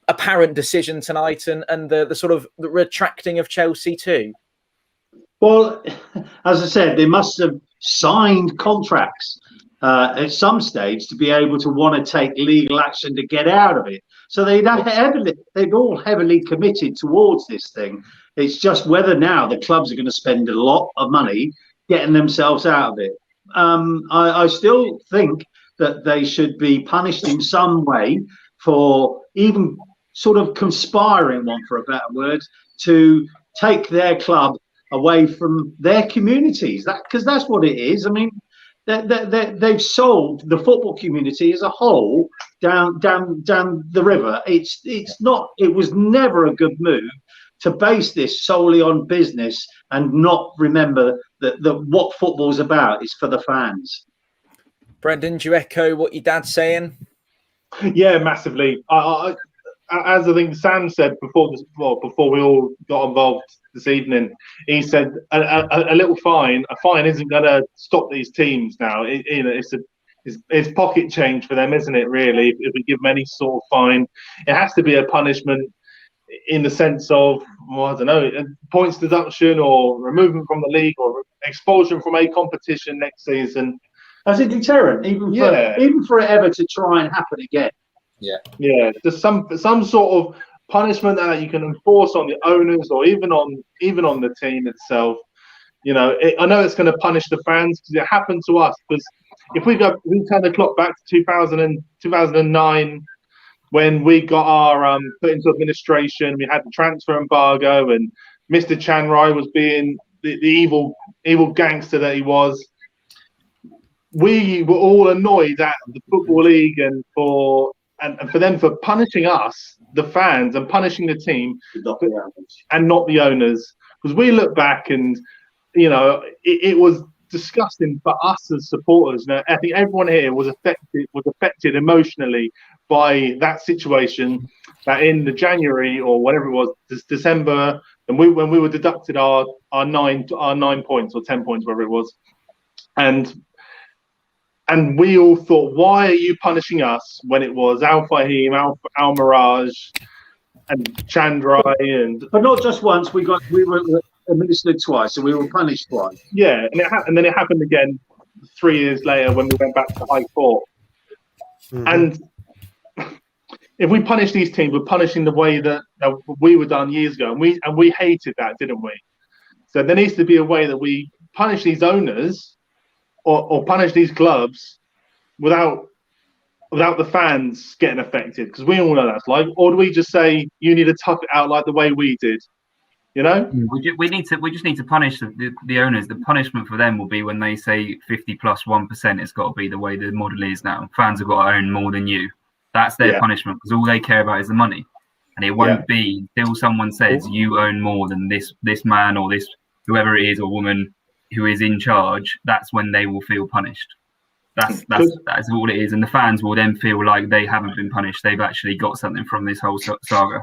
apparent decision tonight, and the sort of the retracting of Chelsea too? Well, as I said, they must have signed contracts at some stage to be able to want to take legal action to get out of it. So they'd all heavily committed towards this thing. It's just whether now the clubs are going to spend a lot of money getting themselves out of it. I still think that they should be punished in some way for even sort of conspiring, one for a better word, to take their club away from their communities. Because that's what it is. I mean, they've sold the football community as a whole down the river. It was never a good move to base this solely on business and not remember that what football's about is for the fans. Brendan, do you echo what your dad's saying? Yeah, massively. As I think Sam said before we all got involved this evening, he said a little fine. A fine isn't going to stop these teams now. It's pocket change for them, isn't it? Really, if we give them any sort of fine, it has to be a punishment in the sense of, well, I don't know, points deduction or removal from the league or expulsion from a competition next season. As a deterrent, even for it ever to try and happen again. Yeah. There's some sort of punishment that you can enforce on the owners or even on the team itself. You know, I know it's going to punish the fans because it happened to us. Because if we turn the clock back to 2009, when we got our put into administration, we had the transfer embargo, and Mr. Chanrai was being the evil gangster that he was. We were all annoyed at the Football League and for them for punishing us, the fans, and punishing the team, and not the owners. Because we look back and, you know, it was disgusting for us as supporters. Now, I think everyone here was affected emotionally by that situation. That in the January or whatever it was, December, and when we were deducted our 9 points or 10 points, whatever it was, and we all thought, why are you punishing us when it was Al Fahim, Al Miraj, and Chandrai, but not just once. We were administered twice, so we were punished twice. Yeah, and then it happened again 3 years later when we went back to High Court. Mm-hmm. And if we punish these teams, we're punishing the way that we were done years ago, and we hated that, didn't we? So there needs to be a way that we punish these owners. Or punish these clubs without the fans getting affected, because we all know that's like. Or do we just say you need to tough it out like the way we did? You know, we just need to punish the owners. The punishment for them will be when they say 50+1%. It's got to be the way the model is now. Fans have got to own more than you. That's their punishment, because all they care about is the money, and it won't be till someone says you own more than this man or this whoever it is or woman who is in charge. That's when they will feel punished. That's all it is, and the fans will then feel like they haven't been punished. They've actually got something from this whole saga.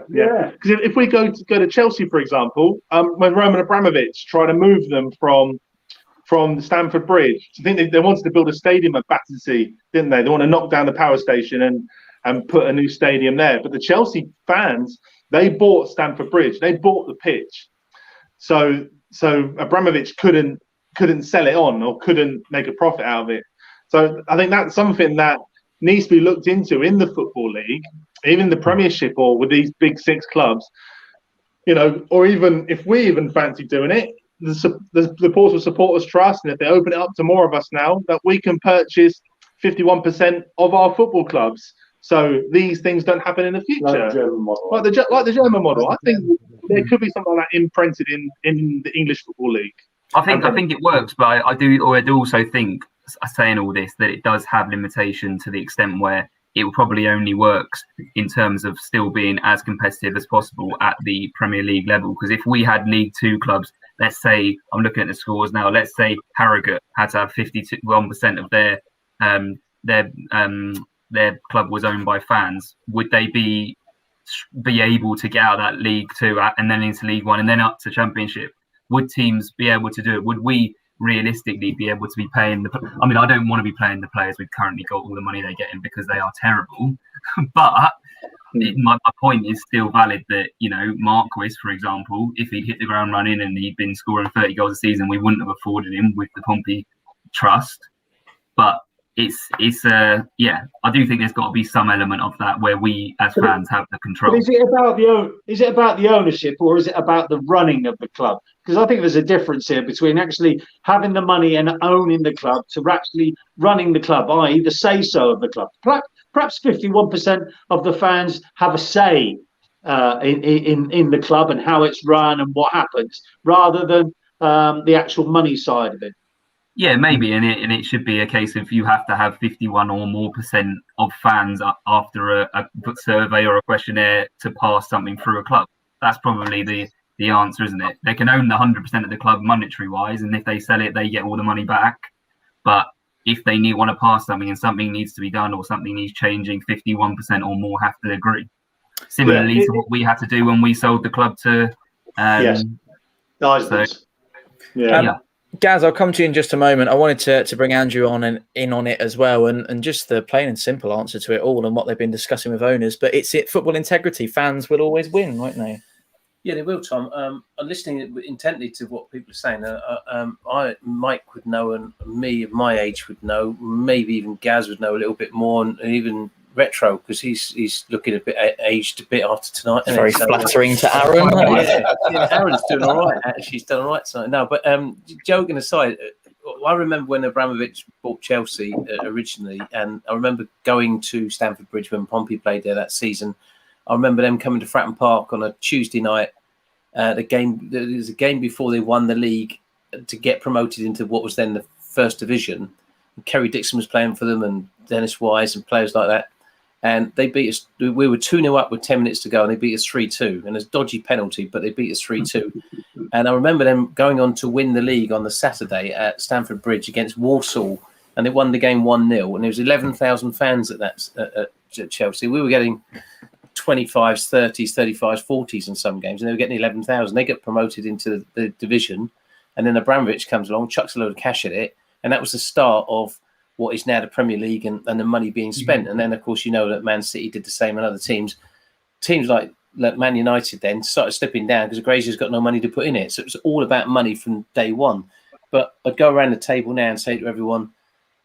Yeah. Because if we go to Chelsea, for example, when Roman Abramovich tried to move them from Stamford Bridge, I think they wanted to build a stadium at Battersea, didn't they? They want to knock down the power station and put a new stadium there. But the Chelsea fans, they bought Stamford Bridge, they bought the pitch, so Abramovich couldn't sell it on or couldn't make a profit out of it. So I think that's something that needs to be looked into in the Football League, even the Premiership, or with these big six clubs, you know, or even if we even fancy doing it, the Portsmouth Supporters Trust, and if they open it up to more of us now, that we can purchase 51% of our football clubs. So these things don't happen in the future. Like the German model. I think there could be something like that imprinted in the English Football League. I think it works, but I do also think, saying all this, that it does have limitation to the extent where it probably only works in terms of still being as competitive as possible at the Premier League level. Because if we had League Two clubs, let's say, I'm looking at the scores now, let's say Harrogate had to have 51% of their club was owned by fans, would they be able to get out of that League Two and then into League One and then up to Championship? Would teams be able to do it? Would we realistically be able to be paying I mean, I don't want to be paying the players we've currently got all the money they're getting because they are terrible. But my point is still valid that, you know, Marquis, for example, if he'd hit the ground running and he'd been scoring 30 goals a season, we wouldn't have afforded him with the Pompey trust. But yeah, I do think there's got to be some element of that where we as fans have the control. But is it about the ownership, or is it about the running of the club? Because I think there's a difference here between actually having the money and owning the club to actually running the club, i.e. the say-so of the club. Perhaps 51% of the fans have a say in the club and how it's run and what happens, rather than the actual money side of it. Yeah, maybe, and it should be a case of you have to have 51 or more % of fans after a survey or a questionnaire to pass something through a club. That's probably the answer, isn't it? They can own the 100% of the club monetary wise, and if they sell it, they get all the money back. But if they want to pass something and something needs to be done or something needs changing, 51% or more have to agree. Similarly to what we had to do when we sold the club to. Yes. Gaz, I'll come to you in just a moment. I wanted to bring Andrew on and in on it as well, and just the plain and simple answer to it all and what they've been discussing with owners. But it's football integrity. Fans will always win, won't they? Yeah, they will, Tom. I'm listening intently to what people are saying. Mike would know, and me of my age would know. Maybe even Gaz would know a little bit more, and even Retro, because he's looking a bit aged a bit after tonight. It's very flattering to Aaron. Yeah, Aaron's doing all right. Actually, she's done all right tonight. No, but joking aside, I remember when Abramovich bought Chelsea originally, and I remember going to Stamford Bridge when Pompey played there that season. I remember them coming to Fratton Park on a Tuesday night. There was a game before they won the league to get promoted into what was then the First Division. And Kerry Dixon was playing for them, and Dennis Wise and players like that. And they beat us. We were 2-0 up with 10 minutes to go, and they beat us 3-2. And it's a dodgy penalty, but they beat us 3-2. And I remember them going on to win the league on the Saturday at Stamford Bridge against Walsall, and they won the game 1-0. And there was 11,000 fans at Chelsea. We were getting 25s, 30s, 35s, 40s in some games, and they were getting 11,000. They get promoted into the division, and then Abramovich comes along, chucks a load of cash at it, and that was the start of what is now the Premier League and the money being spent. And then, of course, you know that Man City did the same, and other teams like Man United then started slipping down because Grazier's got no money to put in it. So it was all about money from day one. But I'd go around the table now and say to everyone,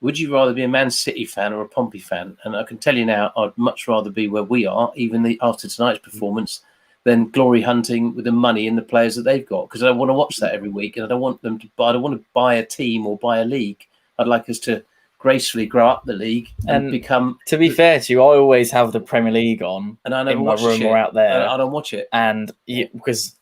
would you rather be a Man City fan or a Pompey fan? And I can tell you now, I'd much rather be where we are, even after tonight's performance, than glory hunting with the money and the players that they've got. Because I don't want to watch that every week, and I don't want them to buy. I don't want to buy a team or buy a league. I'd like us to gracefully grow up the league and become. To be fair to you, I always have the Premier League on, and I never in my watch room it. or out there. I don't watch it, and because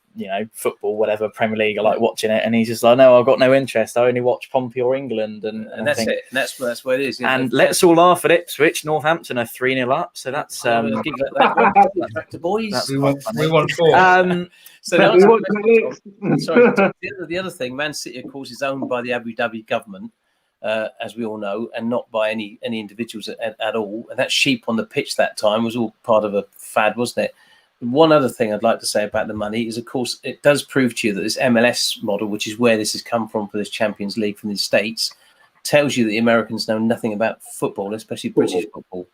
football, whatever, Premier League, I like watching it. And he's just like, no, I've got no interest. I only watch Pompey or England, and that's it. And that's what it is. And let's all laugh at Ipswich. Northampton are 3-0 up, so that's back to boys. We want 4. So the other thing, Man City, of course, is owned by the Abu Dhabi government, as we all know, and not by any individuals at all. And that sheep on the pitch that time was all part of a fad, wasn't it? One other thing I'd like to say about the money is, of course, it does prove to you that this MLS model, which is where this has come from for this Champions League from the States, tells you that the Americans know nothing about football, especially British football.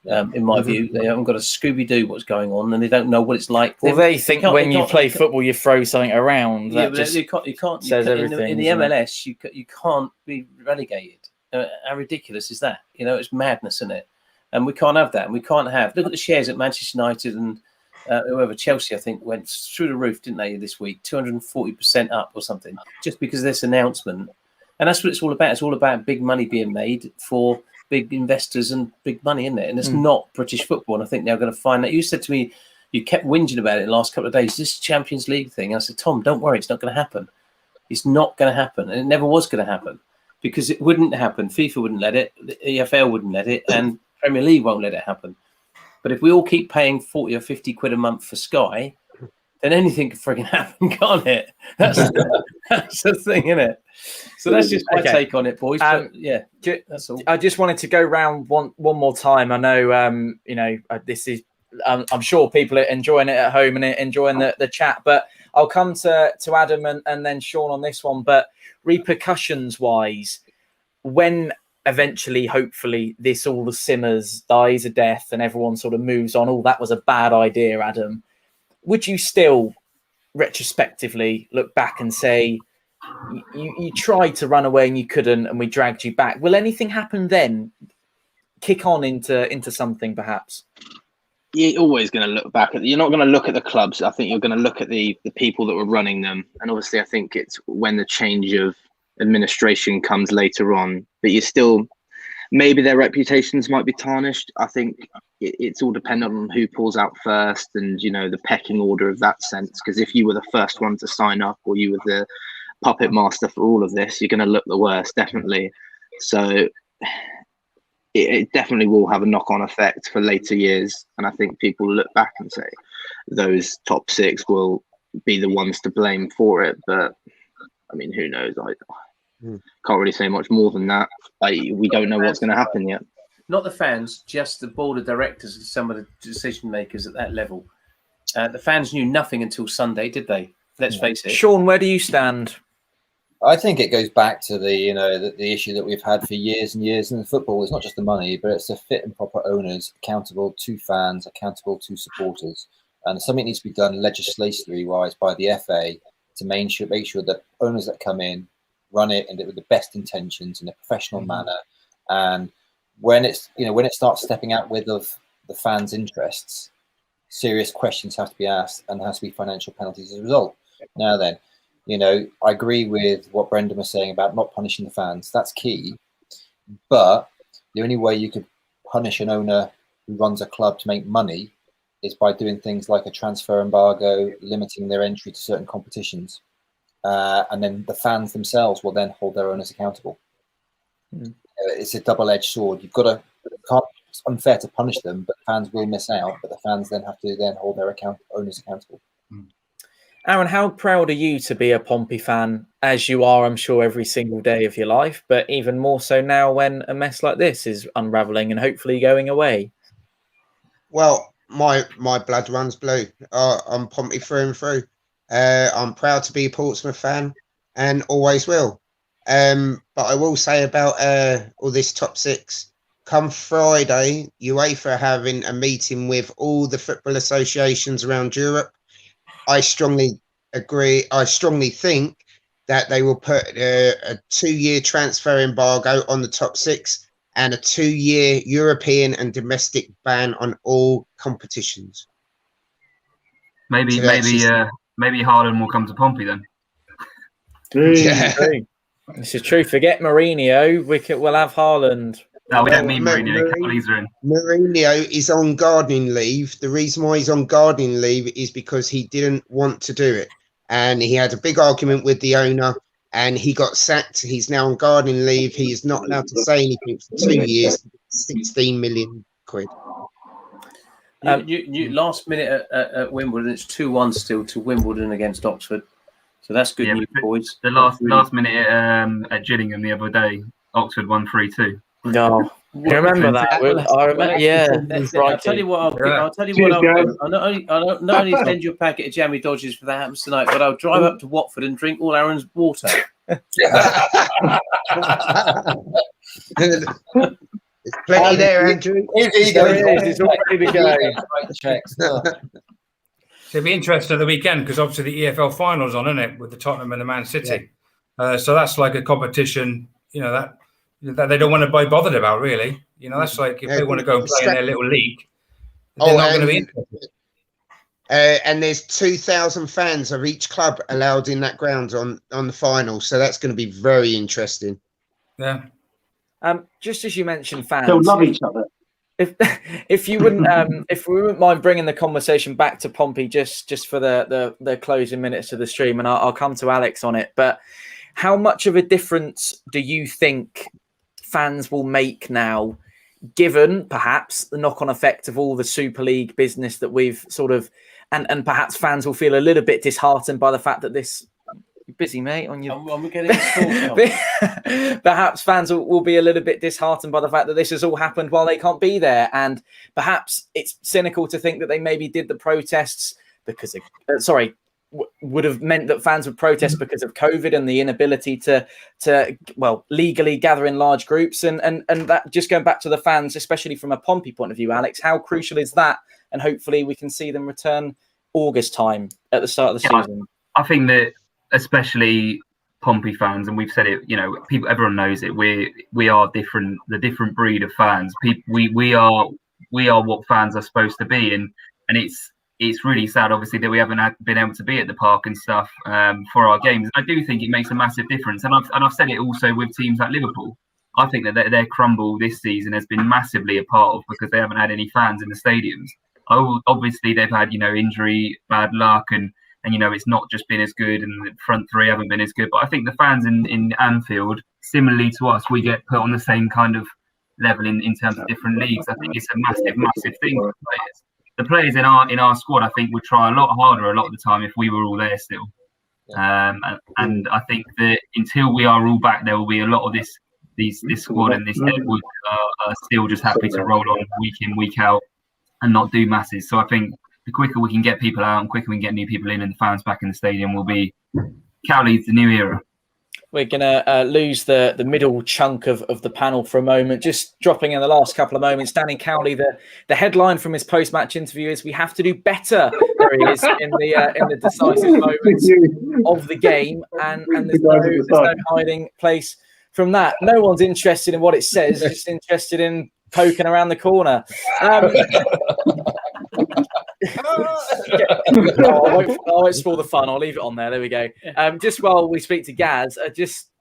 In my view, they haven't got a Scooby-Doo what's going on, and they don't know what it's like. Well, they think when you play football, you throw something around. Yeah, that you can't says everything. In the MLS, you can't be relegated. How ridiculous is that? It's madness, isn't it? And we can't have that. And we can't have. Look at the shares at Manchester United and whoever. Chelsea, I think, went through the roof, didn't they, this week? 240% up or something, just because of this announcement. And that's what it's all about. It's all about big money being made for big investors and big money, isn't it? And it's not British football. And I think they're going to find that. You said to me, you kept whinging about it the last couple of days, this Champions League thing. I said, Tom, don't worry, it's not going to happen. It's not going to happen. And it never was going to happen, because it wouldn't happen. FIFA wouldn't let it. The EFL wouldn't let it. And Premier League won't let it happen. But if we all keep paying 40 or 50 quid a month for Sky, then anything can frigging happen, can't it? That's the thing, isn't it? So that's just my take on it, boys. But yeah, that's all. I just wanted to go round one more time. I know, this is. I'm sure people are enjoying it at home and enjoying the chat. But I'll come to Adam and then Sean on this one. But repercussions wise, when eventually, hopefully, this all simmers, dies a death, and everyone sort of moves on. Oh, that was a bad idea, Adam. Would you still, retrospectively, look back and say, you tried to run away and you couldn't, and we dragged you back? Will anything happen then? Kick on into something, perhaps? You're always going to look back at. You're not going to look at the clubs. I think you're going to look at the people that were running them, and obviously, I think it's when the change of administration comes later on. But you still, maybe their reputations might be tarnished. I think it's all dependent on who pulls out first, and the pecking order of that sense. Because if you were the first one to sign up, or you were the puppet master for all of this, you're going to look the worst, definitely. So it definitely will have a knock-on effect for later years, and I think people look back and say those top six will be the ones to blame for it. But I mean, who knows? I can't really say much more than that. We don't know what's going to happen yet. Not the fans, just the board of directors and some of the decision makers at that level. The fans knew nothing until Sunday, did they? Let's face it. Sean, where do you stand? I think it goes back to the issue that we've had for years and years in football. It's not just the money, but it's the fit and proper owners accountable to fans, accountable to supporters. And something needs to be done legislatively-wise by the FA to make sure that owners that come in run it and do it with the best intentions in a professional manner. And when it starts stepping out with of the fans' interests, serious questions have to be asked, and there has to be financial penalties as a result. Now then, I agree with what Brendan was saying about not punishing the fans. That's key. But the only way you could punish an owner who runs a club to make money is by doing things like a transfer embargo, limiting their entry to certain competitions. And then the fans themselves will then hold their owners accountable. It's a double-edged sword. It's unfair to punish them, but fans will miss out. But the fans then have to hold their owners accountable. Aaron, how proud are you to be a Pompey fan, as you are, I'm sure, every single day of your life, but even more so now when a mess like this is unravelling and hopefully going away? Well, my blood runs blue. I'm Pompey through and through. I'm proud to be a Portsmouth fan and always will. But I will say about all this top six, come Friday, UEFA are having a meeting with all the football associations around Europe. I strongly agree. I strongly think that they will put a 2-year transfer embargo on the top six and a 2-year European and domestic ban on all competitions. Maybe Haaland will come to Pompey then. Yeah. This is true. Forget Mourinho. We'll have Haaland. No, we don't mean Mourinho. Mourinho is on gardening leave. The reason why he's on gardening leave is because he didn't want to do it. And he had a big argument with the owner and he got sacked. He's now on gardening leave. He is not allowed to say anything for 2 years, 16 million quid. You last minute at Wimbledon, it's 2-1 still to Wimbledon against Oxford. So that's good news, boys. The last minute at Gillingham the other day, Oxford won 3-2. No, you remember that? I remember. Yeah, I'll tell you what. I'll tell you what. I'll not only send you a packet of jammy dodges if that happens tonight, but I'll drive up to Watford and drink all Aaron's water. There's plenty there, Andrew. It's all ready to go. It'll be interesting at the weekend because obviously the EFL finals on, isn't it, with the Tottenham and the Man City. Yeah. So that's like a competition, that they don't want to be bothered about, really. That's like if they want to go and play in their little league, they're not going to be interested. And there's 2,000 fans of each club allowed in that ground on the final, so that's going to be very interesting. Yeah. Just as you mentioned, fans, they'll love each other. If you wouldn't, if we wouldn't mind bringing the conversation back to Pompey, just for the closing minutes of the stream, and I'll come to Alex on it. But how much of a difference do you think fans will make now, given perhaps the knock-on effect of all the Super League business that we've sort of, and perhaps fans will feel a little bit disheartened by the fact that this. You're busy, mate. On your, I'm getting perhaps fans will be a little bit disheartened by the fact that this has all happened while they can't be there, and perhaps it's cynical to think that they maybe did the protests because of, would have meant that fans would protest because of COVID and the inability to legally gather in large groups. And that, just going back to the fans, especially from a Pompey point of view, Alex, how crucial is that? And hopefully we can see them return August time at the start of the season. I think that especially Pompey fans, and we've said it, everyone knows it. We are different, the different breed of fans. We are what fans are supposed to be, and it's really sad, obviously, that we haven't been able to be at the park and stuff for our games. I do think it makes a massive difference, and I've said it also with teams like Liverpool. I think that their crumble this season has been massively a part of because they haven't had any fans in the stadiums. Obviously, they've had injury, bad luck, and it's not just been as good, and the front three haven't been as good. But I think the fans in Anfield, similarly to us, we get put on the same kind of level in terms of different leagues. I think it's a massive thing for the players. The players in our squad, I think, would try a lot harder a lot of the time if we were all there still. And I think that until we are all back, there will be a lot of this squad and this network are still just happy to roll on week in, week out and not do masses. So I think the quicker we can get people out and quicker we can get new people in and the fans back in the stadium will be Cowley's the new era. We're going to lose the middle chunk of the panel for a moment. Just dropping in the last couple of moments. Danny Cowley, the headline from his post-match interview is, "We have to do better." There he is in the decisive moments of the game. And there's no hiding place from that. No one's interested in what it says, just interested in poking around the corner. I won't spoil the fun. I'll leave it on there. There we go. Just while we speak to Gaz, just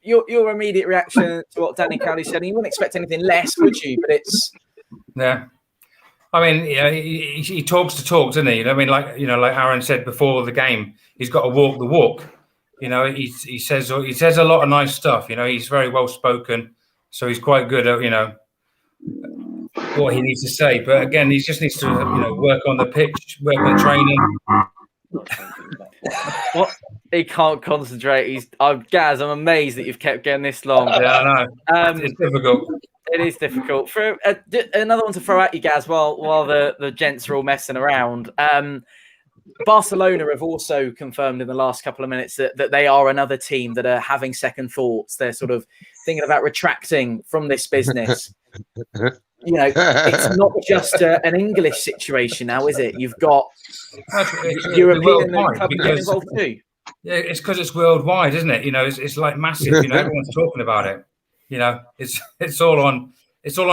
your immediate reaction to what Danny Cowley said. You wouldn't expect anything less, would you? But it's I mean, he talks the talk, doesn't he? I mean, like Aaron said before the game, he's got to walk the walk. He says a lot of nice stuff. He's very well spoken, so he's quite good at what he needs to say. But again, he just needs to work on the pitch, work on training. What? He can't concentrate. Gaz, I'm amazed that you've kept going this long. Yeah, I know. It's difficult. It is difficult. For another one to throw at you, Gaz, while the gents are all messing around. Barcelona have also confirmed in the last couple of minutes that they are another team that are having second thoughts. They're sort of thinking about retracting from this business. It's not just an English situation now, is it? You've got European clubs involved too. Yeah, it's because it's worldwide, isn't it? It's like massive. Everyone's talking about it. It's all on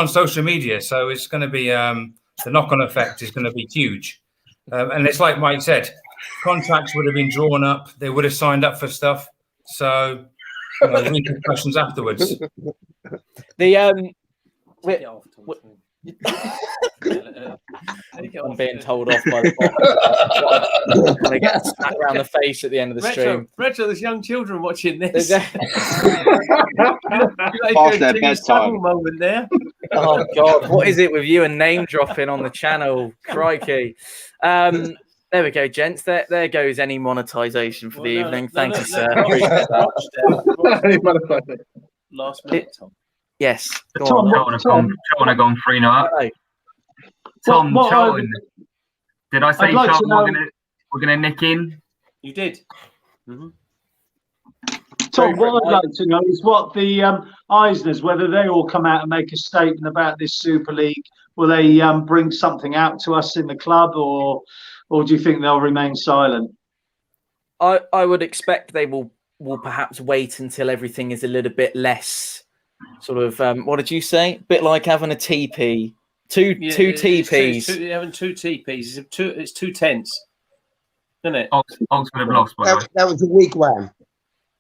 social media, so it's going to be the knock-on effect is going to be huge. And it's like Mike said, contracts would have been drawn up. They would have signed up for stuff. So repercussions afterwards. I'm being told off by the bot. I'm going to get smacked around the face at the end of the stream. Retro, there's young children watching this. Past their bedtime moment there. Oh God, what is it with you and name dropping on the channel? Crikey. There we go, gents. There goes any monetization for the evening. Thank you, sir. Last minute, Tom. Yes. Tom, Charlton have gone 3-0 up. Tom, Charlton. Did I say Charlton we're going to nick in? You did. Mm-hmm. Tom, what I'd like to know is what the Eisners, whether they all come out and make a statement about this Super League. Will they bring something out to us in the club, or do you think they'll remain silent? I would expect they will perhaps wait until everything is a little bit less sort of, what did you say? A bit like having a TP. Two TPs. Having two TPs. It's 2 tents, isn't it? Oxford have lost, by the way. That was a wigwam.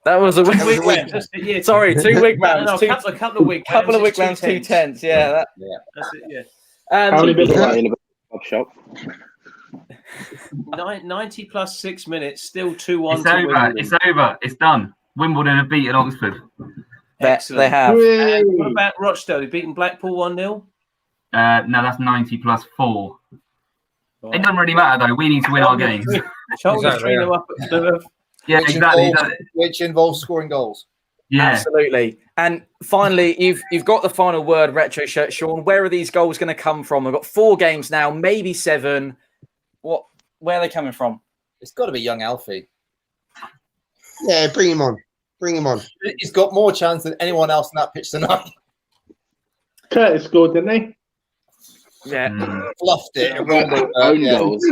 That was a wigwam. Sorry, 2 wigwams. A couple of wigwams. Couple of wigwams, 2 tents. Yeah. That's it, yeah. How many bits are in a pub shop? 90 plus 6 minutes, still 2-1. It's over. It's over. It's done. Wimbledon have beaten Oxford. Excellent. They have. What about Rochdale? They've beaten Blackpool 1-0? No, that's 90 plus 4. Right. It doesn't really matter, though. We need to win our games. Exactly, up at Plymouth. Yeah, exactly. Which involves scoring goals. Yeah, absolutely. And finally, you've got the final word, Retro Shirt, Sean. Where are these goals going to come from? We've got 4 games now, maybe 7. Where are they coming from? It's got to be young Alfie. Yeah, bring him on. Bring him on. He's got more chance than anyone else on that pitch tonight. Curtis scored, didn't he? Yeah. Fluffed it. And rolled it, Own yeah. goals.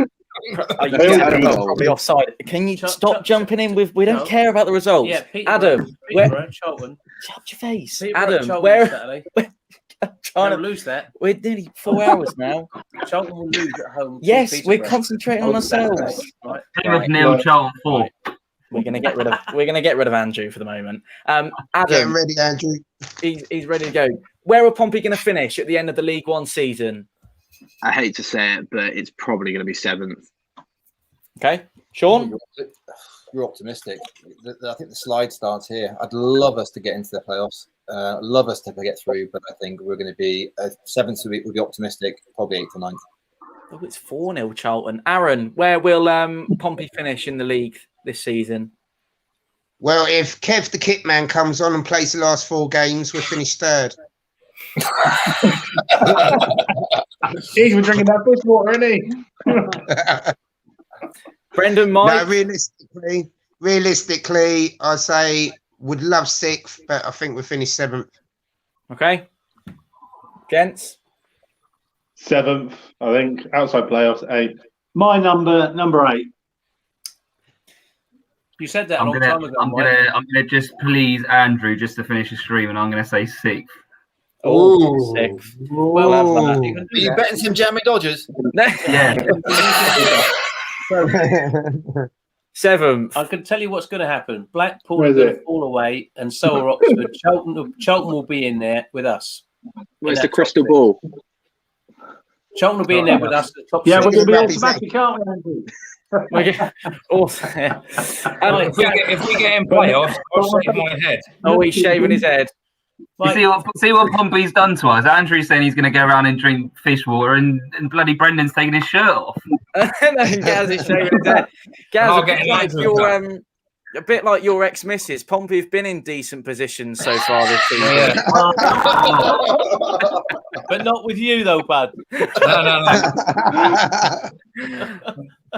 Probably offside. Can you stop jumping in with? We don't care about the results. Yeah, Adam, Peterborough, Charlton. shut your face. Peterborough, Adam, Charlton where? Saturday. I'm trying They'll to lose that. We're nearly 4 hours now. Charlton will lose at home. to Yes, we're Peterborough. concentrating on Saturday, ourselves. right? Plymouth nil, Charlton 4. We're gonna get rid of Andrew for the moment. Getting Adam, ready, Andrew. he's ready to go. Where are Pompey going to finish at the end of the League One season? I hate to say it, but it's probably going to be 7th. Okay, Sean. You're optimistic. I think the slide starts here. I'd love us to get into the playoffs. Love us to get through, but I think we're going to be 7th. Would be optimistic. Probably 8th or 9th. Oh, it's 4-0 Charlton. Aaron, where will Pompey finish in the league this season? Well, if Kev the Kitman comes on and plays the last 4 games, we'll finish 3rd. He's been drinking that fish water, isn't he? Brendan, Mike. No, realistically, I say would love 6th, but I think we'll finish 7th. Okay, gents. 7th, I think. Outside playoffs, 8th. My number 8. You said that a I'm long time ago. gonna just please Andrew just to finish the stream, and I'm gonna say 6th. Oh, 6th. Well, Are you betting some jammy Dodgers? Yeah. 7th. I can tell you what's going to happen. Blackpool Where are is going to it? fall away, and so are Oxford. Charlton will be in there with us. Where's the crystal ball? Charlton will be in there with us. At the top Yeah, six. we're going to be automatic, aren't we, Andrew? If we get in playoffs, I'll shave my head. Oh, he's shaving his head. You see what Pompey's done to us. Andrew's saying he's going to go around and drink fish water, and bloody Brendan's taking his shirt off. No, Gaz is shaving his head. Gaz, a bit like your ex-missus, Pompey have been in decent positions so far this season. But not with you, though, bud.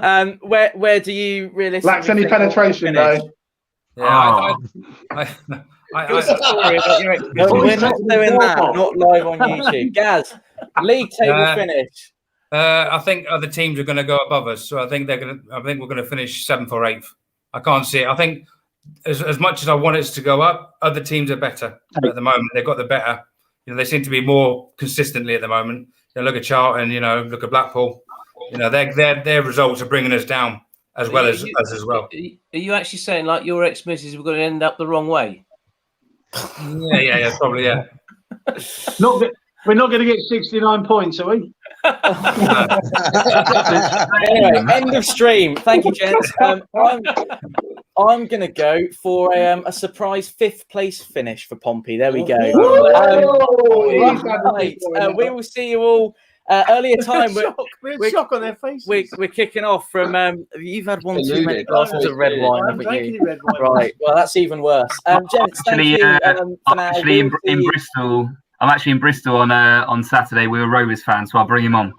No. Where do you realistically Lacks any think penetration, though. Yeah, we're not doing that. Not live on YouTube. Gaz, league table finish. I think other teams are going to go above us, so I think we're going to finish 7th or 8th. I can't see it. I think as much as I want us to go up, other teams are better at the moment. They've got the better. They seem to be more consistently at the moment. Look at Charlton. Look at Blackpool. Their results are bringing us down as well as us as well. Are you actually saying like your ex-missus were going to end up the wrong way? Yeah, probably, yeah. We're not going to get 69 points, are we? Anyway, end of stream. Thank you, gents. I'm going to go for a surprise 5th place finish for Pompey. There we go. Right. We will see you all earlier time. We're shock on their faces. We're kicking off from. You've had one too many glasses of red wine, haven't you? Red wine. Right. Well, that's even worse. Gents, thank you. I'm actually in Bristol. I'm actually in Bristol on Saturday. We're Rovers fans, so I'll bring him on.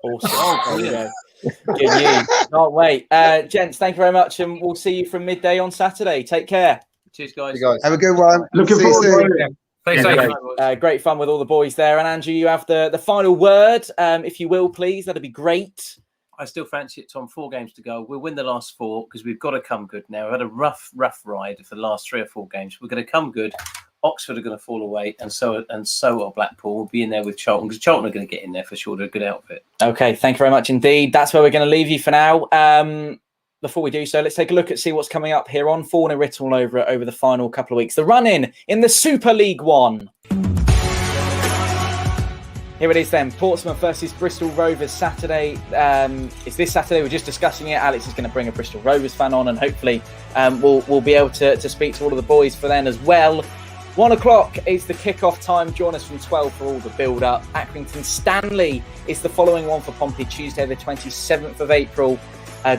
Awesome. Good you. Can't wait. Gents, thank you very much, and we'll see you from midday on Saturday. Take care. Cheers, guys. Have a good one. Looking forward to it. Stay safe. Great fun with all the boys there. And Andrew, you have the final word, if you will, please. That'd be great. I still fancy it, Tom. 4 games to go. We'll win the last 4 because we've got to come good now. We've had a rough ride for the last 3 or 4 games. We're going to come good. Oxford are going to fall away, and so are Blackpool. We'll be in there with Charlton because Charlton are going to get in there for sure. They're a good outfit. Okay, thank you very much indeed. That's where we're going to leave you for now. Before we do so, let's take a look at see what's coming up here on Fournilwrittenalloverit over the final couple of weeks. The run-in the Super League One. Here it is then, Portsmouth versus Bristol Rovers Saturday. It's this Saturday, we're just discussing it. Alex is going to bring a Bristol Rovers fan on, and hopefully we'll be able to speak to all of the boys for then as well. 1 o'clock is the kickoff time. Join us from 12 for all the build-up. Accrington Stanley is the following one for Pompey, Tuesday the 27th of April.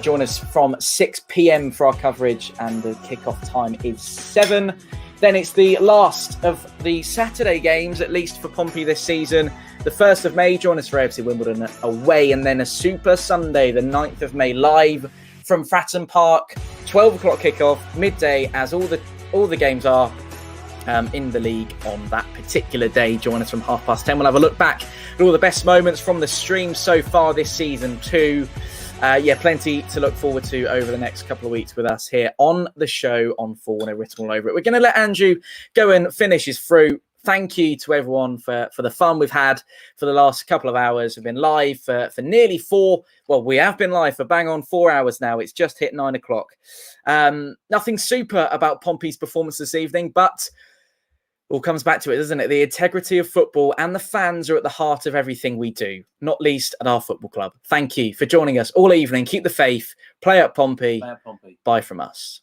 Join us from 6 p.m. for our coverage, and the kickoff time is 7. Then it's the last of the Saturday games, at least for Pompey this season. The 1st of May, join us for AFC Wimbledon away, and then a Super Sunday, the 9th of May, live from Fratton Park. 12 o'clock kickoff, midday, as all the games are in the league on that particular day. Join us from 10:30. We'll have a look back at all the best moments from the stream so far this season too. Plenty to look forward to over the next couple of weeks with us here on the show on Fournilwrittenalloverit. We're going to let Andrew go and finish his fruit. Thank you to everyone for the fun we've had for the last couple of hours. We've been live for nearly 4. Well, we have been live for bang on 4 hours now. It's just hit 9 o'clock. Nothing super about Pompey's performance this evening, but all comes back to it, doesn't it? The integrity of football and the fans are at the heart of everything we do, not least at our football club. Thank you for joining us all evening. Keep the faith. Play up Pompey. Play up Pompey. Bye from us.